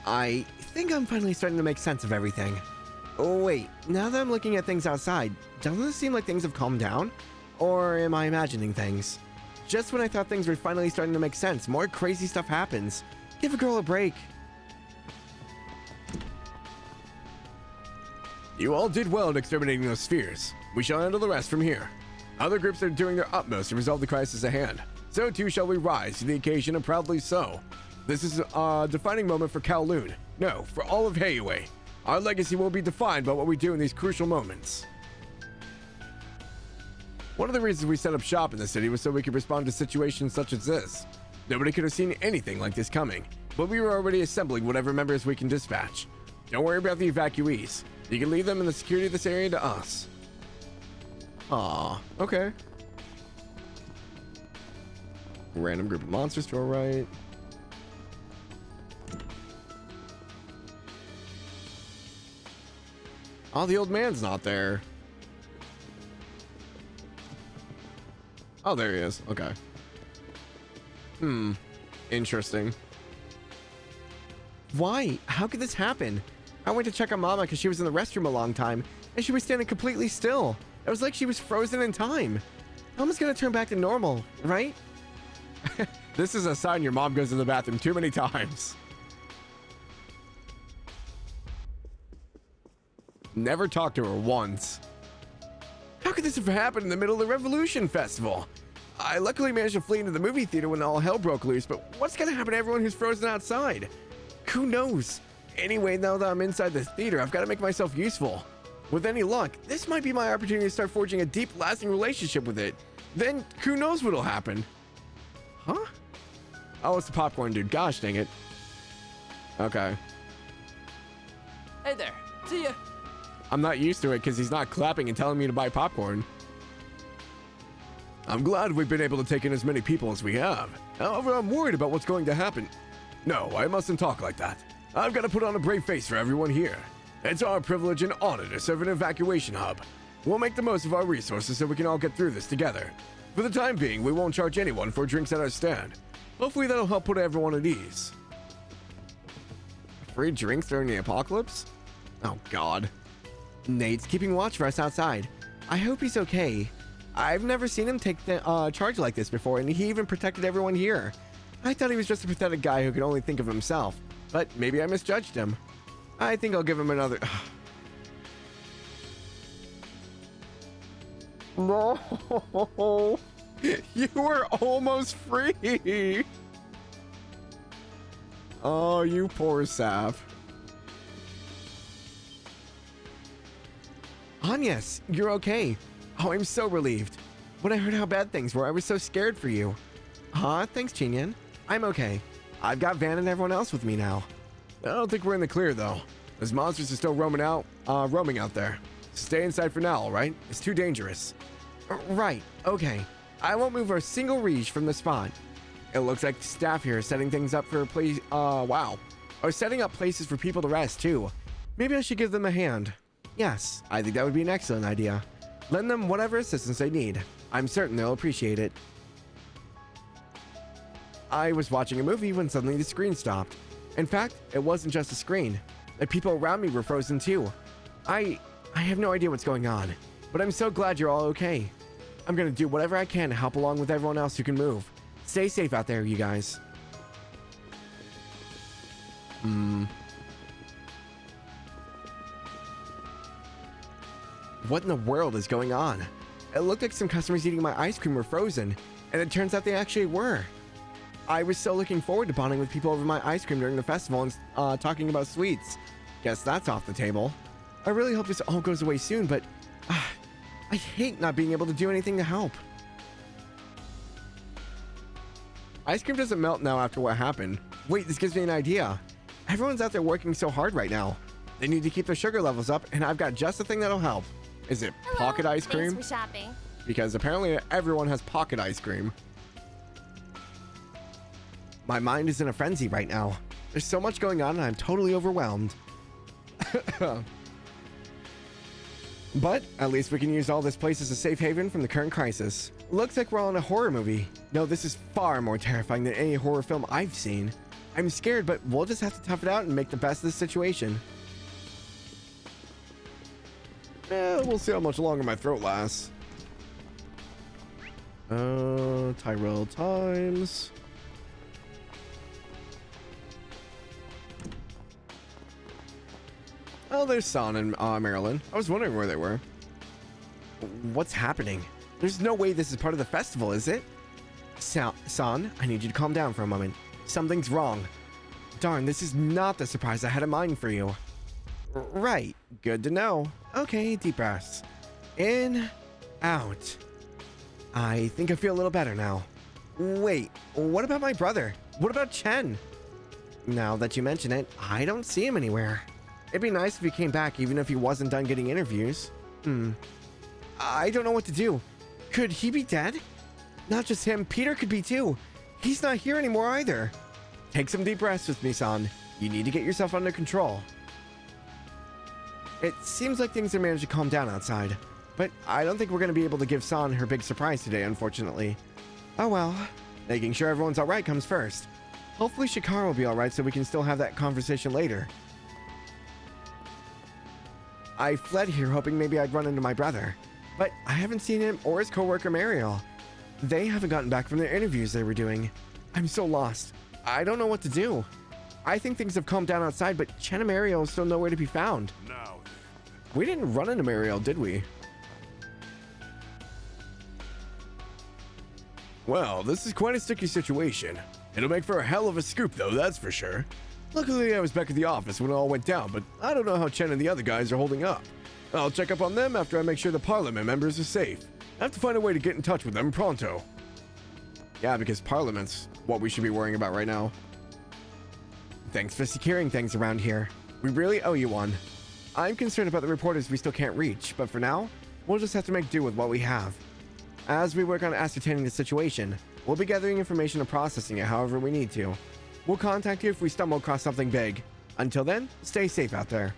I think I'm finally starting to make sense of everything. Oh wait, now that I'm looking at things outside, doesn't it seem like things have calmed down? Or am I imagining things? Just when I thought things were finally starting to make sense, more crazy stuff happens. Give a girl a break. You all did well in exterminating those spheres. We shall handle the rest from here. Other groups are doing their utmost to resolve the crisis at hand. So too shall we rise to the occasion, and proudly so. This is a defining moment for Kowloon. No, for all of Heiyue. Our legacy will be defined by what we do in these crucial moments. One of the reasons we set up shop in the city was so we could respond to situations such as this. Nobody could have seen anything like this coming, but we were already assembling whatever members we can dispatch. Don't worry about the evacuees. You can leave them in the security of this area to us. Aw, okay. Random group of monsters to our right. Oh, the old man's not there. Oh, there he is. Okay. Interesting. Why? How could this happen? I went to check on Mama because she was in the restroom a long time, and she was standing completely still. It was like she was frozen in time. Mama's gonna turn back to normal, right? This is a sign your mom goes to the bathroom too many times. Never talked to her once. How could this have happened in the middle of the Revolution Festival? I luckily managed to flee into the movie theater when all hell broke loose, but what's gonna happen to everyone who's frozen outside? Who knows? Anyway, now that I'm inside the theater, I've got to make myself useful. With any luck, this might be my opportunity to start forging a deep, lasting relationship with it. Then, who knows what'll happen? Huh? Oh, it's the popcorn dude. Gosh dang it. Okay. Hey there. See ya. I'm not used to it because he's not clapping and telling me to buy popcorn. I'm glad we've been able to take in as many people as we have. However, I'm worried about what's going to happen. No, I mustn't talk like that. I've got to put on a brave face for everyone here. It's our privilege and honor to serve an evacuation hub. We'll make the most of our resources so we can all get through this together. For the time being, we won't charge anyone for drinks at our stand. Hopefully that'll help put everyone at ease. Free drinks during the apocalypse? Oh, God. Nate's keeping watch for us outside. I hope he's okay. I've never seen him take the charge like this before, and he even protected everyone here. I thought he was just a pathetic guy who could only think of himself, but maybe I misjudged him. I think I'll give him another... No, you were almost free. Oh, you poor sap. Agnes, you're okay. Oh, I'm so relieved. When I heard how bad things were, I was so scared for you. Thanks, Chinyan. I'm okay. I've got Van and everyone else with me now. I don't think we're in the clear, though. Those monsters are still roaming out there. Stay inside for now, all right? It's too dangerous. Right, okay. I won't move a single reach from the spot. It looks like staff here is setting things up for a place, wow. Or setting up places for people to rest, too. Maybe I should give them a hand. Yes, I think that would be an excellent idea. Lend them whatever assistance they need. I'm certain they'll appreciate it. I was watching a movie when suddenly the screen stopped. In fact, it wasn't just a screen. The people around me were frozen too. I have no idea what's going on, but I'm so glad you're all okay. I'm gonna do whatever I can to help along with everyone else who can move. Stay safe out there, you guys. What in the world is going on? It looked like some customers eating my ice cream were frozen, and it turns out they actually were. I was so looking forward to bonding with people over my ice cream during the festival and talking about sweets. Guess that's off the table. I really hope this all goes away soon, but I hate not being able to do anything to help. Ice cream doesn't melt now after what happened. Wait, this gives me an idea. Everyone's out there working so hard right now. They need to keep their sugar levels up, and I've got just the thing that'll help. Is it pocket ice cream? Thanks for shopping. Because apparently everyone has pocket ice cream. My mind is in a frenzy right now. There's so much going on and I'm totally overwhelmed. But at least we can use all this place as a safe haven from the current crisis. Looks like we're all in a horror movie. No, this is far more terrifying than any horror film I've seen. I'm scared, but we'll just have to tough it out and make the best of the situation. We'll see how much longer my throat lasts. Tyrell Times. Oh, there's San and Marilyn. I was wondering where they were. What's happening? There's no way this is part of the festival, is it? San, I need you to calm down for a moment. Something's wrong. Darn, this is not the surprise I had in mind for you. Right, good to know. Okay, deep breaths. In, out. I think I feel a little better now. Wait, what about my brother? What about Chen? Now that you mention it, I don't see him anywhere. It'd be nice if he came back even if he wasn't done getting interviews. I don't know what to do. Could he be dead? Not just him, Peter could be too. He's not here anymore either. Take some deep breaths with me, San. You need to get yourself under control. It seems like things are managed to calm down outside, but I don't think we're going to be able to give San her big surprise today, unfortunately. Oh well, making sure everyone's alright comes first. Hopefully Shikara will be alright so we can still have that conversation later. I fled here hoping maybe I'd run into my brother, but I haven't seen him or his coworker Mariel. They haven't gotten back from their interviews they were doing. I'm so lost. I don't know what to do. I think things have calmed down outside, but Chen and Mariel is still nowhere to be found. Now, we didn't run into Mariel, did we? Well, this is quite a sticky situation. It'll make for a hell of a scoop, though, that's for sure. Luckily, I was back at the office when it all went down, but I don't know how Chen and the other guys are holding up. I'll check up on them after I make sure the Parliament members are safe. I have to find a way to get in touch with them pronto. Yeah, because Parliament's what we should be worrying about right now. Thanks for securing things around here. We really owe you one. I'm concerned about the reporters we still can't reach, but for now, we'll just have to make do with what we have. As we work on ascertaining the situation, we'll be gathering information and processing it however we need to. We'll contact you if we stumble across something big. Until then, stay safe out there.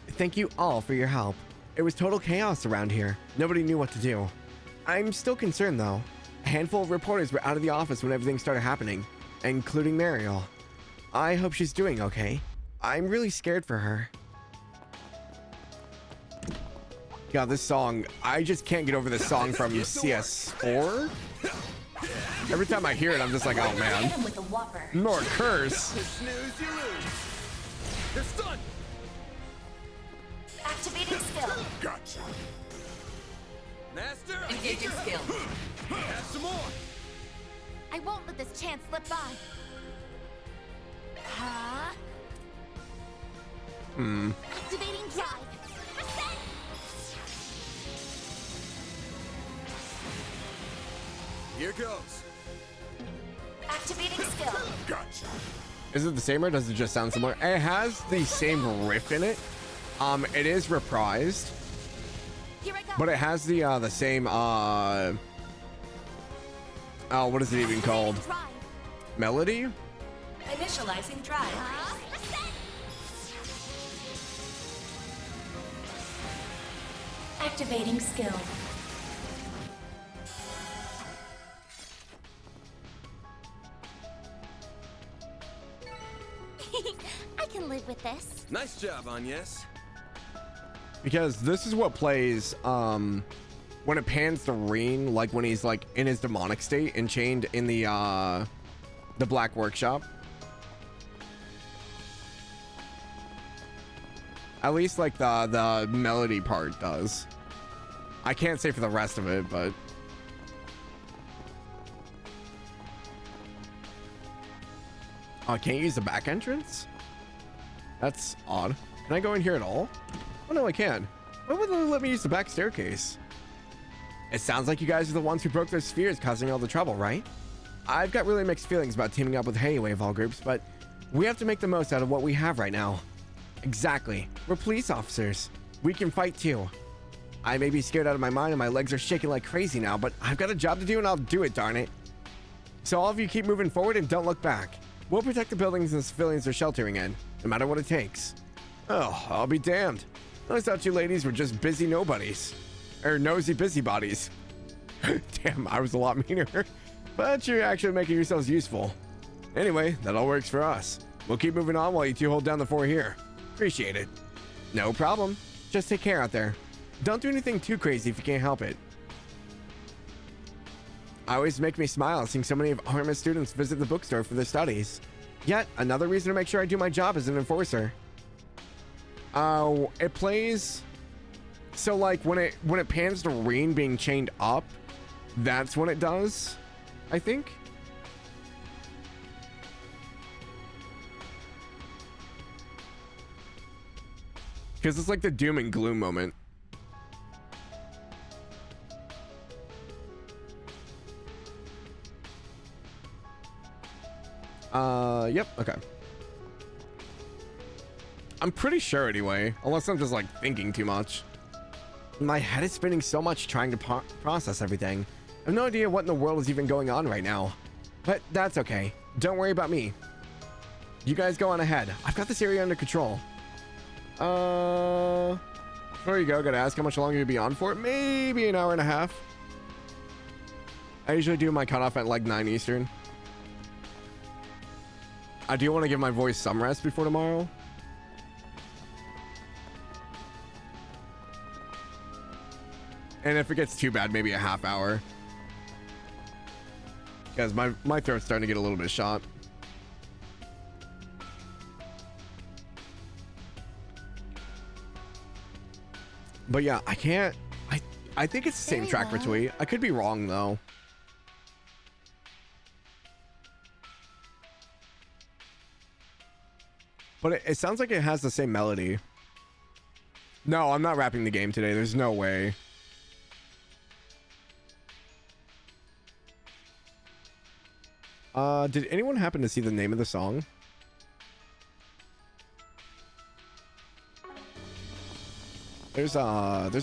Thank you all for your help. It was total chaos around here. Nobody knew what to do. I'm still concerned though. A handful of reporters were out of the office when everything started happening, including Mariel. I hope she's doing okay. I'm really scared for her. God, this song, I just can't get over this song from CS4. Every time I hear it, I'm just like, oh man. More curse. Snooze, you lose. It's done. Activating skill. Gotcha. Master, engaging skill. Have some more. I won't let this chance slip by. Huh? Activating drive. Ascend. Here goes. Activating skill. Gotcha. Is it the same or does it just sound similar? It has the same riff in it. It is reprised. Here I go. But it has the same oh, what is it even called? Melody? Initializing drive. Activating skill. I can live with this. Nice job, Agnes. Because this is what plays when it pans to Reen, like when he's like in his demonic state and chained in the Black Workshop. At least like the melody part does. I can't say for the rest of it, but oh, I can't use the back entrance? That's odd. Can I go in here at all? Oh no, I can. Why wouldn't they let me use the back staircase? It sounds like you guys are the ones who broke their spheres, causing all the trouble, right? I've got really mixed feelings about teaming up with Heiwei of all groups, but we have to make the most out of what we have right now. Exactly. We're police officers. We can fight too. I may be scared out of my mind and my legs are shaking like crazy now, but I've got a job to do and I'll do it, darn it. So all of you keep moving forward and don't look back. We'll protect the buildings and the civilians are sheltering in, no matter what it takes. Oh, I'll be damned. I thought you ladies were just busy nobodies. Or nosy busybodies. Damn, I was a lot meaner. But you're actually making yourselves useful. Anyway, that all works for us. We'll keep moving on while you two hold down the fort here. Appreciate it. No problem. Just take care out there. Don't do anything too crazy if you can't help it. I always make me smile seeing so many of Arma's students visit the bookstore for their studies. Yet, another reason to make sure I do my job as an enforcer. It plays... So like when it pans to Reen being chained up, that's when it does, I think. Because it's like the doom and gloom moment. Yep, okay. I'm pretty sure anyway, unless I'm just like thinking too much. My head is spinning so much trying to process everything. I have no idea what in the world is even going on right now. But that's okay. Don't worry about me. You guys go on ahead. I've got this area under control. There you go. Gotta ask how much longer you'll be on for. Maybe an hour and a half. I usually do my cutoff at like 9 Eastern. I do want to give my voice some rest before tomorrow. And if it gets too bad, maybe a half hour. Because my throat's starting to get a little bit shot. But yeah, I can't... I think it's the same track for Twee. I could be wrong, though. But it sounds like it has the same melody. No, I'm not rapping the game today. There's no way. Did anyone happen to see the name of the song? There's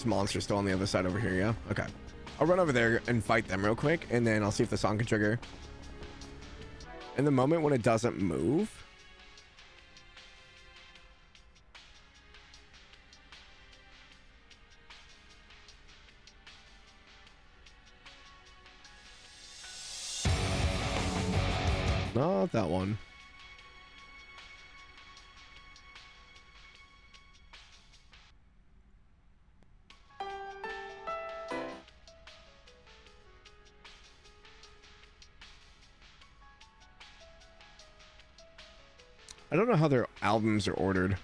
monsters still on the other side over here, yeah? Okay. I'll run over there and fight them real quick, and then I'll see if the song can trigger. In the moment when it doesn't move... Not that one. I don't know how their albums are ordered.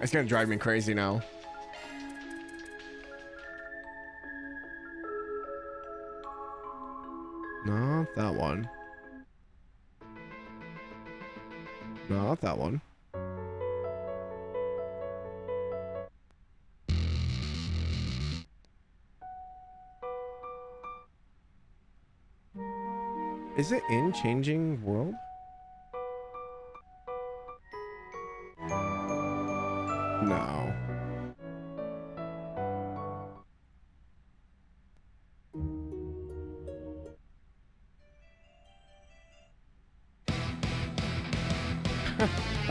It's gonna drive me crazy now. Not that one. Not that one. Is it in Changing World? No.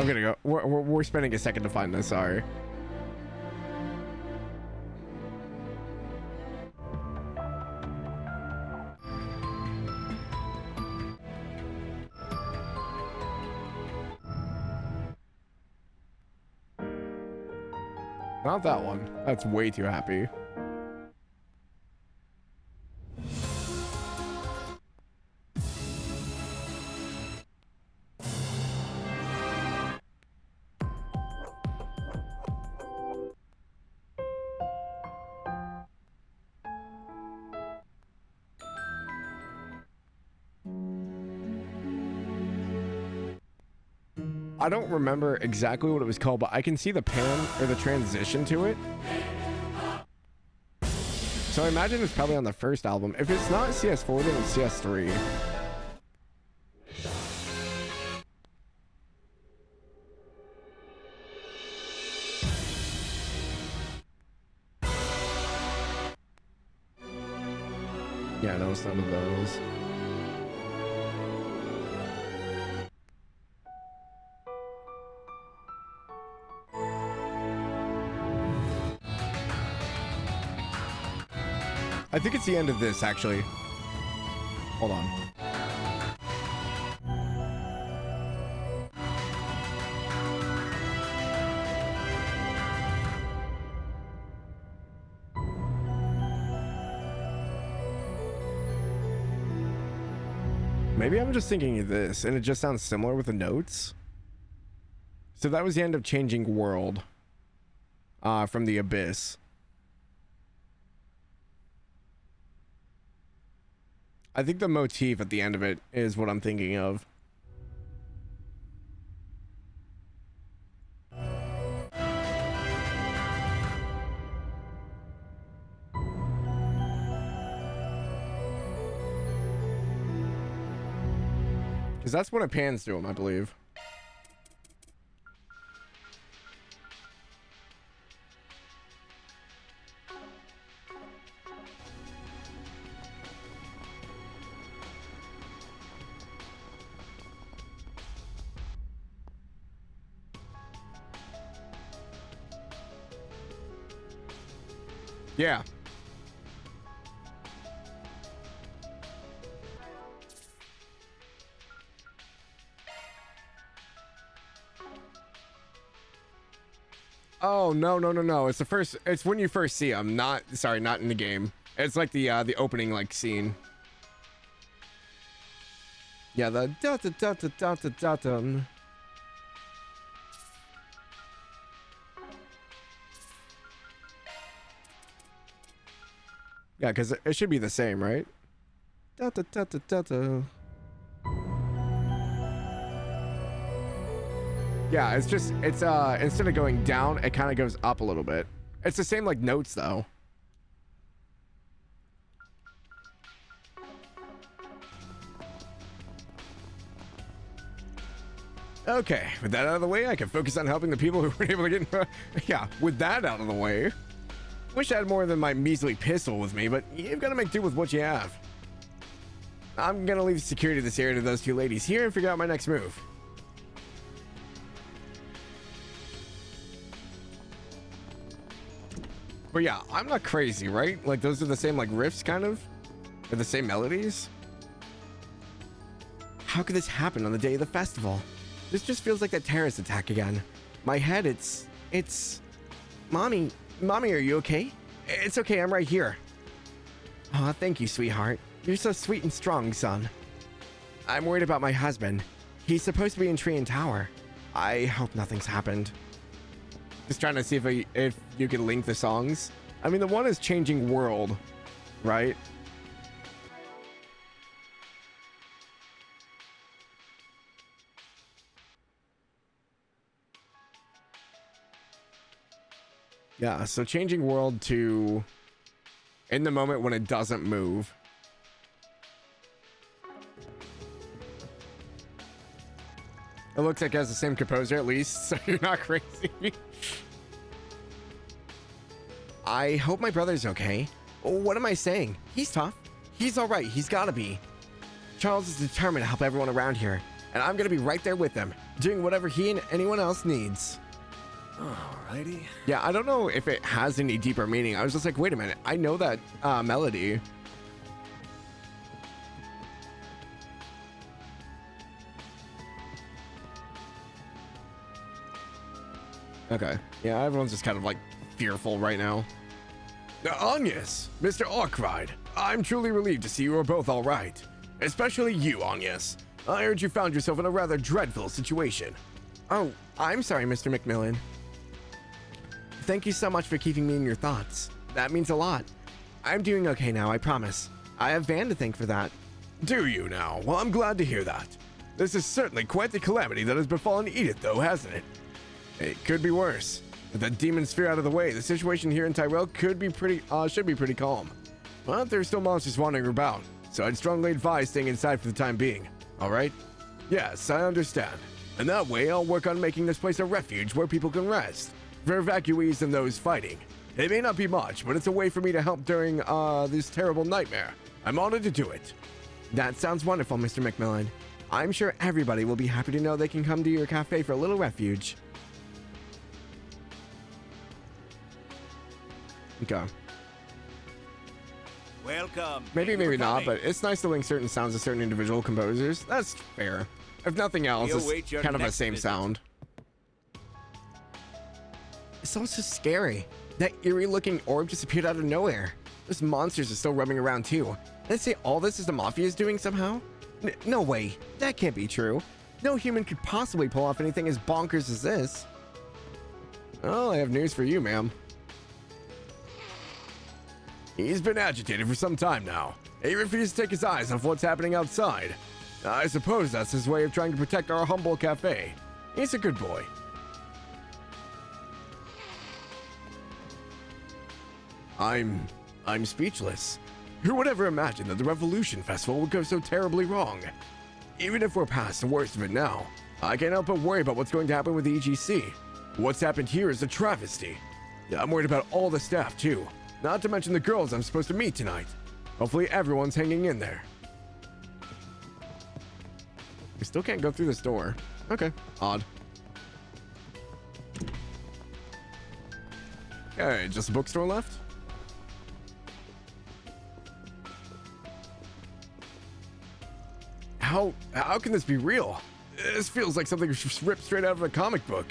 I'm gonna go. We're spending a second to find this. Sorry. Not that one. That's way too happy. I don't remember exactly what it was called, but I can see the pan or the transition to it. So I imagine it's probably on the first album. If it's not CS4, then it's CS3. Yeah, no, it's none of those. I think it's the end of this, actually. Hold on. Maybe I'm just thinking of this, and it just sounds similar with the notes. So that was the end of Changing World from the Abyss. I think the motif at the end of it is what I'm thinking of. Because that's when it pans to him, I believe. Yeah. Oh, no. It's the first, it's when you first see him, not in the game. It's like the opening like scene. Yeah, the da-da-da-da-da-da-da. Yeah, because it should be the same, right? Da, da, da, da, da, da. Yeah, it's just, it's instead of going down, it kind of goes up a little bit. It's the same like notes though. Okay, with that out of the way, I can focus on helping the people who were able to get... yeah, with that out of the way. Wish I had more than my measly pistol with me, but you've got to make do with what you have. I'm going to leave security of this area to those two ladies here and figure out my next move. But yeah, I'm not crazy, right? Like, those are the same, like, riffs, kind of? Or the same melodies? How could this happen on the day of the festival? This just feels like that terrorist attack again. My head, it's... Mommy, are you okay? It's okay, I'm right here. Aw, thank you, sweetheart. You're so sweet and strong, son. I'm worried about my husband. He's supposed to be in Tree and Tower. I hope nothing's happened. Just trying to see if you can link the songs. I mean, the one is Changing World, right? Yeah, so Changing World to In the Moment When It Doesn't Move. It looks like it has the same composer at least, so you're not crazy. I hope my brother's okay. What am I saying? He's tough. He's alright, he's gotta be. Charles is determined to help everyone around here, and I'm gonna be right there with him. doing whatever he and anyone else needs. Alrighty. Yeah, I don't know if it has any deeper meaning. I was just like, wait a minute, I know that melody. Okay. Yeah, everyone's just kind of like fearful right now. Agnes, Mr. Arkride, I'm truly relieved to see you are both all right. Especially you, Agnes. I heard you found yourself in a rather dreadful situation. Oh, I'm sorry, Mr. McMillan. Thank you so much for keeping me in your thoughts. That means a lot. I'm doing okay now, I promise. I have Van to thank for that. Do you now? Well, I'm glad to hear that. This is certainly quite the calamity that has befallen Edith, though, hasn't it? It could be worse. With that demon sphere out of the way, the situation here in Tyrell should be pretty calm. But there's still monsters wandering about, so I'd strongly advise staying inside for the time being. All right? Yes, I understand. And that way, I'll work on making this place a refuge where people can rest for evacuees and those fighting. It may not be much, but it's a way for me to help during this terrible nightmare. I'm honored to do it. That sounds wonderful, Mr. McMillan. I'm sure everybody will be happy to know they can come to your cafe for a little refuge. Okay. Welcome. Maybe not, but it's nice to link certain sounds to certain individual composers. That's fair. If nothing else, it's kind of the same sound. It sounds so scary. That eerie-looking orb just appeared out of nowhere. Those monsters are still roaming around too. Let's say all this is the Mafia's doing somehow? No way. That can't be true. No human could possibly pull off anything as bonkers as this. Oh, I have news for you, ma'am. He's been agitated for some time now. He refuses to take his eyes off what's happening outside. I suppose that's his way of trying to protect our humble cafe. He's a good boy. I'm speechless. Who would ever imagine that the Revolution Festival would go so terribly wrong? Even if we're past the worst of it now, I can't help but worry about what's going to happen with the EGC. What's happened here is a travesty. I'm worried about all the staff too, not to mention the girls I'm supposed to meet tonight. Hopefully everyone's hanging in there. We still can't go through this door. Okay, odd. Okay, just a bookstore left? How can this be real? This feels like something ripped straight out of a comic book.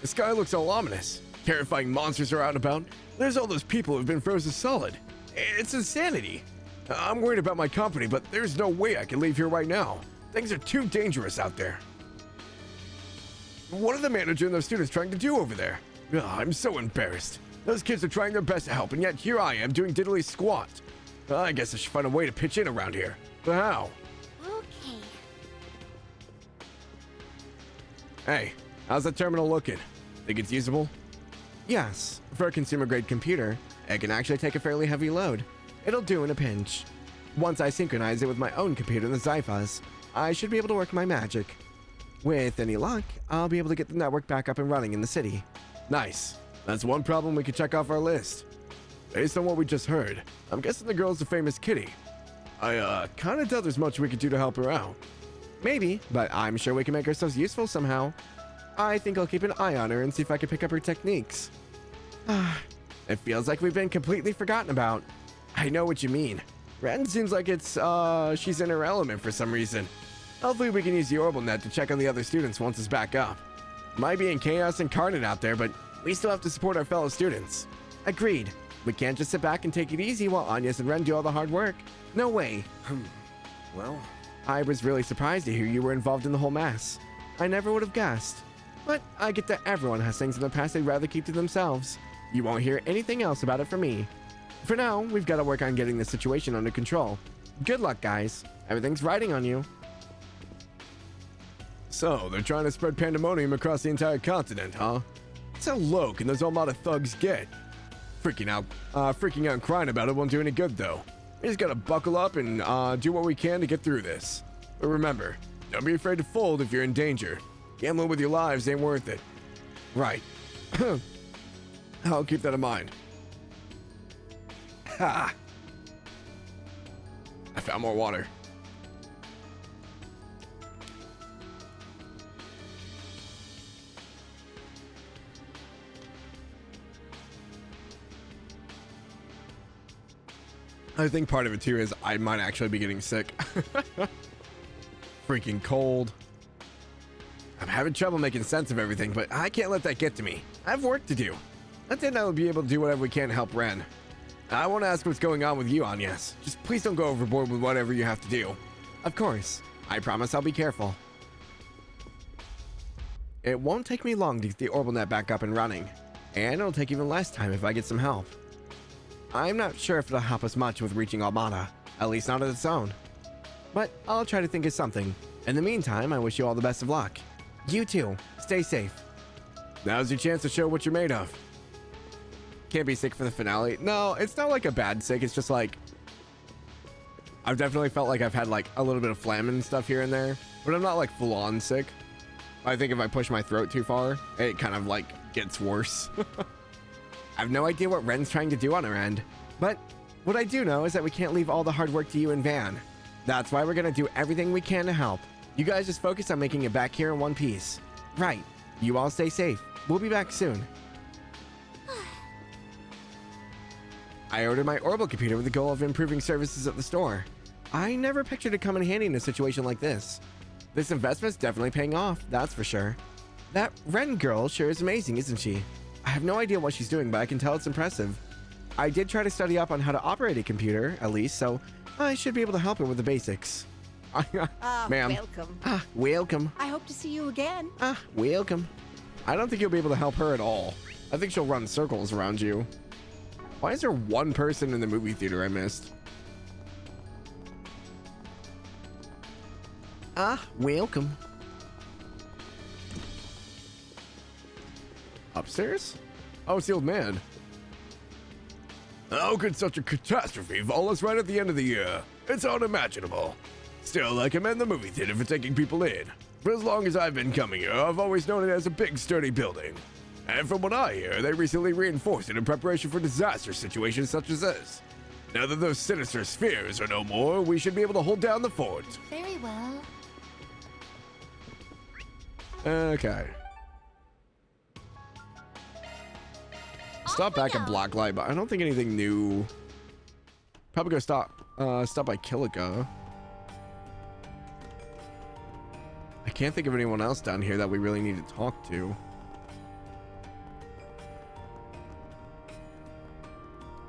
The sky looks all ominous. Terrifying monsters are out and about. There's all those people who've been frozen solid. It's insanity. I'm worried about my company, but there's no way I can leave here right now. Things are too dangerous out there. What are the manager and those students trying to do over there? I'm so embarrassed. Those kids are trying their best to help, and yet here I am doing diddly squat. I guess I should find a way to pitch in around here. But how? Okay. Hey, how's that terminal looking? Think it's usable? Yes, for a consumer-grade computer, it can actually take a fairly heavy load. It'll do in a pinch. Once I synchronize it with my own computer, the Zyphas, I should be able to work my magic. With any luck, I'll be able to get the network back up and running in the city. Nice. That's one problem we could check off our list. Based on what we just heard, I'm guessing the girl's the famous Kitty. I kind of doubt there's much we could do to help her out. Maybe, but I'm sure we can make ourselves useful somehow. I think I'll keep an eye on her and see if I can pick up her techniques. It feels like we've been completely forgotten about. I know what you mean. Ren seems like she's in her element for some reason. Hopefully we can use the Orbital Net to check on the other students once it's back up. Might be in chaos incarnate out there, but we still have to support our fellow students. Agreed. We can't just sit back and take it easy while Agnes and Ren do all the hard work. No way. Well, I was really surprised to hear you were involved in the whole mess. I never would have guessed. But I get that everyone has things in their past they'd rather keep to themselves. You won't hear anything else about it from me. For now, we've got to work on getting the situation under control. Good luck, guys. Everything's riding on you. So, they're trying to spread pandemonium across the entire continent, huh? That's how low can those Armada thugs get? Freaking out and crying about it won't do any good, though. We just gotta buckle up and do what we can to get through this. But remember, don't be afraid to fold if you're in danger. Gambling with your lives ain't worth it. Right. I'll keep that in mind. Ha! I found more water. I think part of it too is I might actually be getting sick. Freaking cold. I'm having trouble making sense of everything, but I can't let that get to me. I have work to do. I think I will be able to do whatever we can to help Ren. I want to ask what's going on with you, Agnes. Just please don't go overboard with whatever you have to do. Of course. I promise I'll be careful. It won't take me long to get the orbital net back up and running, and it'll take even less time if I get some help. I'm not sure if it'll help us much with reaching Almada, at least not on its own. But I'll try to think of something. In the meantime, I wish you all the best of luck. You too. Stay safe. Now's your chance to show what you're made of. Can't be sick for the finale. No, it's not like a bad sick. It's just like, I've definitely felt like I've had like a little bit of phlegm and stuff here and there, but I'm not like full on sick. I think if I push my throat too far, it kind of like gets worse. I have no idea what Ren's trying to do on her end, but what I do know is that we can't leave all the hard work to you and Van. That's why we're gonna do everything we can to help. You guys just focus on making it back here in one piece. Right. You all stay safe. We'll be back soon. I ordered my orbital computer with the goal of improving services at the store. I never pictured it come in handy in a situation like this. This investment's definitely paying off, that's for sure. That Ren girl sure is amazing, isn't she? I have no idea what she's doing, but I can tell it's impressive. I did try to study up on how to operate a computer, at least, so I should be able to help her with the basics. Ma'am. Welcome. Welcome. I hope to see you again. Welcome. I don't think you'll be able to help her at all. I think she'll run circles around you. Why is there one person in the movie theater I missed? Welcome. Upstairs? Oh, it's the old man. How could such a catastrophe fall us right at the end of the year? It's unimaginable. Still, I commend the movie theater for taking people in. For as long as I've been coming here, I've always known it as a big, sturdy building. And from what I hear, they recently reinforced it in preparation for disaster situations such as this. Now that those sinister spheres are no more, we should be able to hold down the fort. Very well. Okay. Stop back at Blacklight, but I don't think anything new. Probably go stop by Kilika. I can't think of anyone else down here that we really need to talk to.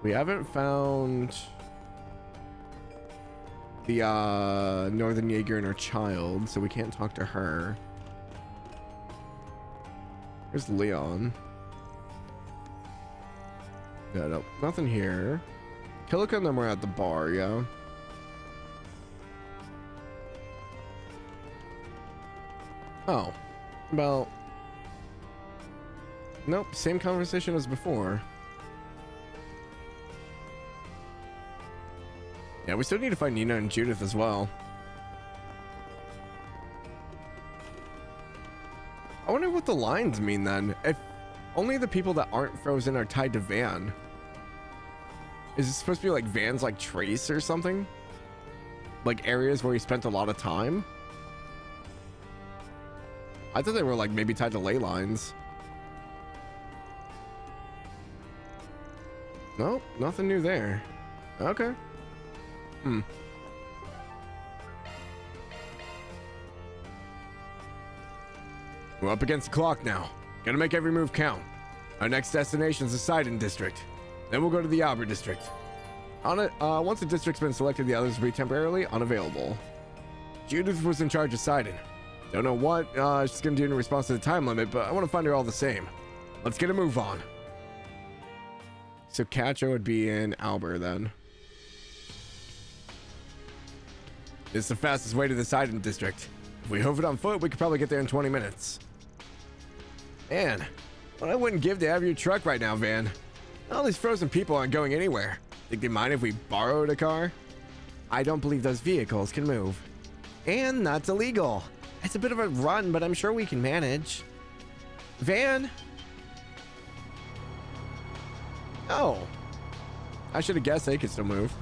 We haven't found the Northern Jaeger and her child, so we can't talk to her. Where's Leon? No, nothing here. Kilika and them were at the bar, yeah. Oh, well, nope, same conversation as before. Yeah, we still need to find Nina and Judith as well. I wonder what the lines mean then. If only the people that aren't frozen are tied to Van. Is it supposed to be like Van's like trace or something? Like areas where he spent a lot of time? I thought they were like maybe tied to ley lines. Nope, nothing new there. Okay. We're up against the clock now. Gotta make every move count. Our next destination is the Sidon district. Then we'll go to the Albert district. On it, once the district's been selected, the others will be temporarily unavailable. Judith was in charge of Sidon. Don't know what she's gonna do in response to the time limit, but I want to find her all the same. Let's get a move on. So Katja would be in Albert then. It's the fastest way to the Sidon district. If we hove it on foot, we could probably get there in 20 minutes. Man, what I wouldn't give to have your truck right now, Van. All these frozen people aren't going anywhere. Think they mind if we borrowed a car? I don't believe those vehicles can move. And that's illegal. It's a bit of a run, but I'm sure we can manage. Van? Oh. I should have guessed they could still move.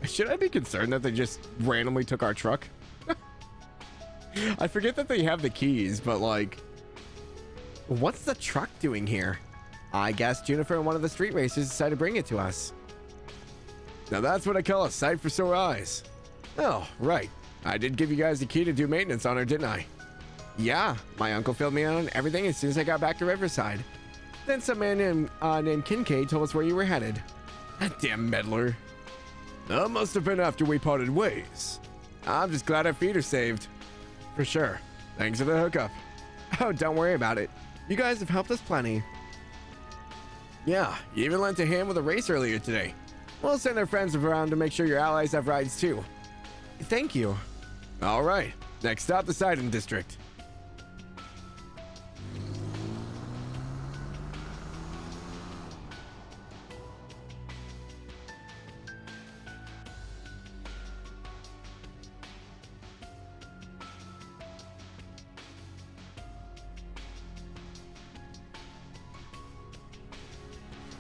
Should I be concerned that they just randomly took our truck? I forget that they have the keys, but like, what's the truck doing here? I guess Juniper and one of the street racers decided to bring it to us. Now that's what I call a sight for sore eyes. Oh, right. I did give you guys the key to do maintenance on her, didn't I? Yeah, my uncle filled me in on everything as soon as I got back to Riverside. Then some man named Kincaid told us where you were headed. That damn meddler. That must have been after we parted ways. I'm just glad our feet are saved. For sure. Thanks for the hookup. Oh, don't worry about it. You guys have helped us plenty. Yeah, you even lent a hand with a race earlier today. We'll send our friends around to make sure your allies have rides too. Thank you. All right, next stop, the Sidon District.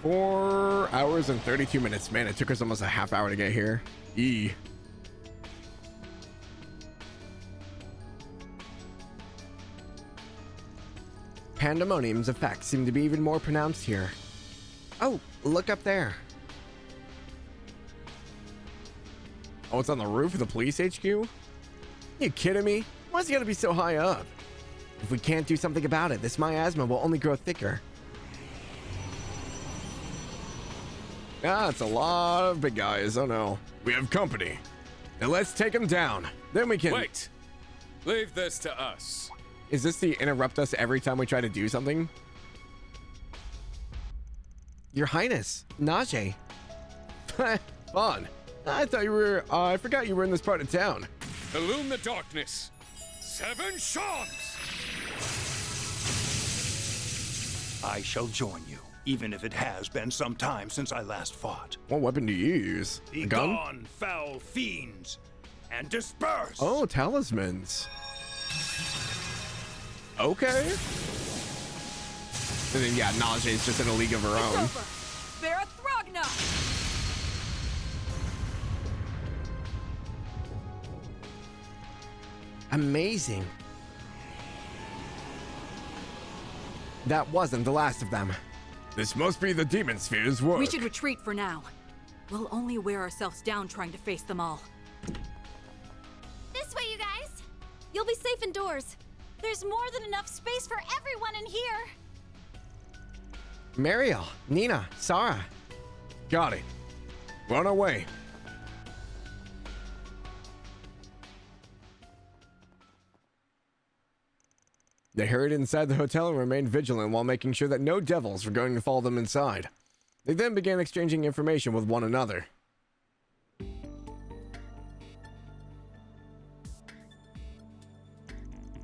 Four hours and 32 minutes. Man, it took us almost a half hour to get here. Pandemonium's effects seem to be even more pronounced here. Oh, look up there. Oh, it's on the roof of the police HQ? You kidding me? Why's it gotta be so high up? If we can't do something about it, this miasma will only grow thicker. Ah, it's a lot of big guys. Oh no. We have company. Now let's take them down. Then we can... Wait! Leave this to us. Is this the interrupt us every time we try to do something? Your Highness, Najee. Fun. I thought you were... I forgot you were in this part of town. Illume the darkness. 7 Shawns! I shall join you, even if it has been some time since I last fought. What weapon do you use? Be A gun? gone, foul fiends, and disperse! Oh, talismans. Okay. And then, yeah, Najee's just in a league of her own. Vera Throgna! Amazing. That wasn't the last of them. This must be the Demon Sphere's work. We should retreat for now. We'll only wear ourselves down trying to face them all. This way, you guys! You'll be safe indoors. There's more than enough space for everyone in here! Mariel, Nina, Sarah. Got it. We're on our way. They hurried inside the hotel and remained vigilant while making sure that no devils were going to follow them inside. They then began exchanging information with one another.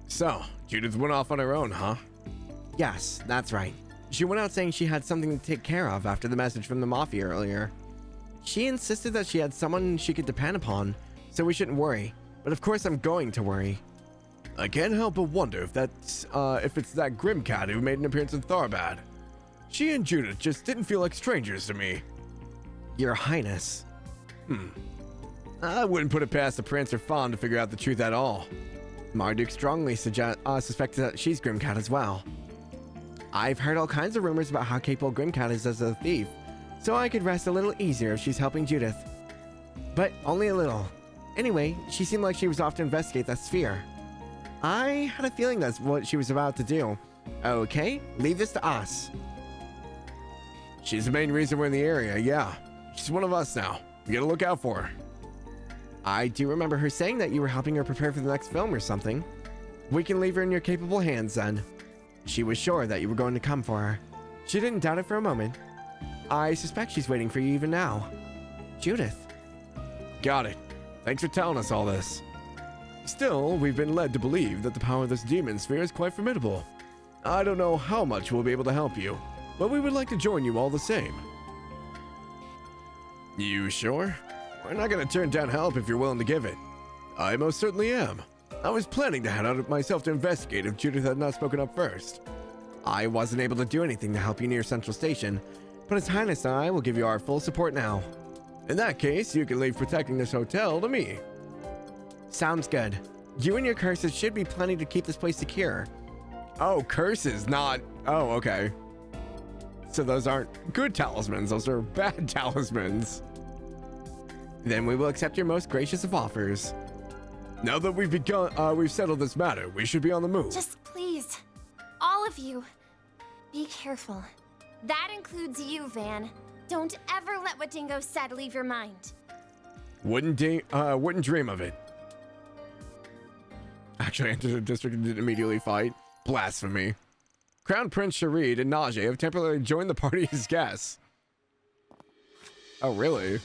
So, Judith went off on her own, huh? Yes, that's right. She went out saying she had something to take care of after the message from the Mafia earlier. She insisted that she had someone she could depend upon, so we shouldn't worry. But of course I'm going to worry. I can't help but wonder if that's, if it's that Grim Cat who made an appearance in Tharbad. She and Judith just didn't feel like strangers to me. Your Highness. I wouldn't put it past the Prancer Fawn to figure out the truth at all. Marduk strongly suspects that she's Grimcat as well. I've heard all kinds of rumors about how capable Grimcat is as a thief, so I could rest a little easier if she's helping Judith. But only a little. Anyway, she seemed like she was off to investigate that sphere. I had a feeling that's what she was about to do. Okay, leave this to us. She's the main reason we're in the area, yeah. She's one of us now. We gotta look out for her. I do remember her saying that you were helping her prepare for the next film or something. We can leave her in your capable hands then. She was sure that you were going to come for her. She didn't doubt it for a moment. I suspect she's waiting for you even now. Judith. Got it. Thanks for telling us all this. Still, we've been led to believe that the power of this demon sphere is quite formidable. I don't know how much we'll be able to help you, but we would like to join you all the same. You sure? We're not gonna turn down help if you're willing to give it. I most certainly am. I was planning to head out myself to investigate if Judith had not spoken up first. I wasn't able to do anything to help you near Central Station, but His Highness and I will give you our full support now. In that case, you can leave protecting this hotel to me. Sounds good. You and your curses should be plenty to keep this place secure. Oh, curses, not... Oh, okay. So those aren't good talismans, those are bad talismans. Then we will accept your most gracious of offers. Now that we've settled this matter, we should be on the move. Just please, all of you, be careful. That includes you, Van. Don't ever let what Dingo said leave your mind. Wouldn't dream of it. Actually, I entered the district and didn't immediately fight. Blasphemy. Crown Prince Sharid and Najee have temporarily joined the party as guests. Oh, really?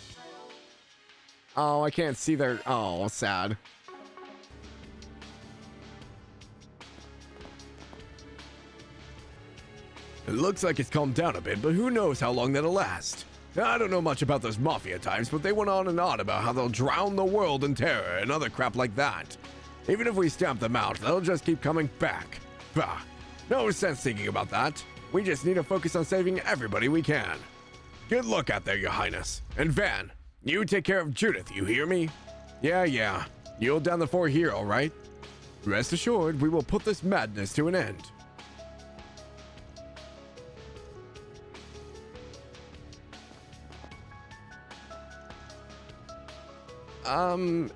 Oh, I can't see their... Oh, sad. It looks like it's calmed down a bit, but who knows how long that'll last. I don't know much about those mafia types, but they went on and on about how they'll drown the world in terror and other crap like that. Even if we stamp them out, they'll just keep coming back. Bah, no sense thinking about that. We just need to focus on saving everybody we can. Good luck out there, Your Highness. And Van, you take care of Judith, you hear me? Yeah. You'll down the 4 here, all right? Rest assured, we will put this madness to an end.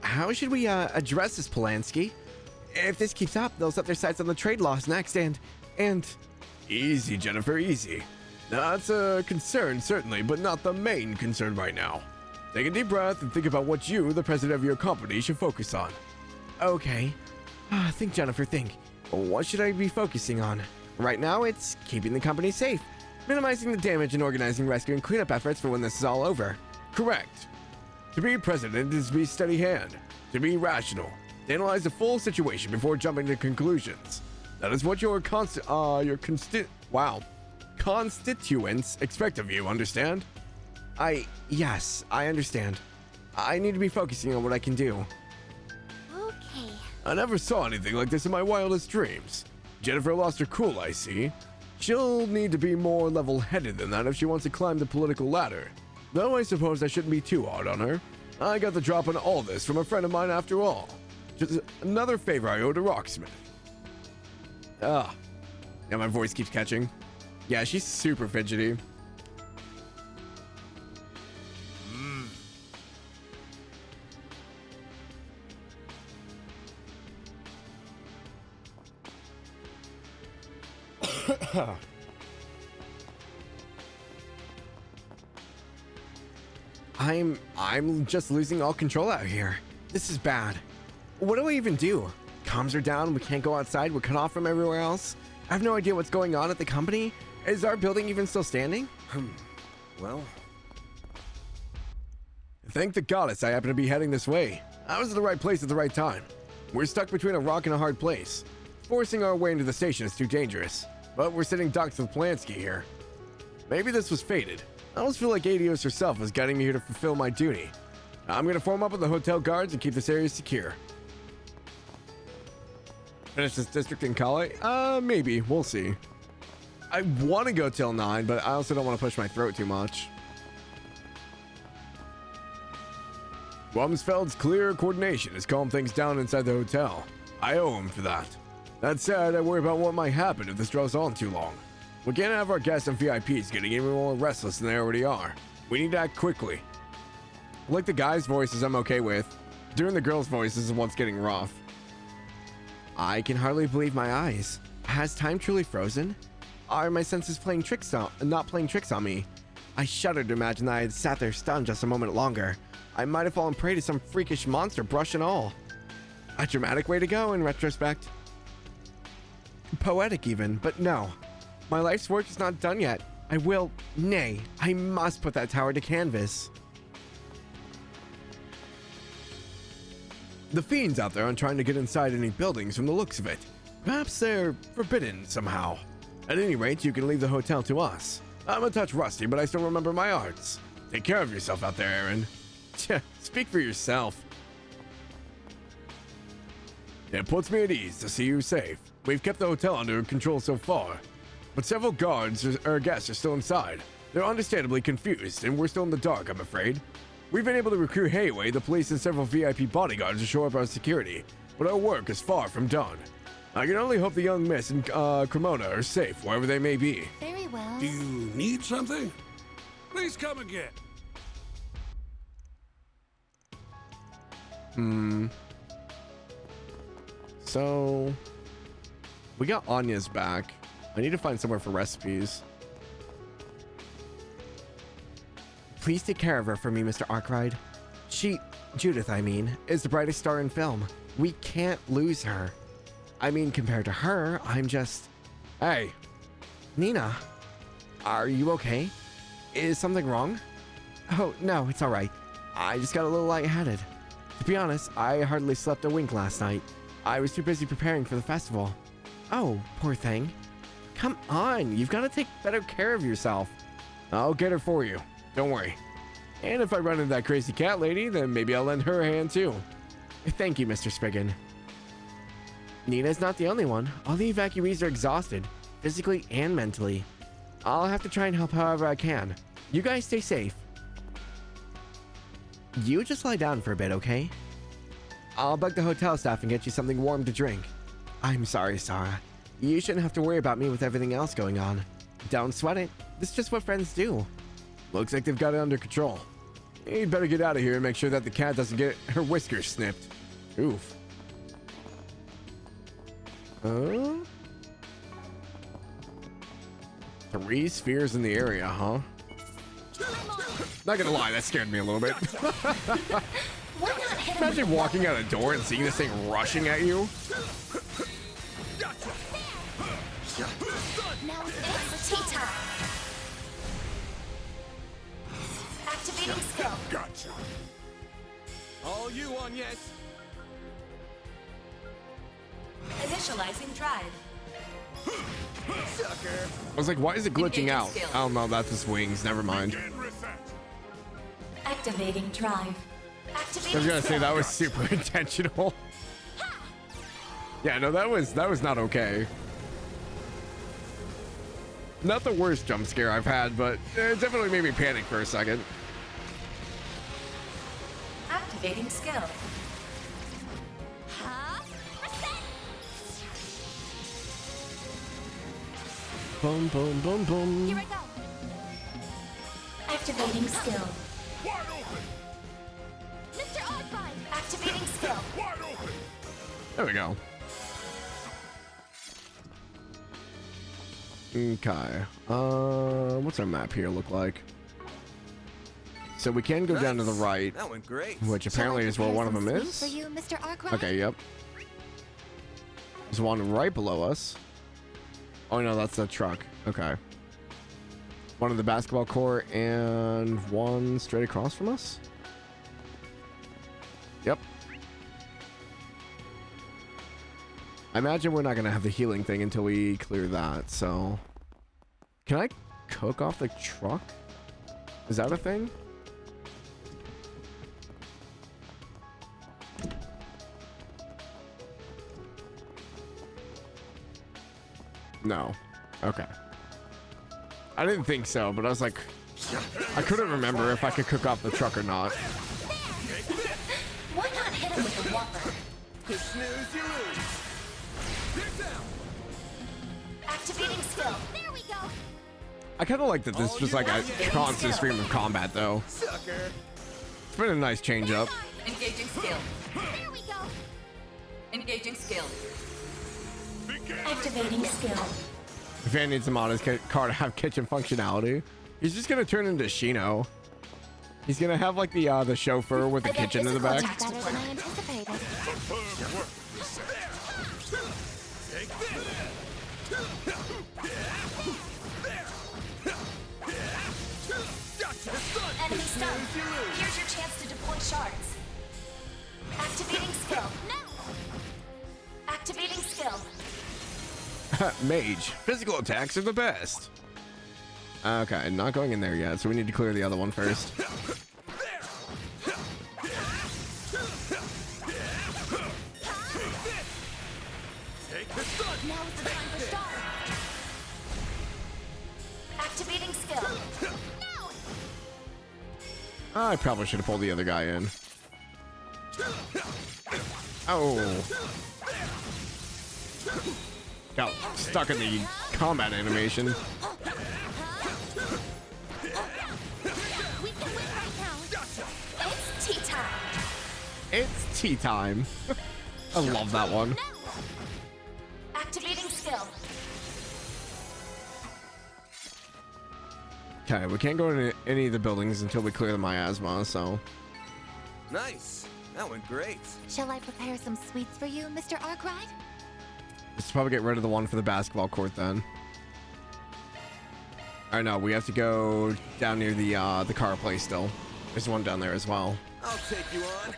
How should we, address this, Polanski? If this keeps up, they'll set their sights on the trade loss next, and... Easy, Jennifer, easy. That's a concern, certainly, but not the main concern right now. Take a deep breath and think about what you, the president of your company, should focus on. Okay. Think, Jennifer, think. What should I be focusing on? Right now, it's keeping the company safe, minimizing the damage, and organizing rescue and cleanup efforts for when this is all over. Correct. To be president is to be steady hand, to be rational, to analyze the full situation before jumping to conclusions. That is what your constituents expect of you, understand? Yes, I understand. I need to be focusing on what I can do. Okay. I never saw anything like this in my wildest dreams. Jennifer lost her cool, I see. She'll need to be more level-headed than that if she wants to climb the political ladder. Though I suppose I shouldn't be too hard on her. I got the drop on all this from a friend of mine after all. Just another favor I owe to Rocksmith. Yeah, my voice keeps catching. Yeah, she's super fidgety. I'm just losing all control out here. This is bad. What do I even do? Comms are down, we can't go outside, we're cut off from everywhere else. I have no idea what's going on at the company. Is our building even still standing? Well... Thank the goddess I happen to be heading this way. I was at the right place at the right time. We're stuck between a rock and a hard place. Forcing our way into the station is too dangerous. But we're sitting ducks with Polanski here. Maybe this was fated. I almost feel like Adios herself is guiding me here to fulfill my duty. I'm gonna form up with the hotel guards and keep this area secure. Finish this district in Kale? Maybe. We'll see. I want to go till 9, but I also don't want to push my throat too much. Wumsfeld's clear coordination has calmed things down inside the hotel. I owe him for that. That said, I worry about what might happen if this draws on too long. We can't have our guests and VIPs getting even more restless than they already are. We need to act quickly. Like the guys' voices I'm okay with. Doing the girls' voices is what's getting rough. I can hardly believe my eyes. Has time truly frozen? Are my senses not playing tricks on me? I shudder to imagine that I had sat there stunned just a moment longer. I might have fallen prey to some freakish monster, brush and all. A dramatic way to go in retrospect. Poetic even, but no. My life's work is not done yet. I must put that tower to canvas. The fiends out there aren't trying to get inside any buildings from the looks of it. Perhaps they're forbidden somehow. At any rate, you can leave the hotel to us. I'm a touch rusty, but I still remember my arts. Take care of yourself out there, Aaron. Speak for yourself. It puts me at ease to see you safe. We've kept the hotel under control so far, but several guards or guests are still inside. They're understandably confused, and we're still in the dark, I'm afraid. We've been able to recruit Hayway, the police, and several VIP bodyguards to shore up our security, but our work is far from done. I can only hope the young miss and Cremona are safe wherever they may be. Very well. Do you need something? Please come again. So we got Anya's back. I need to find somewhere for recipes. Please take care of her for me, Mr. Arkwright. Judith, I mean, is the brightest star in film. We can't lose her. I mean, compared to her, I'm just... Hey. Nina, are you okay? Is something wrong? Oh, no, it's all right. I just got a little lightheaded. To be honest, I hardly slept a wink last night. I was too busy preparing for the festival. Oh, poor thing. Come on, you've got to take better care of yourself. I'll get her for you. Don't worry. And if I run into that crazy cat lady, then maybe I'll lend her a hand too. Thank you, Mr. Spigen. Nina's not the only one. All the evacuees are exhausted, physically and mentally. I'll have to try and help however I can. You guys stay safe. You just lie down for a bit, okay? I'll bug the hotel staff and get you something warm to drink. I'm sorry, Sarah. You shouldn't have to worry about me with everything else going on. Don't sweat it. This is just what friends do. Looks like they've got it under control. You'd better get out of here and make sure that the cat doesn't get her whiskers snipped. Oof. 3 spheres in the area, huh? Not gonna lie, that scared me a little bit. Imagine walking out a door and seeing this thing rushing at you. Now it's tea time. Activating skill. Gotcha. All you on, yes. Initializing drive. Sucker. I was like, why is it glitching out? Oh no, that's his wings. Never mind. Activating drive. I was gonna say that was super intentional. Yeah, no, that was not okay. Not the worst jump scare I've had, but it definitely made me panic for a second. Activating skill. Boom, boom, boom, boom. Here I go. Activating skill. Wide open. Mr. Oddbine. Activating skill. Wide open. There we go. Okay. What's our map here look like? So we can go down to the right. That went great. Which apparently is where one of them is. For you, Mr. Arkwright? Okay, yep. There's one right below us. Oh no, that's the truck. Okay. One in the basketball court and one straight across from us. Yep. I imagine we're not gonna have the healing thing until we clear that, so... Can I cook off the truck? Is that a thing? No. Okay. I didn't think so, but I was like... I couldn't remember if I could cook off the truck or not. Why not hit him with a whopper? You snooze, you lose. You're down. Activating skill. There we go. I kind of like that this was like a constant stream of combat, though. Sucker. It's been a nice change up. Engaging skill. There we go. Engaging skill. Activating skill. If Van needs him on his car to have kitchen functionality, he's just gonna turn into Shino. He's gonna have like the chauffeur with the kitchen in the back. Better than I anticipated. Enemy stunned. Here's your chance to deploy shards. Activating skill. No. Activating skill. Mage. Physical attacks are the best. Okay, not going in there yet, so we need to clear the other one first. Now's the time for stars. Activating skill. No. I probably should have pulled the other guy in. Oh. Got stuck in the combat animation. It's tea time. I love that one. Activating skill. Okay, we can't go into any of the buildings until we clear the miasma, so. Nice. That went great. Shall I prepare some sweets for you, Mr. Arkwright? Let's probably get rid of the one for the basketball court then. I know, we have to go down near the car place still. There's one down there as well. I'll take you on.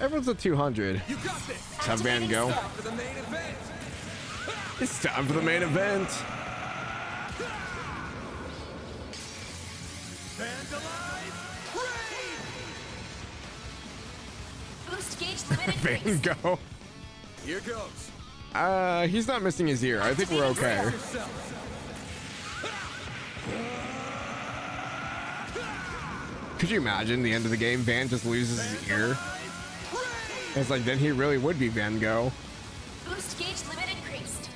Everyone's at 200. You got this. Let's have Van go. For the main event. It's time for the main event. Boost gauge limited. Van go. Here goes. He's not missing his ear. I think we're okay. Could you imagine the end of the game, Van just loses his ear? It's like, then he really would be Van Gogh. Boost gauge limit increased.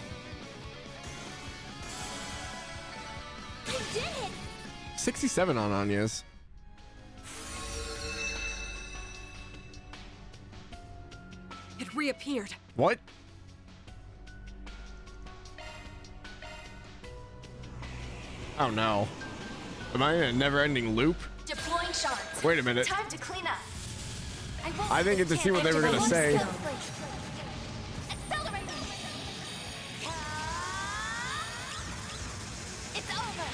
I did it! 67 on Anya's. It reappeared. What? Oh no. Am I in a never-ending loop? Deploying shards. Wait a minute. Time to clean up. I didn't get to see what they were gonna say. Accelerating! It's over!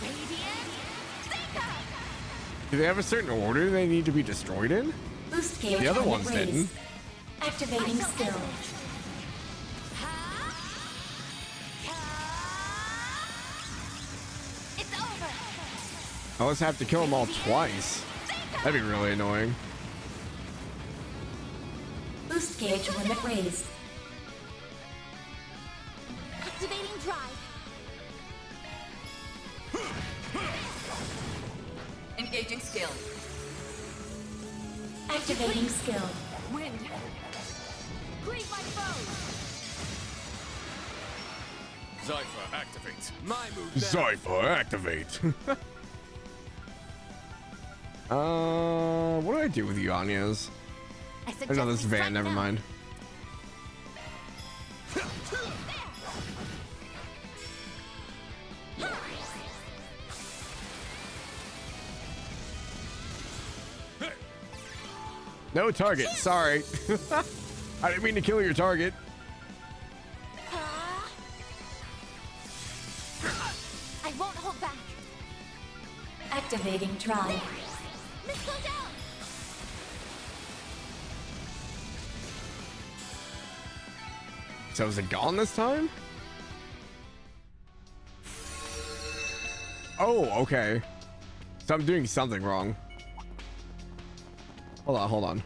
Radiant Seeker! Do they have a certain order they need to be destroyed in? Boost gauge The other limit ones raised. didn't. Activating skill. It's over! I'll just have to kill them all twice. That'd be really annoying. Boost gauge limit raised. Activating drive. Engaging skill. Activating skill. Wind. Greet my foes! Zypher, activate. My move now. Zypher, activate. What do I do with you, Anya's? Oh, no, this is Van, never mind. No target, sorry. I didn't mean to kill your target. I won't hold back. Activating drive. Let's go down! So is it gone this time? Oh, okay. So I'm doing something wrong. Hold on.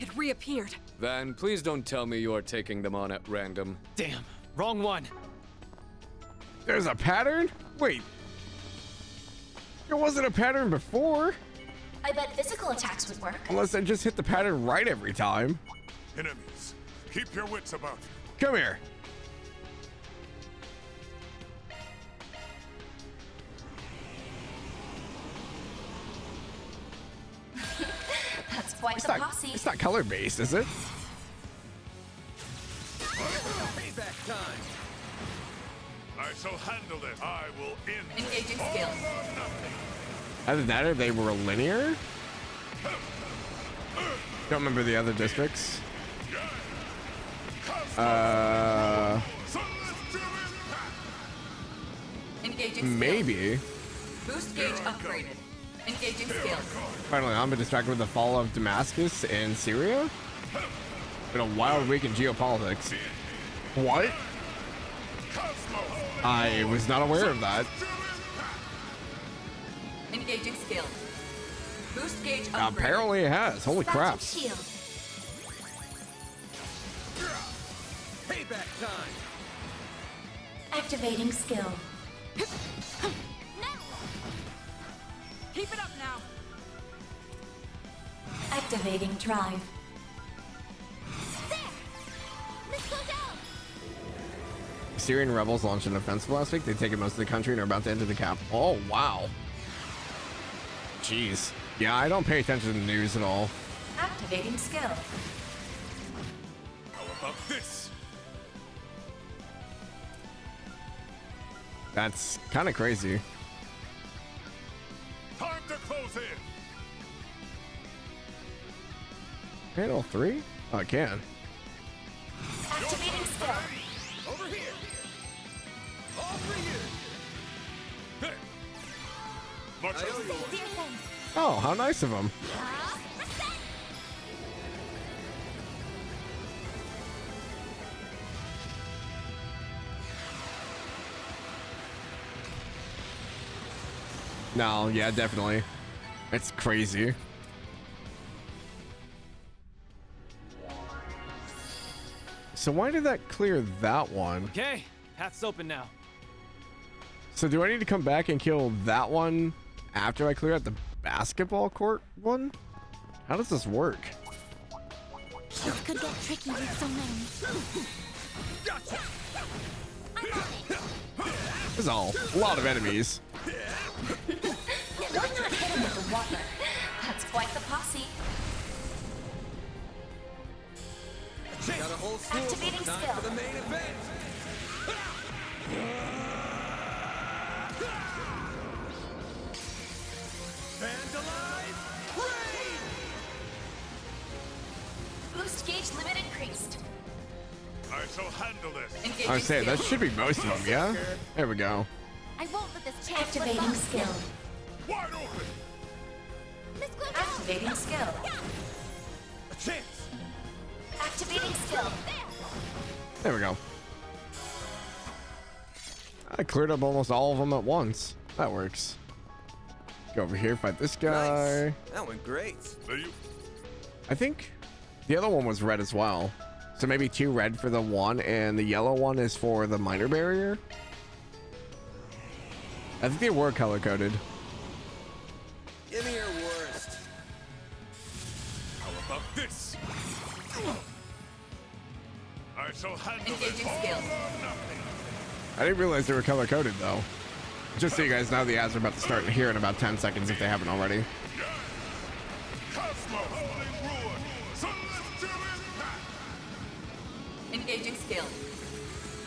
It reappeared. Van, please don't tell me you are taking them on at random. Damn, wrong one. There's a pattern? Wait. There wasn't a pattern before. I bet physical attacks would work. Unless I just hit the pattern right every time. Enemies, keep your wits about you. Come here. That's quite the posse. It's not color based, is it? Payback time. I shall handle it. I will end Engaging all skill. or nothing. Either that or they were linear. Don't remember the other districts. Engaging Maybe. Boost gauge upgraded. Engaging skill. Finally, I'm been distracted with the fall of Damascus and Syria. Been a wild week in geopolitics. What? I was not aware of that. Engaging skill. Boost gauge upgraded. Apparently it has. Holy crap. Shield. Payback time. Activating skill. Keep it up now. Activating drive. There! Let's go down! Syrian rebels launched an offensive last week. They've taken most of the country and are about to enter the cap. Oh, wow. Jeez. Yeah, I don't pay attention to the news at all. Activating skill. How about this? That's kind of crazy. Time to close in. Handle 3? Oh, I can. Activating skill. Over here. All for you. Hey. Much Oh, how nice of him. No, yeah, definitely. It's crazy. So why did that clear that one? Okay, path's open now. So do I need to come back and kill that one after I clear out the basketball court one? How does this work? This could get tricky with so many. Gotcha. There's a lot of enemies. You're not hitting with the water. That's quite the posse. Got a whole school. Activating Time skill. for the main event. Vandalize! Raid! Boost gauge limit increased. I shall handle this. I was saying, that should be most of them, yeah? There we go. I won't let this chance slip Activating by. skill. Wide open. Miss Glow, Activating skill. A chance. Activating skill. There we go. I cleared up almost all of them at once. That works. Go over here, fight this guy. Nice. That went great. I think the other one was red as well. So maybe 2 red for the one, and the yellow one is for the minor barrier. I think they were color coded. Give me your worst. How about this? I shall handle Engaging this. skill. I didn't realize they were color coded though. Just so you guys know, the ads are about to start here in about 10 seconds if they haven't already. Cosmo holding ruin. Celestial impact. Engaging skill.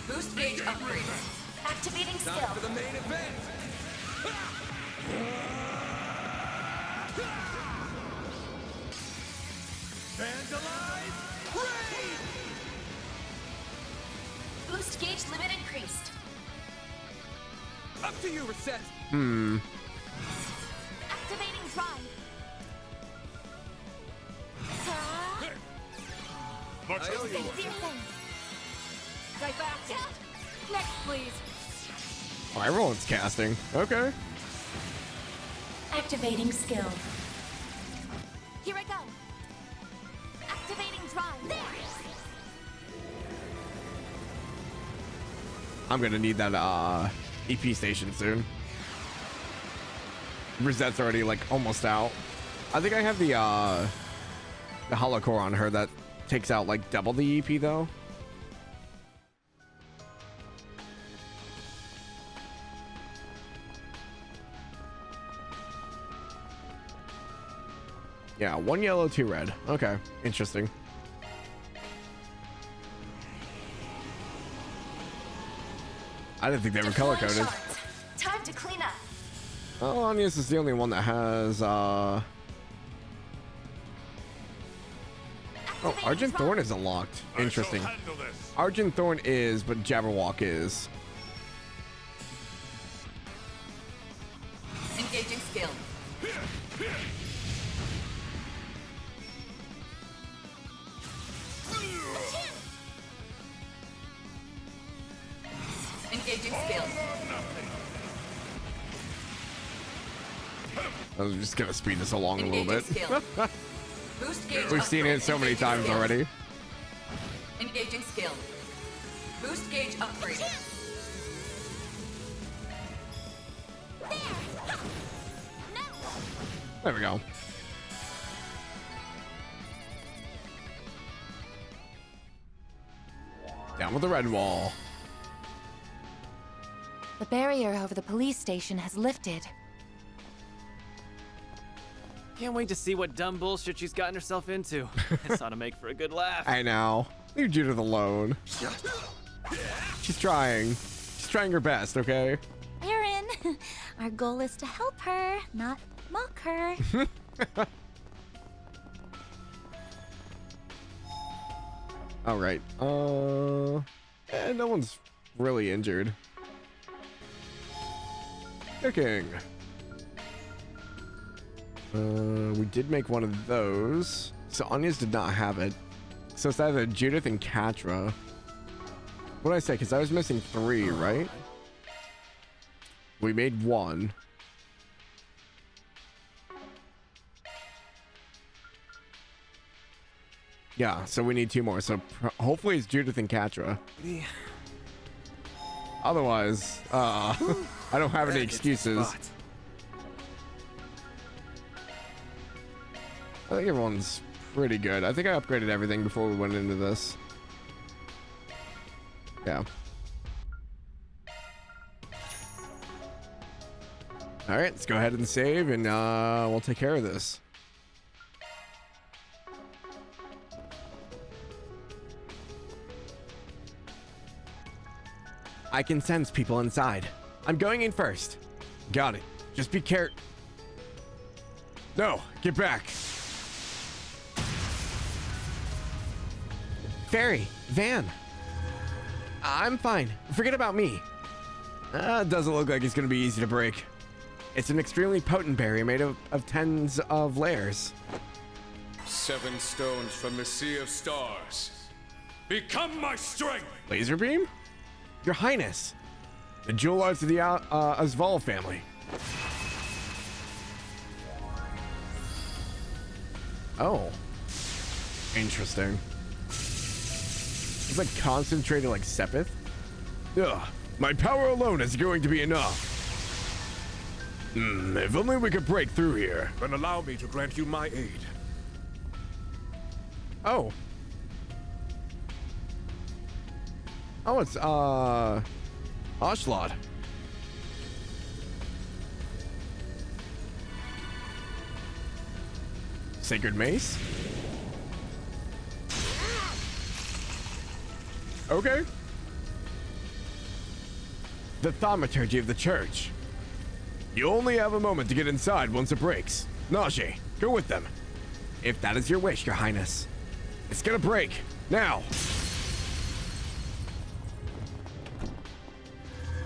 Boost gauge upgraded. Activating skill. Time for the main event. Vandalize! Raid! Boost gauge limit increased. Up to you, Reset. activating drive. Much Say earlier. dear things. Didactic. Next, please. Oh, everyone's casting. Okay. Activating skill. Here I go. Activating drive. There. I'm gonna need that EP station soon. Rosette's already like almost out. I think I have the holocore on her that takes out like double the EP though. Yeah, 1 yellow, 2 red. Okay, interesting. I didn't think they were color coded. Time to clean up. Oh, Anius is the only one that has Oh, Argent Thorn isn't locked. Interesting. Argent Thorn is, but Jabberwock is. Engaging skill. Engaging skill. I'm just gonna speed this along a little bit. Boost gauge We've seen it so many times already. Engaging skill. Boost gauge upgrade. There we go. Down with the red wall. The barrier over the police station has lifted. Can't wait to see what dumb bullshit she's gotten herself into. This ought to make for a good laugh. I know. Leave Judith alone. She's trying. She's trying her best, okay? Aaron, our goal is to help her, not mock her. All right. No one's really injured. Cooking. We did make one of those. So Anya's did not have it. So it's either Judith and Katra. What did I say? Because I was missing 3, right? We made 1. Yeah, so we need 2 more. So hopefully it's Judith and Katra. Otherwise, I don't have any excuses. I think everyone's pretty good. I think I upgraded everything before we went into this. Yeah. All right, let's go ahead and save, and we'll take care of this. I can sense people inside. I'm going in first. Got it. Just be careful. No, get back. Fairy, Van. I'm fine. Forget about me. Doesn't look like it's going to be easy to break. It's an extremely potent barrier made of tens of layers. 7 stones from the Sea of Stars. Become my strength! Laser beam? Your Highness. The jewel arts of the Asval family. Oh. Interesting. It's like concentrated like Sepith. Ugh, my power alone is going to be enough. If only we could break through here. Then allow me to grant you my aid. Oh. Oh, it's Oshlod. Sacred Mace? Okay. The thaumaturgy of the church. You only have a moment to get inside once it breaks. Najee, go with them. If that is your wish, Your Highness. It's gonna break. Now.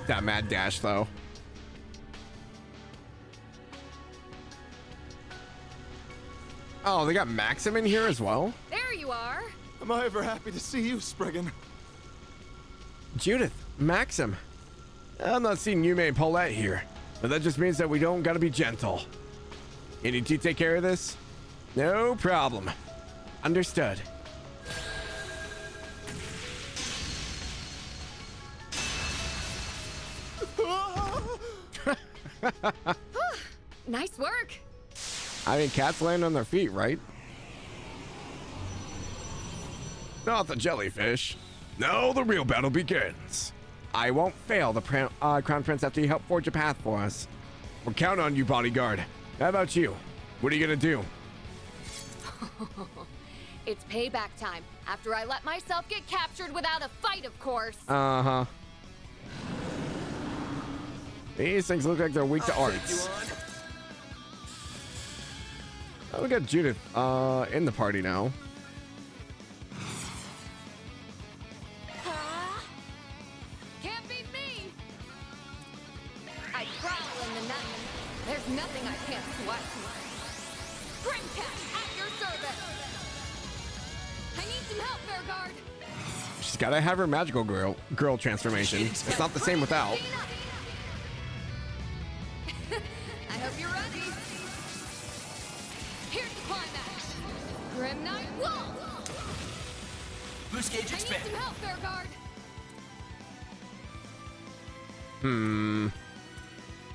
That mad dash, though. Oh, they got Maxim in here as well? There you are. Am I ever happy to see you, Spriggan? Judith, Maxim. I'm not seeing Yume and Paulette here, but that just means that we don't gotta be gentle. You need to take care of this? No problem. Understood. Nice work. I mean, cats land on their feet, right? Not the jellyfish. Now the real battle begins. I won't fail the Crown Prince after you help forge a path for us. We'll count on you, bodyguard. How about you? What are you gonna do? It's payback time, after I let myself get captured without a fight, of course. Uh-huh. These things look like they're weak to arts. Oh, we got Judith in the party now. Can't beat me! I growl in the night. There's nothing I can't swipe. Grimcat, at your service! I need some help, Fairguard! She's gotta have her magical girl transformation. It's not the same without. I hope you're ready. Here's the climax. Grim Knight Wolf! Boost gauge expand. I need some help, Fairguard!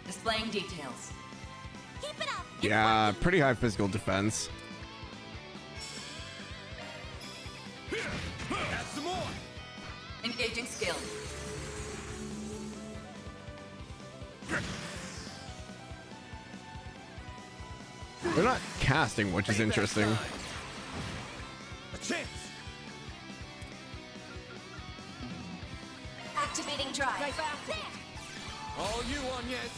Displaying details. Keep it up. Yeah, pretty high physical defense. Add some more. Engaging skill. They're not casting, which is interesting. A chance. Activating drive. All you on, yes.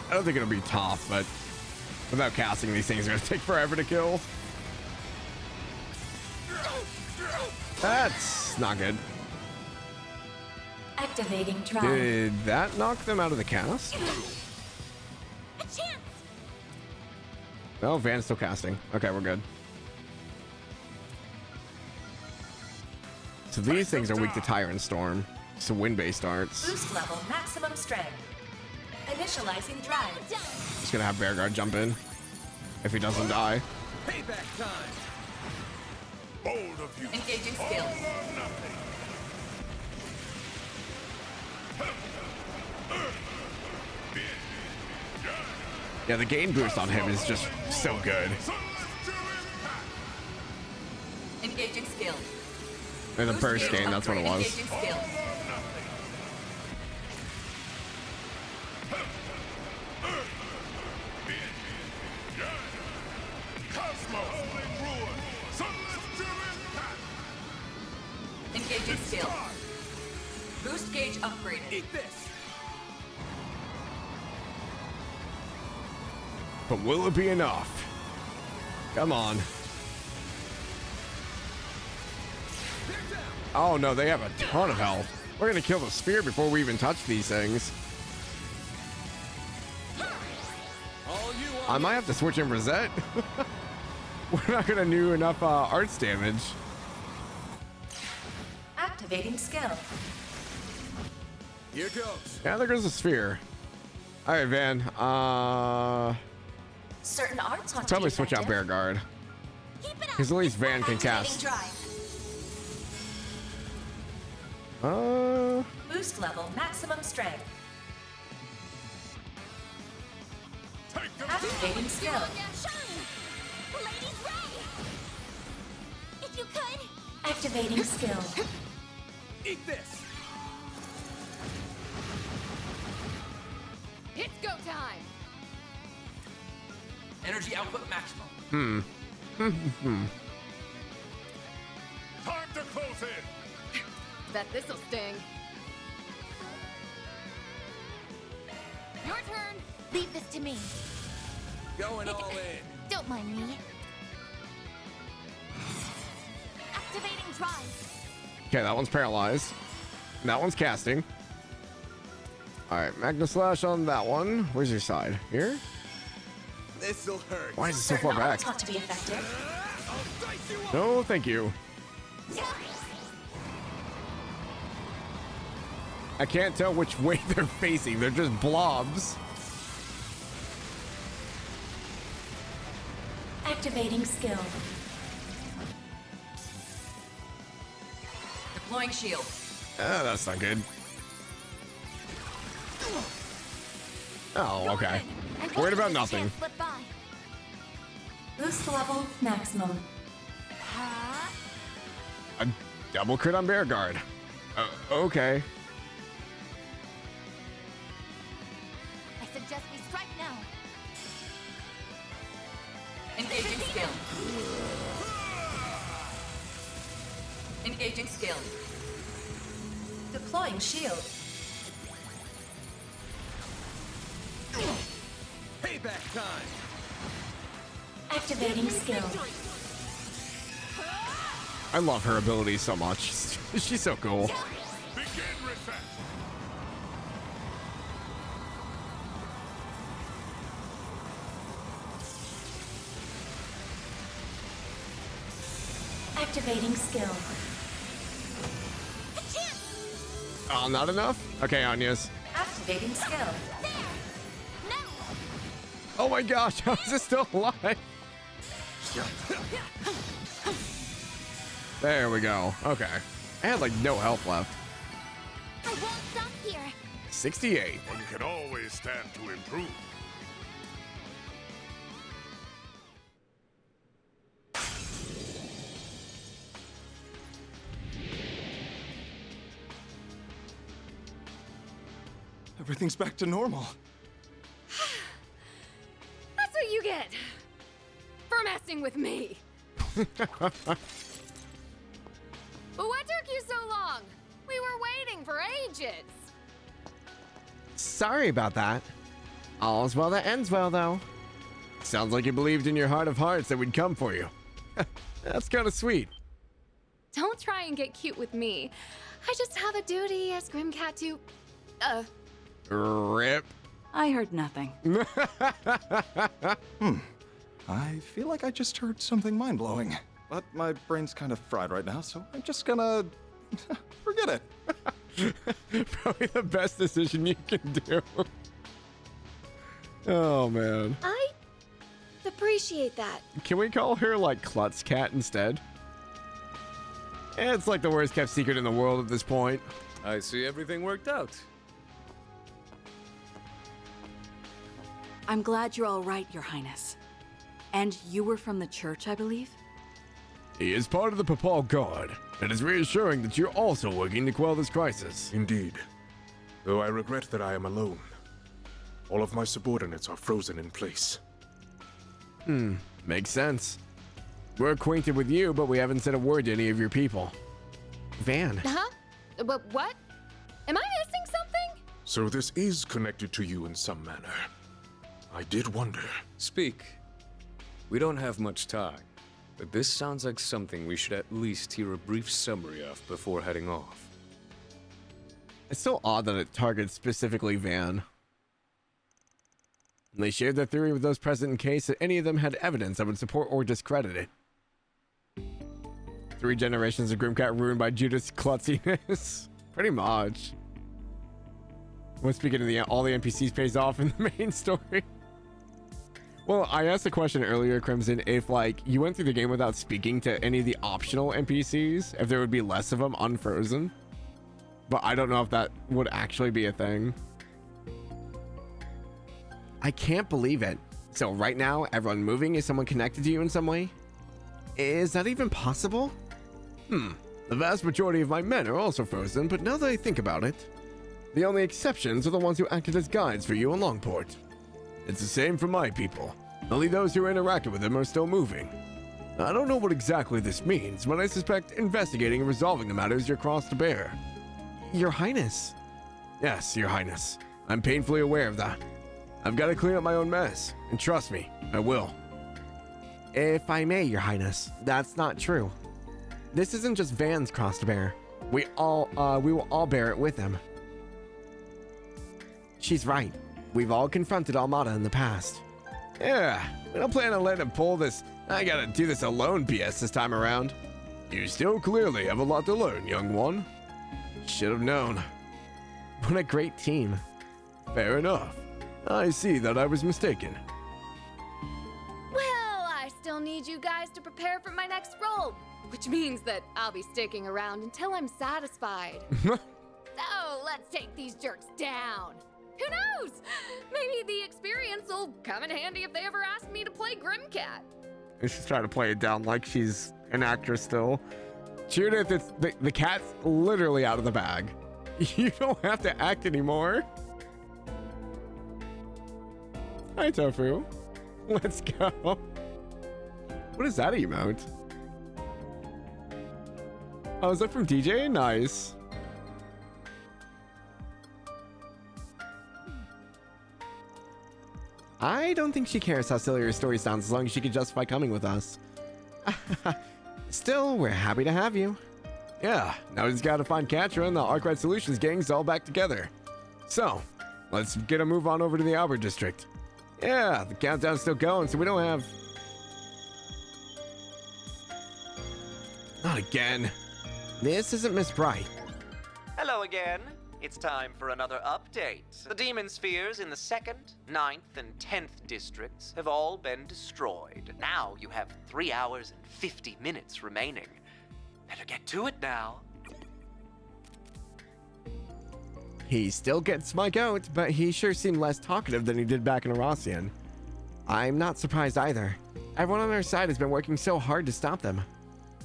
I don't think it'll be tough, but without casting, these things are gonna take forever to kill. That's not good. Activating drive. Did that knock them out of the cast? A chance. No, Van's still casting. Okay, we're good. So these things are weak to Tyrant Storm. So wind-based darts. Boost level maximum strength. Initializing drive. Just gonna have Bear Guard jump in if he doesn't die. Payback time. Bold of you. Engaging skill. Yeah, the gain boost on him is just so good. Engaging skill. In the first game, that's what it was. Engaging skill. Engaging skill. Boost gauge upgraded. Eat this. But will it be enough? Come on. Oh no, they have a ton of health. We're gonna kill the spear before we even touch these things. I might have to switch in Rosette. We're not gonna do enough arts damage. Activating skill. Here goes. Yeah, there goes the sphere. All right, Van. Certain arts on Probably switch out Bear Guard. Because at least Van can cast. Boost level maximum strength. Activating skill. Ladies Ray! If you could. Activating skill. Eat this. It's go time. Energy output maximum. Time to close in. Bet this'll sting. Your turn. Leave this to me. Going all in. Don't mind me. Activating drive. Okay, that one's paralyzed. That one's casting. All right, Magna Slash on that one. Where's your side? Here? This'll hurt. Why is it so far back? Taught to be effective. No, thank you. I can't tell which way they're facing. They're just blobs. Activating skill. Deploying shield. Ah, that's not good. Oh, okay. Worried about nothing. Boost level maximum. A double crit on Bear Guard. Okay. I suggest we strike now. Engaging skill. Engaging skill. Deploying shield. Payback time. Activating skill. I love her ability so much. She's so cool. Begin reset. Activating skill. Oh, not enough? Okay, Anya's. Activating skill. Oh my gosh, how is this still alive? There we go. Okay. I had like no health left. I won't stop here. 68. One can always stand to improve. everything's back to normal. That's what you get for messing with me. But what took you so long? We were waiting for ages. Sorry about that. All's well that ends well, though. Sounds like you believed in your heart of hearts that we'd come for you. That's kind of sweet. Don't try and get cute with me. I just have a duty as Grimcat to, Rip. I heard nothing. I feel like I just heard something mind-blowing. But my brain's kind of fried right now, so I'm just gonna forget it. Probably the best decision you can do. Oh, man. I appreciate that. Can we call her, like, Klutz Cat instead? It's like the worst kept secret in the world at this point. I see everything worked out. I'm glad you're all right, Your Highness. And you were from the church, I believe? He is part of the Papal Guard. It is reassuring that you're also working to quell this crisis. Indeed. Though I regret that I am alone. All of my subordinates are frozen in place. Makes sense. We're acquainted with you, but we haven't said a word to any of your people. Van. Huh? But what? Am I missing something? So this is connected to you in some manner. I did wonder. Speak. We don't have much time, but this sounds like something we should at least hear a brief summary of before heading off. It's so odd that it targets specifically Van. And they shared their theory with those present in case that any of them had evidence that would support or discredit it. 3 generations of Grimcat ruined by Judas' klutziness. Pretty much. Well, speaking of all the NPCs pays off in the main story. Well, I asked the question earlier, Crimson, if like you went through the game without speaking to any of the optional NPCs, if there would be less of them unfrozen. But I don't know if that would actually be a thing. I can't believe it. So right now, everyone moving is someone connected to you in some way? Is that even possible? The vast majority of my men are also frozen, but now that I think about it, the only exceptions are the ones who acted as guides for you in Longport. It's the same for my people. Only those who interacted with them are still moving. I don't know what exactly this means, but I suspect investigating and resolving the matter is your cross to bear. Your Highness. Yes, Your Highness. I'm painfully aware of that. I've got to clean up my own mess, and trust me, I will. If I may, Your Highness, that's not true. This isn't just Van's cross to bear. We will all bear it with him. She's right. We've all confronted Almada in the past. Yeah, we don't plan on letting him pull this I gotta do this alone BS this time around. You still clearly have a lot to learn, young one. Should have known. What a great team. Fair enough. I see that I was mistaken. Well, I still need you guys to prepare for my next role, which means that I'll be sticking around until I'm satisfied. So, let's take these jerks down. Who knows? Maybe the experience will come in handy if they ever ask me to play Grimcat. She's trying to play it down like she's an actress still. Judith, it's the cat's literally out of the bag. You don't have to act anymore. Hi, Tofu. Let's go. What is that emote? Oh, is that from DJ? Nice. I don't think she cares how silly her story sounds as long as she can justify coming with us. Still, we're happy to have you. Yeah, now we just gotta find Katra and the Arkwright Solutions gang's all back together. So, let's get a move on over to the Albert District. Yeah, the countdown's still going, so we don't have... Not again. This isn't Miss Bright. Hello again. It's time for another update. The demon spheres in the 2nd, 9th, and 10th districts have all been destroyed. Now you have 3 hours and 50 minutes remaining. Better get to it now. He still gets my goat, but he sure seemed less talkative than he did back in Erosian. I'm not surprised either. Everyone on our side has been working so hard to stop them.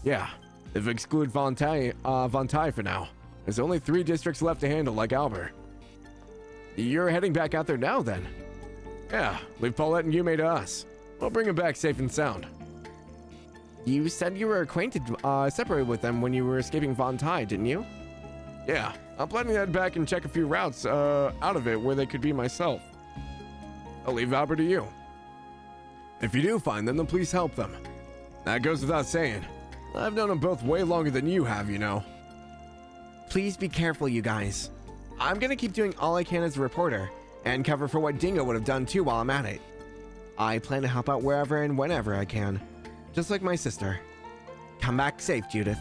Yeah, they've excluded Vontai for now. There's only 3 districts left to handle like Albert. You're heading back out there now, then? Yeah, leave Paulette and Yume to us. We'll bring him back safe and sound. You said you were separated with them when you were escaping Von Tai, didn't you? Yeah, I'm planning to head back and check a few routes out of it where they could be myself. I'll leave Albert to you. If you do find them, then please help them. That goes without saying. I've known them both way longer than you have, you know. Please be careful, you guys. I'm gonna keep doing all I can as a reporter, and cover for what Dingo would have done too while I'm at it. I plan to help out wherever and whenever I can, just like my sister. Come back safe, Judith.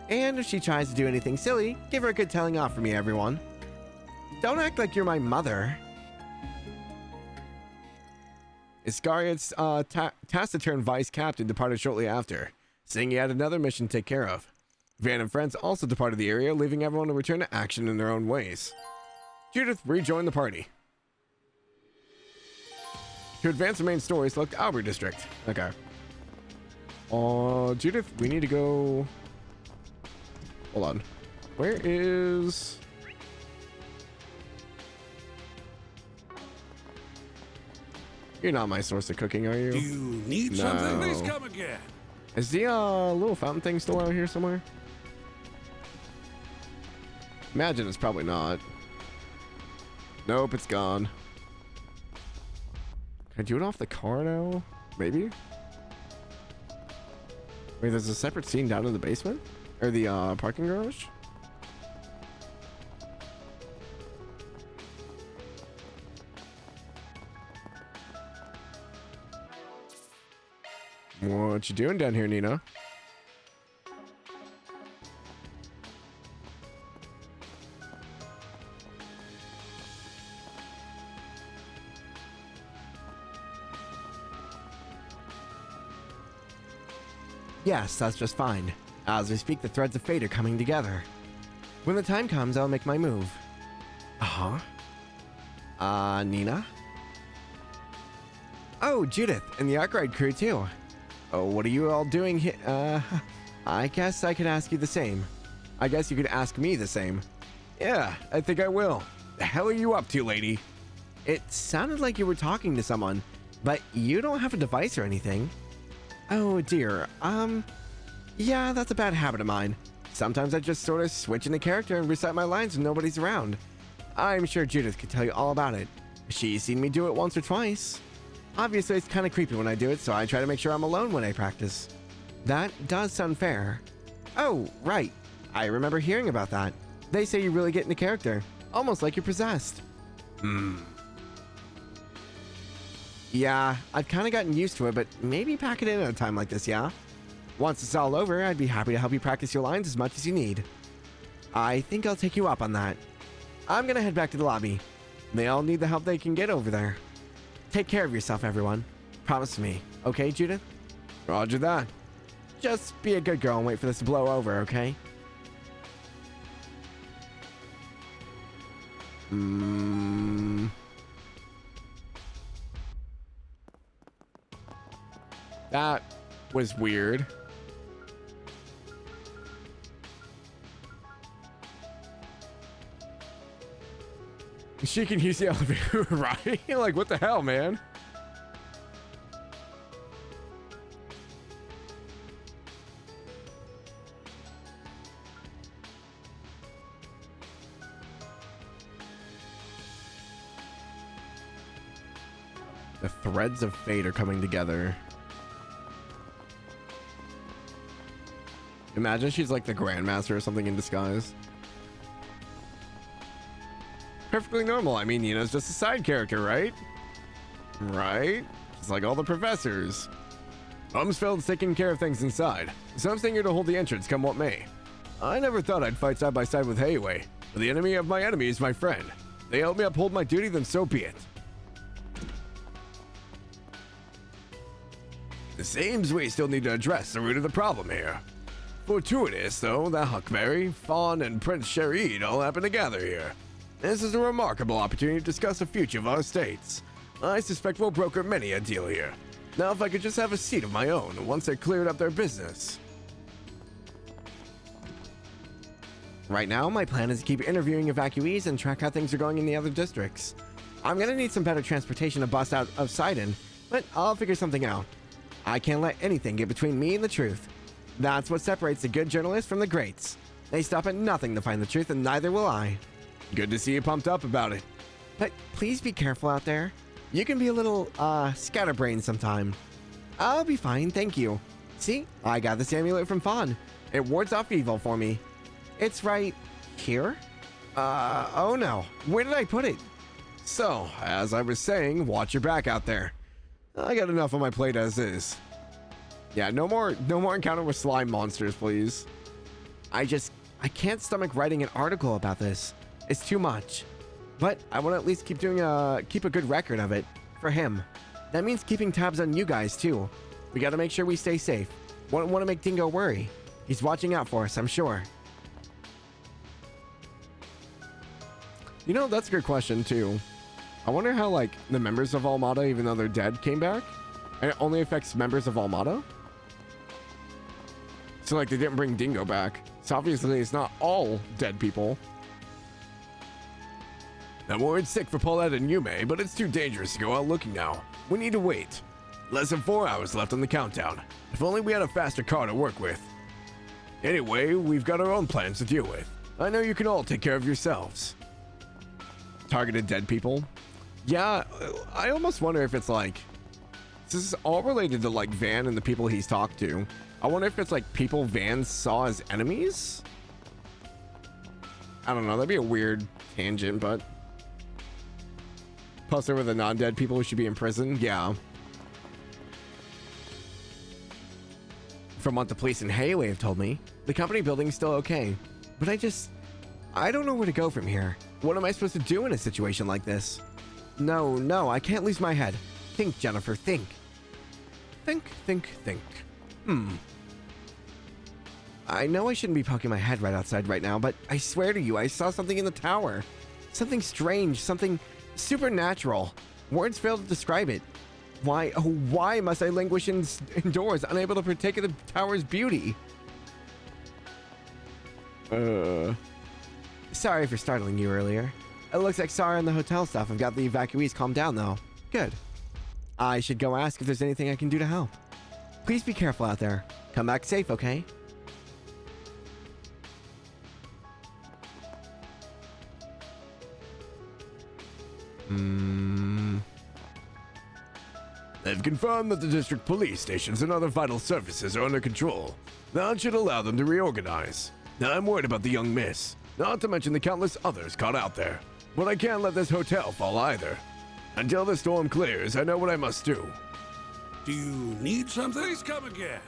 And if she tries to do anything silly, give her a good telling off for me, everyone. Don't act like you're my mother. Iscariot's taciturn vice captain departed shortly after, saying he had another mission to take care of. Van and friends also departed the area, leaving everyone to return to action in their own ways. Judith rejoined the party. To advance the main story, select Albert District. Okay. Judith, we need to go... Hold on. Where is... You're not my source of cooking, are you? Do you need something? Please come again. Is the little fountain thing still out here somewhere? Imagine it's probably not. Nope, it's gone. Can I do it off the car now? Maybe? Wait, there's a separate scene down in the basement? Or the parking garage? What you doing down here, Nina? Yes, that's just fine. As we speak, the threads of fate are coming together. When the time comes, I'll make my move. Uh-huh. Nina? Oh, Judith, and the Arkwright crew, too. Oh, what are you all doing here? I guess I could ask you the same. I guess you could ask me the same. Yeah, I think I will. The hell are you up to, lady? It sounded like you were talking to someone, but you don't have a device or anything. Oh, dear. Yeah, that's a bad habit of mine. Sometimes I just sort of switch into character and recite my lines when nobody's around. I'm sure Judith could tell you all about it. She's seen me do it once or twice. Obviously, it's kind of creepy when I do it, so I try to make sure I'm alone when I practice. That does sound fair. Oh, right. I remember hearing about that. They say you really get into character, almost like you're possessed. Yeah, I've kind of gotten used to it, but maybe pack it in at a time like this, yeah? Once it's all over, I'd be happy to help you practice your lines as much as you need. I think I'll take you up on that. I'm gonna head back to the lobby. They all need the help they can get over there. Take care of yourself, everyone. Promise me, okay, Judith? Roger that. Just be a good girl and wait for this to blow over, okay? That was weird. She can use the elevator, right? Like, what the hell, man? The threads of fate are coming together. Imagine she's like the Grandmaster or something in disguise. Perfectly normal. I mean, Nina's just a side character, right? Right? Just like all the professors. Umsfeld's taking care of things inside, so I'm staying here to hold the entrance come what may. I never thought I'd fight side by side with Heiwei, but the enemy of my enemy is my friend. They help me uphold my duty, then so be it. It seems we still need to address the root of the problem here. Fortuitous, though, that Huckberry, Fawn, and Prince Sherid all happen to gather here. This is a remarkable opportunity to discuss the future of our states. I suspect we'll broker many a deal here. Now, if I could just have a seat of my own once they're cleared up their business. Right now, my plan is to keep interviewing evacuees and track how things are going in the other districts. I'm gonna need some better transportation to bust out of Sidon, but I'll figure something out. I can't let anything get between me and the truth. That's what separates the good journalists from the greats. They stop at nothing to find the truth, and neither will I. Good to see you pumped up about it. But please be careful out there. You can be a little, scatterbrained sometime. I'll be fine, thank you. See, I got this amulet from Fawn. It wards off evil for me. It's right here? Oh no. Where did I put it? So, as I was saying, watch your back out there. I got enough on my plate as is. Yeah, no more encounter with slime monsters, please. I can't stomach writing an article about this. It's too much. But I want to at least keep a good record of it for him. That means keeping tabs on you guys too. We got to make sure we stay safe. Want to make Dingo worry. He's watching out for us, I'm sure. You know, that's a good question too. I wonder how, like, the members of Almada, even though they're dead, came back? And it only affects members of Almada? So, like, they didn't bring Dingo back. So, obviously, it's not all dead people. I'm worried sick for Paulette and Yume, but it's too dangerous to go out looking now. We need to wait. Less than 4 hours left on the countdown. If only we had a faster car to work with. Anyway, we've got our own plans to deal with. I know you can all take care of yourselves. Targeted dead people? Yeah, I almost wonder if it's like... This is all related to, like, Van and the people he's talked to. I wonder if it's like people Van saw as enemies? I don't know, that'd be a weird tangent, but... Plus, there were the non-dead people who should be in prison? Yeah. From what the police in Hayway have told me, the company building's still okay. But I don't know where to go from here. What am I supposed to do in a situation like this? No, I can't lose my head. Think, Jennifer, think. Think. I know I shouldn't be poking my head right outside right now, but I swear to you, I saw something in the tower. Something strange, something supernatural. Words fail to describe it. Why must I languish indoors, unable to partake of the tower's beauty? Sorry for startling you earlier. It looks like Sarah and the hotel staff have got the evacuees calmed down, though. Good. I should go ask if there's anything I can do to help. Please be careful out there. Come back safe, okay? They've confirmed that the district police stations and other vital services are under control. That should allow them to reorganize. Now, I'm worried about the young miss, not to mention the countless others caught out there. But I can't let this hotel fall either. Until the storm clears, I know what I must do. Do you need something? Please come again.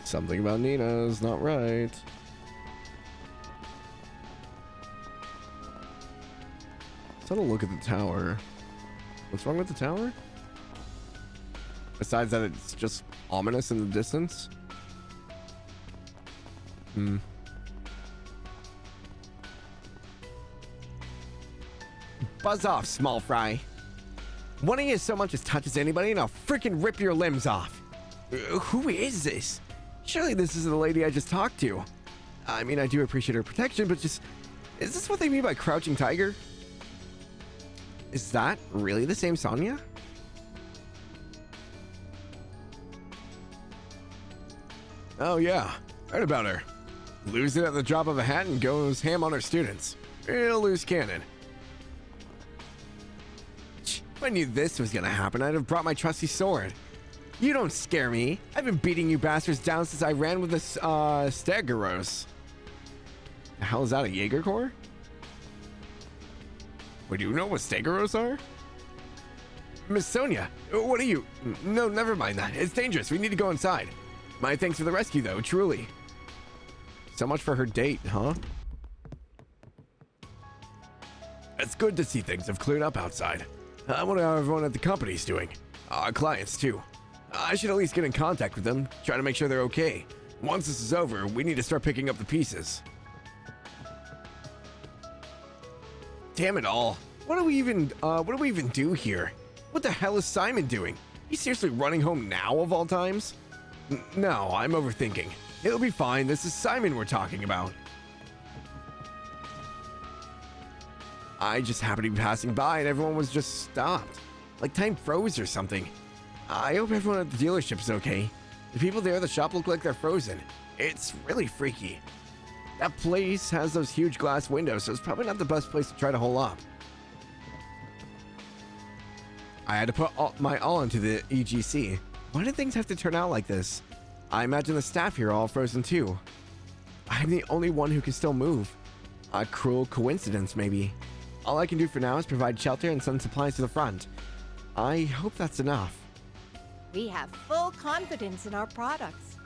Something about Nina's not right. Let's have a look at the tower. What's wrong with the tower? Besides that it's just ominous in the distance? Buzz off, small fry. One of you so much as touches anybody and I'll freaking rip your limbs off. Who is this? Surely this is the lady I just talked to. I mean, I do appreciate her protection, but just... Is this what they mean by crouching tiger? Is that really the same Sonya? Oh yeah, heard about her. Lose it at the drop of a hat and goes ham on her students. Real loose cannon. If I knew this was gonna happen, I'd have brought my trusty sword. You don't scare me. I've been beating you bastards down since I ran with the Stegoros. The hell is that, a Jaeger Corps? Wait, do you know what Stegoros are? Miss Sonya, what are you? No, never mind that. It's dangerous. We need to go inside. My thanks for the rescue, though, truly. So much for her date, huh? It's good to see things have cleared up outside. I wonder how everyone at the company's doing. Our clients, too. I should at least get in contact with them, try to make sure they're okay. Once this is over, we need to start picking up the pieces. Damn it all. What do we even do here? What the hell is Simon doing? You seriously running home now of all times? No, I'm overthinking. It'll be fine. This is Simon we're talking about. I just happened to be passing by and everyone was just stopped. Like time froze or something. I hope everyone at the dealership is okay. The people there at the shop look like they're frozen. It's really freaky. That place has those huge glass windows, so it's probably not the best place to try to hole up. I had to put my all into the EGC. Why did things have to turn out like this? I imagine the staff here are all frozen too. I'm the only one who can still move. A cruel coincidence, maybe. All I can do for now is provide shelter and send supplies to the front. I hope that's enough. We have full confidence in our products.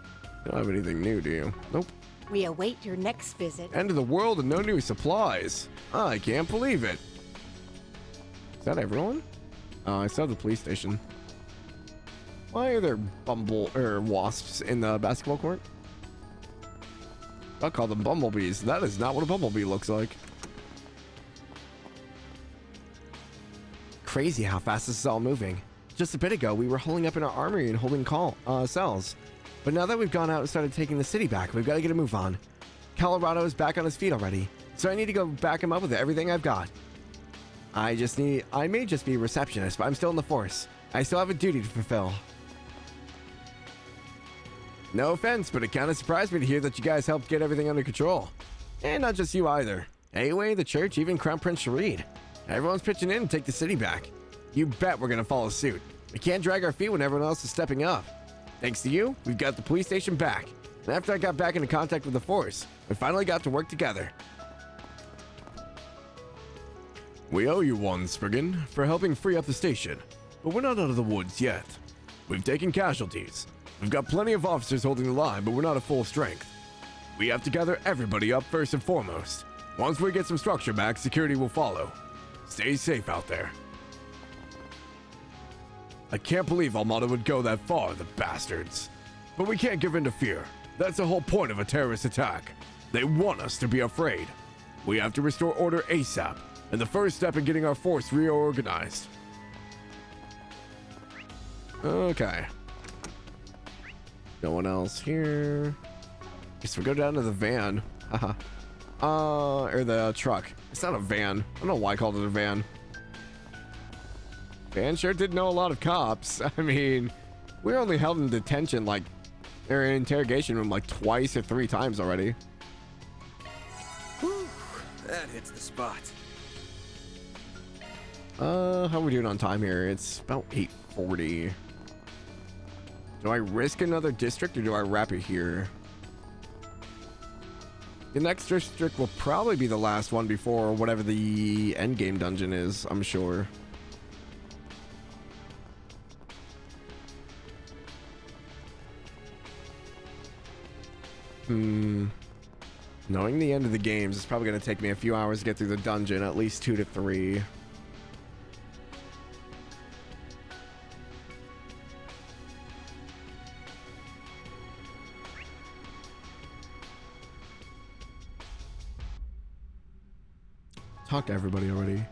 Don't have anything new, do you? Nope. We await your next visit. End of the world and no new supplies. I can't believe it. Is that everyone? I saw the police station. Why are there wasps in the basketball court? I'll call them bumblebees. That is not what a bumblebee looks like. Crazy how fast this is all moving. Just a bit ago, we were holding up in our armory and holding cells. But now that we've gone out and started taking the city back, we've got to get a move on. Colorado is back on his feet already, so I need to go back him up with everything I've got. I may just be a receptionist, but I'm still in the force. I still have a duty to fulfill. No offense, but it kind of surprised me to hear that you guys helped get everything under control. And not just you either. Anyway, the church, even Crown Prince Sharid. Everyone's pitching in to take the city back. You bet we're gonna follow suit. We can't drag our feet when everyone else is stepping up. Thanks to you, we've got the police station back. And after I got back into contact with the force, we finally got to work together. We owe you one, Spriggan, for helping free up the station. But we're not out of the woods yet. We've taken casualties. We've got plenty of officers holding the line, but we're not at full strength. We have to gather everybody up first and foremost. Once we get some structure back, security will follow. Stay safe out there. I can't believe Almada would go that far, the bastards. But we can't give in to fear. That's the whole point of a terrorist attack. They want us to be afraid. We have to restore order ASAP, and the first step in getting our force reorganized. Okay. No one else here. Guess we go down to the van. Haha. Or the truck. It's not a van. I don't know why I called it a van. Van sure did know a lot of cops. I mean, we were only held in detention or in interrogation room like twice or 3 times already. Whew, that hits the spot. How are we doing on time here? It's about 8:40. Do I risk another district or do I wrap it here? The next district will probably be the last one before whatever the endgame dungeon is, I'm sure. Knowing the end of the games, it's probably going to take me a few hours to get through the dungeon, at least 2 to 3. Talk to everybody already.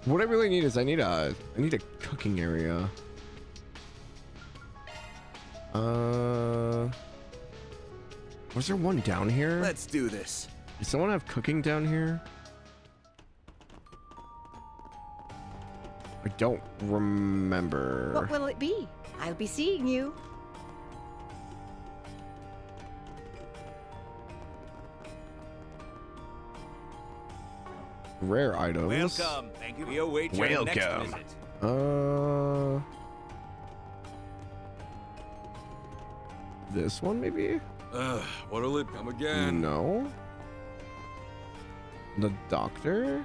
What I really need is I need a cooking area. Was there one down here? Let's do this. Does someone have cooking down here? I don't remember. What will it be? I'll be seeing you. Rare items. Welcome. Thank you. We await your next visit. This one maybe? What'll it come again? No. The doctor?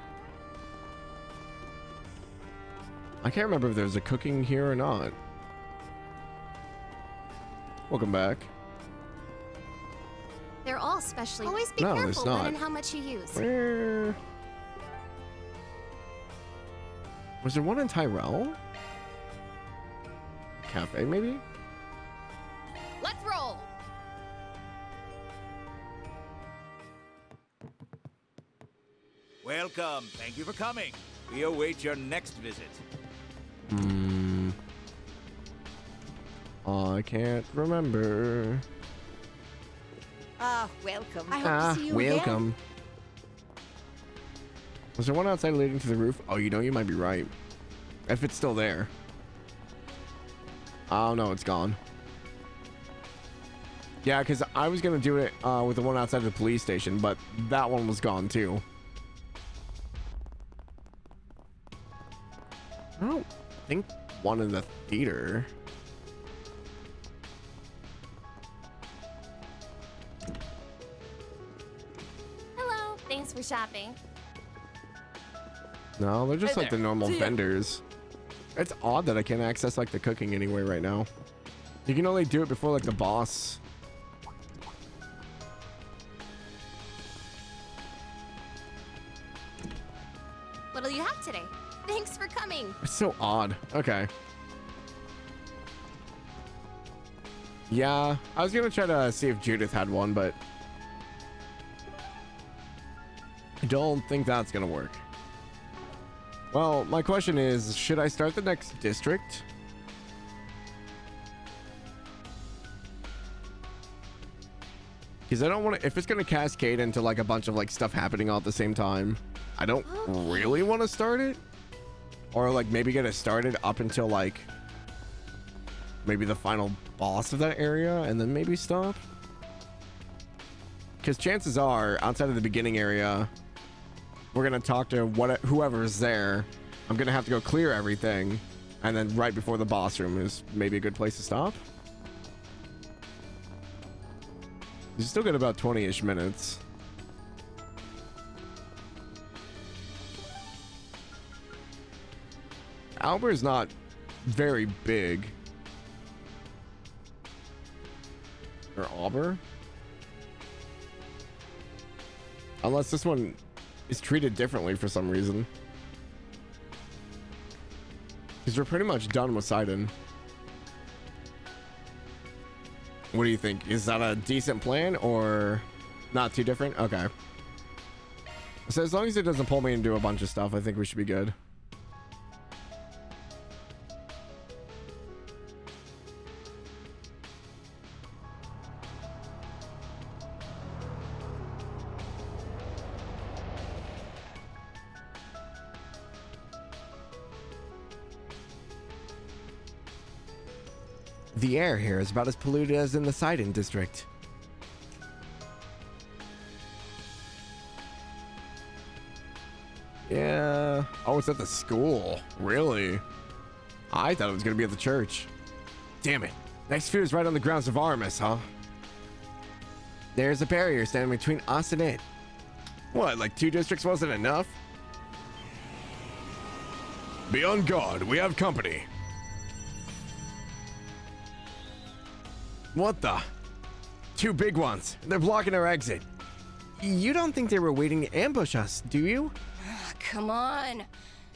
I can't remember if there's a cooking here or not. Welcome back. They're all specially. Always be No, there's careful not. when and how much you use. Where? Was there one in Tyrell? Cafe, maybe? Let's roll. Welcome. Thank you for coming. We await your next visit. I can't remember. Welcome. I hope to see you welcome. again. Was there one outside leading to the roof? Oh, you know, you might be right. If it's still there. Oh, no, it's gone. Yeah, because I was going to do it with the one outside the police station, but that one was gone, too. I don't think one in the theater. Hello. Thanks for shopping. No, they're just Hey like the there. normal See ya. vendors. It's odd that I can't access like the cooking anyway right now. You can only do it before like the boss. What'll you have today? Thanks for coming. It's so odd. Okay. Yeah, I was gonna try to see if Judith had one, but I don't think that's gonna work. Well, my question is, should I start the next district? Because I don't want to, if it's gonna cascade into like a bunch of like stuff happening all at the same time, I don't really want to start it. Or like maybe get it started up until like maybe the final boss of that area and then maybe stop. Because chances are, outside of the beginning area, we're gonna talk to whoever's there. I'm gonna have to go clear everything, and then right before the boss room is maybe a good place to stop. You still got about 20-ish minutes. Albert's not very big. Or Auber? Unless this one is treated differently for some reason. Because we're pretty much done with Sidon. What do you think? Is that a decent plan or not too different? Okay. So as long as it doesn't pull me into a bunch of stuff, I think we should be good. The air here is about as polluted as in the Sidon district. Yeah. Oh, it's at the school. Really? I thought it was going to be at the church. Damn it. Next fear is right on the grounds of Artemis, huh? There's a barrier standing between us and it. What, like 2 districts wasn't enough? Be on guard. We have company. What the? 2 big ones. They're blocking our exit. You don't think they were waiting to ambush us, do you? Come on.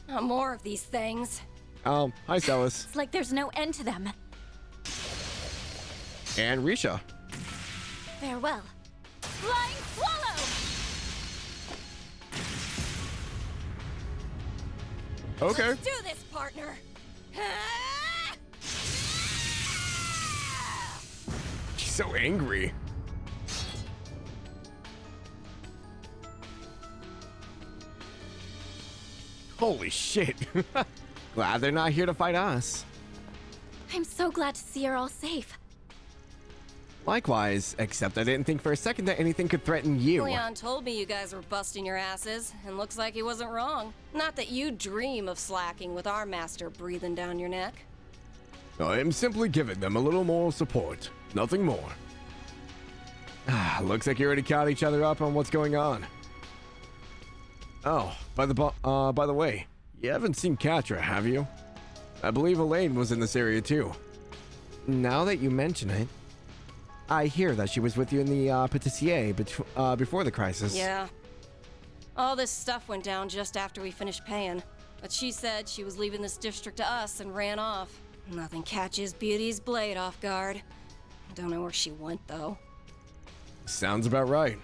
Not more of these things. Oh, hi, Celis. It's like there's no end to them. And Risha. Farewell. Flying Swallow! Okay. Let's do this, partner. She's so angry. Holy shit. Glad they're not here to fight us. I'm so glad to see you're all safe. Likewise, except I didn't think for a second that anything could threaten you. Leon told me you guys were busting your asses, and looks like he wasn't wrong. Not that you dream of slacking with our master breathing down your neck. I am simply giving them a little moral support. Nothing more. Looks like you already caught each other up on what's going on. Oh, by the way, you haven't seen Katra, have you? I believe Elaine was in this area too. Now that you mention it, I hear that she was with you in the Patissier before the crisis. Yeah. All this stuff went down just after we finished paying. But she said she was leaving this district to us and ran off. Nothing catches Beauty's blade off guard. Don't know where she went, though. Sounds about right.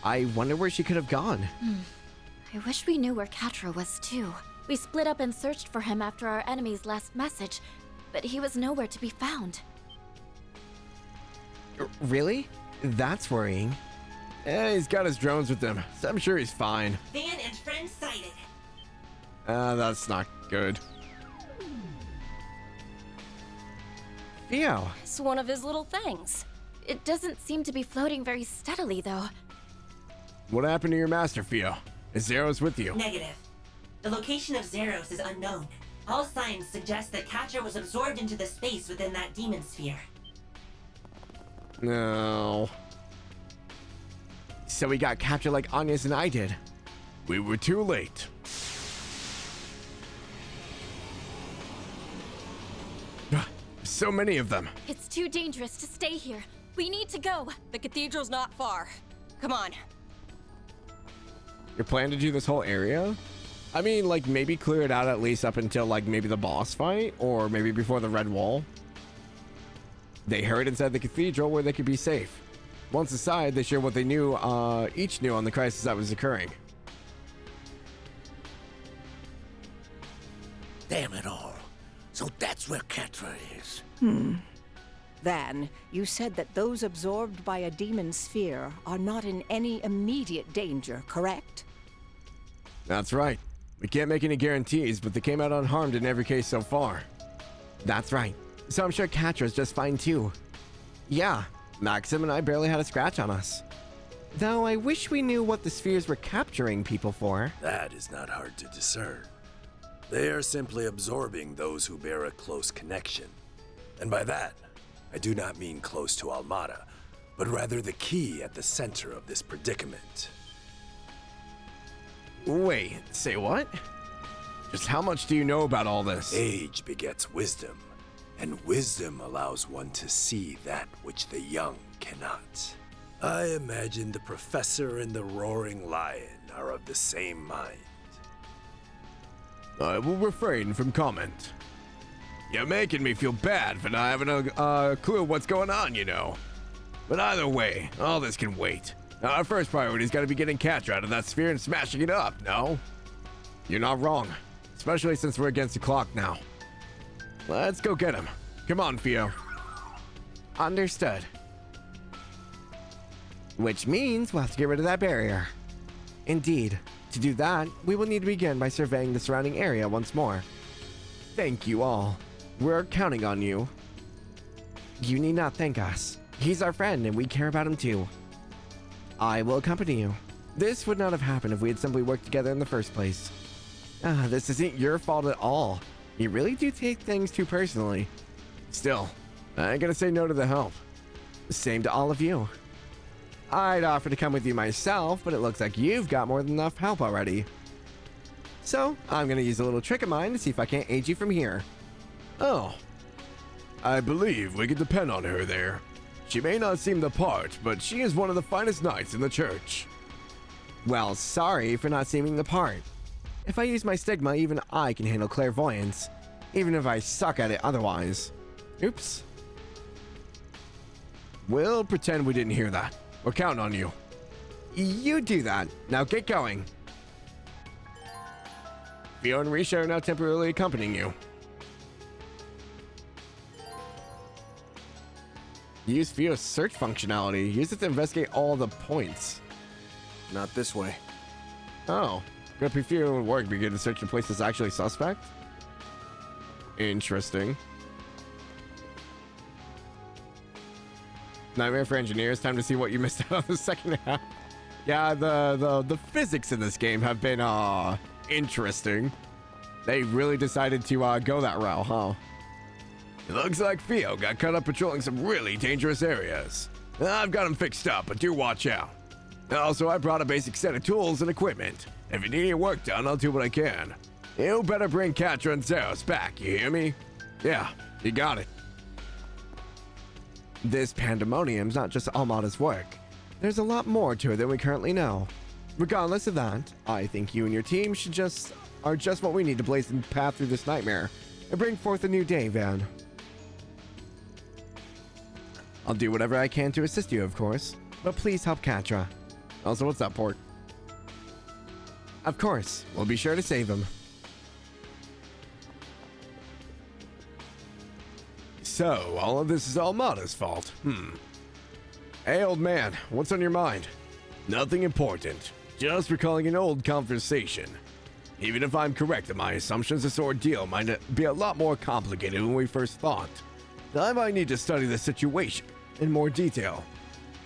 I wonder where she could have gone. I wish we knew where Katra was too. We split up and searched for him after our enemy's last message, but he was nowhere to be found. Really? That's worrying. He's got his drones with him, so I'm sure he's fine. Van and friends sighted. That's not good. Theo. It's one of his little things. It doesn't seem to be floating very steadily, though. What happened to your master, Theo? Is Zeros with you? Negative. The location of Zeros is unknown. All signs suggest that Katra was absorbed into the space within that demon sphere. No. So we got captured like Anya's and I did. We were too late. So many of them. It's too dangerous to stay here. We need to go. The cathedral's not far. Come on. You're planning to do this whole area? I mean, like, maybe clear it out at least up until, like, maybe the boss fight, or maybe before the red wall. They hurried inside the cathedral where they could be safe. Once inside, they shared what they knew, each knew on the crisis that was occurring. Damn it all. So that's where Katra is. Van, you said that those absorbed by a demon sphere are not in any immediate danger, correct? That's right. We can't make any guarantees, but they came out unharmed in every case so far. That's right. So I'm sure Katra's just fine too. Yeah, Maxim and I barely had a scratch on us. Though I wish we knew what the spheres were capturing people for. That is not hard to discern. They are simply absorbing those who bear a close connection. And by that, I do not mean close to Almada, but rather the key at the center of this predicament. Wait, say what? Just how much do you know about all this? Age begets wisdom, and wisdom allows one to see that which the young cannot. I imagine the professor and the roaring lion are of the same mind. I will refrain from comment. You're making me feel bad for not having a clue what's going on, you know. But either way, all this can wait. Our first priority's gotta be getting Katra out of that sphere and smashing it up, no? You're not wrong, especially since we're against the clock now. Let's go get him. Come on, Theo. Understood. Which means we'll have to get rid of that barrier. Indeed. To do that, we will need to begin by surveying the surrounding area once more. Thank you all. We're counting on you. You need not thank us. He's our friend and we care about him too. I will accompany you. This would not have happened if we had simply worked together in the first place. This isn't your fault at all. You really do take things too personally. Still, I ain't gonna say no to the help. Same to all of you. I'd offer to come with you myself, but it looks like you've got more than enough help already. So, I'm gonna use a little trick of mine to see if I can't aid you from here. Oh. I believe we can depend on her there. She may not seem the part, but she is one of the finest knights in the church. Well, sorry for not seeming the part. If I use my stigma, even I can handle clairvoyance, even if I suck at it otherwise. Oops. We'll pretend we didn't hear that. We're counting on you. You do that. Now get going. Theo and Risha are now temporarily accompanying you. Use Theo's search functionality. Use it to investigate all the points. Not this way. Oh. Good if Theo would work, begin to search a place that's actually suspect? Interesting. Nightmare for Engineers, time to see what you missed out on the second half. Yeah, the physics in this game have been, interesting. They really decided to, go that route, huh? It looks like Theo got caught up patrolling some really dangerous areas. I've got him fixed up, but do watch out. Also, I brought a basic set of tools and equipment. If you need any work done, I'll do what I can. You better bring Katra and Zeros back, you hear me? Yeah, you got it. This Pandemonium's not just Almada's work. There's a lot more to it than we currently know. Regardless of that, I think you and your team are just what we need to blaze the path through this nightmare and bring forth a new day, Van. I'll do whatever I can to assist you, of course, but please help Katra. Also, what's that port? Of course, we'll be sure to save him. So, all of this is Almada's fault. Hey, old man, what's on your mind? Nothing important. Just recalling an old conversation. Even if I'm correct in my assumptions, this ordeal might be a lot more complicated than we first thought. I might need to study the situation in more detail.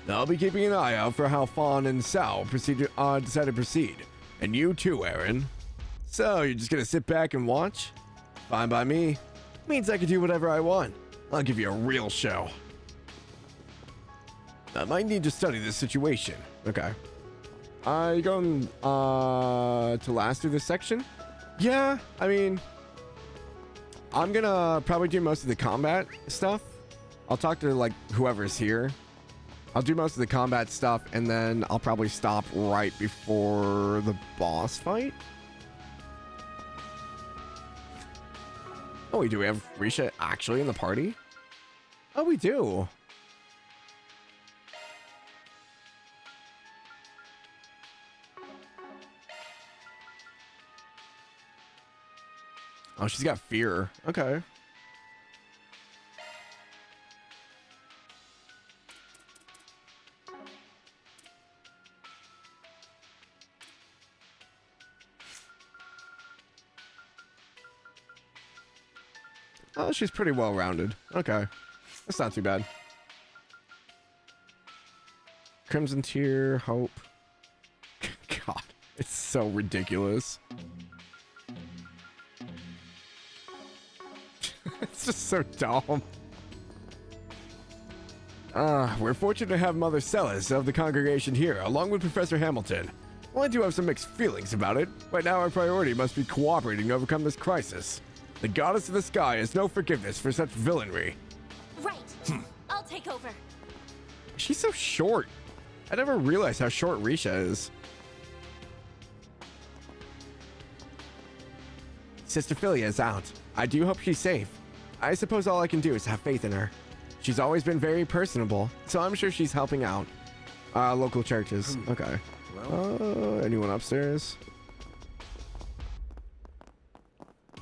I'll be keeping an eye out for how Fawn and Sao decide to proceed. And you too, Aaron. So, you're just gonna sit back and watch? Fine by me. Means I can do whatever I want. I'll give you a real show. I might need to study this situation. Okay. Are you going to last through this section? Yeah, I mean, I'm gonna probably do most of the combat stuff. I'll talk to like whoever's here. I'll do most of the combat stuff, and then I'll probably stop right before the boss fight. Oh, do we have Risha actually in the party? Oh, we do. Oh, she's got fear. Okay. Oh, she's pretty well-rounded. Okay. That's not too bad. Crimson Tear, Hope. God, it's so ridiculous. It's just so dumb. We're fortunate to have Mother Celis of the congregation here, along with Professor Hamilton. Well, I do have some mixed feelings about it. Right now, our priority must be cooperating to overcome this crisis. The goddess of the sky has no forgiveness for such villainy. Right. I'll take over. She's so short. I never realized how short Risha is. Sister Philia is out. I do hope she's safe. I suppose all I can do is have faith in her. She's always been very personable, so I'm sure she's helping out. Local churches. Okay. Anyone upstairs?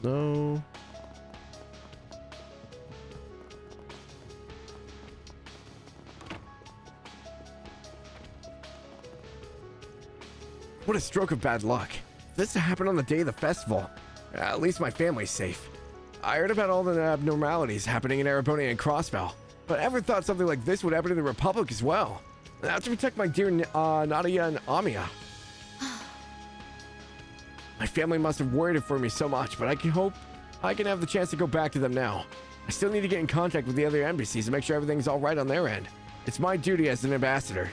No. What a stroke of bad luck. This happened on the day of the festival. At least my family's safe. I heard about all the abnormalities happening in Ereboni and Crossbell, but I never thought something like this would happen in the Republic as well. I have to protect my dear Nadia and Amiya. My family must have worried for me so much, but I can hope I can have the chance to go back to them now. I still need to get in contact with the other embassies to make sure everything's all right on their end. It's my duty as an ambassador.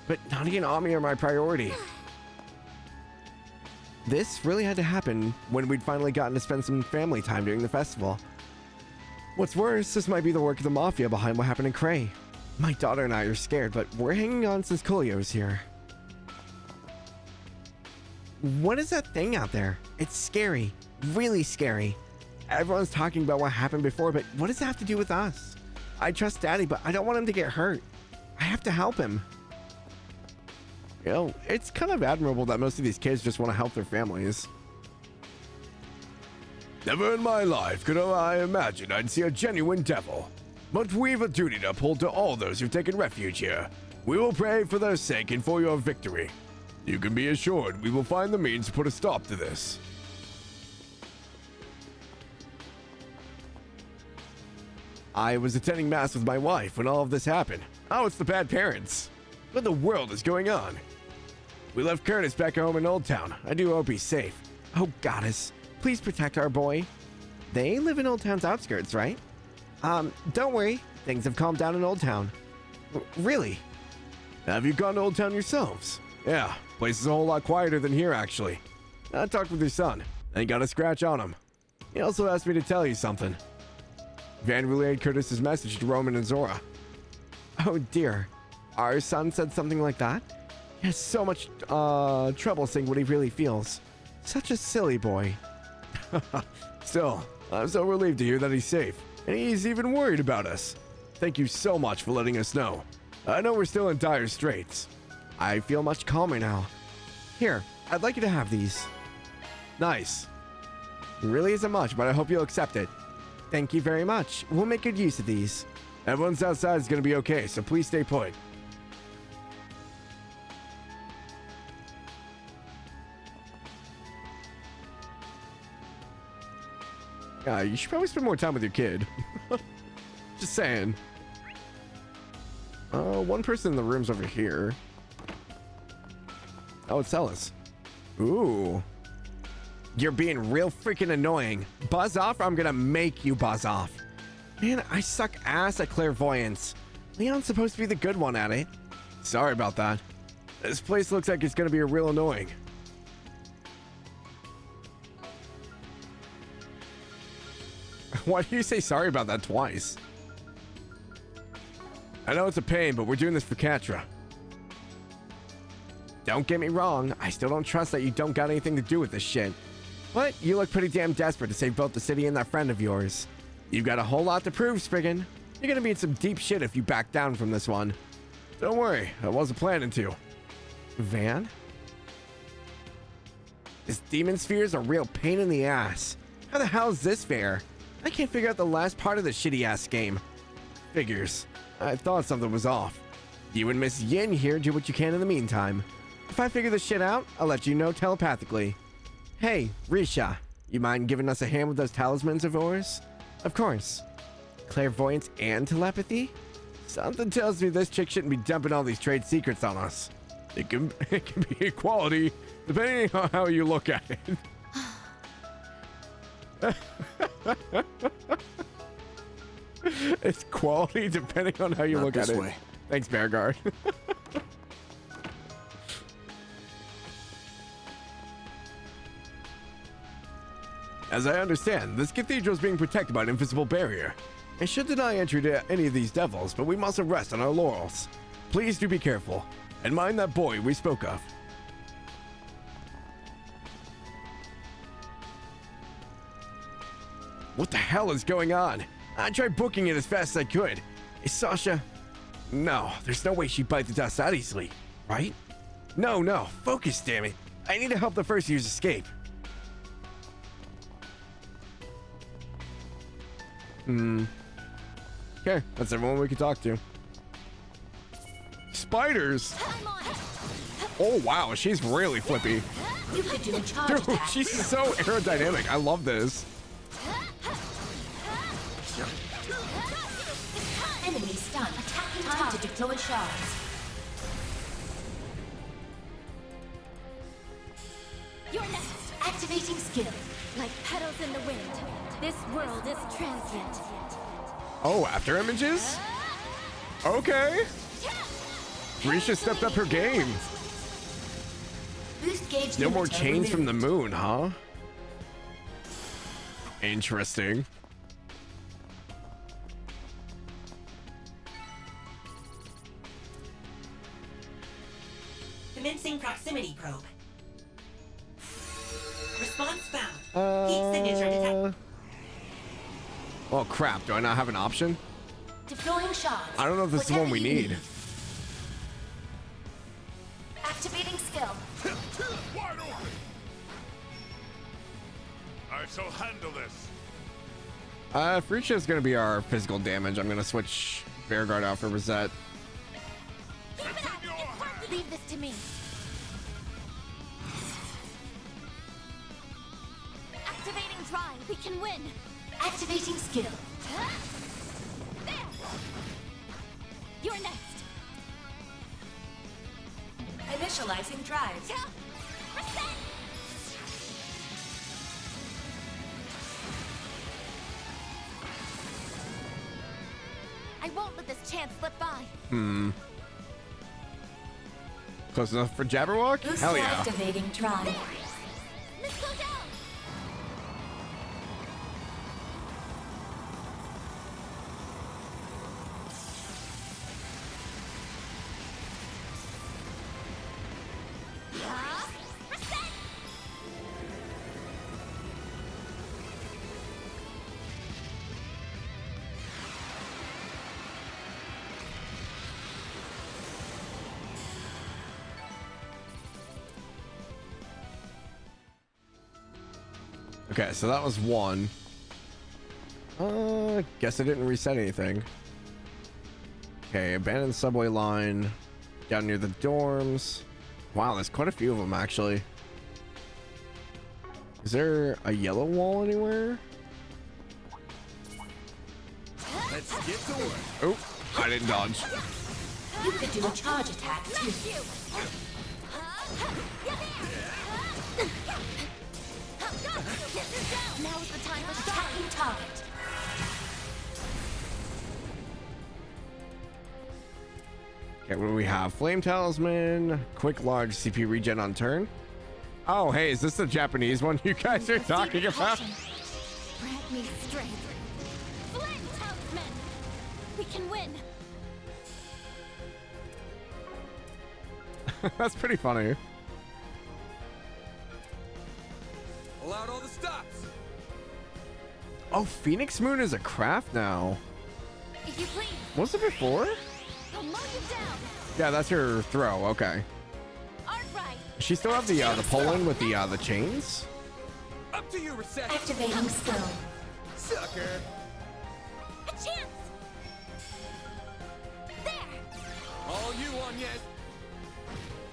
But Nadia and Amiya are my priority. This really had to happen when we'd finally gotten to spend some family time during the festival. What's worse, this might be the work of the Mafia behind what happened in Cray. My daughter and I are scared, but we're hanging on since Coolio's here. What is that thing out there? It's scary. Really scary. Everyone's talking about what happened before, but what does it have to do with us? I trust Daddy, but I don't want him to get hurt. I have to help him. You know, it's kind of admirable that most of these kids just want to help their families. Never in my life could I imagine I'd see a genuine devil. But we've a duty to uphold to all those who've taken refuge here. We will pray for their sake and for your victory. You can be assured we will find the means to put a stop to this. I was attending Mass with my wife when all of this happened. Oh, it's the bad parents. What in the world is going on? We left Curtis back home in Old Town. I do hope he's safe. Oh, Goddess, please protect our boy. They live in Old Town's outskirts, right? Don't worry. Things have calmed down in Old Town. Really? Have you gone to Old Town yourselves? Yeah, place is a whole lot quieter than here, actually. I talked with your son. Ain't got a scratch on him. He also asked me to tell you something. Van relayed Curtis's message to Roman and Zora. Oh dear. Our son said something like that? He has so much trouble saying what he really feels. Such a silly boy. Still, I'm so relieved to hear that he's safe. And he's even worried about us. Thank you so much for letting us know. I know we're still in dire straits. I feel much calmer now. Here, I'd like you to have these. Nice. It really isn't much, but I hope you'll accept it. Thank you very much. We'll make good use of these. Everyone's outside is going to be okay, so please stay put. Yeah, you should probably spend more time with your kid. Just saying. One person in the room's over here. Oh, it's Celis. Ooh. You're being real freaking annoying. Buzz off or I'm gonna make you buzz off. Man, I suck ass at clairvoyance. Leon's supposed to be the good one at it. Sorry about that. This place looks like it's gonna be real annoying. Why do you say sorry about that twice? I know it's a pain, but we're doing this for Catra. Don't get me wrong, I still don't trust that you don't got anything to do with this shit. But you look pretty damn desperate to save both the city and that friend of yours. You've got a whole lot to prove, Spriggan. You're gonna be in some deep shit if you back down from this one. Don't worry, I wasn't planning to. Van? This demon sphere is a real pain in the ass. How the hell is this fair? I can't figure out the last part of this shitty-ass game. Figures. I thought something was off. You and Miss Yin here do what you can in the meantime. If I figure this shit out, I'll let you know telepathically. Hey, Risha, you mind giving us a hand with those talismans of yours? Of course. Clairvoyance and telepathy? Something tells me this chick shouldn't be dumping all these trade secrets on us. It can be equality, depending on how you look at it. It's quality depending on how you look at it. Way. Thanks, Bearguard. As I understand, this cathedral is being protected by an invisible barrier. I should deny entry to any of these devils, but we mustn't rest on our laurels. Please do be careful, and mind that boy we spoke of. What the hell is going on? I tried booking it as fast as I could. Is Sasha... No, there's no way she'd bite the dust that easily, right? No, focus, damn it. I need to help the first years escape. Okay, that's everyone we can talk to. Spiders! Oh wow, she's really flippy. You could do a charge Dude, attack. she's so aerodynamic. I love this. Enemy stunned. Attacking time to deploy shards. You're next. Activating skill. Like petals in the wind. This world is transient. Oh, after images? Okay. Risha stepped up her game. Boost gauge No more limiter chains from removed. the moon, huh? Interesting. Commencing proximity probe. Response found. Heat signature detected. Oh crap, do I not have an option? Deploying shards. I don't know if this is the one we need. Activating skill. Wide open. I shall handle this. Freesia is going to be our physical damage. I'm going to switch Bearguard out for Rosette. Leave this to me. Activating drive. We can win. Activating skill. There. You're next. Initializing drive. Reset. I won't let this chance slip by. Close enough for Jabberwock? Boost Hell yeah. activating drive. Let's go down. Reset. Okay, so that was one. Guess I didn't reset anything. Okay, abandoned subway line. Down near the dorms. Wow, there's quite a few of them, actually. Is there a yellow wall anywhere? Let's get to work. Oh, I didn't dodge. You could do a charge attack too. Now is the time for Attacking target. Okay, what do we have? Flame Talisman, quick large CP regen on turn. Oh, hey, is this the Japanese one you guys are talking about? Grant me strength. Flame Talisman! We can win! That's pretty funny. Pull out all the stops. Oh, Phoenix Moon is a craft now. If you please, Was it before? I'll mow you down! Yeah, that's her throw. Okay. Alright! Does she still have the pull-in with the chains? Up to you, Reset. Activating skill. Sucker. A chance! There! All you on, yes.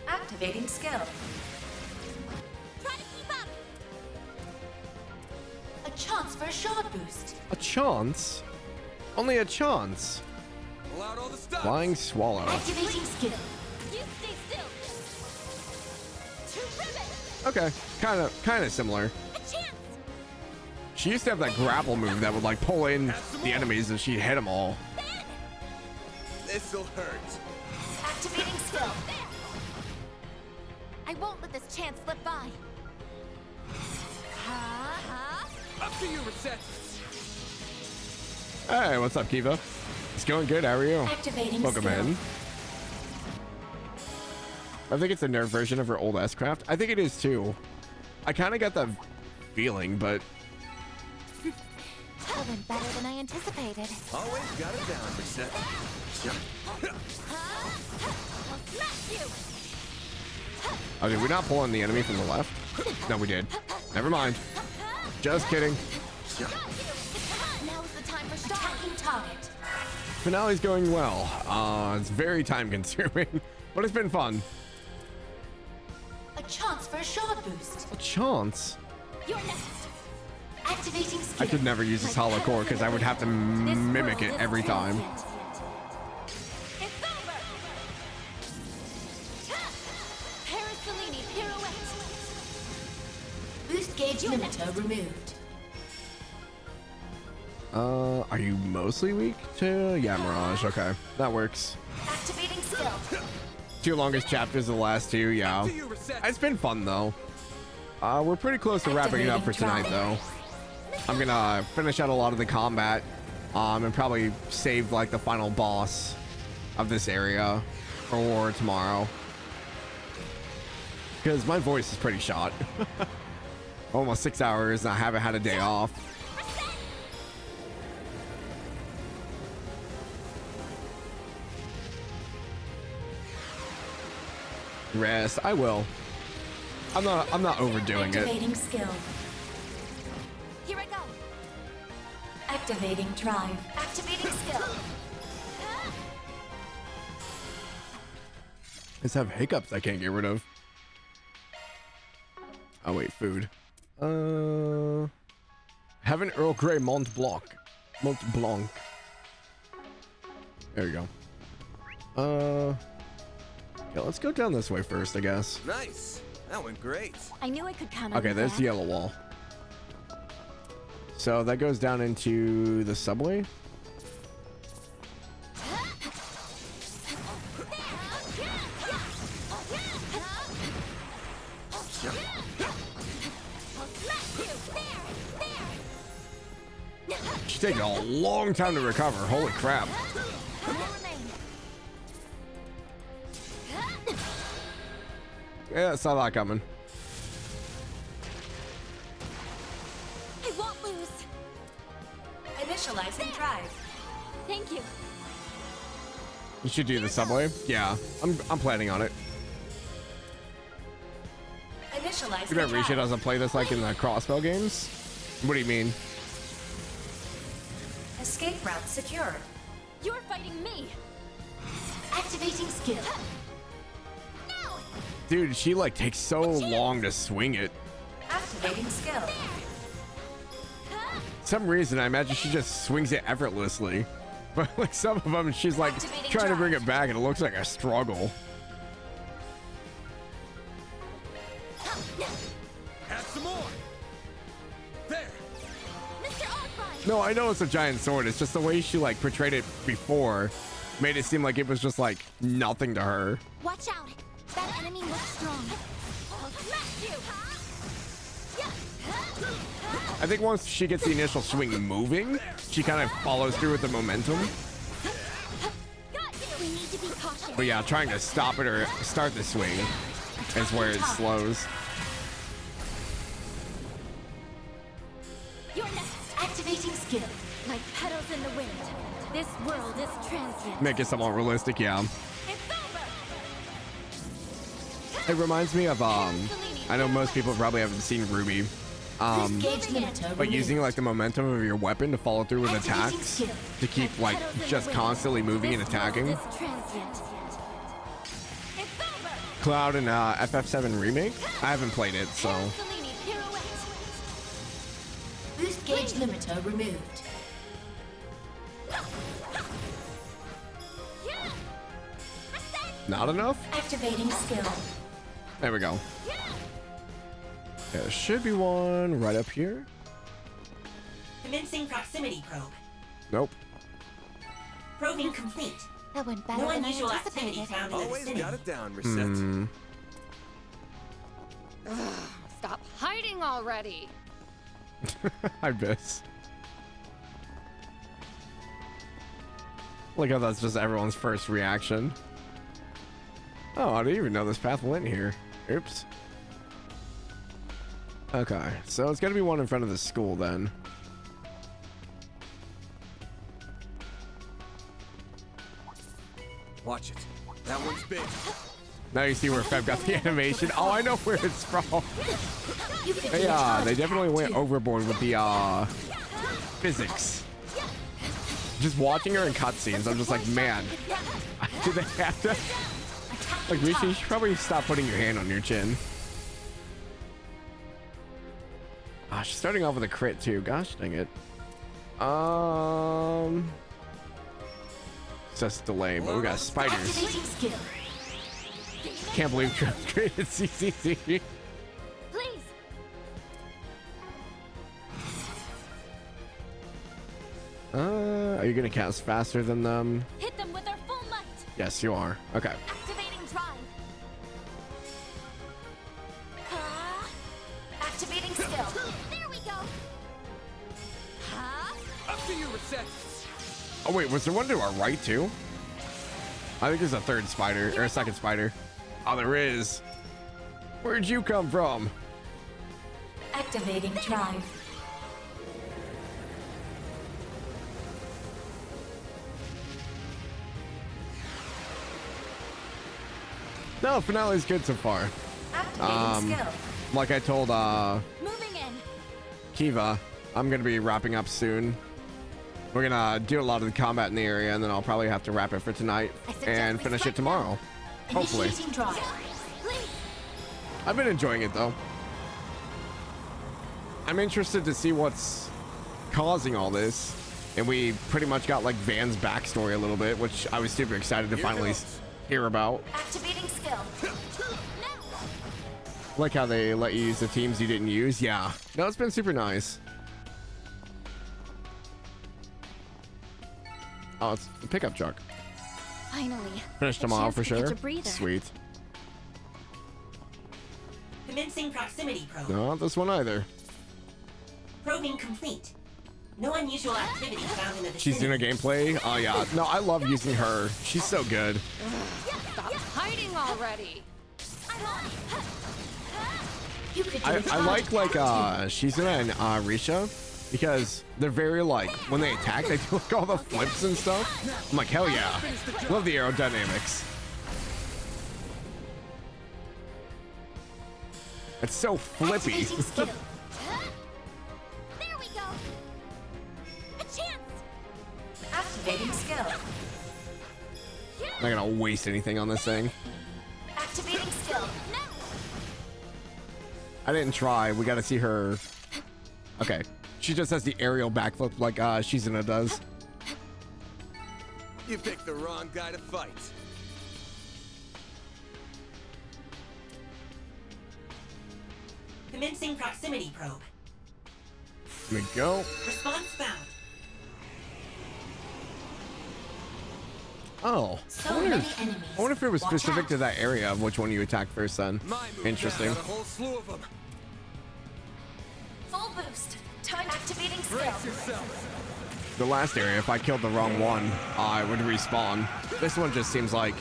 Activating skill. Try to keep up! A chance for a shard boost. A chance? Only a chance. Pull out all the stops. Flying Swallow. Activating skill. You stay still! To ribbon! Okay, kind of similar. A chance! She used to have that grapple move that would like pull in the enemies and she'd hit them all. This'll hurt. Activating skill. I won't let this chance slip by. Up to you, Reset. Hey, what's up, Kiva? It's going good. How are you? Activating Welcome skill. in. I think it's a nerf version of her old S-Craft. I think it is too. I kind of got that feeling, but That went better than I anticipated. Always got it down, Reset. I'll smash you! oh, did we not pull in the enemy from the left? No, we did. Never mind. Just kidding. Now is the time for Attacking target. Finale's going well. It's very time consuming, but it's been fun. A chance for a shard boost. A chance? You're next! Activating skill. I could never use this hollow core because I would have to mimic it every time. It's over! Parasolini pirouette! Boost gauge limiter removed. Are you mostly weak to? Yeah, Mirage. Okay, that works. Activating skill. 2 longest chapters of the last 2. Yeah, it's been fun though. We're pretty close to wrapping it up for tonight though. I'm gonna finish out a lot of the combat, and probably save like the final boss of this area for tomorrow. Because my voice is pretty shot. Almost 6 hours and I haven't had a day off. Rest. I will. I'm not overdoing Activating it. skill. Here I go! Activating drive. Activating skill. I just have hiccups I can't get rid of. Oh wait, food. Have an Earl Grey Mont Blanc. Mont Blanc. There you go. Yeah, let's go down this way first, I guess. Nice. That went great. I knew I could count on Okay, you, there's Zach. the yellow wall. So that goes down into the subway. She's taking a long time to recover. Holy crap. Yeah, I saw that coming. I won't lose! Initializing drive. Thank you. You should do the subway. Yeah, I'm planning on it. Initializing You bet Risha drive. doesn't play this like in the crossbow games? What do you mean? Escape route secured. You're fighting me! Activating skill. Dude, she like takes so long to swing it. Activating skill. Some reason I imagine she just swings it effortlessly. But like some of them, she's like trying to bring it back, and it looks like a struggle. Have some more. There. No, I know it's a giant sword. It's just the way she like portrayed it before made it seem like it was just like nothing to her. Watch out! That enemy looks strong. I'll smash you! I think once she gets the initial swing moving, she kind of follows through with the momentum. We need to be cautious. But yeah, trying to stop it or start the swing is where it slows. You're next. Activating skill. Like petals in the wind. This world is transient. Make it somewhat realistic, yeah. It's over. It reminds me of I know most people probably haven't seen Ruby. But using like the momentum of your weapon to follow through with attacks to keep like just constantly moving and attacking. Cloud and FF7 Remake. I haven't played it, so. Boost gauge limiter removed. Not enough? Activating skill. There we go. There should be one right up here. Commencing proximity probe. Nope. Probing complete. That went better No than unusual I activity anticipated. found in the Always vicinity. got it down, Reset. Stop hiding already. I miss. Look how that's just everyone's first reaction. Oh, I didn't even know this path went here. Oops. Okay, so it's gonna be one in front of the school then. Watch it. That one's big. Now you see where Feb got the animation. Oh, I know where it's from. They definitely went overboard with the physics. Just watching her in cutscenes, I'm just like, man, do they have to? Like, Rishi, you should probably stop putting your hand on your chin. Ah, she's starting off with a crit too. Gosh dang it. It's just delay, but we got spiders. Can't believe Trump created CCC. Please. Are you gonna cast faster than them? Hit them with our full might. Yes, you are. Okay. Activating drive. Activating skill. There we go. Up to you, Reset. Oh wait, was there one to our right too? I think there's a third spider or a second spider. Oh, there is. Where'd you come from? Activating drive. No, finale's good so far. Activating skill. Like I told Moving in. Kiva, I'm gonna be wrapping up soon. We're gonna do a lot of the combat in the area, and then I'll probably have to wrap it for tonight and finish it tomorrow. Hopefully. Initiating drive. Please. I've been enjoying it though. I'm interested to see what's causing all this. And we pretty much got like Van's backstory a little bit, which I was super excited to finally hear about. Activating skill. Like how they let you use the teams you didn't use. Yeah. No, it's been super nice. Oh, it's a pickup truck. Finally. Finish tomorrow for sure. Sweet. Commencing proximity probe. No, not this one either. Probing complete. No unusual activity found in the vicinity. She's doing a gameplay. Oh yeah. No, I love using her. She's so good. Stop hiding already. I like Shizuna and Risha because they're very like when they attack they do like all the flips and stuff. I'm like, hell yeah. Love the aerodynamics. It's so flippy. There we go. A chance. Activating skill. I'm not gonna waste anything on this thing. Activating skill. No. I didn't try. We gotta see her. Okay. She just has the aerial backflip like Shizuna does. You picked the wrong guy to fight. Commencing proximity probe. Here we go. Response found. Oh, So I wonder, many enemies. I wonder if it was Watch specific out. to that area of which one you attacked first then. Interesting. Got a whole slew of them. Full boost. Time activating skill. Brace yourself. The last area, if I killed the wrong one, I would respawn. This one just seems like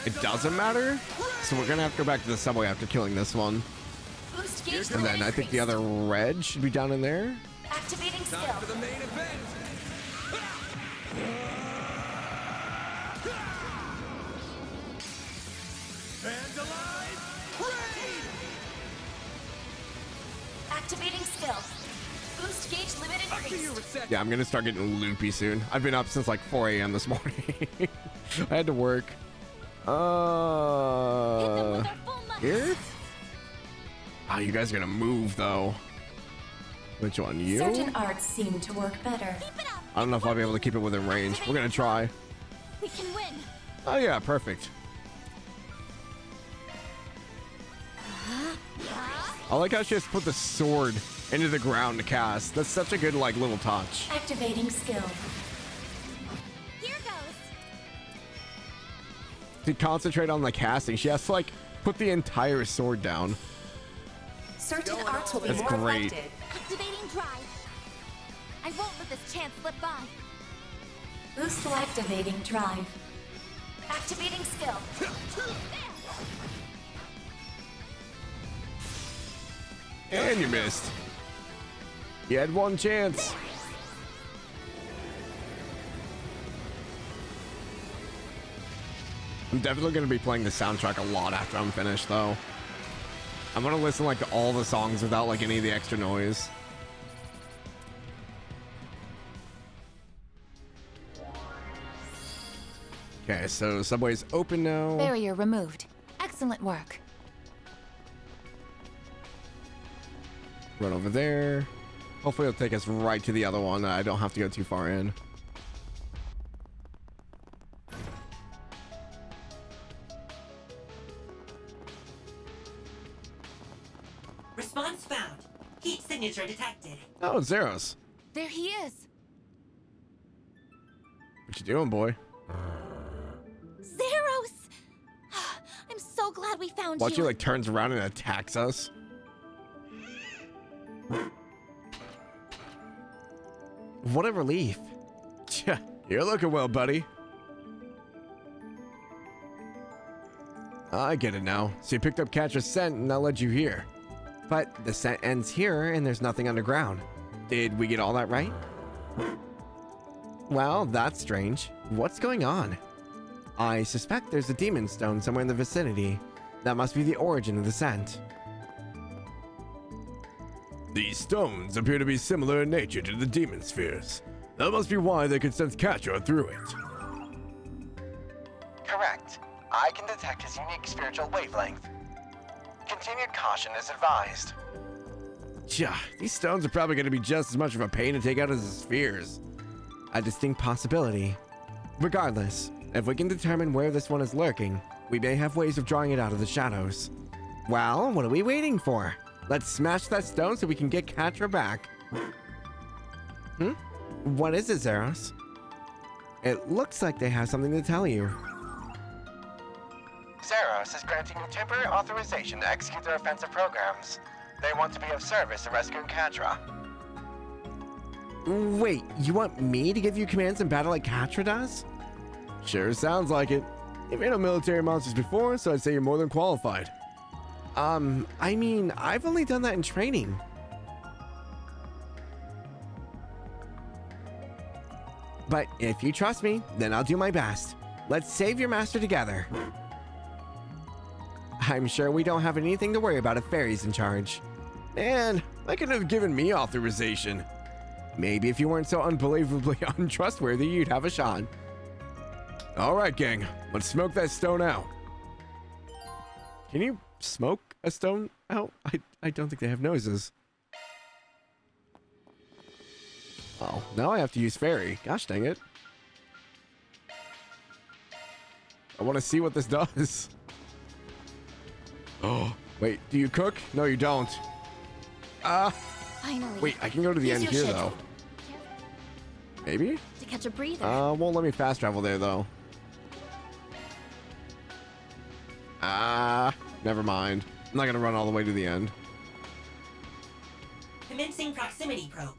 it doesn't matter. So we're gonna have to go back to the subway after killing this one. Boost gauge And then I think the other red should be down in there. activating skill. Time for the main event. Activating skill. Boost gauge limit increased. Yeah, I'm gonna start getting loopy soon. I've been up since like 4 a.m. this morning. I had to work. Here? Oh, you guys are gonna move though. Which one? You? Certain arts seem to work better. I don't know if I'll be able to keep it within range. We're gonna try. We can win. Oh yeah, perfect. I like how she just put the sword into the ground to cast. That's such a good like little touch. Activating skill. Here goes. To concentrate on the casting, she has to like put the entire sword down. Certain arts will be That's more great. effective. Activating drive. I won't let this chance slip by. Boost activating drive. Activating skill. And you missed. You had one chance. I'm definitely going to be playing the soundtrack a lot after I'm finished, though. I'm going to listen like to all the songs without like any of the extra noise. Okay, so subway's open now. Barrier removed. Excellent work. Run over there. Hopefully it'll take us right to the other one. I don't have to go too far in. Response found. Heat signature detected. Oh, it's Zeros. There he is. What you doing, boy? Zeros! I'm so glad we found Watch you. you like turns around and attacks us. What a relief. You're looking well, buddy. I get it now. So you picked up Catra's scent and that led you here. But the scent ends here and there's nothing underground. Did we get all that right? Well, that's strange. What's going on? I suspect there's a demon stone somewhere in the vicinity. That must be the origin of the scent. These stones appear to be similar in nature to the demon spheres. That must be why they could sense Catra through it. Correct. I can detect his unique spiritual wavelength. Continued caution is advised. Yeah, these stones are probably going to be just as much of a pain to take out as the spheres. A distinct possibility. Regardless, if we can determine where this one is lurking, we may have ways of drawing it out of the shadows. Well, what are we waiting for? Let's smash that stone so we can get Catra back. What is it, Zeros? It looks like they have something to tell you. Zeros is granting you temporary authorization to execute their offensive programs. They want to be of service in rescuing Catra. Wait, you want me to give you commands in battle like Catra does? Sure sounds like it. You've handled military monsters before, so I'd say you're more than qualified. I mean, I've only done that in training. But if you trust me, then I'll do my best. Let's save your master together. I'm sure we don't have anything to worry about if Fairy's in charge. Man, I could have given me authorization. Maybe if you weren't so unbelievably untrustworthy, you'd have a shot. All right, gang, let's smoke that stone out. Can you smoke a stone out? I don't think they have noses. Oh, now I have to use Fairy. Gosh dang it. I want to see what this does. Oh, wait, do you cook? No, you don't. Finally. Wait, I can go to the Use end your here, schedule. though. Maybe? To catch a breather. Won't let me fast travel there, though. Never mind. I'm not gonna run all the way to the end. Commencing proximity probe.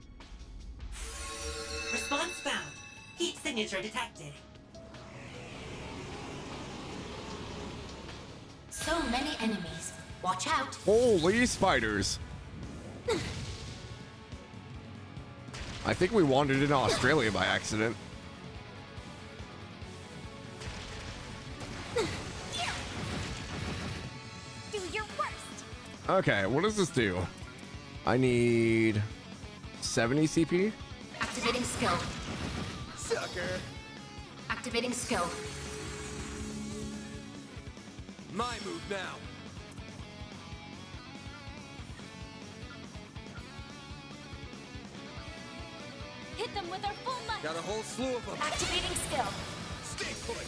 Response found. Heat signature detected. So many enemies. Watch out. Holy spiders. I think we wandered into Australia by accident. Do your worst. Okay, what does this do? I need 70 CP. Activating skill. Sucker. Activating skill. My move now. Hit them with our full might. Got a whole slew of them. Activating skill. Stay put.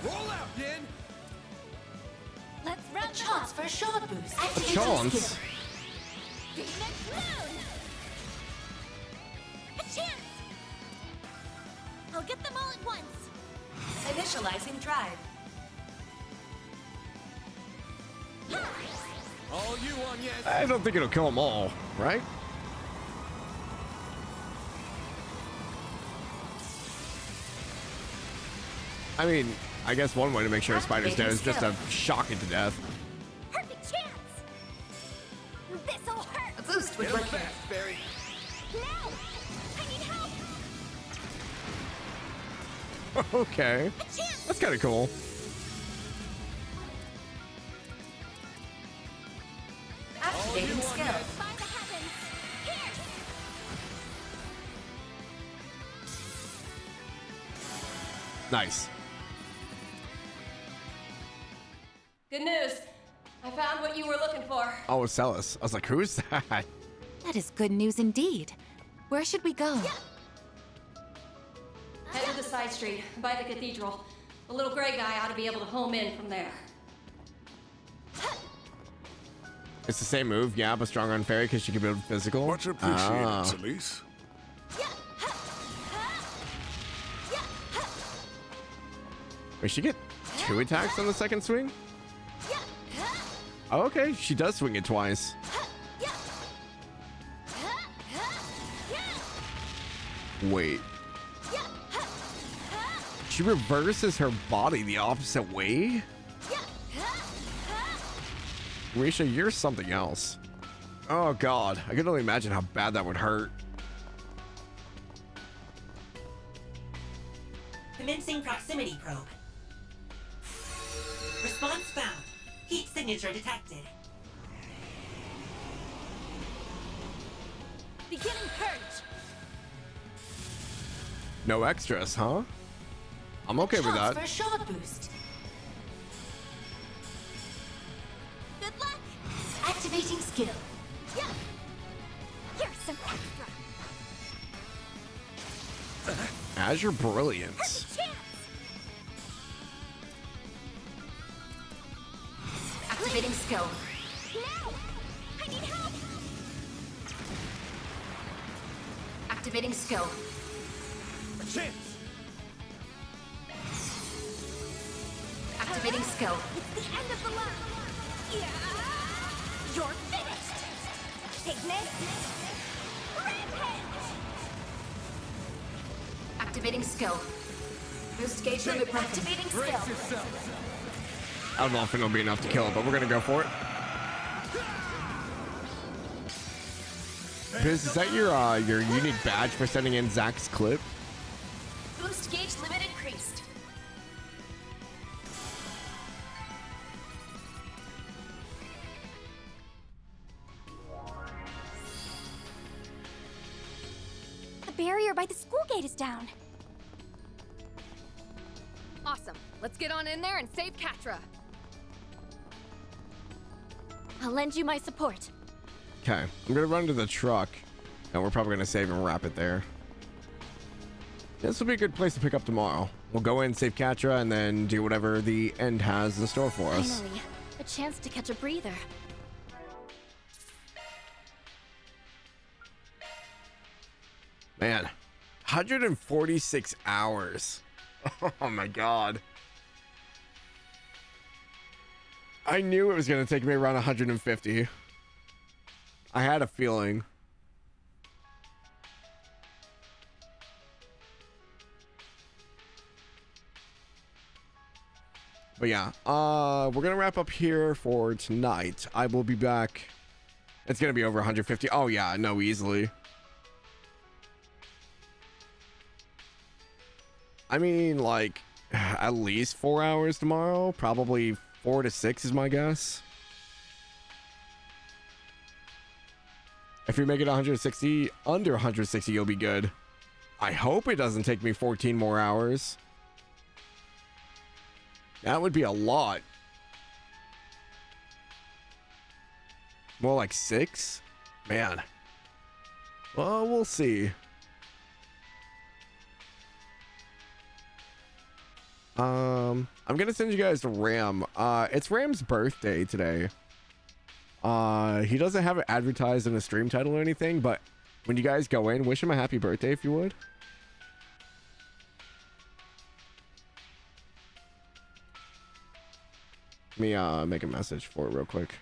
Roll out, Yin. Let's run a chance for a shard boost. A chance? Phoenix Moon. A chance. I'll get them all at once. Initializing drive. All you on, yes. I don't think it'll kill them all, right? I mean, I guess one way to make sure a spider's dead is just to shock it to death. Perfect chance. This'll hurt. A boost would Get work. him fast, Barry. Now. I need help. Okay. That's kind of cool. Activating skill. By the heavens. Here. Nice. Good news. I found what you were looking for. Oh, it's Celis. I was like, who's that? That is good news indeed. Where should we go? Head to the side street, by the cathedral. The little gray guy ought to be able to home in from there. It's the same move, yeah, but stronger on fairy because she can build physical. Much appreciated, Celis. Wait, she get 2 attacks on the second swing? Oh, okay, she does swing it twice. Wait. She reverses her body the opposite way? Risha, you're something else. Oh god, I can only imagine how bad that would hurt. Commencing proximity probe. Response found. Heat signature detected. Beginning purge. No extras, huh? I'm okay with that. For a shard boost. Good luck. Activating skill. Yeah. Here's some extra. Azure Brilliance. Chance. Activating skill. Now. I need help. Activating skill. A chance. Activating skill. It's the end of the line. Yeah. You're finished. Take this. Rampage. Activating skill. Boost gauge limit. Activating skill. I don't know if it'll be enough to kill it, but we're gonna go for it. Biz, is that your unique badge for sending in Zach's clip? Boost gauge limit increased. The barrier by the school gate is down. Awesome. Let's get on in there and save Catra. I'll lend you my support. Okay, I'm gonna run to the truck, and we're probably gonna save and wrap it there. This will be a good place to pick up tomorrow. We'll go in, save Catra, and then do whatever the end has in store for us. Finally, a chance to catch a breather. Man, 146 hours. Oh my god. I knew it was going to take me around 150. I had a feeling. But yeah, we're going to wrap up here for tonight. I will be back. It's going to be over 150. Oh yeah, no, easily. I mean, like, at least 4 hours tomorrow. Probably 4 to 6 is my guess. If you make it 160, under 160, you'll be good. I hope it doesn't take me 14 more hours. That would be a lot. More like 6? Man. Well, we'll see. I'm gonna send you guys to Ram. It's Ram's birthday today. He doesn't have it advertised in the stream title or anything, but when you guys go in, wish him a happy birthday if you would. Let me make a message for it real quick.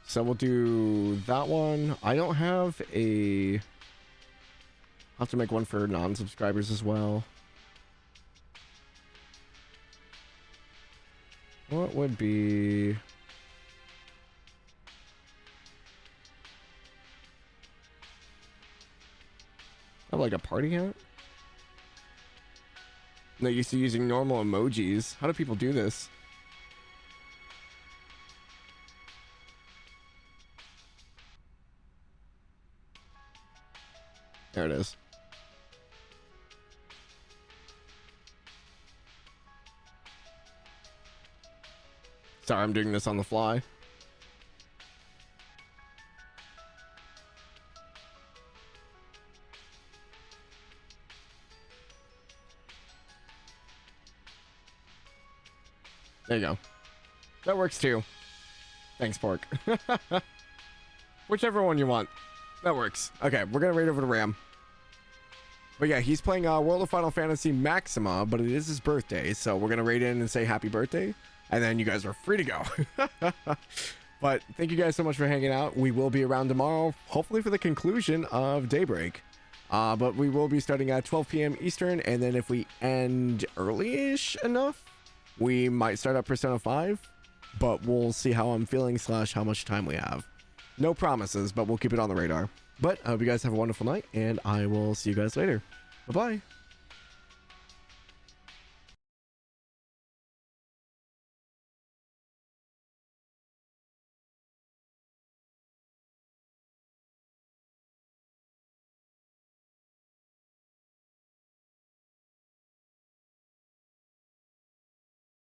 So we'll do that one. I don't have a... I'll have to make one for non-subscribers as well. What would be... Have like a party hat? They're used to using normal emojis. How do people do this? There it is. Sorry, I'm doing this on the fly. There you go. That works too. Thanks, Pork. Whichever one you want. That works. Okay, we're gonna raid over to Ram. But yeah, he's playing World of Final Fantasy Maxima, but it is his birthday, so we're gonna raid in and say happy birthday, and then you guys are free to go. But thank you guys so much for hanging out. We will be around tomorrow, hopefully for the conclusion of Daybreak. But we will be starting at 12 p.m. Eastern, and then if we end early-ish enough, we might start up Persona 5, but we'll see how I'm feeling / how much time we have. No promises, but we'll keep it on the radar. But I hope you guys have a wonderful night, and I will see you guys later. Bye-bye.